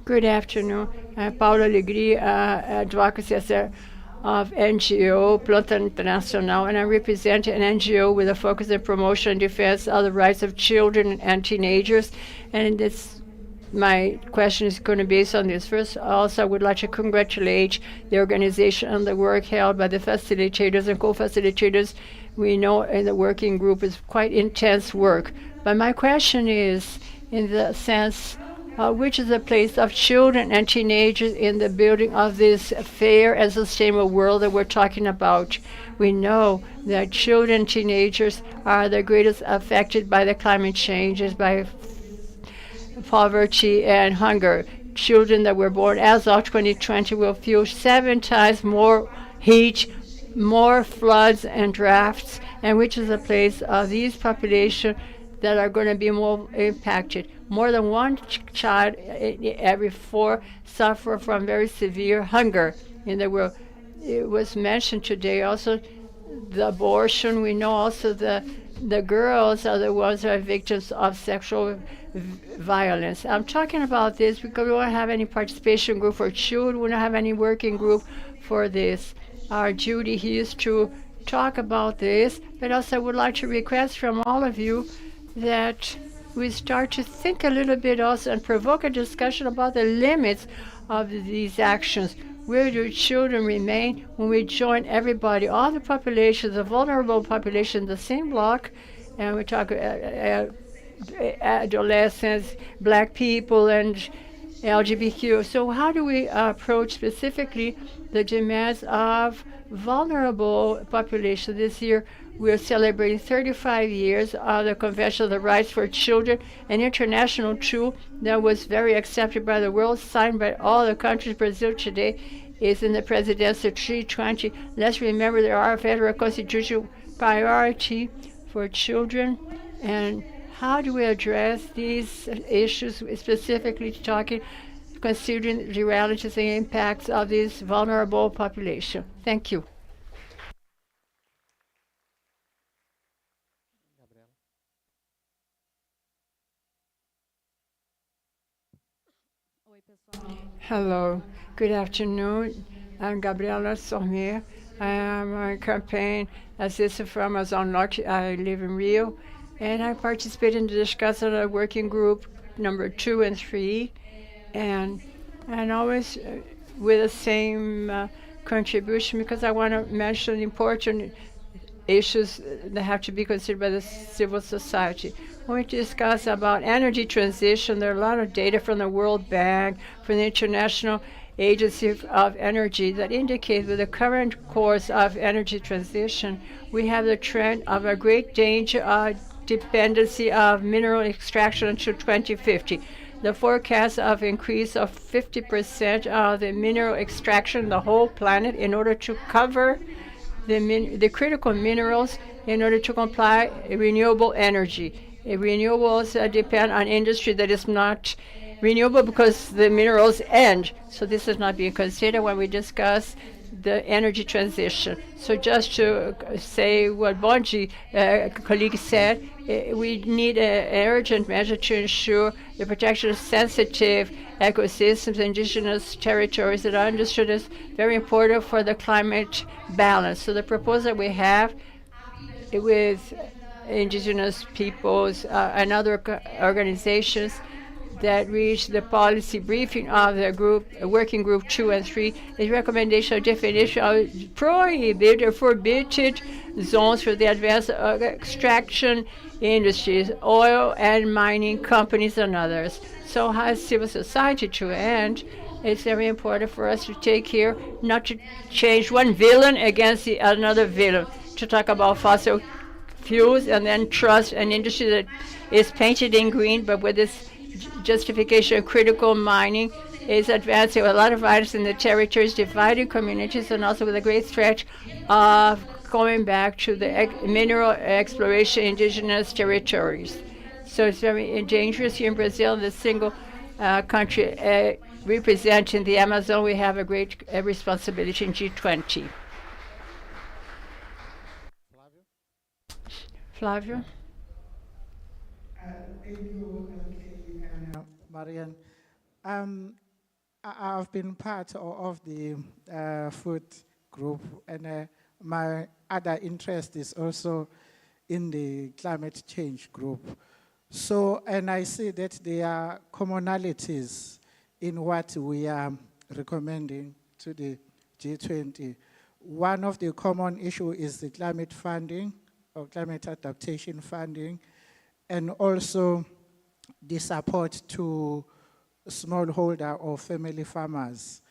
Good afternoon. I'm Paula Alegria, advocacy of NGO, Planta Internacional, and I represent an NGO with a focus on promotion and defense of the rights of children and teenagers. And this, my question is going to be based on this. First, also, I would like to congratulate the organization on the work held by the facilitators and co-facilitators. We know in the working group is quite intense work. But my question is, in the sense, which is the place of children and teenagers in the building of this fair and sustainable world that we're talking about? We know that children and teenagers are the greatest affected by the climate changes, by poverty and hunger. Children that were born as of 2020 will feel 7 times more heat, more floods and droughts, and which is the place of these populations that are going to be more impacted. More than one child every 4 suffer from very severe hunger in the world. It was mentioned today also the abortion. We know also the girls are the ones that are victims of sexual violence. I'm talking about this because we don't have any participation group for children. We don't have any working group for this. Our duty here is to talk about this, but also I would like to request from all of you that we start to think a little bit also and provoke a discussion about the limits of these actions. Where do children remain when we join everybody, all the populations, the vulnerable population, the same block, and we talk adolescents, black people, and LGBTQ. So how do we approach specifically the demands of vulnerable population? This year we are celebrating 35 years of the Convention of the Rights for Children, an international tool that was very accepted by the world, signed by all the countries. Brazil today is in the presidency C20. Let's remember there are federal constitutional priority for children. And how do we address these issues, specifically talking, considering the realities and impacts of this vulnerable population? Thank you. Hello, good afternoon. I'm Gabriela Sormer. I am a campaign assistant from Amazon Norte. I live in Rio, and I participate in the discussion of working group number 2 and 3, and always with the same contribution, because I want to mention important issues that have to be considered by the civil society. When we discuss about energy transition, there are a lot of data from the World Bank, from the International Agency of Energy that indicate with the current course of energy transition, we have the trend of a great danger of dependency of mineral extraction until 2050. The forecast of increase of 50% of the mineral extraction in the whole planet in order to cover the critical minerals in order to comply renewable energy. Renewables depend on industry that is not renewable because the minerals end. So this is not being considered when we discuss the energy transition. So just to say what Bonji colleague said, we need an urgent measure to ensure the protection of sensitive ecosystems, indigenous territories that are understood as very important for the climate balance. So the proposal we have with indigenous peoples and other organizations that reached the policy briefing of the group, working group 2 and 3, is recommendation of definition of prohibited or forbidden zones for the advanced extraction industries, oil and mining companies and others. So has civil society to end. It's very important for us to take care not to change one villain against another villain, to talk about fossil fuels and then trust an industry that is painted in green, but with this justification of critical mining is advancing a lot of violence in the territories, dividing communities, and also with a great threat of going back to the mineral exploration indigenous territories. So it's very dangerous here in Brazil, the single country representing the Amazon. We have a great responsibility in G20. Flavio? Thank you, Kelly and Marian. I've been part of the food group, and my other interest is also in the climate change group. So, and I see that there are commonalities in what we are recommending to the G20. One of the common issues is the climate funding, or climate adaptation funding, and also the support to smallholder or family farmers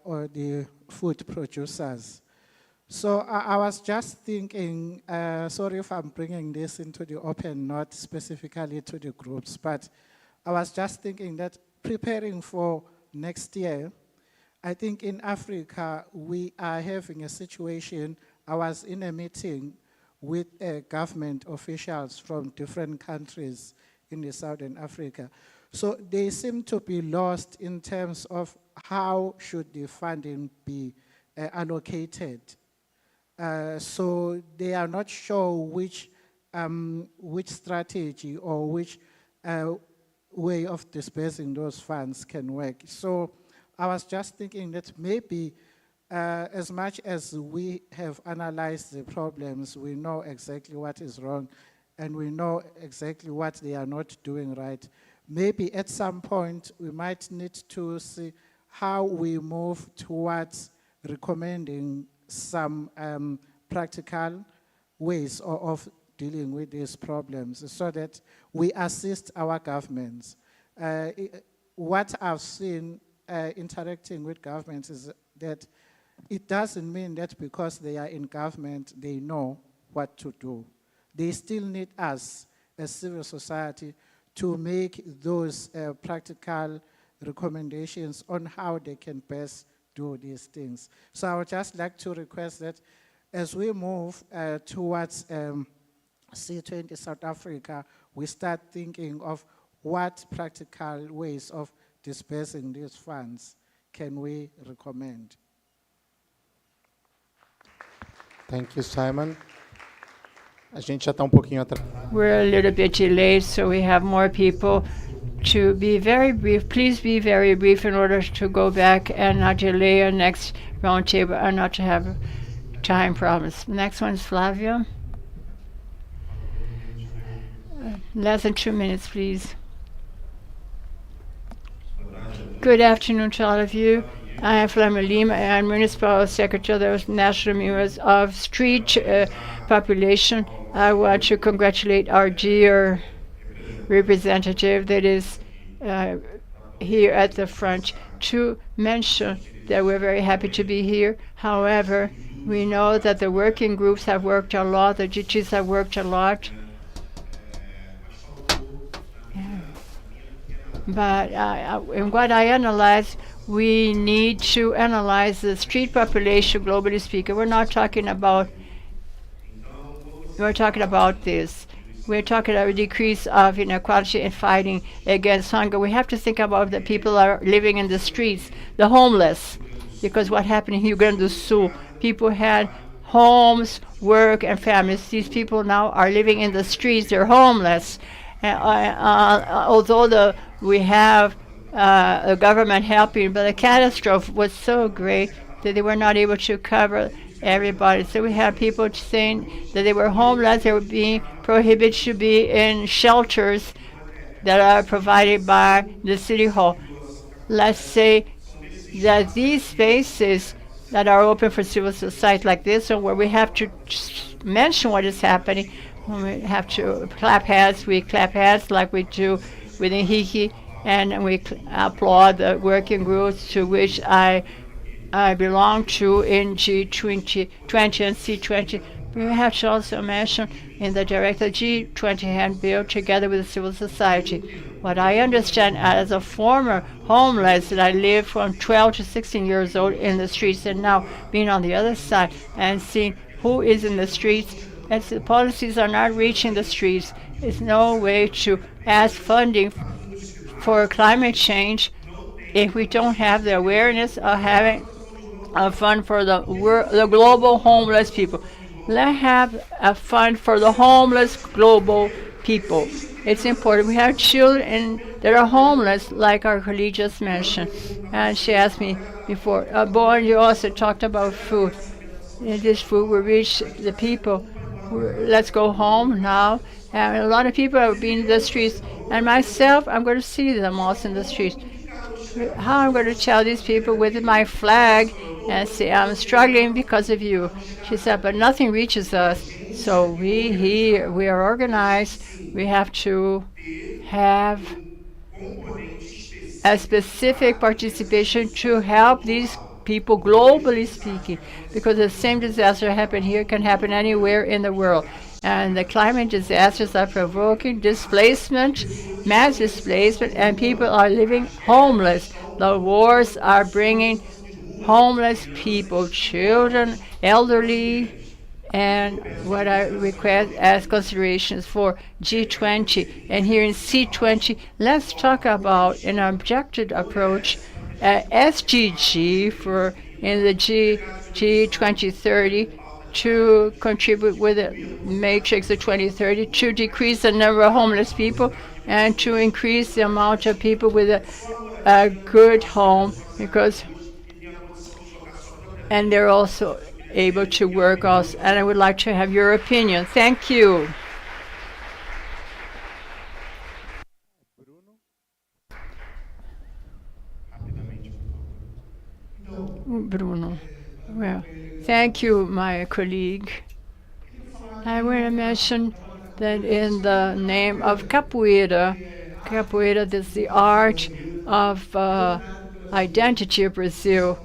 or the food producers. So I was just thinking, sorry if I'm bringing this into the open, not specifically to the groups, but I was just thinking that preparing for next year, I think in Africa, we are having a situation. I was in a meeting with government officials from different countries in the Southern Africa. So they seem to be lost in terms of how should the funding be allocated. So they are not sure which strategy or which way of dispersing those funds can work. So I was just thinking that maybe as much as we have analyzed the problems, we know exactly what is wrong, and we know exactly what they are not doing right. Maybe at some point we might need to see how we move towards recommending some practical ways of dealing with these problems so that we assist our governments. What I've seen interacting with governments is that it doesn't mean that because they are in government, they know what to do. They still need us as civil society to make those practical recommendations on how they can best do these things. So I would just like to request that as we move towards C20 South Africa, we start thinking of what practical ways of dispersing these funds can we recommend. Thank you, Simon. A gente já está pouquinho atrás. We're a little bit delayed, so we have more people. To be very brief, please be very brief in order to go back and not delay our next roundtable and not to have time problems. Next one is Flavia. Less than 2 minutes, please. Good afternoon to all of you. I am Flamer Lima, and Municipal Secretary of the National Members of Street Population. I want to congratulate our dear representative that is here at the front to mention that we're very happy to be here. However, we know that the working groups have worked a lot, the GTs have worked a lot. But in what I analyze, we need to analyze the street population, globally speaking. We're talking about this. We're talking about a decrease of inequality and fighting against hunger. We have to think about the people that are living in the streets, the homeless, because what happened in Rio Grande do Sul, people had homes, work, and families. These people now are living in the streets. They're homeless. Although we have a government helping, but the catastrophe was so great that they were not able to cover everybody. So we have people saying that they were homeless, they were being prohibited to be in shelters that are provided by the city hall. Let's say that these spaces that are open for civil society like this, or where we have to mention what is happening, when we have to clap hands, we clap hands like we do with Henrique, and we applaud the working groups to which I belong to in G20 and C20. We have to also mention in the direct G20 handbill together with civil society. What I understand as a former homeless, that I lived from 12 to 16 years old in the streets, and now being on the other side and seeing who is in the streets, and the policies are not reaching the streets. There's no way to ask funding for climate change if we don't have the awareness of having a fund for the global homeless people. Let's have a fund for the homeless global people. It's important. We have children that are homeless, like our colleague just mentioned. And she asked me before, Born, you also talked about food. This food will reach the people. Let's go home now. And a lot of people have been in the streets. And myself, I'm going to see them also in the streets. How I'm going to tell these people with my flag and say, I'm struggling because of you. She said, but nothing reaches us. So we are organized. We have to have a specific participation to help these people, globally speaking, because the same disaster happened here can happen anywhere in the world. And the climate disasters are provoking displacement, mass displacement, and people are living homeless. The wars are bringing homeless people, children, elderly, and what I request as considerations for G20. And here in C20, let's talk about an objective approach, SDG for in the G2030, to contribute with the matrix of 2030 to decrease the number of homeless people and to increase the amount of people with a good home, and they're also able to work also. And I would like to have your opinion. Thank you. Bruno. Well, thank you, my colleague. I want to mention that in the name of capoeira, capoeira is the art of identity of Brazil.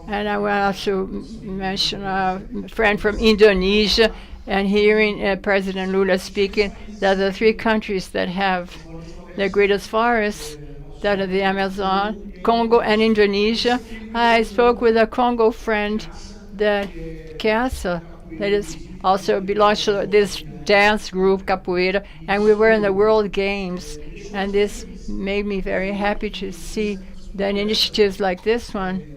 And I want to mention a friend from Indonesia, and hearing President Lula speaking, that the three countries that have the greatest forests, that are the Amazon, Congo, and Indonesia. I spoke with a Congo friend that Casa, that is also belongs to this dance group, capoeira, and we were in the World Games, and this made me very happy to see that initiatives like this one,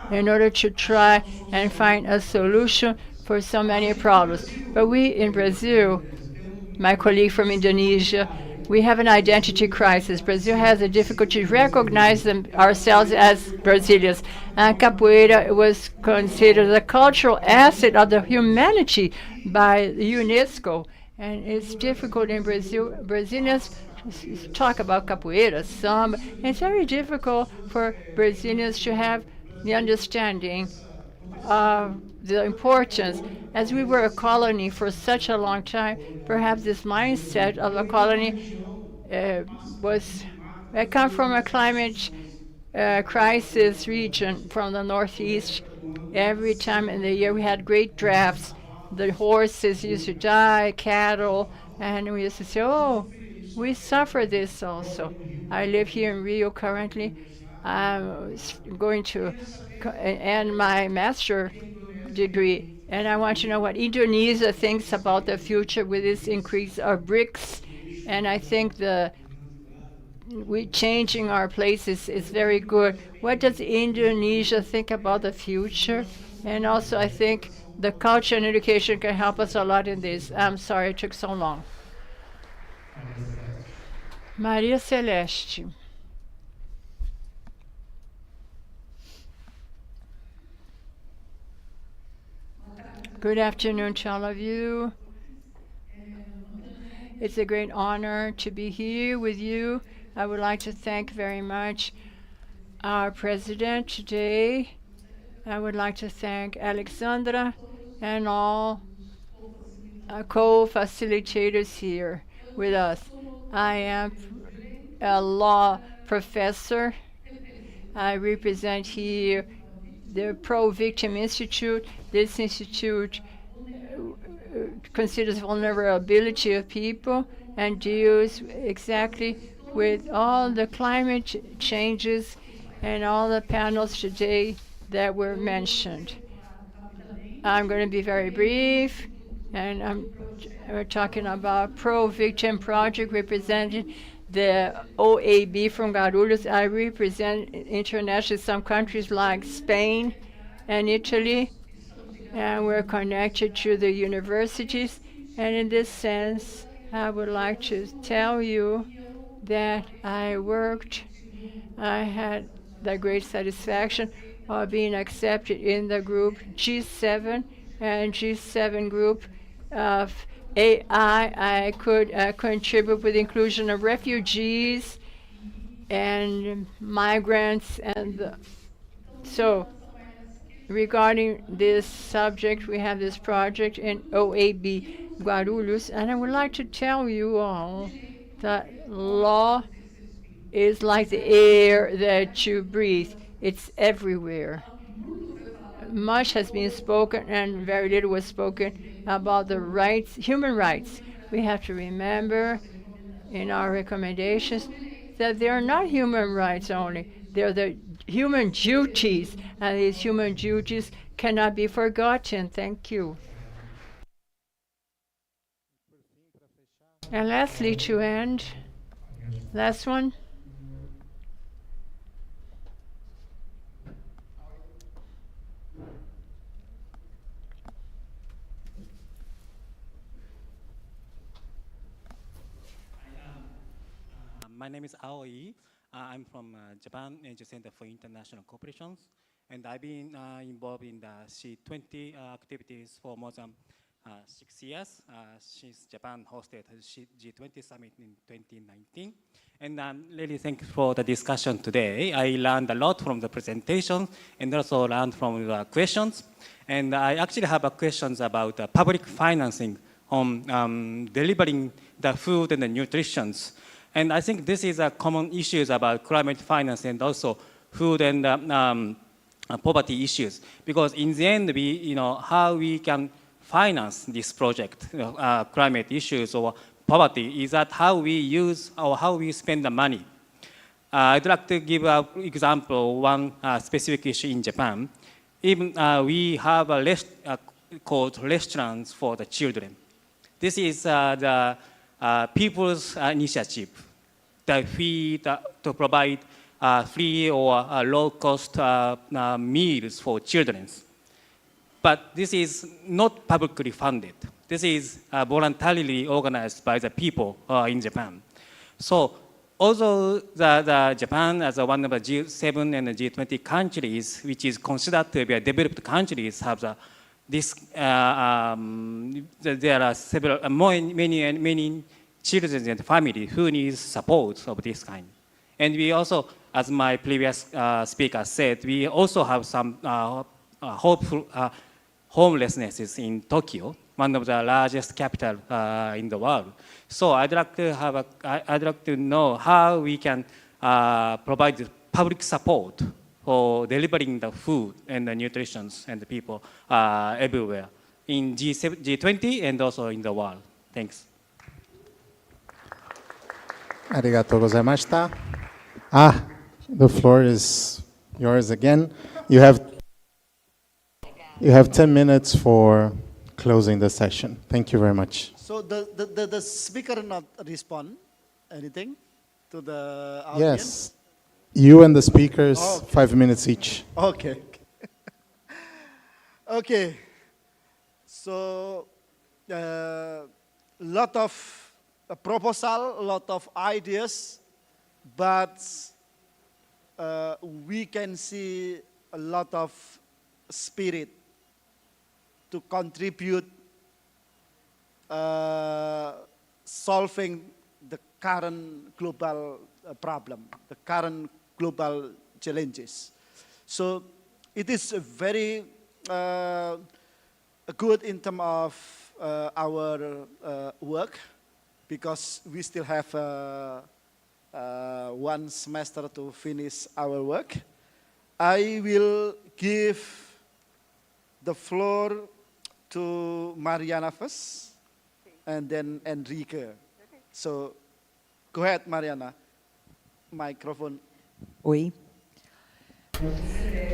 in order to try and find a solution for so many problems. But we in Brazil, my colleague from Indonesia, we have an identity crisis. Brazil has a difficulty to recognize ourselves as Brazilians. And capoeira was considered a cultural asset of the humanity by UNESCO. And it's difficult in Brazil. Brazilians talk about capoeira, samba. It's very difficult for Brazilians to have the understanding of the importance. As we were a colony for such a long time, perhaps this mindset of a colony was. I come from a climate crisis region from the northeast. Every time in the year we had great droughts. The horses used to die, cattle, and we used to say, oh, we suffer this also. I live here in Rio currently. I'm going to end my master degree, and I want to know what Indonesia thinks about the future with this increase of BRICS. And I think we changing our places is very good. What does Indonesia think about the future? And also, I think the culture and education can help us a lot in this. I'm sorry it took so long. Maria Celeste. Good afternoon to all of you. It's a great honor to be here with you. I would like to thank very much our president today. I would like to thank Alexandra and all co-facilitators here with us. I am a law professor. I represent here the Pro-Victim Institute. This institute considers vulnerability of people and deals exactly with all the climate changes and all the panels today that were mentioned. I'm going to be very brief, and we're talking about Pro-Victim Project representing the OAB from Guarulhos. I represent internationally some countries like Spain and Italy, and we're connected to the universities. And in this sense, I would like to tell you that I had the great satisfaction of being accepted in the group G7 and G7 group of AI. I could contribute with the inclusion of refugees and migrants. And so regarding this subject, we have this project in OAB Guarulhos, and I would like to tell you all that law is like the air that you breathe. It's everywhere. Much has been spoken and very little was spoken about the rights, human rights. We have to remember in our recommendations that they are not human rights only. They're the human duties, and these human duties cannot be forgotten. Thank you. And lastly, to end, last one. My name is Aoi. I'm from Japan Asia Center for International Cooperations, and I've been involved in the C20 activities for more than 6 years since Japan hosted the G20 summit in 2019. And I'm really thankful for the discussion today. I learned a lot from the presentation and also learned from the questions. And I actually have questions about public financing on delivering the food and the nutrition. And I think this is a common issue about climate finance and also food and poverty issues. Because in the end, how we can finance this project, climate issues or poverty, is that how we use or how we spend the money. I'd like to give an example, one specific issue in Japan. Even we have a called restaurants for the children. This is the people's initiative to provide free or low-cost meals for children. But this is not publicly funded. This is voluntarily organized by the people in Japan. So although the Japan as one of the G7 and the G20 countries, which is considered to be a developed countries, have there are several, many children and family who needs support of this kind. And we also, as my previous speaker said, we also have some hopeful homelessness in Tokyo, one of the largest capital in the world. So I'd like to know how we can provide public support for delivering the food and the nutrition and the people everywhere in G20 and also in the world. Thanks. Arigatou gozaimashita. The floor is yours again. You have 10 minutes for closing the session. Thank you very much. So the speaker not respond anything to the audience? Yes. You and the speakers, 5 minutes each. Okay. Okay. So, lot of proposal, a lot of ideas, but we can see a lot of spirit to contribute solving the current global problem, the current global challenges. So it is very good in terms of our work, because we still have 1 semester to finish our work. I will give the floor to Mariana first, and then Enrique. So go ahead, Mariana. Microphone. Oi.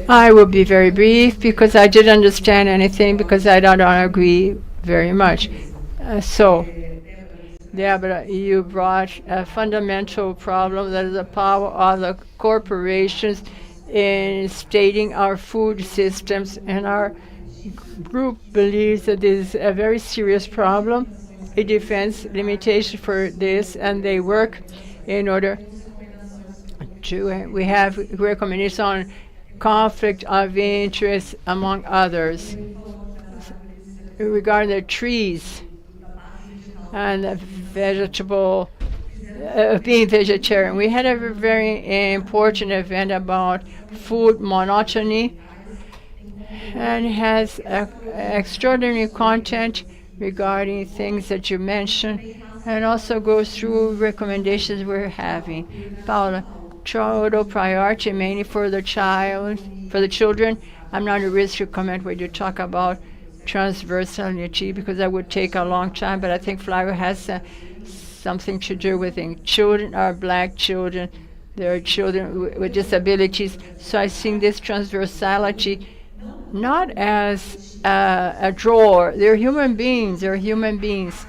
I will be very brief because I didn't understand anything, because I don't agree very much. So, Deborah, you brought a fundamental problem, that is the power of the corporations in stating our food systems, and our group believes that this is a very serious problem. It defends limitation for this, and they work in order to, we have recommendations on conflict of interest, among others. Regarding the trees and the vegetable, being vegetarian, we had a very important event about food monotony, and has extraordinary content regarding things that you mentioned, and also goes through recommendations we're having. Paula, total priority mainly for the children. I'm not at risk to comment when you talk about transversality, because that would take a long time, but I think Flavio has something to do with it. Children are black children. There are children with disabilities. So I see this transversality not as a drawer. They're human beings. They're human beings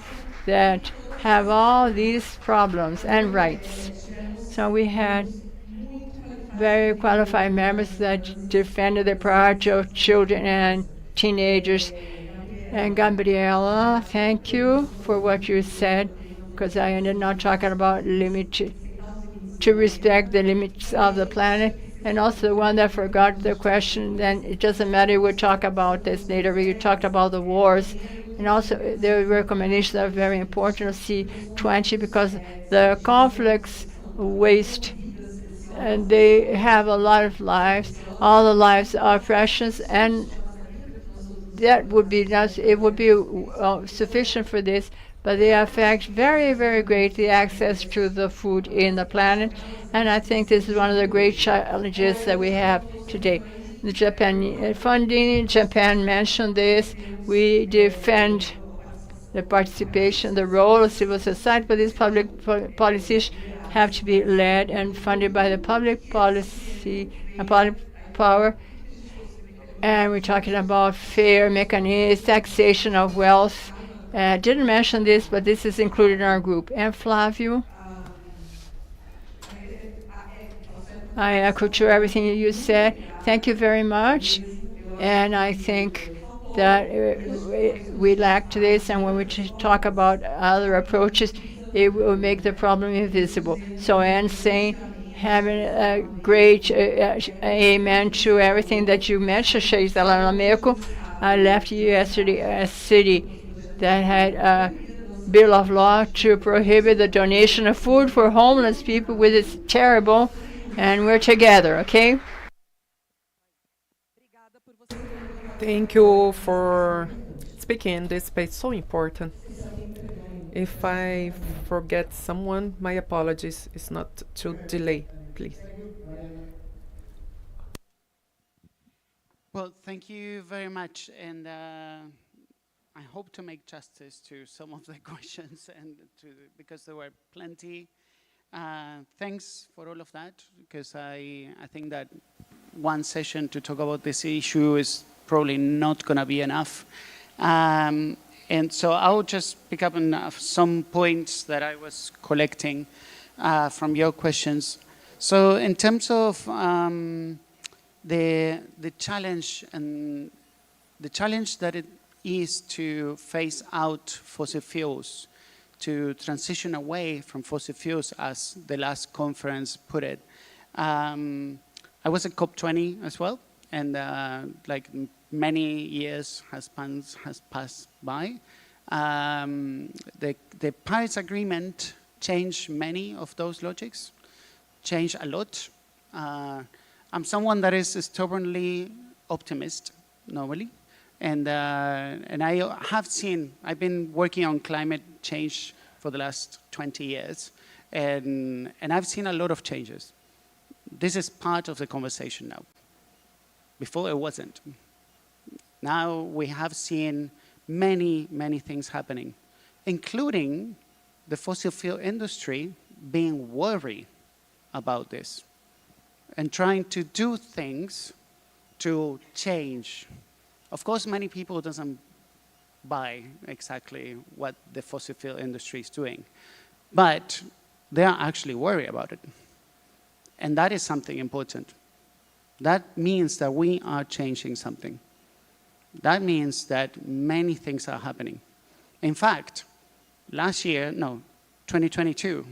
that have all these problems and rights. So we had very qualified members that defended the priority of children and teenagers. And Gabriela, thank you for what you said, because I ended not talking about to respect the limits of the planet. And also the one that forgot the question, then it doesn't matter, we'll talk about this later. You talked about the wars. And also the recommendations are very important of C20, because the conflicts waste, and they have a lot of lives. All the lives are precious, and that would be it would be sufficient for this, but they affect very, very greatly access to the food in the planet. And I think this is one of the great challenges that we have today. The Japan funding, Japan mentioned this. We defend the participation, the role of civil society, but these public policies have to be led and funded by the public policy and public power. And we're talking about fair mechanisms, taxation of wealth. Didn't mention this, but this is included in our group. And Flavio, I echo to everything you said. Thank you very much. And I think that we lacked this, and when we talk about other approaches, it will make the problem invisible. So Anne saying, having a great amen to everything that you mentioned, Sheila Lameko. I left yesterday a city that had bill of law to prohibit the donation of food for homeless people, which is terrible, and we're together, okay? Thank you for speaking in this space, so important. If I forget someone, my apologies. It's not to delay, please. Well, thank you very much, and I hope to make justice to some of the questions, and because there were plenty. Thanks for all of that, because I think that one session to talk about this issue is probably not going to be enough. And so I'll just pick up on some points that I was collecting from your questions. So in terms of the challenge and the challenge that it is to phase out fossil fuels, to transition away from fossil fuels, as the last conference put it. I was at COP20 as well, and like many years has passed by. The Paris Agreement changed many of those logics, changed a lot. I'm someone that is stubbornly optimist normally, and I have seen, I've been working on climate change for the last 20 years, and I've seen a lot of changes. This is part of the conversation now. Before it wasn't. Now we have seen many, many things happening, including the fossil fuel industry being worried about this and trying to do things to change. Of course, many people doesn't buy exactly what the fossil fuel industry is doing, but they are actually worried about it. And that is something important. That means that we are changing something. That means that many things are happening. In fact, last year, 2022,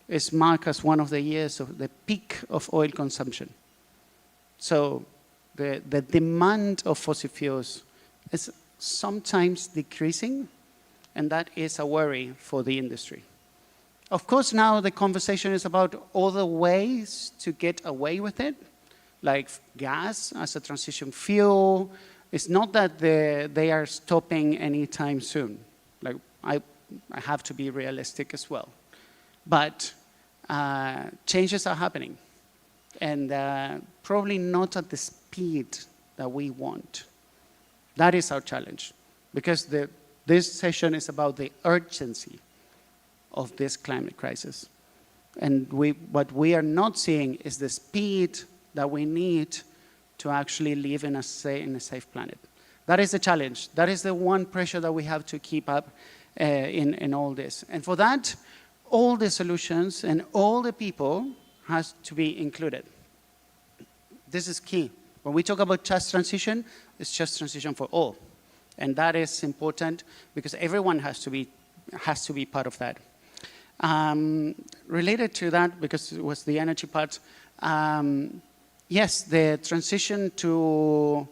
is marked as one of the years of the peak of oil consumption. So the demand of fossil fuels is sometimes decreasing, and that is a worry for the industry. Of course, now the conversation is about other ways to get away with it, like gas as a transition fuel. It's not that they are stopping anytime soon. Like I have to be realistic as well. But changes are happening, and probably not at the speed that we want. That is our challenge, because this session is about the urgency of this climate crisis. And what we are not seeing is the speed that we need to actually live in a safe planet. That is the challenge. That is the one pressure that we have to keep up in all this. And for that, all the solutions and all the people has to be included. This is key. When we talk about just transition, it's just transition for all. And that is important because everyone has to be part of that. Related to that, because it was the energy part, yes, the transition to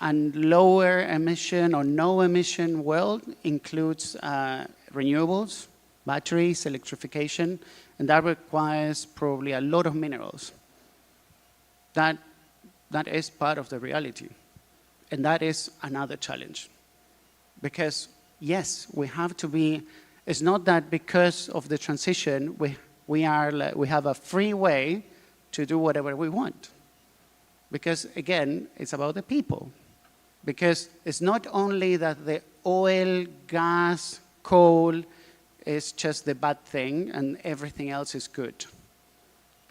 a lower emission or no emission world includes renewables, batteries, electrification, and that requires probably a lot of minerals. That is part of the reality. And that is another challenge. Because yes, we have to be, it's not that because of the transition, we have a free way to do whatever we want. Because again, it's about the people. Because it's not only that the oil, gas, coal is just the bad thing and everything else is good.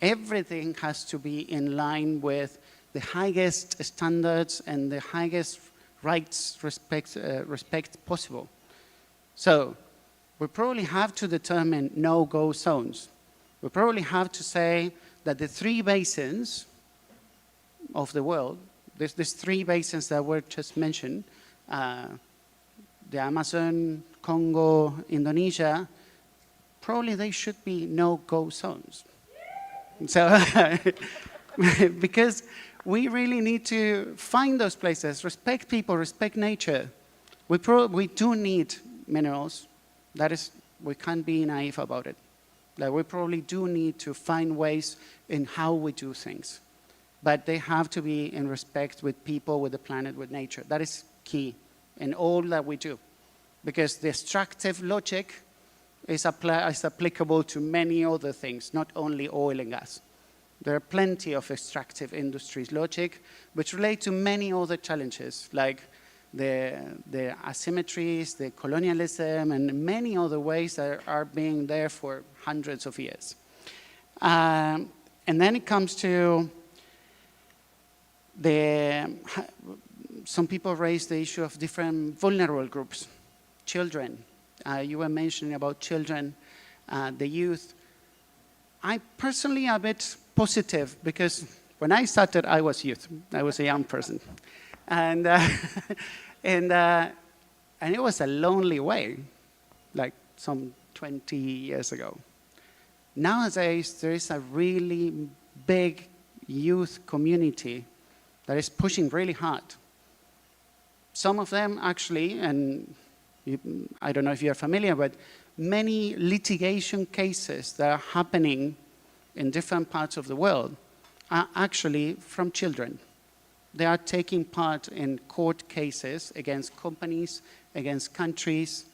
Everything has to be in line with the highest standards and the highest rights respect possible. So we probably have to determine no-go zones. We probably have to say that the 3 basins of the world, there's 3 basins that were just mentioned, the Amazon, Congo, Indonesia, probably they should be no-go zones. So, because we really need to find those places, respect people, respect nature. We do need minerals, That is, we can't be naive about it. Like, we probably do need to find ways in how we do things. But they have to be in respect with people, with the planet, with nature. That is key in all that we do. Because the extractive logic is applicable to many other things, not only oil and gas. There are plenty of extractive industries logic, which relate to many other challenges, like the asymmetries, the colonialism, and many other ways that are being there for hundreds of years. And then it comes to some people raise the issue of different vulnerable groups, children. You were mentioning about children, the youth. I personally am a bit positive because when I started, I was youth. I was a young person. And, and it was a lonely way, like some 20 years ago. Nowadays, there is a really big youth community that is pushing really hard. Some of them actually, and I don't know if you're familiar, but many litigation cases that are happening in different parts of the world are actually from children. They are taking part in court cases against companies, against countries,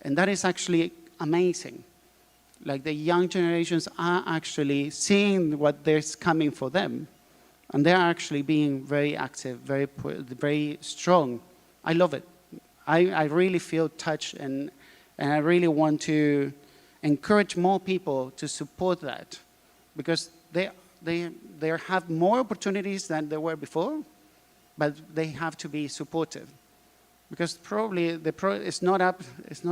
and that is actually amazing. Like, the young generations are actually seeing what is coming for them, and they are actually being very active, very strong. I love it. I really feel touched, and I really want to encourage more people to support that, because they have more opportunities than there were before, but they have to be supportive. Because probably it's not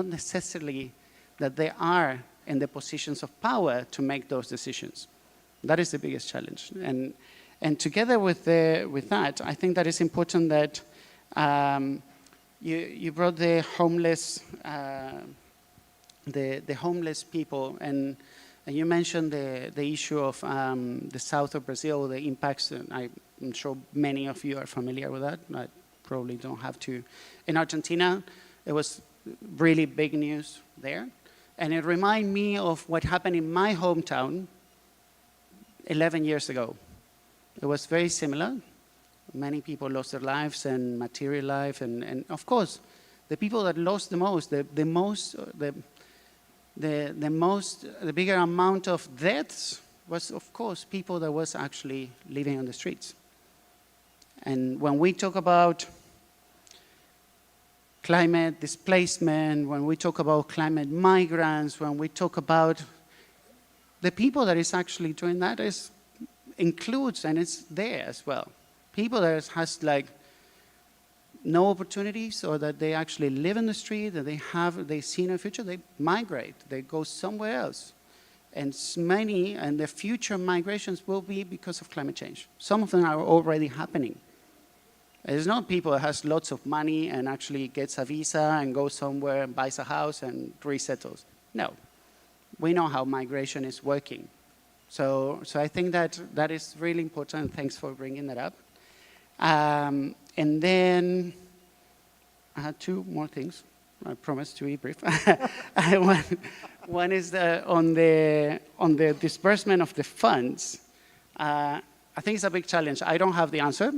necessarily that they are in the positions of power to make those decisions. That is the biggest challenge. And together with that, I think that it's important that you brought the homeless, the homeless people, and you mentioned the issue of the south of Brazil, the impacts. I'm sure many of you are familiar with that. I probably don't have to. In Argentina, it was really big news there. And it reminded me of what happened in my hometown 11 years ago. It was very similar. Many people lost their lives and material life. And of course, the people that lost the most, the bigger amount of deaths was, of course, people that was actually living on the streets. And when we talk about climate displacement, when we talk about climate migrants, when we talk about the people that is actually doing that includes, and it's there as well. People that has like no opportunities, or that they actually live in the street, that they see no future, they migrate, they go somewhere else. And the future migrations will be because of climate change. Some of them are already happening. It's not people that has lots of money and actually gets a visa and goes somewhere and buys a house and resettles. No. We know how migration is working. So I think that is really important. Thanks for bringing that up. And then I had two more things. I promise to be brief. One is on the disbursement of the funds. I think it's a big challenge. I don't have the answer.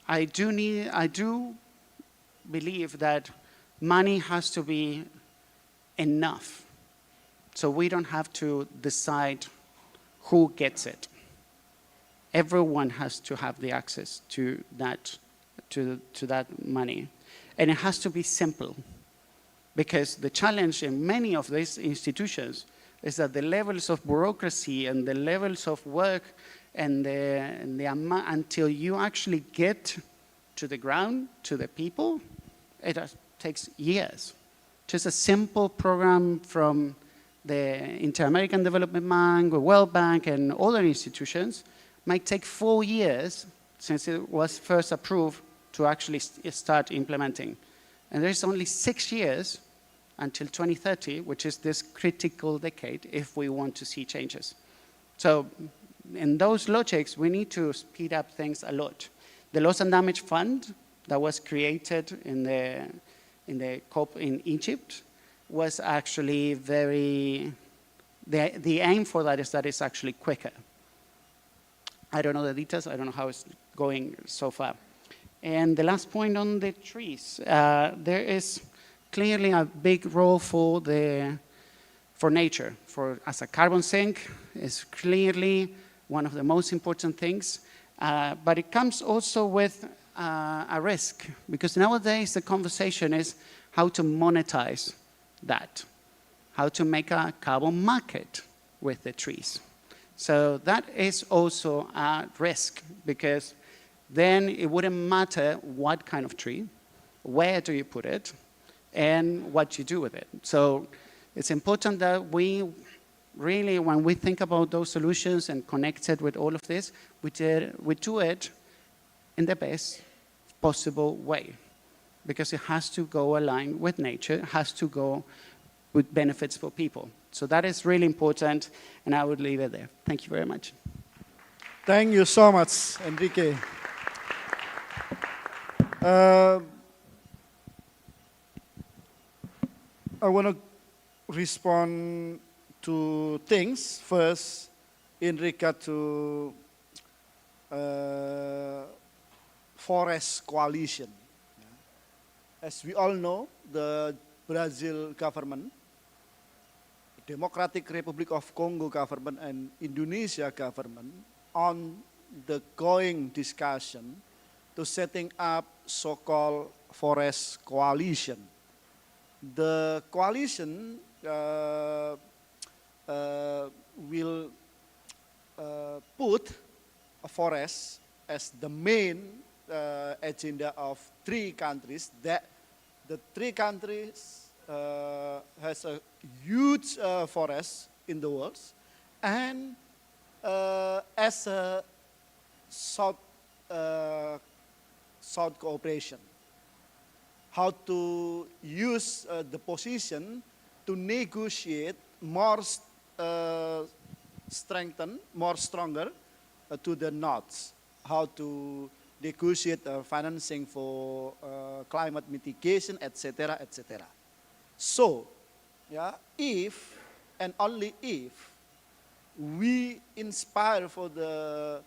I do believe that money has to be enough, so we don't have to decide who gets it. Everyone has to have the access to that money, and it has to be simple, because the challenge in many of these institutions is that the levels of bureaucracy and the levels of work and the amount, until you actually get to the ground, to the people, it takes years. Just a simple program from the Inter-American Development Bank, the World Bank, and other institutions might take 4 years since it was first approved to actually start implementing. And there's only 6 years until 2030, which is this critical decade if we want to see changes. So in those logics, we need to speed up things a lot. The Loss and Damage Fund that was created in Egypt was actually the aim for that is that it's actually quicker. I don't know the details. I don't know how it's going so far. And the last point on the trees, there is clearly a big role for nature. As a carbon sink, is clearly one of the most important things. But it comes also with a risk, because nowadays the conversation is how to monetize that, how to make a carbon market with the trees. So that is also a risk, because then it wouldn't matter what kind of tree, where do you put it, and what you do with it. So it's important that we really, when we think about those solutions and connect it with all of this, we do it in the best possible way, because it has to go aligned with nature, it has to go with benefits for people. So that is really important, and I would leave it there. Thank you very much. Thank you so much, Enrique. I want to respond to things. First, in regard to forest coalition. As we all know, the Brazil government, Democratic Republic of Congo government, and Indonesia government on the going discussion to setting up so-called forest coalition. The coalition will put a forest as the main agenda of three countries. That the three countries has a huge forest in the world, and as a South cooperation, how to use the position to negotiate more stronger to the North, how to negotiate financing for climate mitigation, etc., etc. So, yeah, if and only if we inspire for the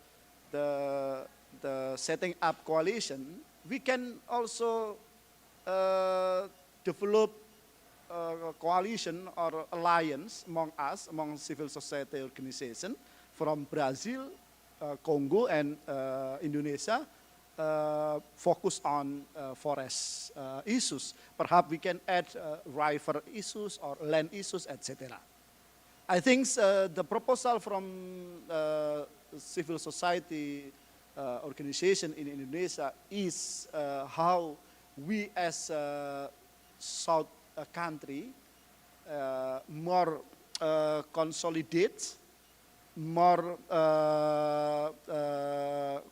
setting up coalition, we can also develop a coalition or alliance among us, among civil society organizations from Brazil, Congo, and Indonesia, focus on forest issues. Perhaps we can add river issues or land issues, etc. I think the proposal from civil society organization in Indonesia is how we as a South country more consolidate, more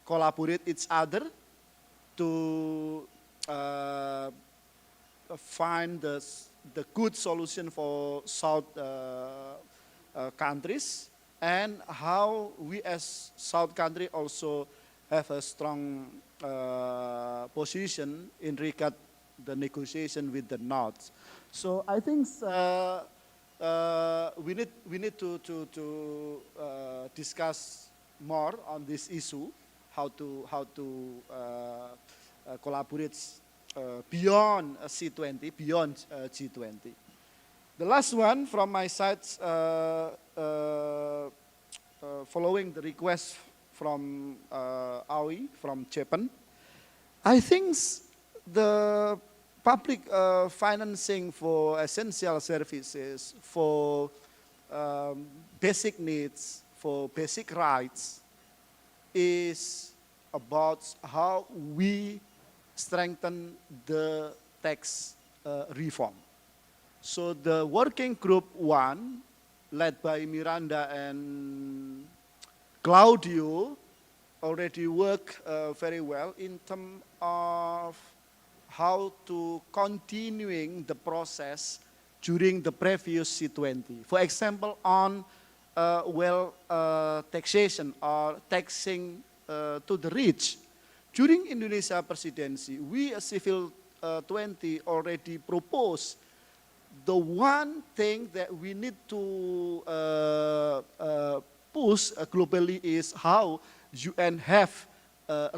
collaborate each other to find the good solution for South countries, and how we as South country also have a strong position in regard the negotiation with the North. So I think we need to discuss more on this issue, how to collaborate beyond C20, beyond G20. The last one from my side, following the request from Aoi from Japan, I think the public financing for essential services, for basic needs, for basic rights, is about how we strengthen the tax reform. So the working group 1, led by Miranda and Claudio, already work very well in terms of how to continuing the process during the previous C20. For example, on taxation or taxing to the rich. During Indonesia presidency, we as Civil 20 already proposed the one thing that we need to push globally is how UN have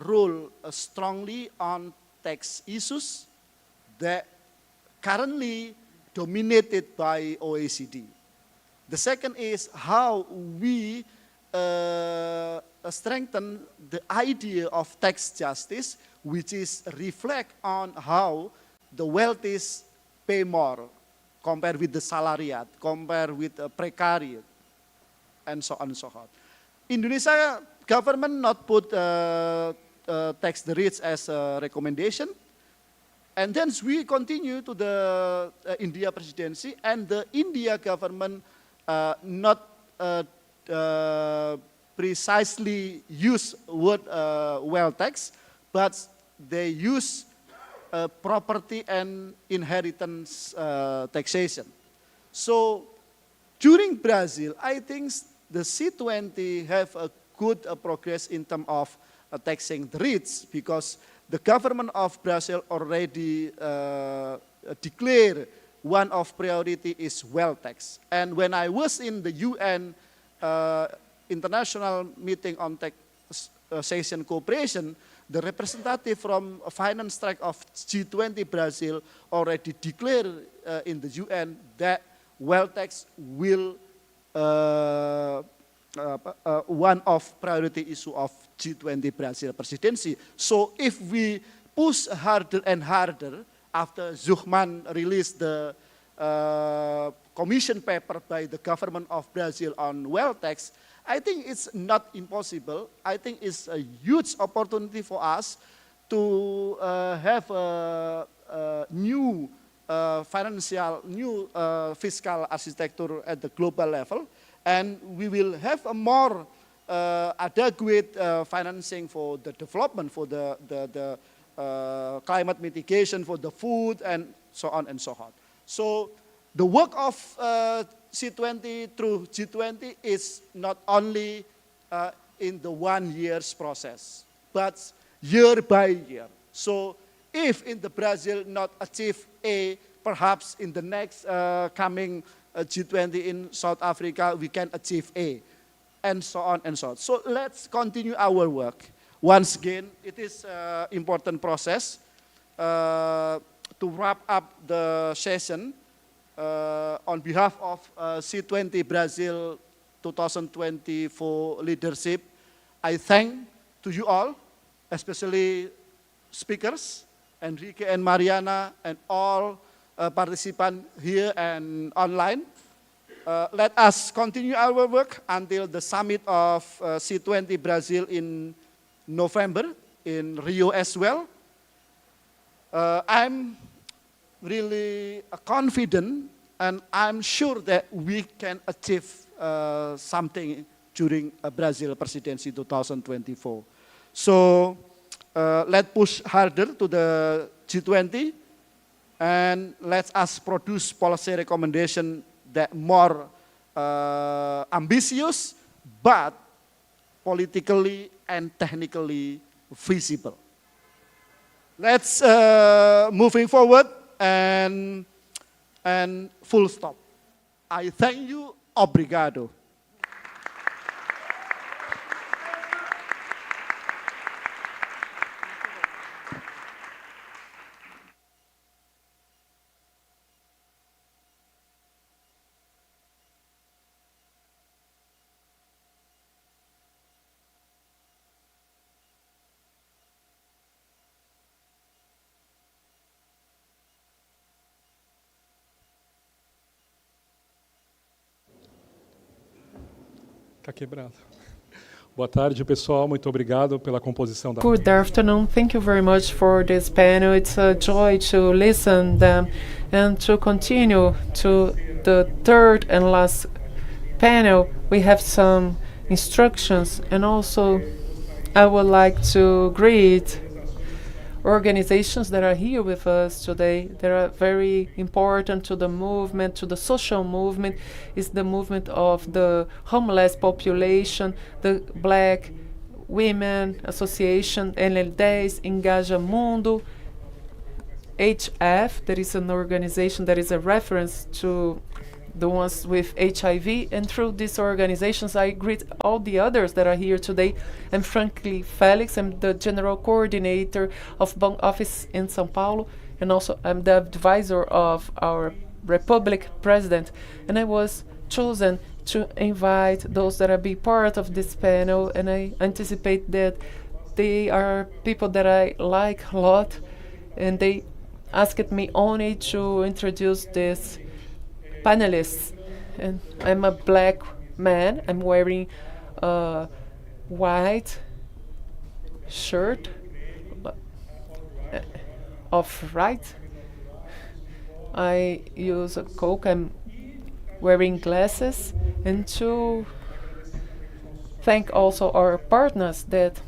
role strongly on tax issues that currently dominated by OECD. The second is how we strengthen the idea of tax justice, which is reflect on how the wealthies pay more compared with the salariat, compared with the precariat, and so on and so forth. Indonesia government not put tax the rich as a recommendation, and then we continue to the India presidency, and the India government not precisely use word wealth tax, but they use property and inheritance taxation. So during Brazil, I think the C20 have a good progress in terms of taxing the rich, because the government of Brazil already declared one of priority is wealth tax. And when I was in the UN International Meeting on Taxation Cooperation, the representative from finance track of G20 Brazil already declared in the UN that wealth tax will one of priority issue of G20 Brazil presidency. So if we push harder and harder, after Zuchman released the commission paper by the government of Brazil on wealth tax, I think it's not impossible. I think it's a huge opportunity for us to have a new fiscal architecture at the global level, and we will have a more adequate financing for the development, for the climate mitigation, for the food, and so on and so on. So the work of C20 through G20 is not only in the 1 year's process, but year by year. So if in the Brazil not achieve A, perhaps in the next coming G20 in South Africa, we can achieve A, and so on and so on. So let's continue our work. Once again, it is an important process to wrap up the session. On behalf of C20 Brazil 2024 leadership, I thank to you all, especially speakers, Enrique and Mariana, and all participants here and online. Let us continue our work until the summit of C20 Brazil in November in Rio as well. I'm really confident, and I'm sure that we can achieve something during Brazil presidency 2024. So let's push harder to the G20, and let us produce policy recommendation that more ambitious, but politically and technically feasible. Let's moving forward. And full stop. I thank you. Obrigado. Tá quebrado. Boa tarde, pessoal. Muito obrigado pela composição da. Good afternoon. Thank you very much for this panel. It's a joy to listen them and to continue to the third and last panel. We have some instructions, and also I would like to greet organizations that are here with us today that are very important to the movement, to the social movement. Is the movement of the homeless population, the Black Women Association, NL10, Engaja Mundo, HF, that is an organization that is a reference to the ones with HIV, and through these organizations I greet all the others that are here today. I'm Frankly Felix, I'm the general coordinator of Bank Office in São Paulo, and also I'm the advisor of our Republic President, and I was chosen to invite those that are be part of this panel, and I anticipate that they are people that I like a lot, and they asked me only to introduce this panelists. And I'm a black man. I'm wearing a white shirt, off-right. I use a Coke. I'm wearing glasses. And to thank also our partners that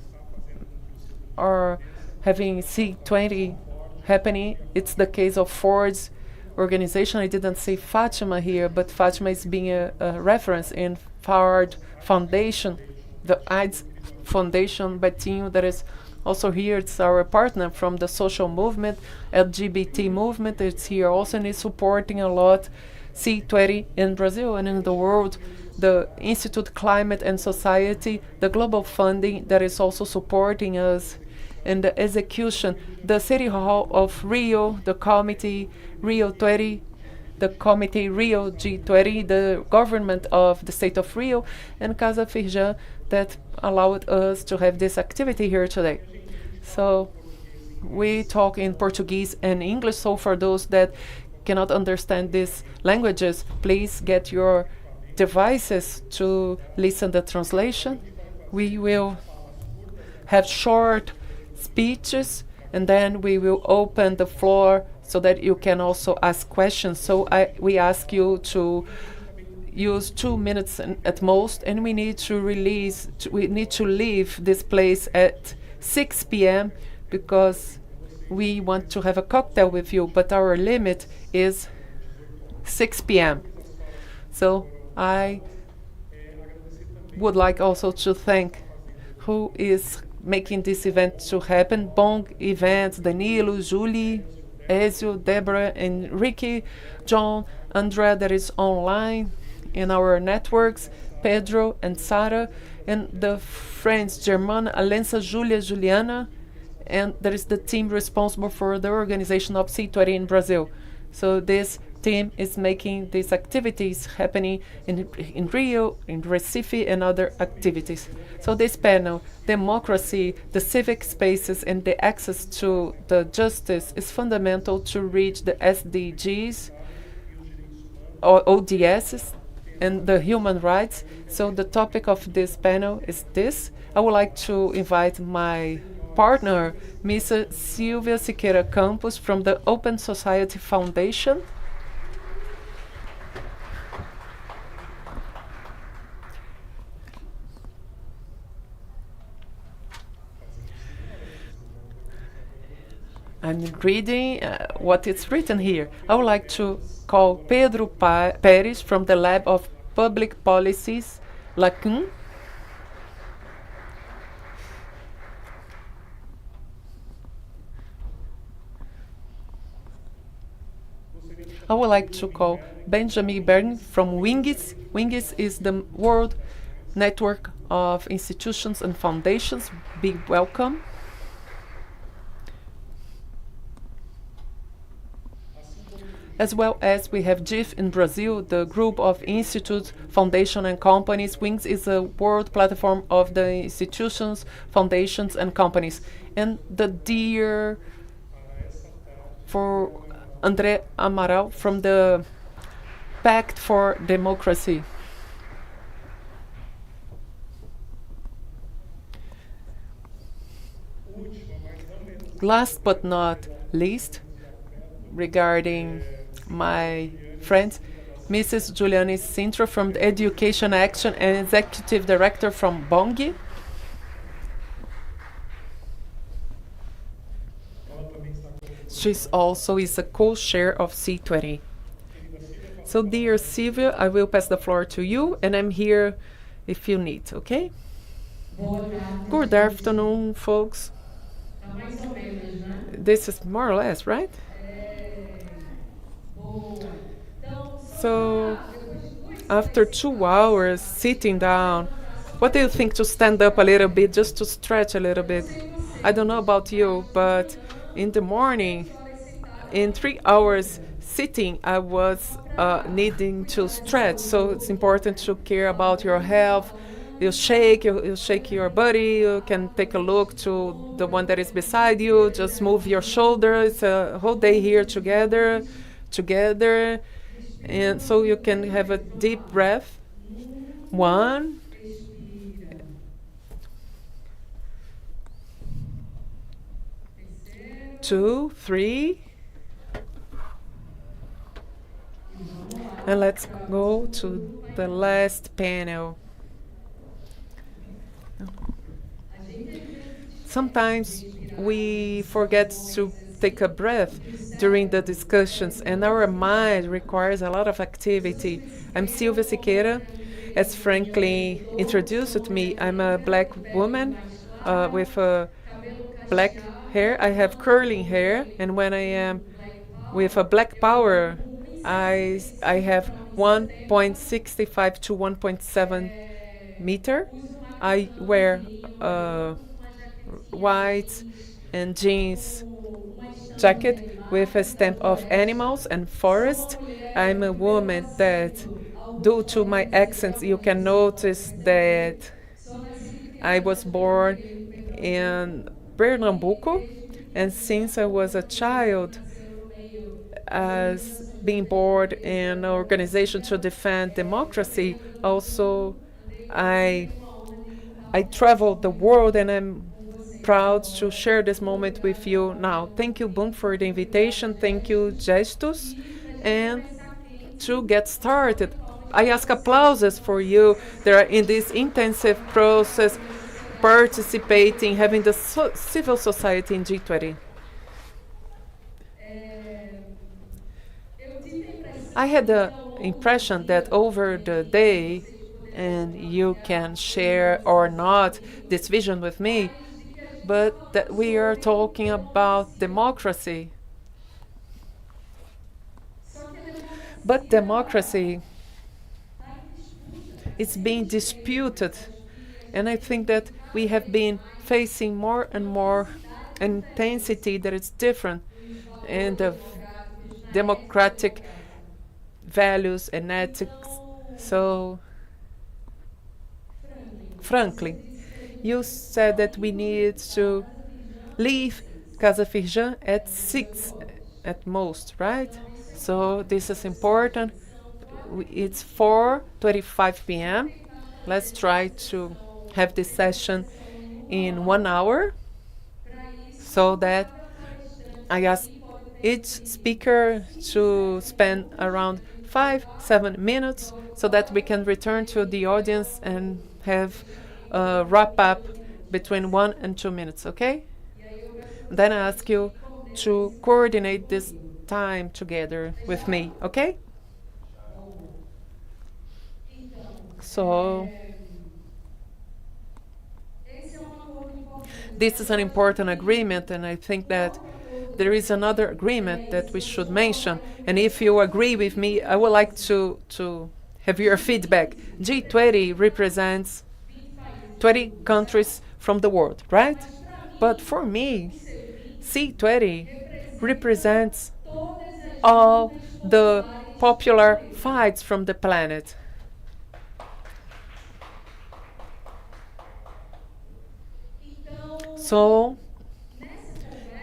are having C20 happening. It's the case of Ford's organization. I didn't say Fatima here, but Fatima is being a reference in Ford Foundation, the AIDS Foundation Betinho that is also here. It's our partner from the social movement, LGBT movement. It's here also and is supporting a lot C20 in Brazil and in the world. The Institute Climate and Society, the global funding that is also supporting us in the execution, the City Hall of Rio, the Committee Rio 20, the Committee Rio G20, the government of the state of Rio, and Casa Firjan that allowed us to have this activity here today. So we talk in Portuguese and English, so for those that cannot understand these languages, please get your devices to listen the translation. We will have short speeches, and then we will open the floor so that you can also ask questions. So we ask you to use 2 minutes at most, and we need to leave this place at 6 p.m. because we want to have a cocktail with you, but our limit is 6 p.m. So I would like also to thank who is making this event to happen. Bong Events, Danilo, Julie, Ezio, Deborah, Enrique, John, Andrea that is online in our networks, Pedro and Sara, and the friends Germana, Alença, Julia, Juliana, and there is the team responsible for the organization of C20 in Brazil. So this team is making these activities happening in Rio, in Recife, and other activities. So this panel, democracy, the civic spaces, and the access to the justice is fundamental to reach the SDGs, or ODSs, and the human rights. So the topic of this panel is this. I would like to invite my partner, Ms. Silvia Siqueira Campos from the Open Society Foundation. I'm reading what is written here. I would like to call Pedro Pérez from the Lab of Public Policies, LACUN. I would like to call Benjamin Bern from WINGIS. WINGIS is the World Network of Institutions and Foundations. Be welcome. As well as we have GIF in Brazil, the group of institutes, foundations, and companies. WINGS is a world platform of the institutions, foundations, and companies. And the dear for André Amaral from the Pact for Democracy. Last but not least, regarding my friends, Mrs. Juliane Sintra from the Education Action and Executive Director from Bongi. She's also is a co-chair of C20. So dear Silvia, I will pass the floor to you, and I'm here if you need, okay? Good afternoon, folks. This is more or less, right? So, after 2 hours sitting down, what do you think to stand up a little bit, just to stretch a little bit? I don't know about you, but in the morning, in 3 hours sitting, I was needing to stretch. So it's important to care about your health. You shake your body. You can take a look to the one that is beside you. Just move your shoulders. It's a whole day here together, and so you can have a deep breath. 1, 2, 3. And let's go to the last panel. Sometimes we forget to take a breath during the discussions, and our mind requires a lot of activity. I'm Silvia Siqueira. As Franklin introduced me, I'm a black woman with black hair. I have curling hair, and when I am with a black power, I have 1.65 to 1.7 meter. I wear white and jeans jacket with a stamp of animals and forest. I'm a woman that, due to my accents, you can notice that I was born in Pernambuco, and since I was a child, as being born in an organization to defend democracy, also I traveled the world, and I'm proud to share this moment with you now. Thank you, Boom, for the invitation. Thank you, Gestus. And to get started, I ask applauses for you that are in this intensive process, participating, having the civil society in G20. I had the impression that over the day, and you can share or not this vision with me, but that we are talking about democracy. But democracy is being disputed, and I think that we have been facing more and more intensity that is different in the democratic values and ethics. So, frankly, you said that we need to leave Casa Firjan at 6 at most, right? So this is important. It's 4:25 p.m. Let's try to have this session in 1 hour, so that I ask each speaker to spend around 5-7 minutes, so that we can return to the audience and have a wrap up between 1 and 2 minutes, okay? Then I ask you to coordinate this time together with me, okay? So, this is an important agreement, and I think that there is another agreement that we should mention. And if you agree with me, I would like to have your feedback. G20 represents 20 countries from the world, right? But for me, C20 represents all the popular fights from the planet. So,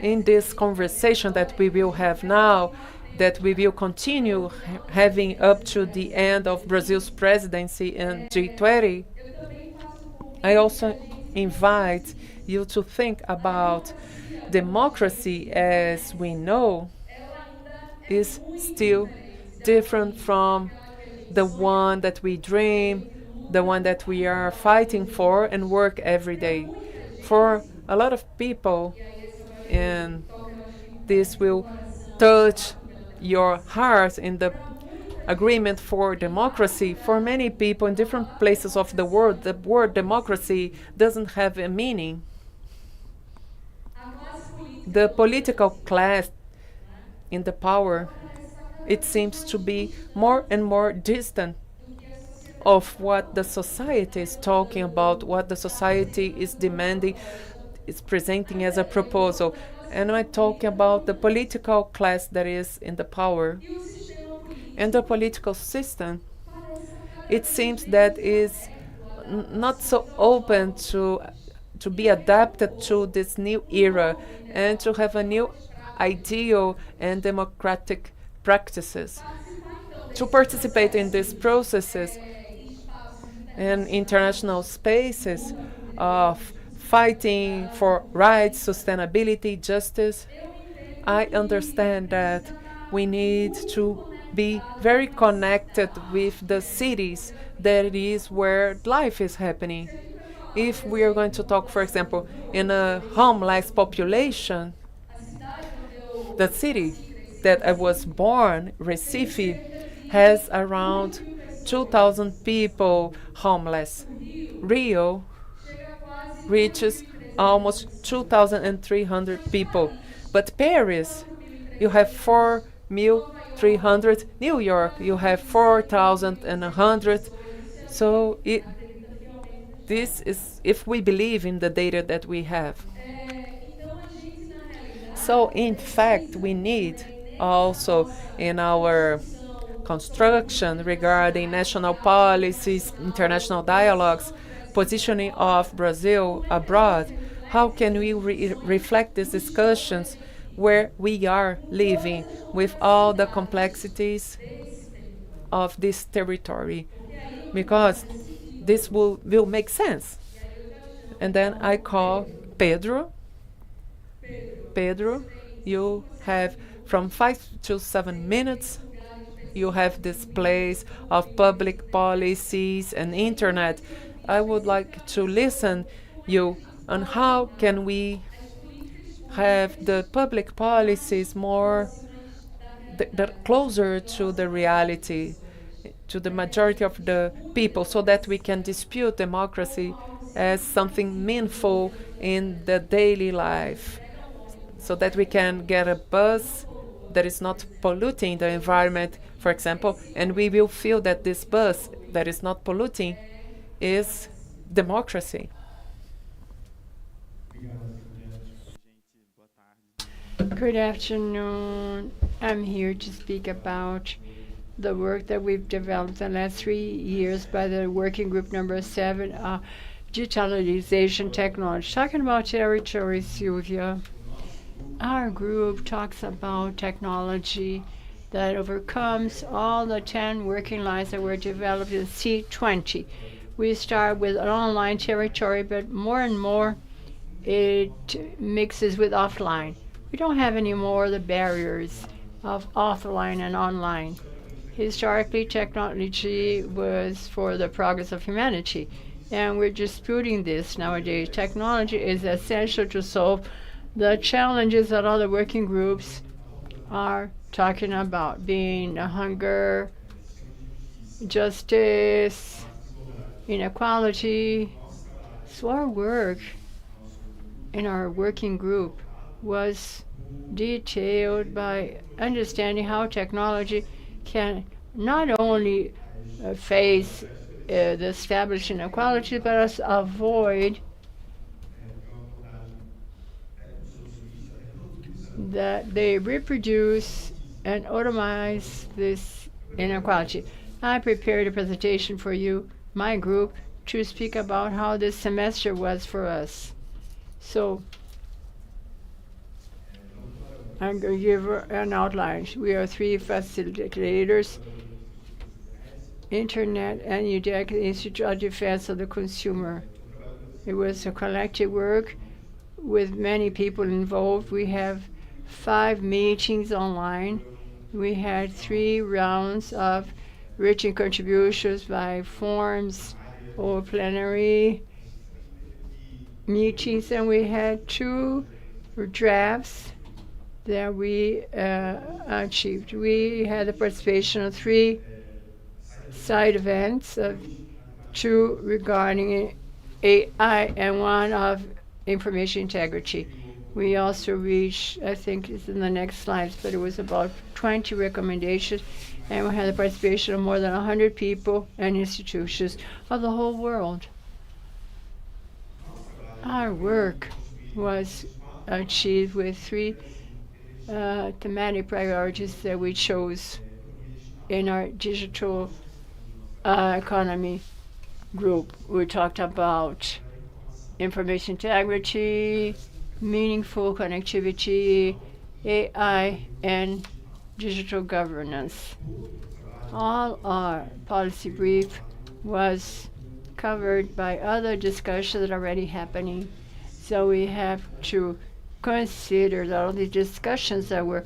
in this conversation that we will have now, that we will continue having up to the end of Brazil's presidency in G20, I also invite you to think about democracy as we know is still different from the one that we dream, the one that we are fighting for and work every day. For a lot of people, and this will touch your heart in the agreement for democracy. For many people in different places of the word democracy doesn't have a meaning. The political class in the power it seems to be more and more distant of what the society is talking about, what the society is demanding, is presenting as a proposal. And I'm talking about the political class that is in the power. And the political system, it seems that is not so open to be adapted to this new era and to have a new ideal and democratic practices. To participate in these processes and international spaces of fighting for rights, sustainability, justice, I understand that we need to be very connected with the cities that is where life is happening. If we are going to talk, for example, in a homeless population, the city that I was born, Recife, has around 2,000 people homeless. Rio reaches almost 2,300 people. But Paris, you have 4,300. New York, you have 4,100. So this is if we believe in the data that we have. So in fact, we need also in our construction regarding national policies, international dialogues, positioning of Brazil abroad, how can we reflect these discussions where we are living with all the complexities of this territory? Because this will make sense. And then I call Pedro. Pedro, you have from 5 to 7 minutes. You have this place of public policies and internet. I would like to listen you on how can we have the public policies more closer to the reality, to the majority of the people, so that we can dispute democracy as something meaningful in the daily life, so that we can get a bus that is not polluting the environment, for example, and we will feel that this bus that is not polluting is democracy. Good afternoon. I'm here to speak about the work that we've developed in the last 3 years by the working group number 7, digitalization technology. Talking about territory, Sylvia, our group talks about technology that overcomes all the 10 working lines that were developed in C20. We start with an online territory, but more and more it mixes with offline. We don't have any more the barriers of offline and online. Historically, technology was for the progress of humanity, and we're disputing this nowadays. Technology is essential to solve the challenges that other working groups are talking about, being hunger, justice, inequality. So our work in our working group was detailed by understanding how technology can not only face the established inequality, but also avoid that they reproduce and automate this inequality. I prepared a presentation for you, my group, to speak about how this semester was for us. So I'm going to give an outline. We are 3 facilitators: Internet and UDEC, Institute of Defense of the Consumer. It was a collective work with many people involved. We have 5 meetings online. We had 3 rounds of written contributions by forms or plenary meetings, and we had 2 drafts that we achieved. We had the participation of 3 side events, of 2 regarding AI and 1 of information integrity. We also reached, I think it's in the next slides, but it was about 20 recommendations, and we had the participation of more than 100 people and institutions of the whole world. Our work was achieved with three thematic priorities that we chose in our digital economy group. We talked about information integrity, meaningful connectivity, AI, and digital governance. All our policy brief was covered by other discussions that are already happening. So we have to consider that all the discussions that we're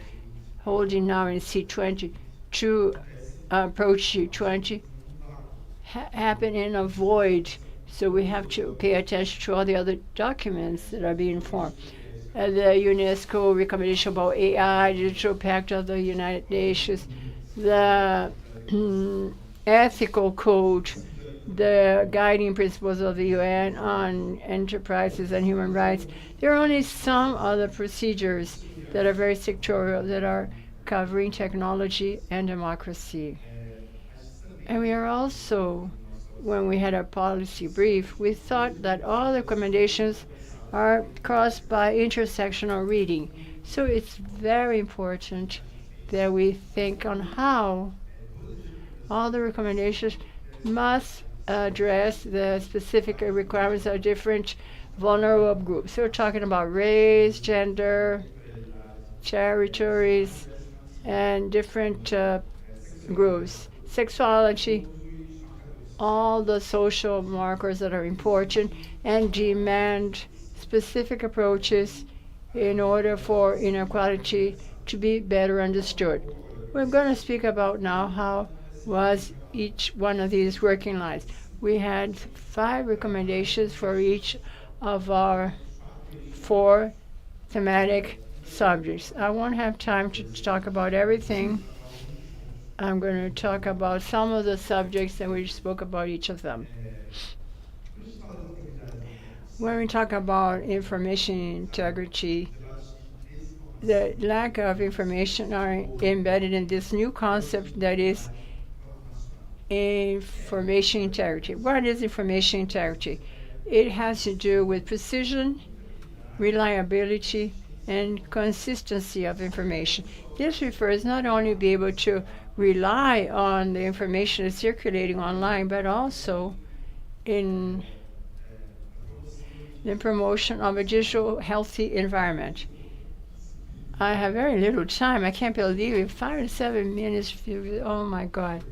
holding now in C20 to approach C20 happen in a void. So we have to pay attention to all the other documents that are being formed. The UNESCO recommendation about AI, Digital Pact of the United Nations, the ethical code, the guiding principles of the UN on enterprises and human rights. There are only some other procedures that are very sectorial that are covering technology and democracy. And we are also, when we had our policy brief, we thought that all the recommendations are crossed by intersectional reading. So it's very important that we think on how all the recommendations must address the specific requirements of different vulnerable groups. So we're talking about race, gender, territories, and different groups, sexuality, all the social markers that are important, and demand specific approaches in order for inequality to be better understood. We're going to speak about now how was each one of these working lines. We had 5 recommendations for each of our 4 thematic subjects. I won't have time to talk about everything. I'm going to talk about some of the subjects and we spoke about each of them. When we talk about information integrity, the lack of information are embedded in this new concept that is information integrity. What is information integrity? It has to do with precision, reliability, and consistency of information. This refers not only to be able to rely on the information that's circulating online, but also in the promotion of a digital healthy environment. I have very little time. I can't believe it. 5 to 7 minutes. Oh my God.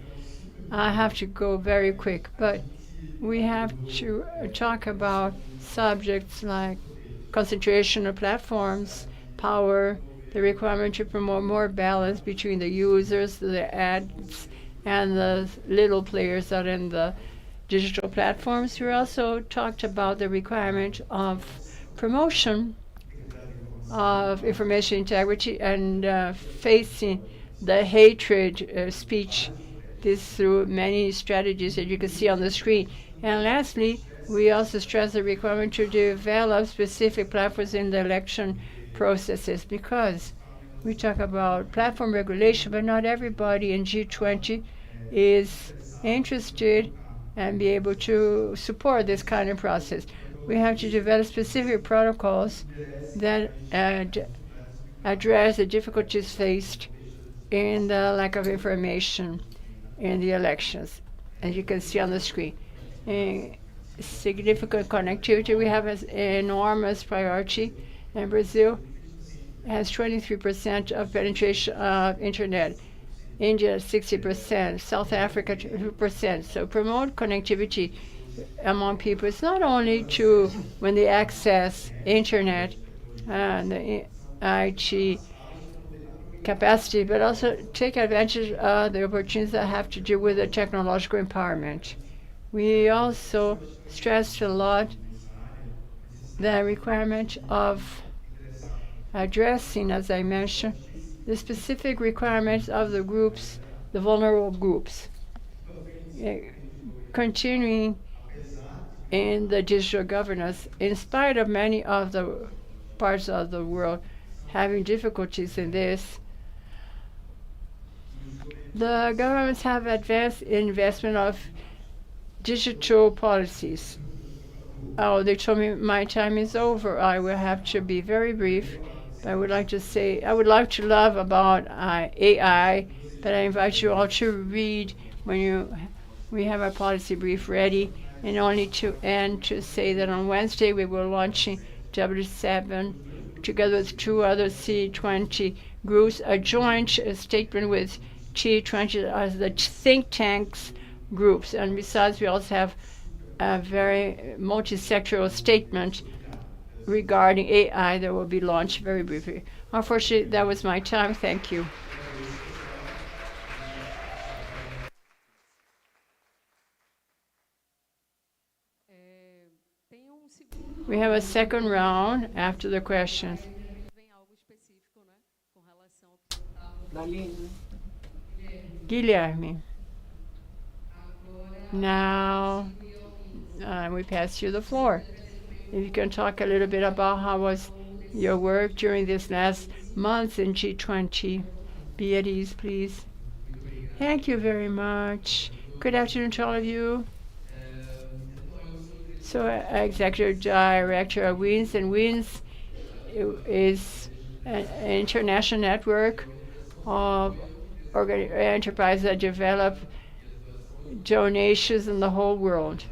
I have to go very quick. But we have to talk about subjects like concentration of platforms, power, the requirement to promote more balance between the users, the ads, and the little players that are in the digital platforms. We also talked about the requirement of promotion of information integrity and facing the hatred speech, this through many strategies that you can see on the screen. And lastly, we also stress the requirement to develop specific platforms in the election processes, because we talk about platform regulation, but not everybody in G20 is interested and be able to support this kind of process. We have to develop specific protocols that address the difficulties faced in the lack of information in the elections, as you can see on the screen. Significant connectivity we have as enormous priority, and Brazil has 23% of penetration of internet. India 60%, South Africa 2%. So promote connectivity among people. It's not only to when they access internet and the IT capacity, but also take advantage of the opportunities that have to do with the technological empowerment. We also stressed a lot the requirement of addressing, as I mentioned, the specific requirements of the groups, the vulnerable groups. Continuing in the digital governance, in spite of many of the parts of the world having difficulties in this. The governments have advanced investment of digital policies. Oh, they told me my time is over. I will have to be very brief. But I would like to say, I would like to love about AI, but I invite you all to read when we have our policy brief ready. And only to end to say that on Wednesday we will launch W7 together with 2 other C20 groups, a joint statement with G20 as the think tanks groups. And besides, we also have a very multi-sectoral statement regarding AI that will be launched very briefly. Unfortunately, that was my time. Thank you. We have a second round after the questions. Guilherme. Now we pass you the floor. If you can talk a little bit about how was your work during this last month in G20. Be at ease, please. Thank you very much. Good afternoon to all of you. So, Executive Director of WINS, and WINS is an international network of enterprises that develop donations in the whole world.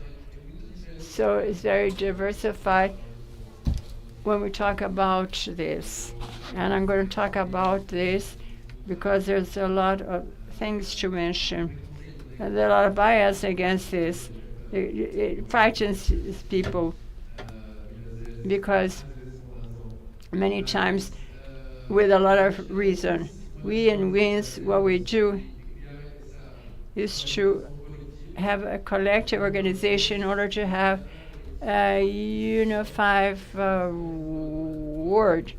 So it's very diversified when we talk about this. And I'm going to talk about this because there's a lot of things to mention. And there are a lot of bias against this. It frightens people because many times, with a lot of reason, we in WINS, what we do is to have a collective organization in order to have a unified word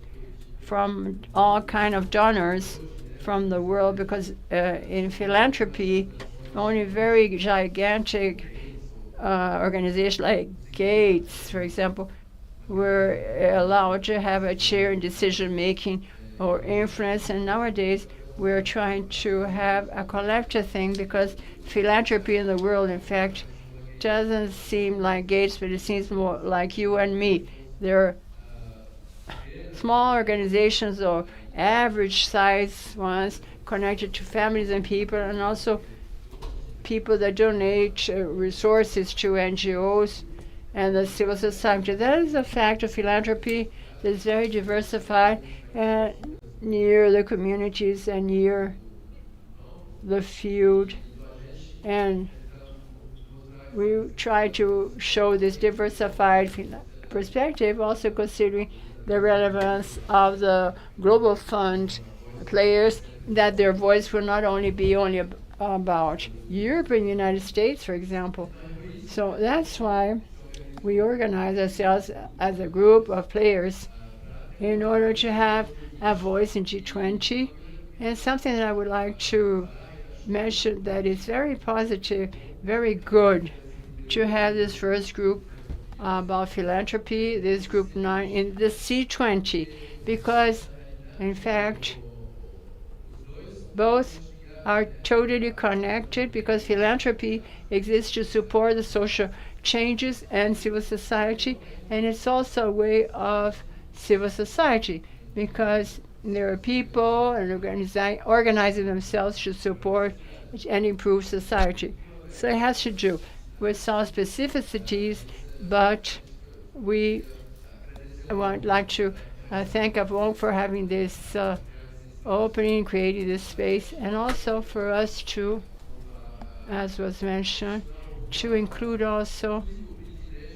from all kind of donors from the world, because in philanthropy, only very gigantic organizations like Gates, for example, were allowed to have a chair in decision making or influence, and nowadays we're trying to have a collective thing, because philanthropy in the world, in fact, doesn't seem like Gates, but it seems more like you and me. There are small organizations or average size ones connected to families and people, and also people that donate resources to NGOs and the civil society. That is a fact of philanthropy that is very diversified and near the communities and near the field. And we try to show this diversified perspective, also considering the relevance of the global fund players, that their voice will not only be about Europe and the United States, for example. So that's why we organize ourselves as a group of players in order to have a voice in G20. And something that I would like to mention that is very positive, very good, to have this first group about philanthropy, this group 9 in the C20, because in fact both are totally connected, because philanthropy exists to support the social changes and civil society, and it's also a way of civil society, because there are people and organizing themselves to support and improve society. So it has to do with some specificities, but we would like to thank Avon for having this opening, creating this space, and also for us to, as was mentioned, to include also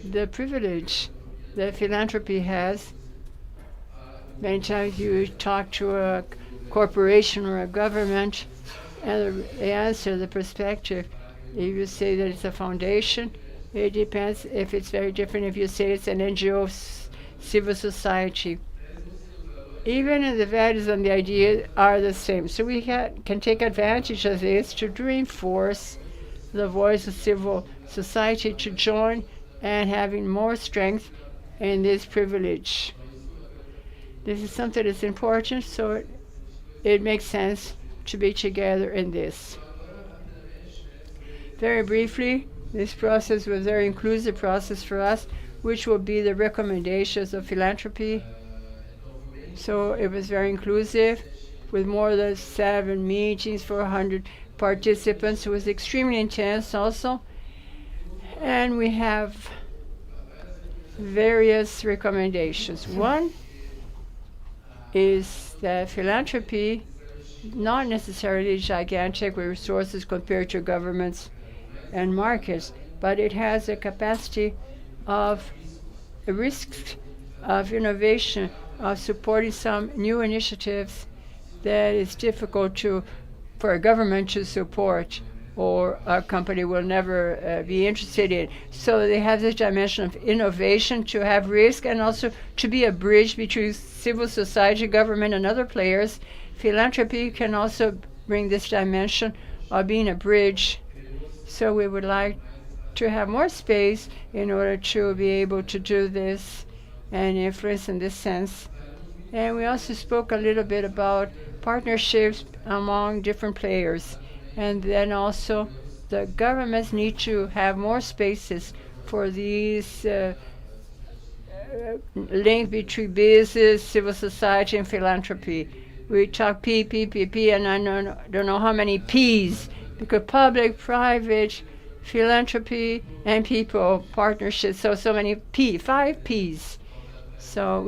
the privilege that philanthropy has. Many times you talk to a corporation or a government, and the answer, the perspective, if you say that it's a foundation, it depends if it's very different if you say it's an NGO, civil society. Even the values and the idea are the same. So we can take advantage of this to reinforce the voice of civil society, to join and having more strength in this privilege. This is something that's important, so it makes sense to be together in this. Very briefly, this process was a very inclusive process for us, which will be the recommendations of philanthropy. So it was very inclusive, with more than 7 meetings, 400 participants. It was extremely intense also. And we have various recommendations. One is that philanthropy, not necessarily gigantic with resources compared to governments and markets, but it has a capacity of risks of innovation, of supporting some new initiatives that is difficult for a government to support or a company will never be interested in. So they have this dimension of innovation to have risk and also to be a bridge between civil society, government, and other players. Philanthropy can also bring this dimension of being a bridge. So we would like to have more space in order to be able to do this and influence in this sense. And we also spoke a little bit about partnerships among different players. And then also the governments need to have more spaces for these link between business, civil society, and philanthropy. We talk P, and I don't know how many Ps, because public, private, philanthropy, and people, partnerships, so many 5 Ps. So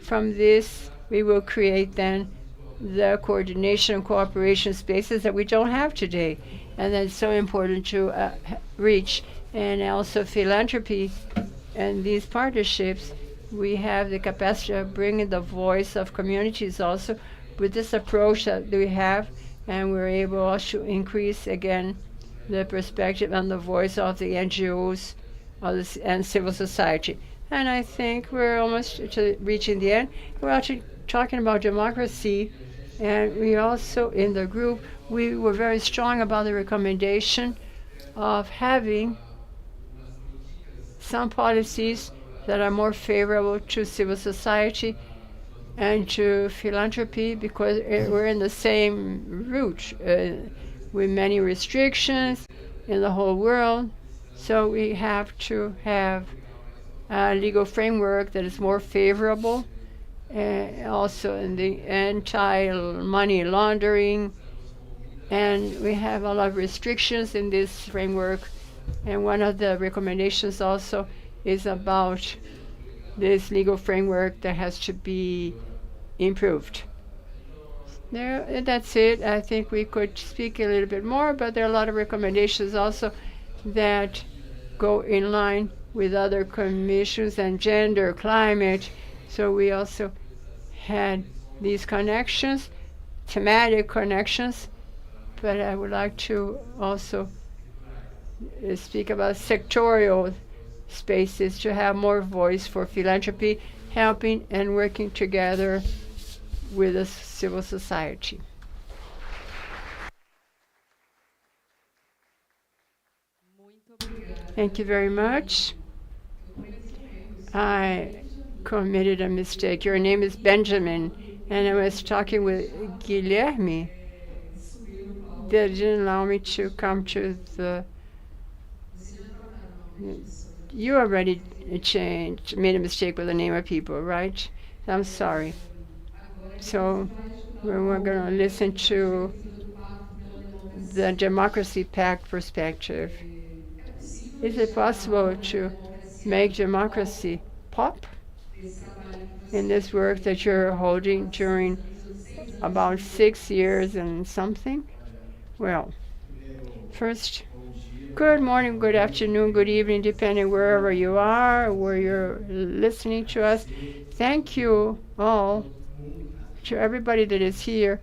from this, we will create then the coordination and cooperation spaces that we don't have today. And that's so important to reach. And also philanthropy and these partnerships, we have the capacity of bringing the voice of communities also with this approach that we have, and we're able also to increase again the perspective and the voice of the NGOs and civil society. And I think we're almost reaching the end. We're actually talking about democracy, and we also, in the group, we were very strong about the recommendation of having some policies that are more favorable to civil society and to philanthropy, because we're in the same route with many restrictions in the whole world. So we have to have a legal framework that is more favorable, also in the anti-money laundering. And we have a lot of restrictions in this framework. And one of the recommendations also is about this legal framework that has to be improved. That's it. I think we could speak a little bit more, but there are a lot of recommendations also that go in line with other commissions and gender, climate. So we also had these connections, thematic connections, but I would like to also speak about sectorial spaces to have more voice for philanthropy, helping and working together with the civil society. Thank you very much. I committed a mistake. Your name is Benjamin, and I was talking with Guilherme. They didn't allow me to come to the... You already made a mistake with the name of people, right? I'm sorry. So we're going to listen to the Democracy Pact perspective. Is it possible to make democracy pop in this work that you're holding during about 6 years and something? Well, first, good morning, good afternoon, good evening, depending wherever you are, where you're listening to us. Thank you all, to everybody that is here,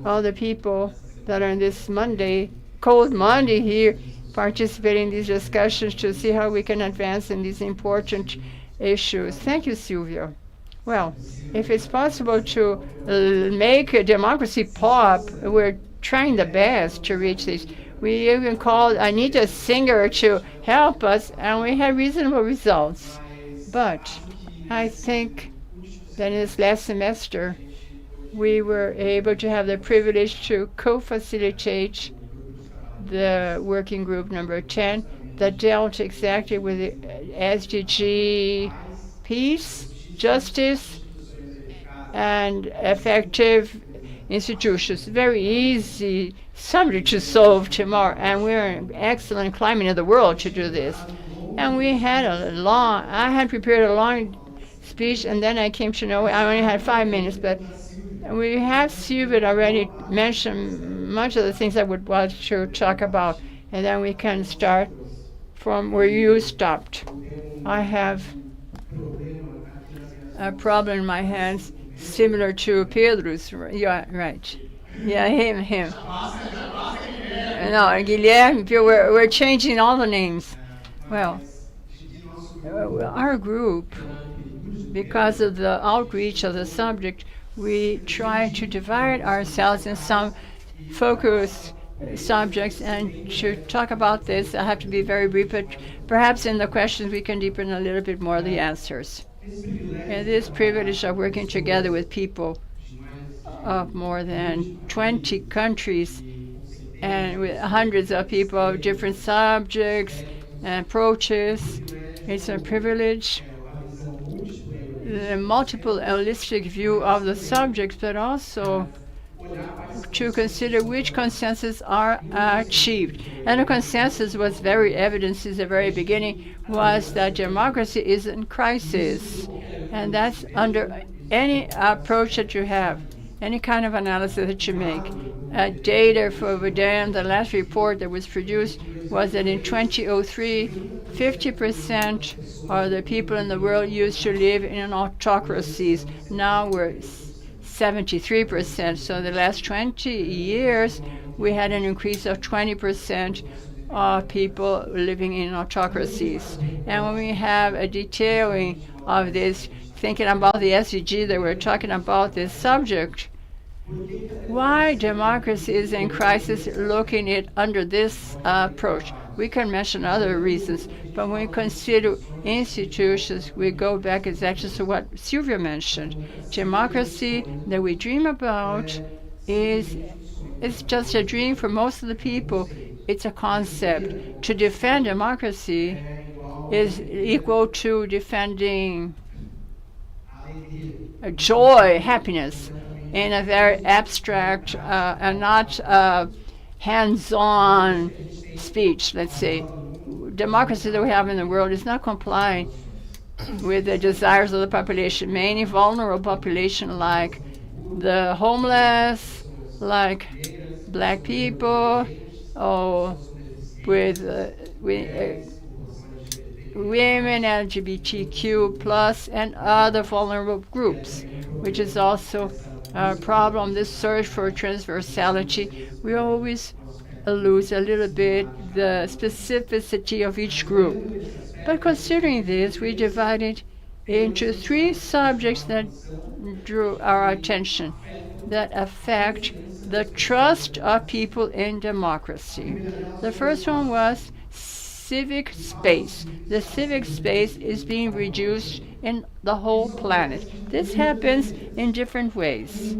all the people that are on this Monday, cold Monday here, participating in these discussions to see how we can advance in these important issues. Thank you, Silvia. Well, if it's possible to make a democracy pop, we're trying the best to reach this. We even called Anita Singer to help us, and we had reasonable results. But I think that in this last semester, we were able to have the privilege to co-facilitate the working group number 10 that dealt exactly with the SDG peace, justice, and effective institutions. Very easy subject to solve tomorrow, and we're in an excellent climate in the world to do this. And we had I had prepared a long speech, and then I came to know I only had 5 minutes, but we have Sylvia already mentioned much of the things I would want to talk about, and then we can start from where you stopped. I have a problem in my hands similar to Pedro's. Yeah, right. Yeah, him. No, Guilherme, we're changing all the names. Well, our group, because of the outreach of the subject, we try to divide ourselves in some focused subjects and to talk about this. I have to be very brief, but perhaps in the questions we can deepen a little bit more the answers. And this privilege of working together with people of more than 20 countries and with hundreds of people of different subjects and approaches, it's a privilege. The multiple holistic view of the subjects, but also to consider which consensus are achieved. And the consensus was very evident since the very beginning, was that democracy is in crisis. And that's under any approach that you have, any kind of analysis that you make. Data for Vidam, the last report that was produced was that in 2003, 50% of the people in the world used to live in autocracies. Now we're 73%. So the last 20 years, we had an increase of 20% of people living in autocracies. And when we have a detailing of this, thinking about the SDG that we're talking about this subject, why democracy is in crisis, looking at under this approach. We can mention other reasons, but when we consider institutions, we go back exactly to what Sylvia mentioned. Democracy that we dream about is just a dream for most of the people. It's a concept. To defend democracy is equal to defending joy, happiness, in a very abstract and not hands-on speech, let's say. Democracy that we have in the world is not complying with the desires of the population, mainly vulnerable population like the homeless, like black people, or with women, LGBTQ plus, and other vulnerable groups, which is also a problem. This search for transversality, we always lose a little bit the specificity of each group. But considering this, we divided into 3 subjects that drew our attention, that affect the trust of people in democracy. The first one was civic space. The civic space is being reduced in the whole planet. This happens in different ways.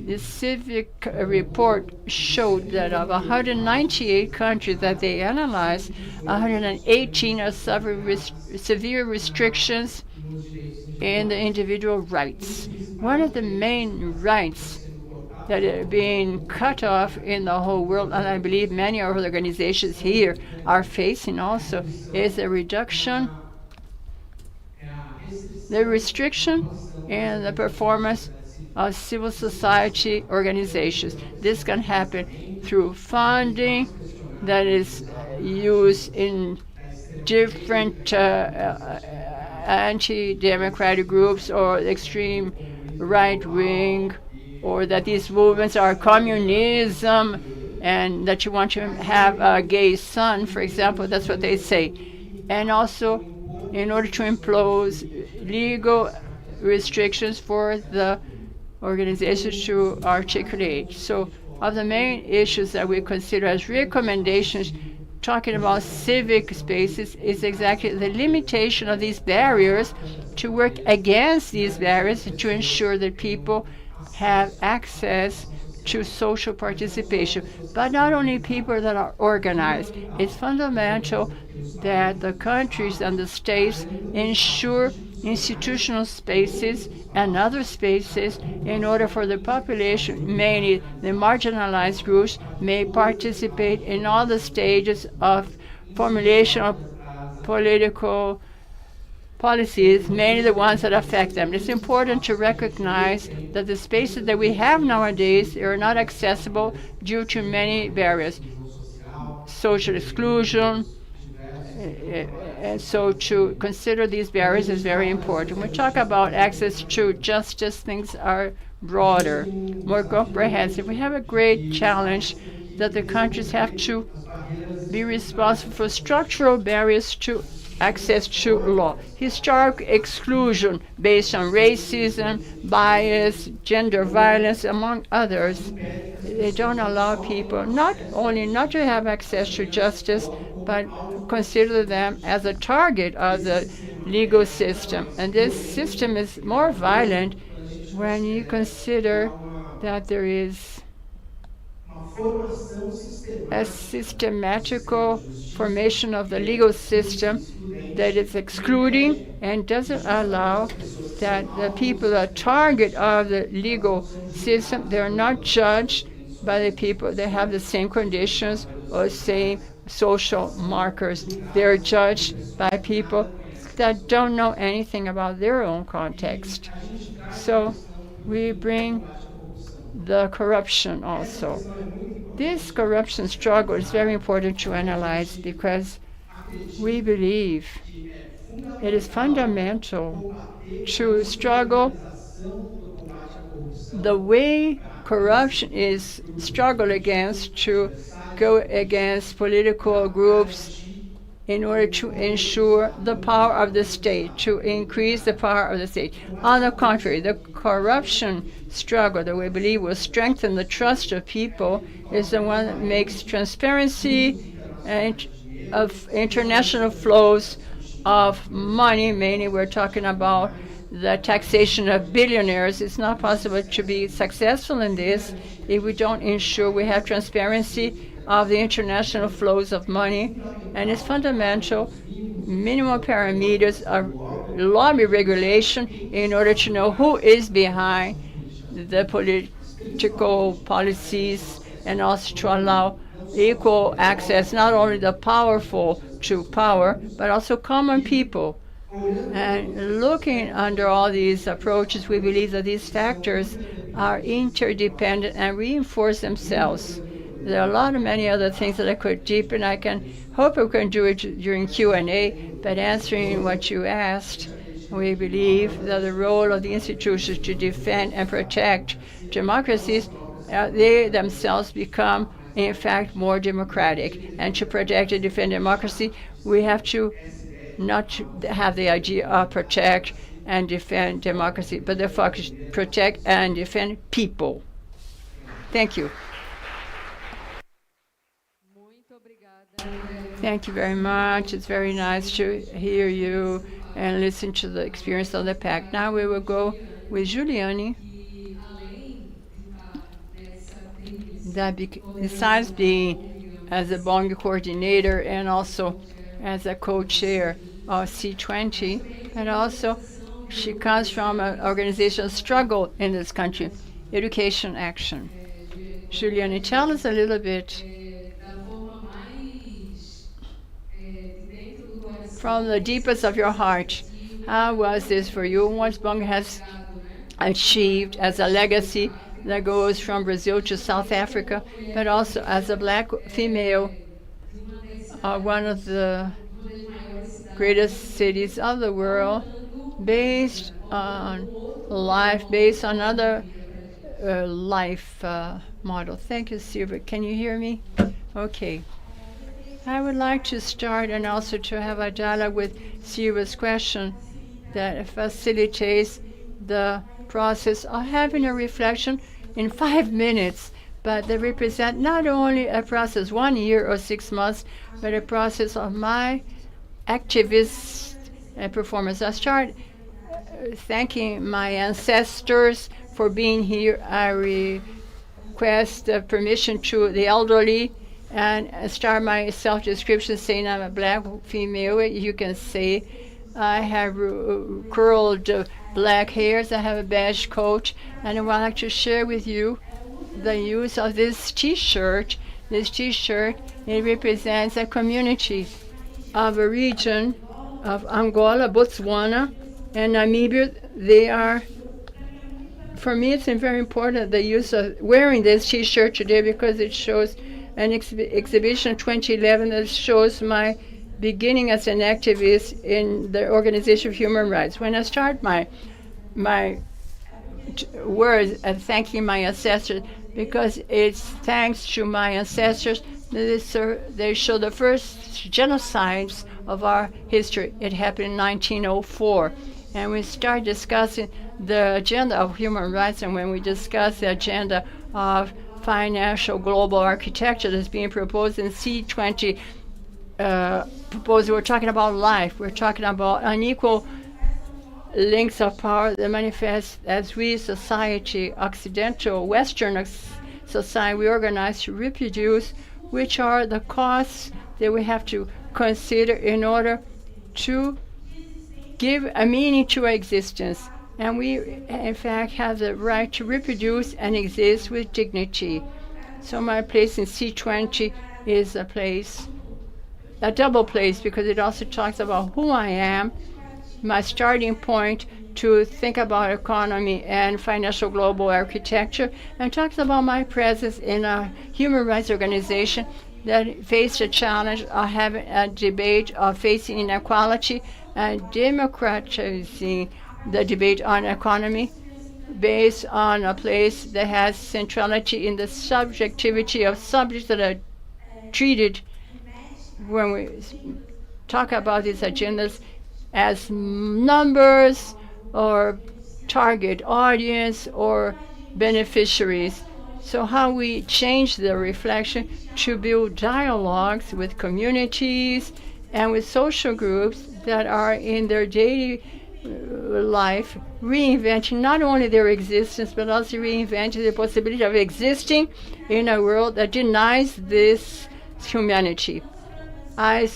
The civic report showed that of 198 countries that they analyzed, 118 are suffering severe restrictions in the individual rights. One of the main rights that are being cut off in the whole world, and I believe many of our organizations here are facing also, is the restriction in the performance of civil society organizations. This can happen through funding that is used in different anti-democratic groups or extreme right-wing, or that these movements are communism and that you want to have a gay son, for example. That's what they say. And also in order to impose legal restrictions for the organizations to articulate. So of the main issues that we consider as recommendations talking about civic spaces is exactly the limitation of these barriers, to work against these barriers to ensure that people have access to social participation. But not only people that are organized. It's fundamental that the countries and the states ensure institutional spaces and other spaces in order for the population, mainly the marginalized groups, may participate in all the stages of formulation of political policies, mainly the ones that affect them. It's important to recognize that the spaces that we have nowadays are not accessible due to many barriers. Social exclusion, and so to consider these barriers is very important. When we talk about access to justice, things are broader, more comprehensive. We have a great challenge that the countries have to be responsible for structural barriers to access to law. Historic exclusion based on racism, bias, gender violence, among others. They don't allow people not only not to have access to justice, but consider them as a target of the legal system. And this system is more violent when you consider that there is a systematical formation of the legal system that is excluding and doesn't allow that the people that are target of the legal system, they're not judged by the people that have the same conditions or same social markers. They're judged by people that don't know anything about their own context. So we bring the corruption also. This corruption struggle is very important to analyze because we believe it is fundamental to struggle the way corruption is struggled against, to go against political groups in order to ensure the power of the state, to increase the power of the state. On the contrary, the corruption struggle that we believe will strengthen the trust of people is the one that makes transparency and of international flows of money. Mainly we're talking about the taxation of billionaires. It's not possible to be successful in this if we don't ensure we have transparency of the international flows of money. And it's fundamental minimum parameters of lobby regulation in order to know who is behind the political policies, and also to allow equal access, not only the powerful to power, but also common people. And looking under all these approaches, we believe that these factors are interdependent and reinforce themselves. There are a lot of many other things that I could deepen. I can hope we can do it during Q&A, but answering what you asked, we believe that the role of the institutions to defend and protect democracies, they themselves become, in fact, more democratic. And to protect and defend democracy, we have to not have the idea of protect and defend democracy, but the focus protect and defend people. Thank you. Thank you very much. It's very nice to hear you and listen to the experience of the PAC. Now we will go with Juliane. That besides being as a Bong coordinator and also as a co-chair of C20, and also she comes from an organization struggle in this country, Education Action. Juliane, tell us a little bit from the deepest of your heart. How was this for you? What Bong has achieved as a legacy that goes from Brazil to South Africa, but also as a black female, one of the greatest cities of the world, based on life, based on other life model. Thank you, Silva. Can you hear me? Okay. I would like to start and also to have a dialogue with Silva's question that facilitates the process of having a reflection in 5 minutes but they represent not only a process, 1 year or 6 months, but a process of my activist performance. I start thanking my ancestors for being here. I request permission to the elderly and start my self-description saying I'm a black female. You can see I have curled black hairs. I have a beige coat, and I would like to share with you the use of this T-shirt. This T-shirt, it represents a community of a region of Angola, Botswana, and Namibia. They are, for me, it's very important the use of wearing this T-shirt today because it shows an exhibition 2011 that shows my beginning as an activist in the Organization of Human Rights. When I start my words and thanking my ancestors, because it's thanks to my ancestors that they show the first genocides of our history. It happened in 1904. And we start discussing the agenda of human rights, and when we discuss the agenda of financial global architecture that's being proposed in C20 proposal, we're talking about life. We're talking about unequal links of power that manifest as we, society, Occidental, Western society, we organize to reproduce, which are the costs that we have to consider in order to give a meaning to our existence. And we, in fact, have the right to reproduce and exist with dignity. So my place in C20 is a double place, because it also talks about who I am, my starting point to think about economy and financial global architecture, and talks about my presence in a human rights organization that faced a challenge of having a debate of facing inequality and democratizing the debate on economy based on a place that has centrality in the subjectivity of subjects that are treated when we talk about these agendas as numbers or target audience or beneficiaries. So how we change the reflection to build dialogues with communities and with social groups that are in their daily life, reinventing not only their existence, but also reinventing the possibility of existing in a world that denies this humanity. I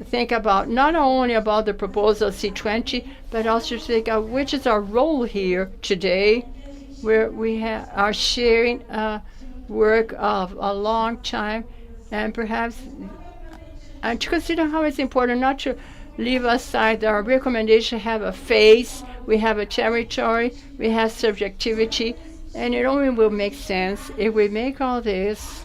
think about not only about the proposal of C20, but also think of which is our role here today, where we are sharing work of a long time, and perhaps and to consider how it's important not to leave aside our recommendation have a face, we have a territory, we have subjectivity, and it only will make sense if we make all this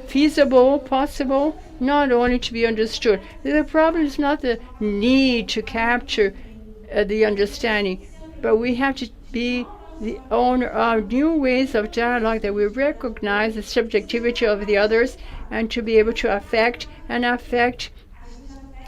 feasible, possible, not only to be understood. The problem is not the need to capture the understanding, but we have to be the owner of new ways of dialogue that we recognize the subjectivity of the others and to be able to affect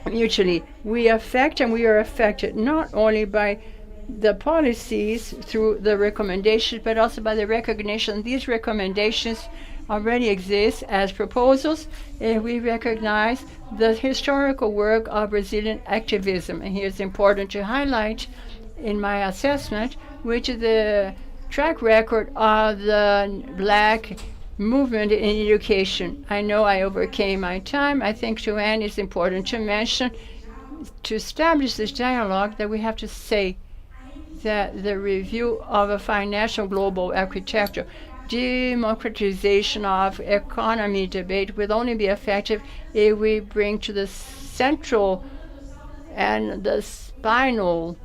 mutually. We affect and we are affected not only by the policies through the recommendations, but also by the recognition these recommendations already exist as proposals, and we recognize the historical work of Brazilian activism. And here it's important to highlight in my assessment, which is the track record of the Black movement in education. I know I overcame my time. I think to end it's important to mention, to establish this dialogue, that we have to say that the review of a financial global architecture, democratization of economy debate will only be effective if we bring to the central and the spinal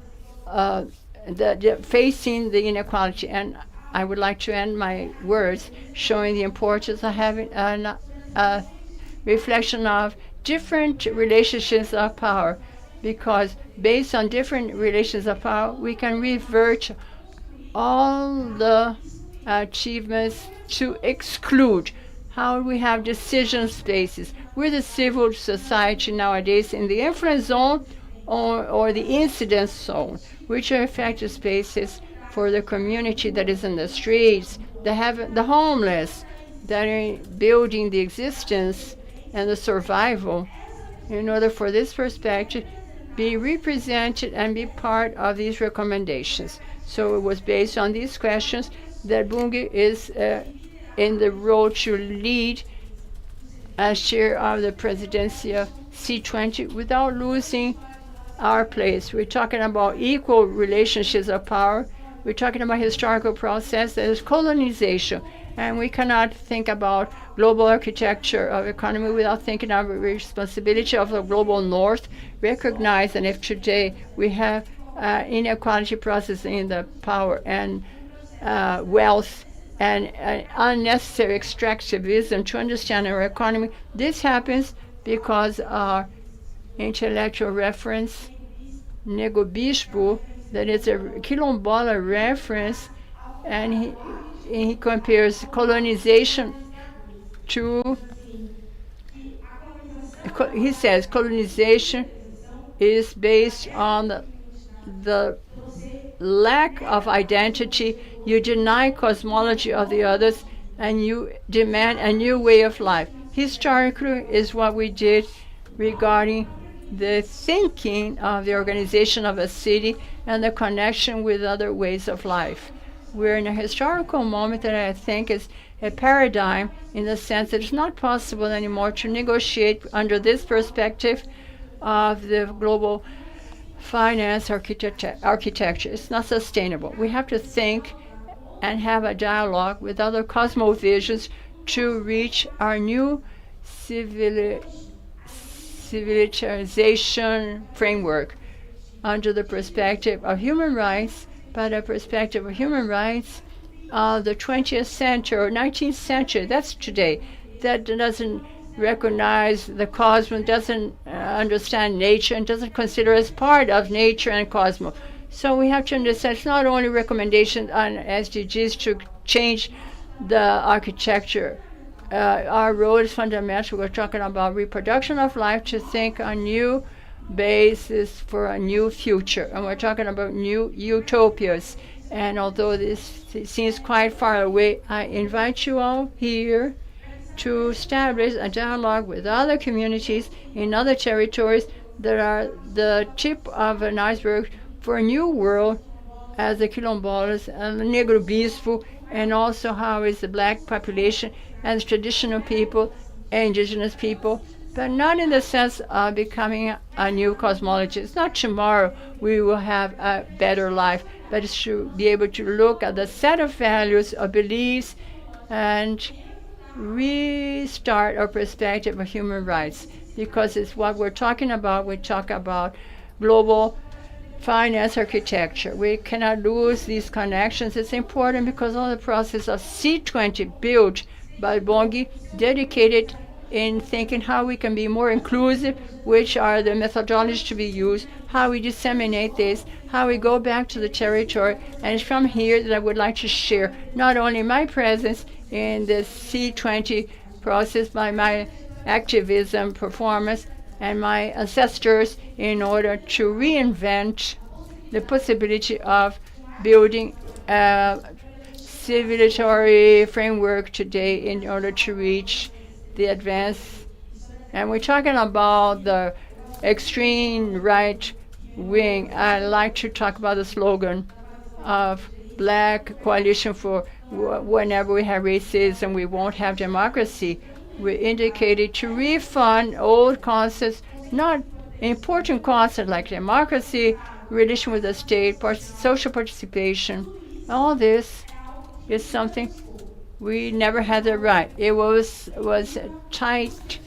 facing the inequality. And I would like to end my words showing the importance of having a reflection of different relationships of power, because based on different relations of power, we can revert all the achievements to exclude. How we have decision spaces. We're the civil society nowadays in the influence zone or the incidence zone, which are effective spaces for the community that is in the streets, the homeless, that are building the existence and the survival, in order for this perspective be represented and be part of these recommendations. So it was based on these questions that Bunge is in the role to lead as chair of the presidency of C20 without losing our place. We're talking about equal relationships of power. We're talking about historical process that is colonization. And we cannot think about global architecture of economy without thinking of the responsibility of the global north. Recognize that if today we have inequality process in the power and wealth and unnecessary extractivism to understand our economy, this happens because our intellectual reference, Nego Bispo, that is a quilombola reference, and he compares colonization to, he says colonization is based on the lack of identity. You deny cosmology of the others, and you demand a new way of life. Historically is what we did regarding the thinking of the organization of a city and the connection with other ways of life. We're in a historical moment that I think is a paradigm in the sense that it's not possible anymore to negotiate under this perspective of the global finance architecture. It's not sustainable. We have to think and have a dialogue with other cosmovisions to reach our new civilization framework under the perspective of human rights, but a perspective of human rights of the 20th century or 19th century. That's today. That doesn't recognize the cosmos, doesn't understand nature, and doesn't consider as part of nature and cosmos. So we have to understand it's not only recommendations on SDGs to change the architecture. Our role is fundamental. We're talking about reproduction of life to think a new basis for a new future. And we're talking about new utopias. And although this seems quite far away, I invite you all here to establish a dialogue with other communities in other territories that are the tip of an iceberg for a new world, as the quilombolas and the Negro Bispo, and also how is the black population and the traditional people, indigenous people, but not in the sense of becoming a new cosmology. It's not tomorrow we will have a better life, but it's to be able to look at the set of values or beliefs and restart our perspective of human rights, because it's what we're talking about. We talk about global finance architecture. We cannot lose these connections. It's important because all the process of C20 built by Bunge, dedicated in thinking how we can be more inclusive, which are the methodologies to be used, how we disseminate this, how we go back to the territory. And it's from here that I would like to share not only my presence in the C20 process by my activism, performance, and my ancestors in order to reinvent the possibility of building a civilizatory framework today in order to reach the advance. And we're talking about the extreme right wing. I like to talk about the slogan of Black Coalition for whenever we have racism, we won't have democracy. We indicated to refund old concepts, not important concepts like democracy, relation with the state, social participation. All this is something we never had the right. It was tight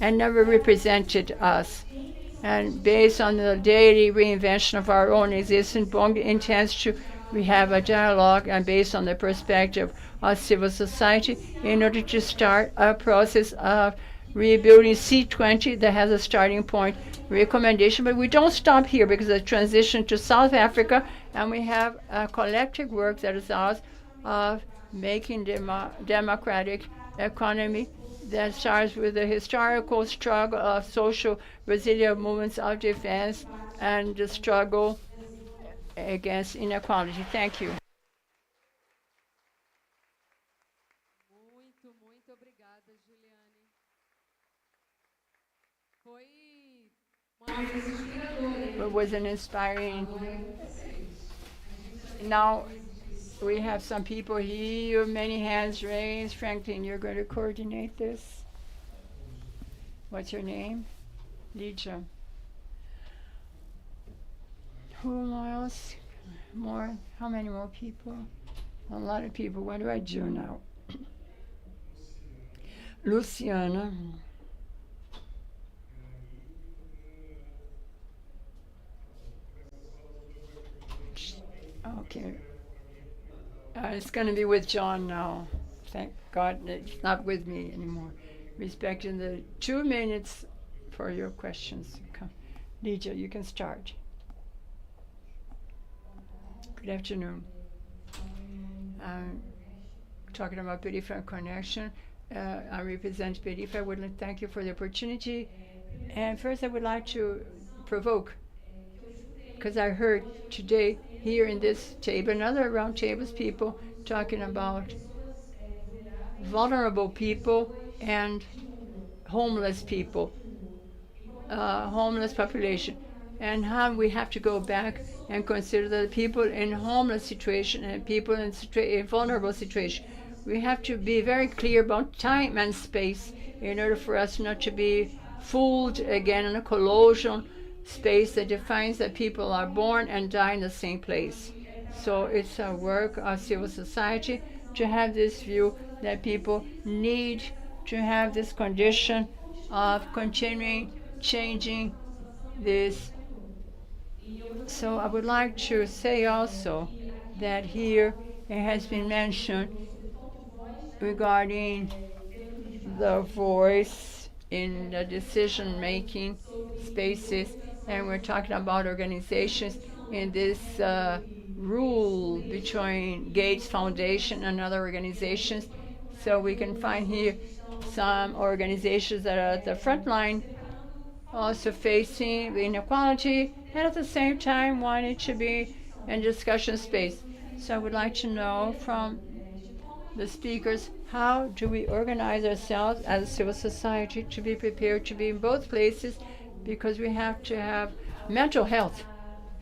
and never represented us. And based on the daily reinvention of our own existence, Bunge intends to we have a dialogue and based on the perspective of civil society in order to start a process of rebuilding C20 that has a starting point recommendation. But we don't stop here because of the transition to South Africa, and we have a collective work that is ours of making democratic economy that starts with the historical struggle of social Brazilian movements of defense and the struggle against inequality. Thank you. muito obrigada, Juliane. Foi It was an inspiring. Now we have some people here, many hands raised. Franklin, you're going to coordinate this. What's your name? Lydia. Who else? More? How many more people? A lot of people. What do I do now? Luciana. Okay. It's going to be with John now. Thank God it's not with me anymore. Respecting the 2 minutes for your questions. Come. Lydia, you can start. Good afternoon. I'm talking about Peripheral Connection. I represent Peripheral. I would like to thank you for the opportunity. And first, I would like to provoke, because I heard today here in this table and other round tables, people talking about vulnerable people and homeless people, homeless population, and how we have to go back and consider the people in homeless situation and people in vulnerable situation. We have to be very clear about time and space in order for us not to be fooled again in a collision space that defines that people are born and die in the same place. So it's a work of civil society to have this view that people need to have this condition of continuing changing this. So I would like to say also that here it has been mentioned regarding the voice in the decision-making spaces, and we're talking about organizations in this rule between Gates Foundation and other organizations. So we can find here some organizations that are at the front line, also facing the inequality, and at the same time wanting to be in discussion space. So I would like to know from the speakers, how do we organize ourselves as a civil society to be prepared to be in both places, because we have to have mental health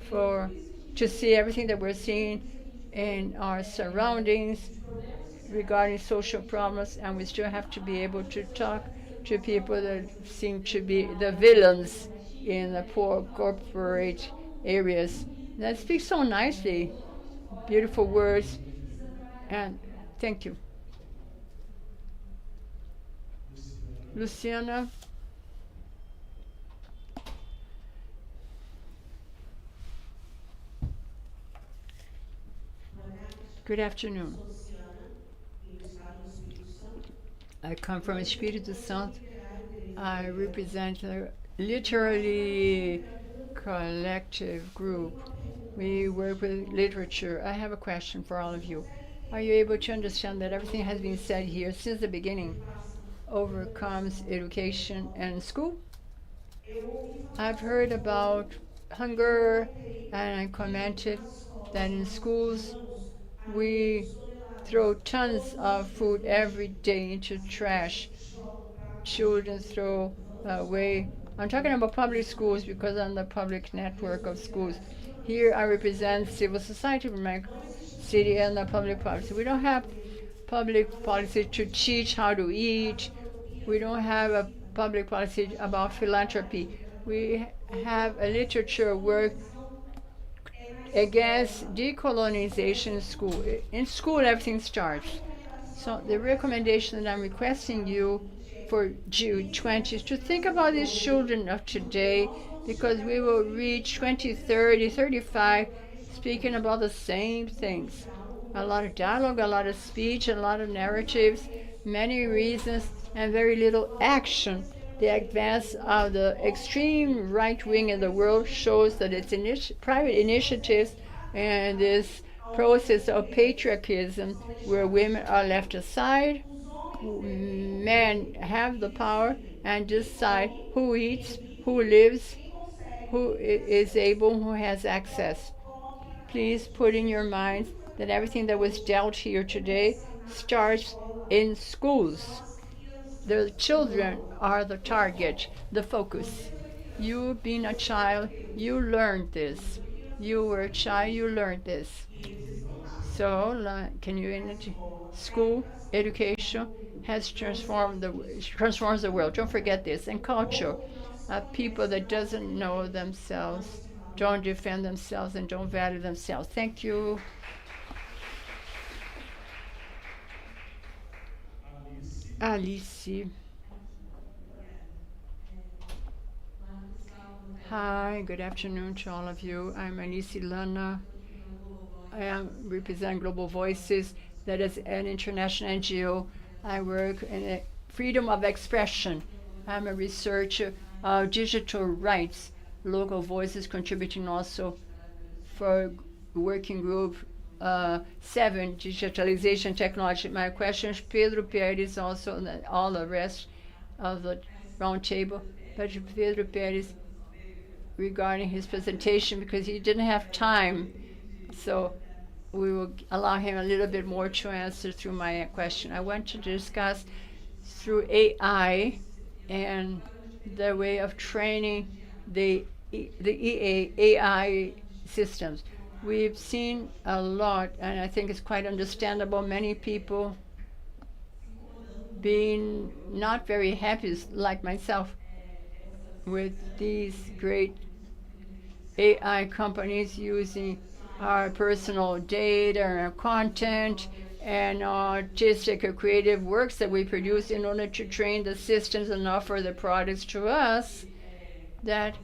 to see everything that we're seeing in our surroundings regarding social problems, and we still have to be able to talk to people that seem to be the villains in the poor corporate areas. That speaks so nicely, beautiful words, and thank you. Luciana. Good afternoon. I come from Espírito Santo. I represent a literally collective group. We work with literature. I have a question for all of you. Are you able to understand that everything has been said here since the beginning overcomes education and school? I've heard about hunger, and I commented that in schools we throw tons of food every day into trash. Children throw away. I'm talking about public schools because I'm the public network of schools. Here I represent civil society from my city and the public policy. We don't have public policy to teach how to eat. We don't have a public policy about philanthropy. We have a literature work against decolonization in school. In school, everything starts. So the recommendation that I'm requesting you for G20 is to think about these children of today, because we will reach 2030, 35 speaking about the same things. A lot of dialogue, a lot of speech, a lot of narratives, many reasons, and very little action. The advance of the extreme right wing in the world shows that it's private initiatives and this process of patriarchism where women are left aside, men have the power and decide who eats, who lives, who is able, who has access. Please put in your minds that everything that was dealt here today starts in schools. The children are the target, the focus. You being a child, you learned this. You were a child, you learned this. So, can you imagine? School education has transforms the world. Don't forget this. And culture, people that doesn't know themselves, don't defend themselves, and don't value themselves. Thank you. Alice. Hi, good afternoon to all of you. I'm Alice Lana. I am represent Global Voices, that is an international NGO. I work in the freedom of expression. I'm a researcher of digital rights. Local Voices contributing also for working group 7, digitalization technology. My question is Pedro Pérez also, and all the rest of the round table. But Pedro Pérez, regarding his presentation, because he didn't have time, so we will allow him a little bit more to answer through my question. I want to discuss through AI and the way of training the AI systems. We've seen a lot, and I think it's quite understandable, many people being not very happy, like myself, with these great AI companies using our personal data and our content and artistic or creative works that we produce in order to train the systems and offer the products to us that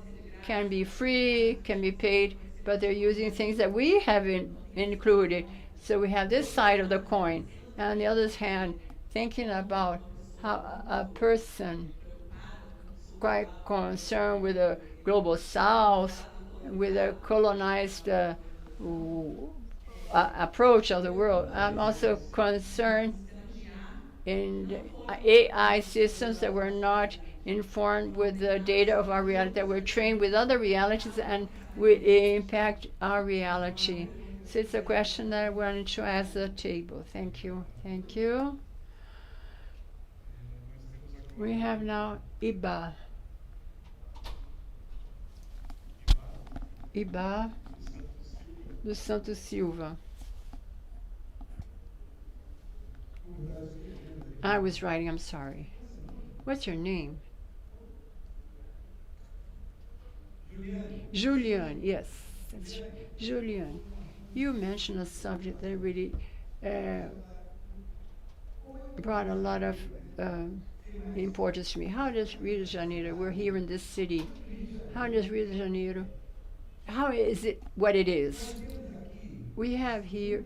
can be free, can be paid, but they're using things that we haven't included. So we have this side of the coin. And on the other hand, thinking about how a person quite concerned with the global south, with a colonized approach of the world. I'm also concerned in AI systems that were not informed with the data of our reality, that were trained with other realities and would impact our reality. So it's a question that I wanted to ask the table. Thank you. Thank you. We have now Iba. Iba dos Santos Silva. I was writing, I'm sorry. What's your name? Julian, yes. That's Julian. You mentioned a subject that really brought a lot of importance to me. How does Rio de Janeiro, we're here in this city, how does Rio de Janeiro, how is it what it is? We have here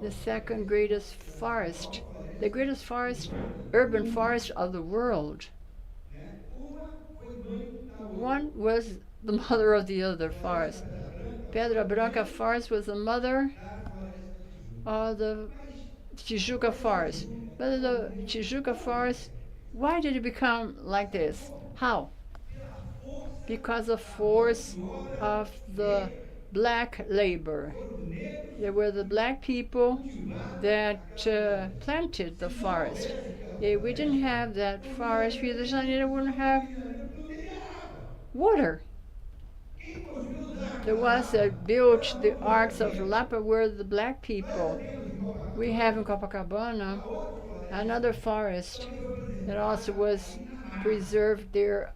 the second greatest forest, the greatest forest, urban forest of the world. One was the mother of the other forest. Pedra Branca forest was the mother of the Tijuca forest. But the Tijuca forest, why did it become like this? How? Because of force of the black labor. There were the black people that planted the forest. If we didn't have that forest, Rio de Janeiro wouldn't have water. The ones that built the arcs of Lapa were the black people. We have in Copacabana another forest that also was preserved there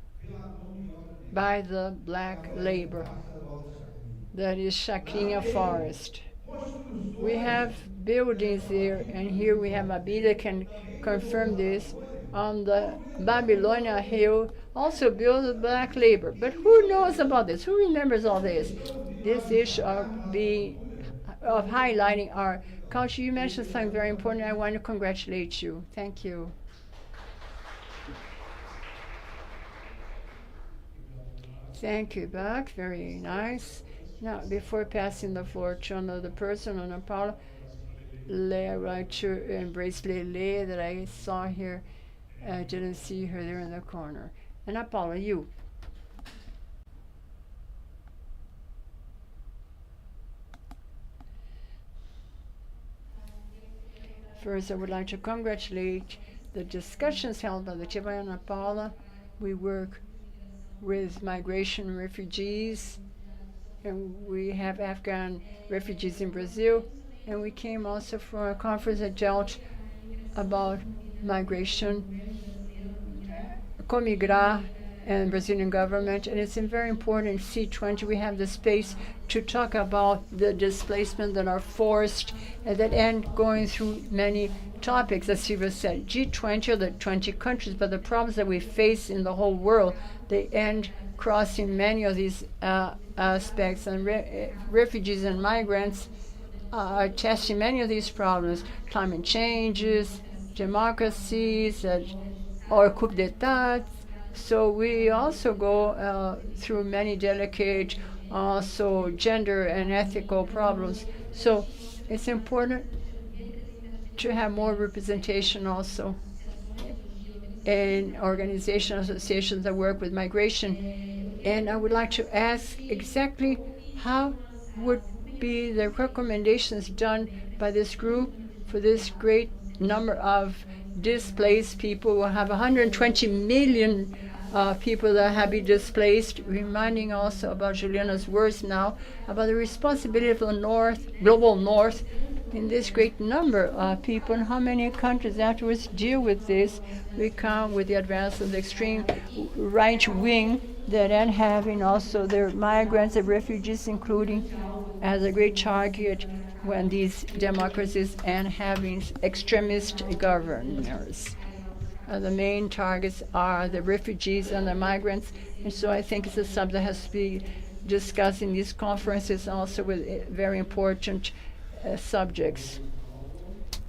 by the black labor. That is Chacrinha Forest. We have buildings there, and here we have Abida can confirm this. On the Babylonia Hill, also built with black labor. But who knows about this? Who remembers all this? This issue of highlighting our culture. You mentioned something very important. I want to congratulate you. Thank you. Thank you, Buck. Very nice. Now, before passing the floor to another person, Ana Paula, I want to embrace Lele that I saw here. I didn't see her there in the corner. Ana Paula, you. First, I would like to congratulate the discussions held by the Tia Ana Paula. We work with migration refugees, and we have Afghan refugees in Brazil, and we came also from a conference that dealt about migration, Comigrar, and Brazilian government, and it's very important in C20 we have the space to talk about the displacement that are forced and that end going through many topics, as Silvia said. G20 are the 20 countries, but the problems that we face in the whole world, they end crossing many of these aspects, and refugees and migrants are testing many of these problems, climate changes, democracies, or coup d'etat. So we also go through many delicate, also gender and ethical problems. So it's important to have more representation also in organizations, associations that work with migration. And I would like to ask exactly how would be the recommendations done by this group for this great number of displaced people. We'll have 120 million people that have been displaced, reminding also about Juliana's words now, about the responsibility of the North, global North, in this great number of people, and how many countries afterwards deal with this. We come with the advance of the extreme right wing that end having also their migrants and refugees, including as a great target when these democracies and having extremist governors. The main targets are the refugees and the migrants, and so I think it's a subject that has to be discussed in these conferences also with very important subjects.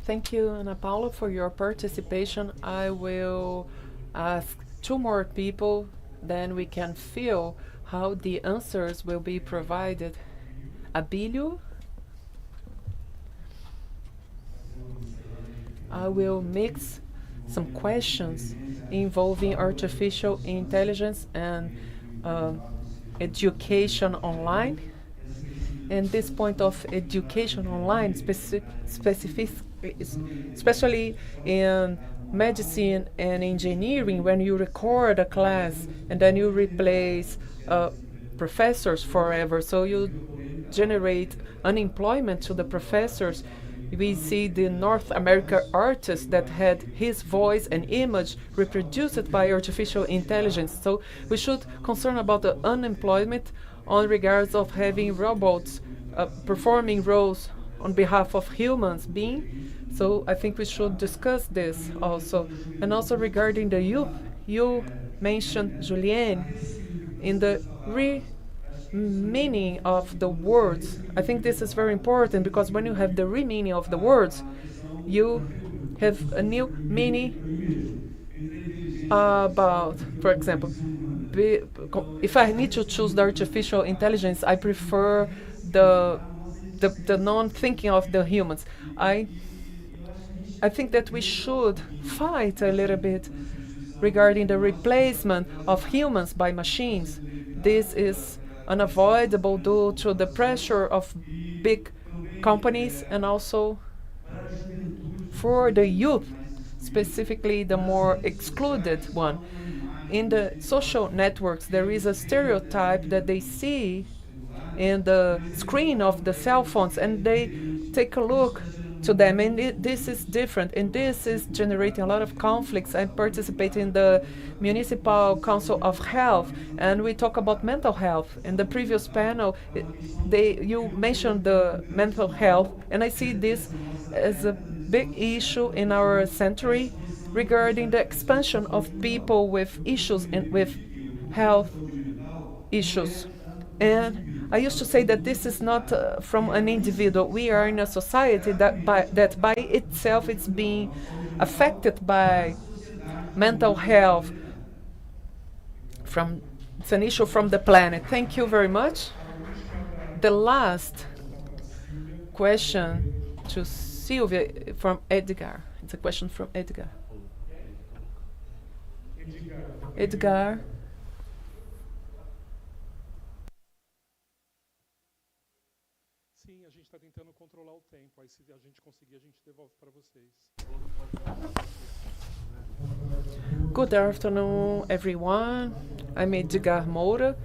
Thank you, Ana Paula, for your participation. I will ask two more people, then we can feel how the answers will be provided. Abílio. I will mix some questions involving artificial intelligence and education online. And this point of education online, especially in medicine and engineering, when you record a class and then you replace professors forever, so you generate unemployment to the professors. We see the North America artist that had his voice and image reproduced by artificial intelligence. So we should concern about the unemployment on regards of having robots performing roles on behalf of humans being. So I think we should discuss this also. And also regarding the youth, you mentioned, Julienne, in the meaning of the words. I think this is very important because when you have the re-meaning of the words, you have a new meaning about, for example, if I need to choose the artificial intelligence, I prefer the non-thinking of the humans. I think that we should fight a little bit regarding the replacement of humans by machines. This is unavoidable due to the pressure of big companies and also for the youth, specifically the more excluded one. In the social networks, there is a stereotype that they see in the screen of the cell phones and they take a look to them, and this is different, and this is generating a lot of conflicts. I participate in the Municipal Council of Health, and we talk about mental health. In the previous panel, you mentioned the mental health, and I see this as a big issue in our century regarding the expansion of people with issues and with health issues. And I used to say that this is not from an individual. We are in a society that by itself it's being affected by mental health. It's an issue from the planet. Thank you very much. The last question to Sylvia from Edgar. It's a question from Edgar. Edgar. controlar o tempo. Aí se a gente conseguir, a gente devolve para vocês. Good afternoon, everyone. I'm Edgar Moura.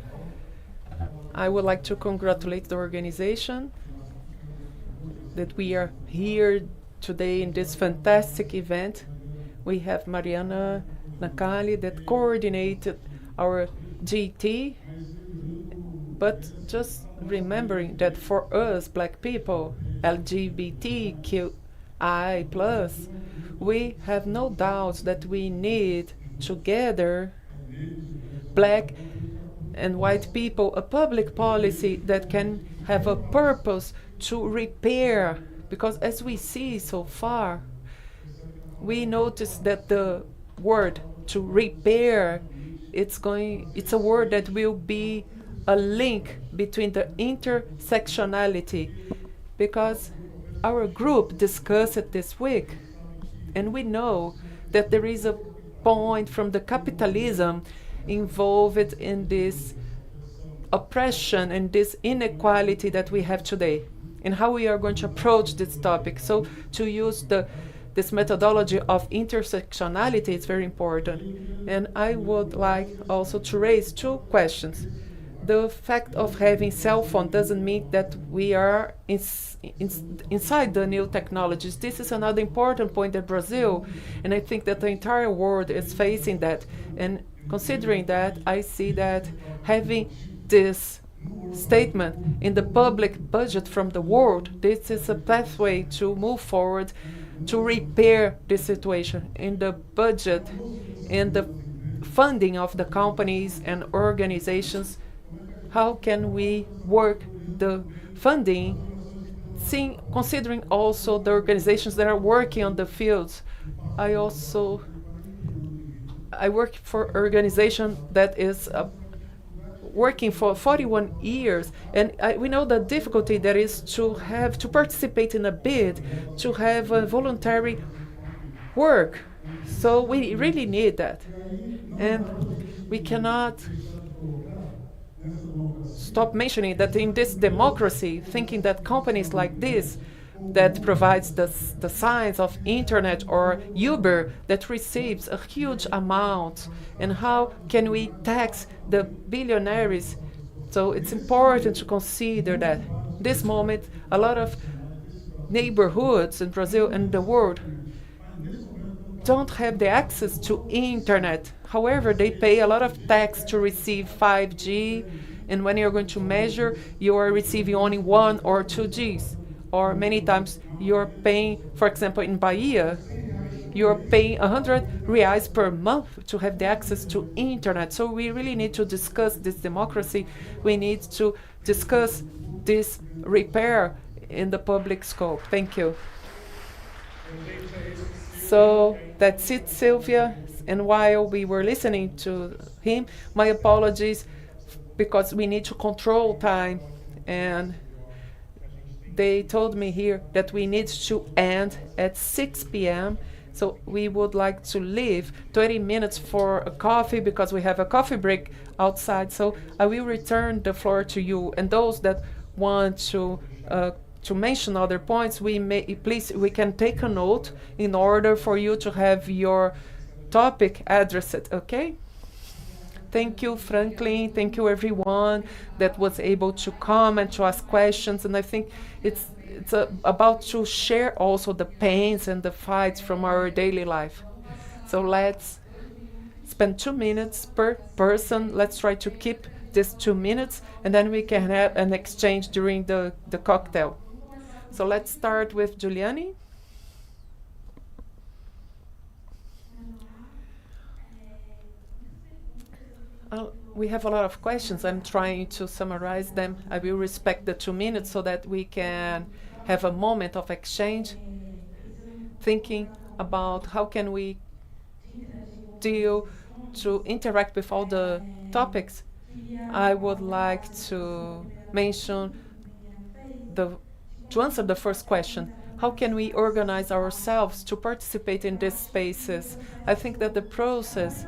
I would like to congratulate the organization that we are here today in this fantastic event. We have Mariana Nakali that coordinated our GT, but just remembering that for us, Black people, LGBTQI+, we have no doubts that we need together, Black and white people, a public policy that can have a purpose to repair, because as we see so far, we notice that the word to repair, it's a word that will be a link between the intersectionality, because our group discussed it this week, and we know that there is a point from the capitalism involved in this oppression and this inequality that we have today, and how we are going to approach this topic. So to use this methodology of intersectionality is very important. And I would like also to raise two questions. The fact of having cell phone doesn't mean that we are inside the new technologies. This is another important point in Brazil, and I think that the entire world is facing that. And considering that, I see that having this statement in the public budget from the world, this is a pathway to move forward to repair this situation in the budget, in the funding of the companies and organizations. How can we work the funding, considering also the organizations that are working on the fields? I work for an organization that is working for 41 years, and we know the difficulty that is to have to participate in a bid, to have a voluntary work. So we really need that, and we cannot stop mentioning that in this democracy, thinking that companies like this that provides the signs of internet or Uber that receives a huge amount, and how can we tax the billionaires? So it's important to consider that this moment a lot of neighborhoods in Brazil and the world don't have the access to internet. However, they pay a lot of tax to receive 5G, and when you're going to measure, you are receiving only 1 or 2Gs. Or many times you're paying, for example, in Bahia, you're paying 100 reais per month to have the access to internet. So we really need to discuss this democracy. We need to discuss this repair in the public scope. Thank you. So that's it, Sylvia. And while we were listening to him, my apologies, because we need to control time. And they told me here that we need to end at 6 p.m. So we would like to leave 20 minutes for a coffee, because we have a coffee break outside. So I will return the floor to you. And those that want to mention other points, we can take a note in order for you to have your topic addressed, okay? Thank you, Franklin. Thank you, everyone that was able to come and to ask questions. And I think it's about to share also the pains and the fights from our daily life. So let's spend 2 minutes per person. Let's try to keep this 2 minutes, and then we can have an exchange during the cocktail. So let's start with Giuliani. We have a lot of questions. I'm trying to summarize them. I will respect the 2 minutes so that we can have a moment of exchange, thinking about how can we deal to interact with all the topics. I would like to mention to answer the first question. How can we organize ourselves to participate in these spaces? I think that the process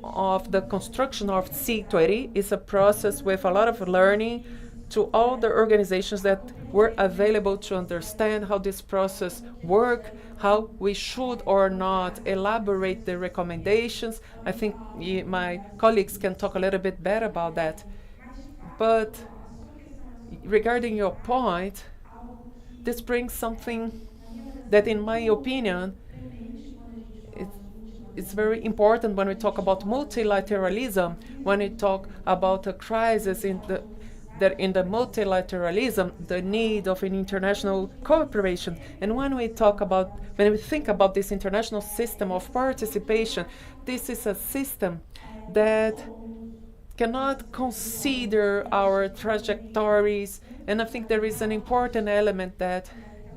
of the construction of C20 is a process with a lot of learning, to all the organizations that were available to understand how this process works, how we should or not elaborate the recommendations. I think my colleagues can talk a little bit better about that. But regarding your point, this brings something that, in my opinion, it's very important when we talk about multilateralism, when we talk about a crisis in the multilateralism, the need of an international cooperation. And when we think about this international system of participation, this is a system that cannot consider our trajectories. And I think there is an important element that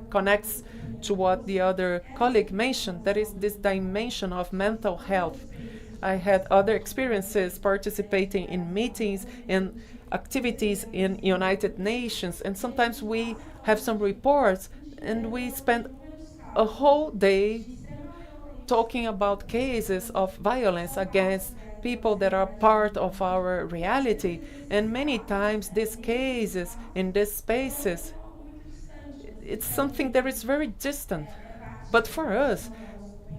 connects to what the other colleague mentioned, that is this dimension of mental health. I had other experiences participating in meetings and activities in United Nations, and sometimes we have some reports and we spend a whole day talking about cases of violence against people that are part of our reality. And many times these cases in these spaces, it's something that is very distant. But for us,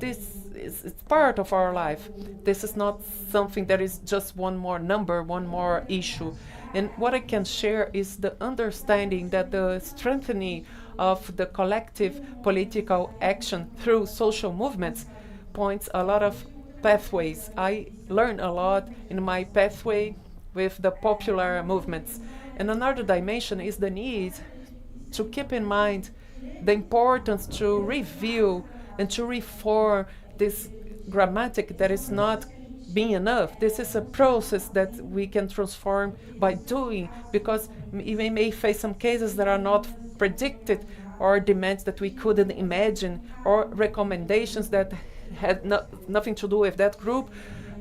it's part of our life. This is not something that is just one more number, one more issue. And what I can share is the understanding that the strengthening of the collective political action through social movements points a lot of pathways. I learned a lot in my pathway with the popular movements. And another dimension is the need to keep in mind the importance to review and to reform this grammatic that is not being enough. This is a process that we can transform by doing, because we may face some cases that are not predicted, or demands that we couldn't imagine, or recommendations that had nothing to do with that group.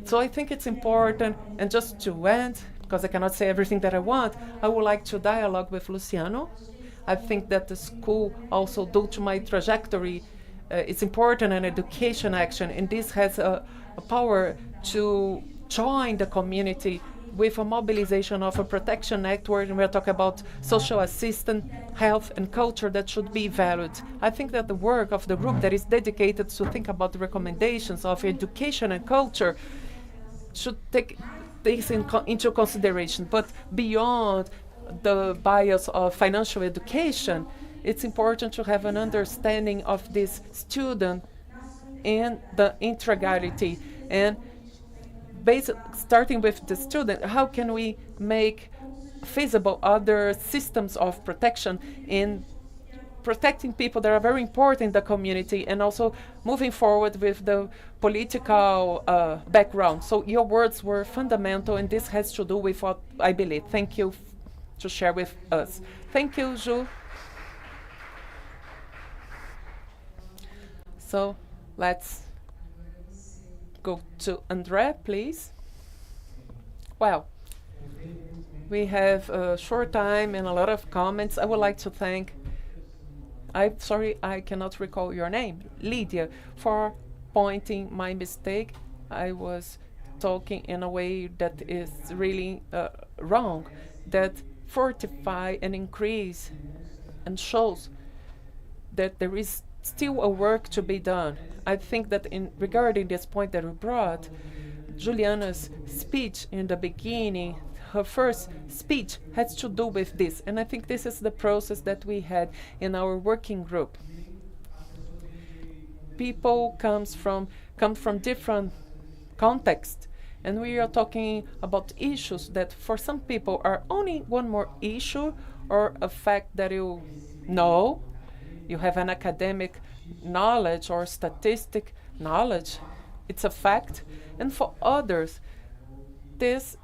So I think it's important. And just to end, because I cannot say everything that I want, I would like to dialogue with Luciano. I think that the school also, due to my trajectory, it's important an education action, and this has a power to join the community with a mobilization of a protection network, and we're talking about social assistance, health, and culture that should be valued. I think that the work of the group that is dedicated to think about the recommendations of education and culture should take this into consideration. But beyond the bias of financial education, it's important to have an understanding of this student and the integrality. And starting with the student, how can we make feasible other systems of protection in protecting people that are very important in the community, and also moving forward with the political background. So your words were fundamental, and this has to do with what I believe. Thank you to share with us. Thank you, Ju. So let's go to André, please. Well, we have a short time and a lot of comments. I would like to thank, I'm sorry, I cannot recall your name, Lydia, for pointing my mistake. I was talking in a way that is really wrong, that fortify and increase and shows that there is still a work to be done. I think that regarding this point that we brought, Juliana's speech in the beginning, her first speech has to do with this. And I think this is the process that we had in our working group. People come from different contexts, and we are talking about issues that for some people are only one more issue or a fact that you know. You have an academic knowledge or statistic knowledge. It's a fact. And for others, this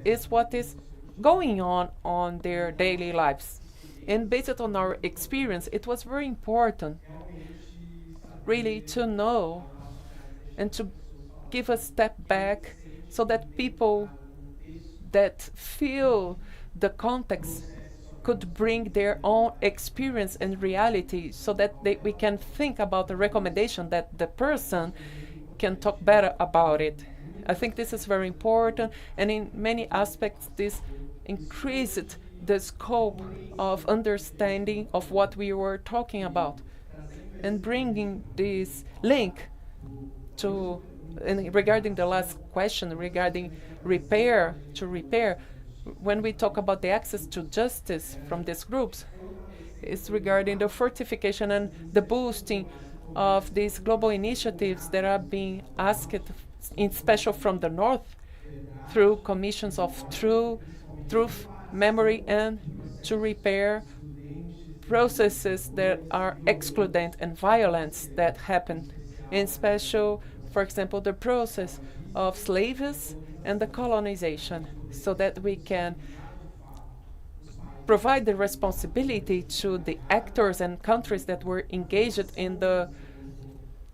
is what is going on their daily lives. And based on our experience, it was very important really to know and to give a step back so that people that feel the context could bring their own experience and reality, so that we can think about the recommendation that the person can talk better about it. I think this is very important, and in many aspects this increased the scope of understanding of what we were talking about and bringing this link to, and regarding the last question regarding repair, when we talk about the access to justice from these groups, it's regarding the fortification and the boosting of these global initiatives that are being asked in special from the North through commissions of truth, memory, and to repair processes that are excludent and violence that happen, in special, for example, the process of slaves and the colonization, so that we can provide the responsibility to the actors and countries that were engaged in the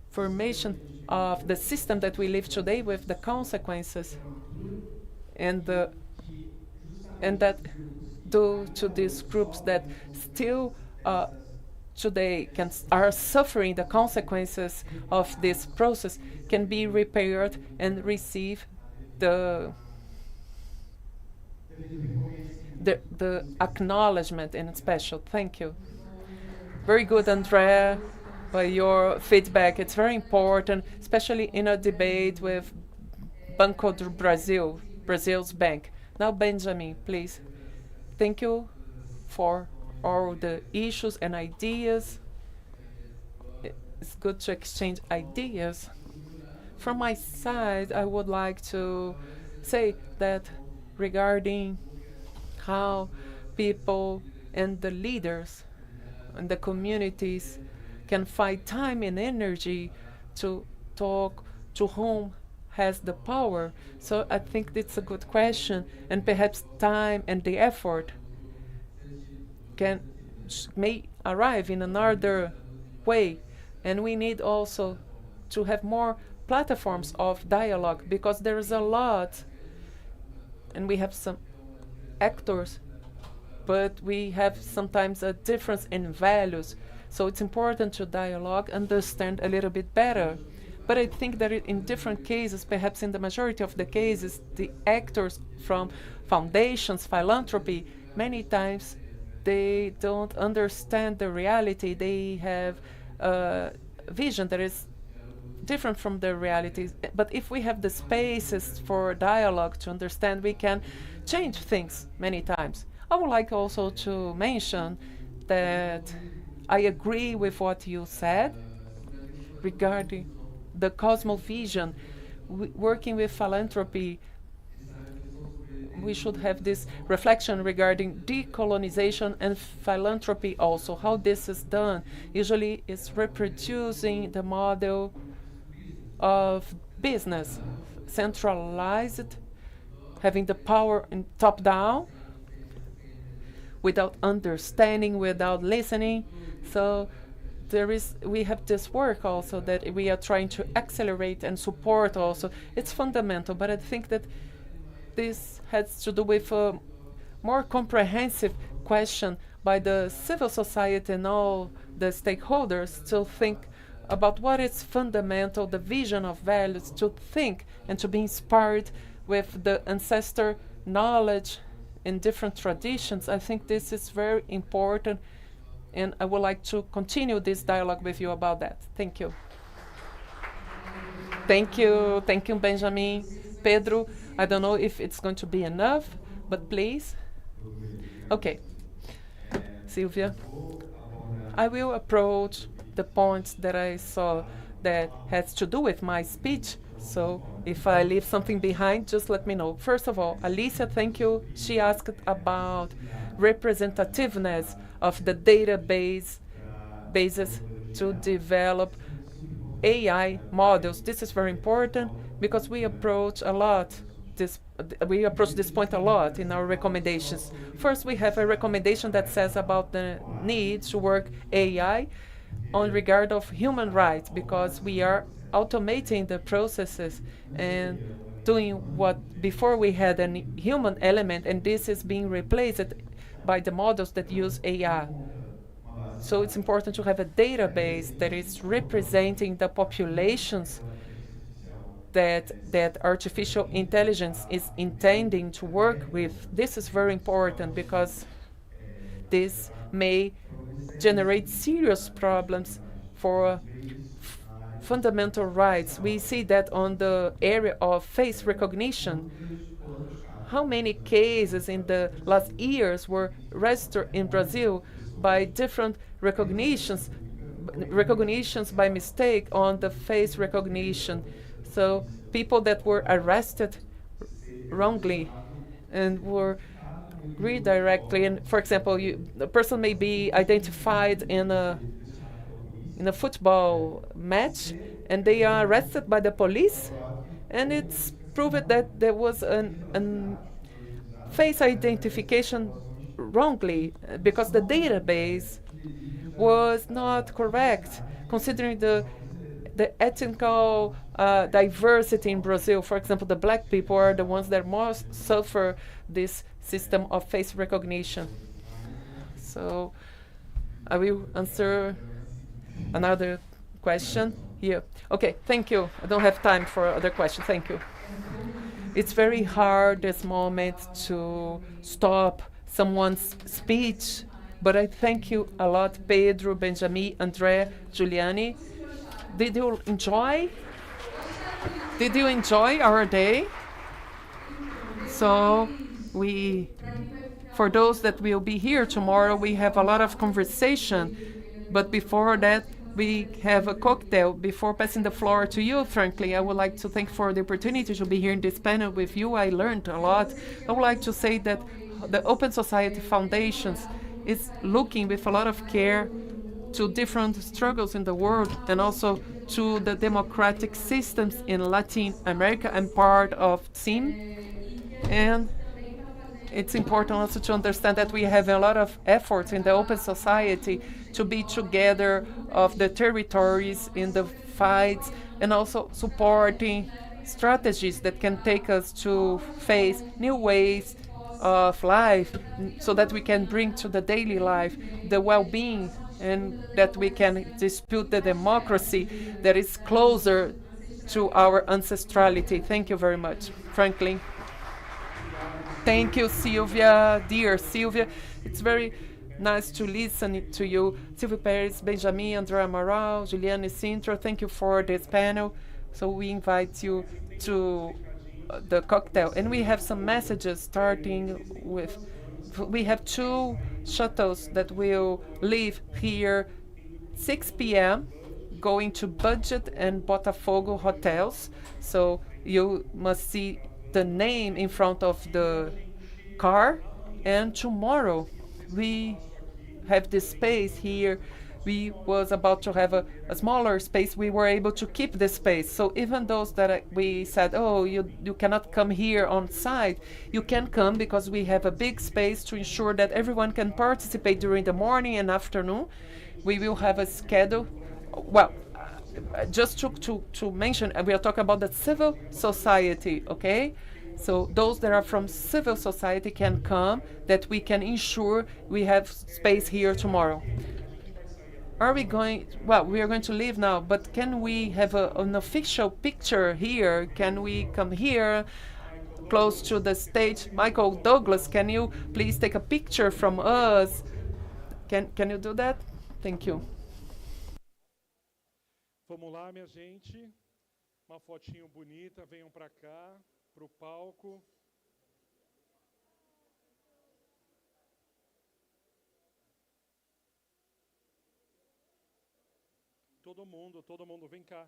formation of the system that we live today with the consequences and that due to these groups that still today are suffering the consequences of this process can be repaired and receive the acknowledgement in special. Thank you. Very good, Andrea, by your feedback. It's very important, especially in a debate with Banco do Brasil, Brazil's bank. Now, Benjamin, please. Thank you for all the issues and ideas. It's good to exchange ideas. From my side, I would like to say that regarding how people and the leaders and the communities can find time and energy to talk to whom has the power. So I think it's a good question, and perhaps time and the effort may arrive in another way. And we need also to have more platforms of dialogue, because there is a lot, and we have some actors, but we have sometimes a difference in values. So it's important to dialogue, understand a little bit better. But I think that in different cases, perhaps in the majority of the cases, the actors from foundations, philanthropy, many times they don't understand the reality. They have a vision that is different from the reality. But if we have the spaces for dialogue to understand, we can change things many times. I would like also to mention that I agree with what you said regarding the cosmovision. Working with philanthropy, we should have this reflection regarding decolonization and philanthropy also. How this is done usually is reproducing the model of business, centralized, having the power in top-down, without understanding, without listening. So we have this work also that we are trying to accelerate and support also. It's fundamental, but I think that this has to do with a more comprehensive question by the civil society and all the stakeholders to think about what is fundamental, the vision of values, to think and to be inspired with the ancestor knowledge in different traditions. I think this is very important, and I would like to continue this dialogue with you about that. Thank you. Thank you, Benjamin. Pedro, I don't know if it's going to be enough, but please. Okay. Sylvia, I will approach the points that I saw that has to do with my speech. So if I leave something behind, just let me know. First of all, Alicia, thank you. She asked about representativeness of the bases to develop AI models. This is very important because we approach this point a lot in our recommendations. First, we have a recommendation that says about the need to work AI on regard of human rights, because we are automating the processes and doing what before we had a human element, and this is being replaced by the models that use AI. So it's important to have a database that is representing the populations that artificial intelligence is intending to work with. This is very important because this may generate serious problems for fundamental rights. We see that on the area of face recognition. How many cases in the last years were registered in Brazil by different recognitions by mistake on the face recognition? So people that were arrested wrongly and were redirectly, and for example, the person may be identified in a football match and they are arrested by the police, and it's proved that there was an face identification wrongly because the database was not correct considering the ethnical diversity in Brazil. For example, the black people are the ones that most suffer this system of face recognition. So I will answer another question here. Okay, thank you. I don't have time for other questions. Thank you. It's very hard this moment to stop someone's speech, but I thank you a lot, Pedro, Benjamin, André, Giuliani. Did you enjoy? Did you enjoy our day? So for those that will be here tomorrow, we have a lot of conversation, but before that, we have a cocktail. Before passing the floor to you, frankly, I would like to thank for the opportunity to be here in this panel with you. I learned a lot. I would like to say that the Open Society Foundations is looking with a lot of care to different struggles in the world and also to the democratic systems in Latin America. I'm part of TIM, and it's important also to understand that we have a lot of efforts in the open society to be together of the territories in the fights and also supporting strategies that can take us to face new ways of life so that we can bring to the daily life the well-being and that we can dispute the democracy that is closer to our ancestrality. Thank you very much. Franklin. Thank you, Sylvia, dear Sylvia. It's very nice to listen to you. Sylvia Perez, Benjamin, Andrea Amaral, Juliane Sintra, thank you for this panel. So we invite you to the cocktail. And we have some messages starting with, we have 2 shuttles that will leave here 6 p.m. going to Budget and Botafogo hotels. So you must see the name in front of the car. And tomorrow we have this space here. We was about to have a smaller space. We were able to keep the space. So even those that we said, oh, you cannot come here on site, you can come because we have a big space to ensure that everyone can participate during the morning and afternoon. We will have a schedule. Well, just to mention, we are talking about the civil society, okay? So those that are from civil society can come, that we can ensure we have space here tomorrow. Are we going, well, we are going to leave now, but can we have an official picture here? Can we come here close to the stage? Michael Douglas, can you please take a picture from us? Can you do that? Thank you. Vamos lá, minha gente. Uma fotinho bonita, venham para cá, para o palco. Todo mundo, vem cá.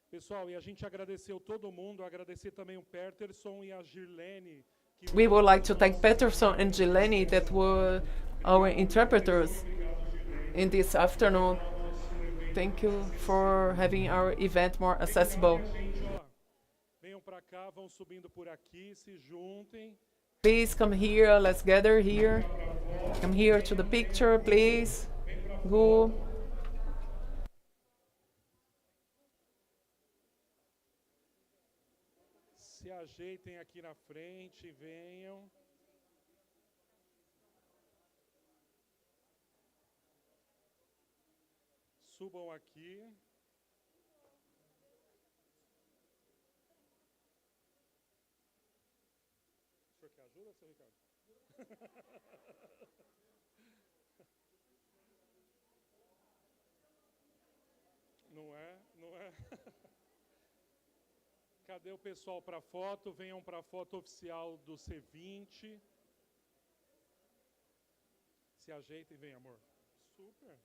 Pessoal, e a gente agradeceu todo mundo, agradecer também o Peterson e a Girlene. We would like to thank Peterson and Gileni that were our interpreters in this afternoon. Thank you for having our event more accessible. Venham para cá, vão subindo por aqui, se juntem. Please come here, let's gather here. Come here to the picture, please. Go. Se ajeitem aqui na frente, venham. subam aqui. O senhor quer ajuda, seu Ricardo? Não é? Não é? Cadê o pessoal para foto? Venham para a foto oficial do C20. Se ajeitem, vem, amor. Super.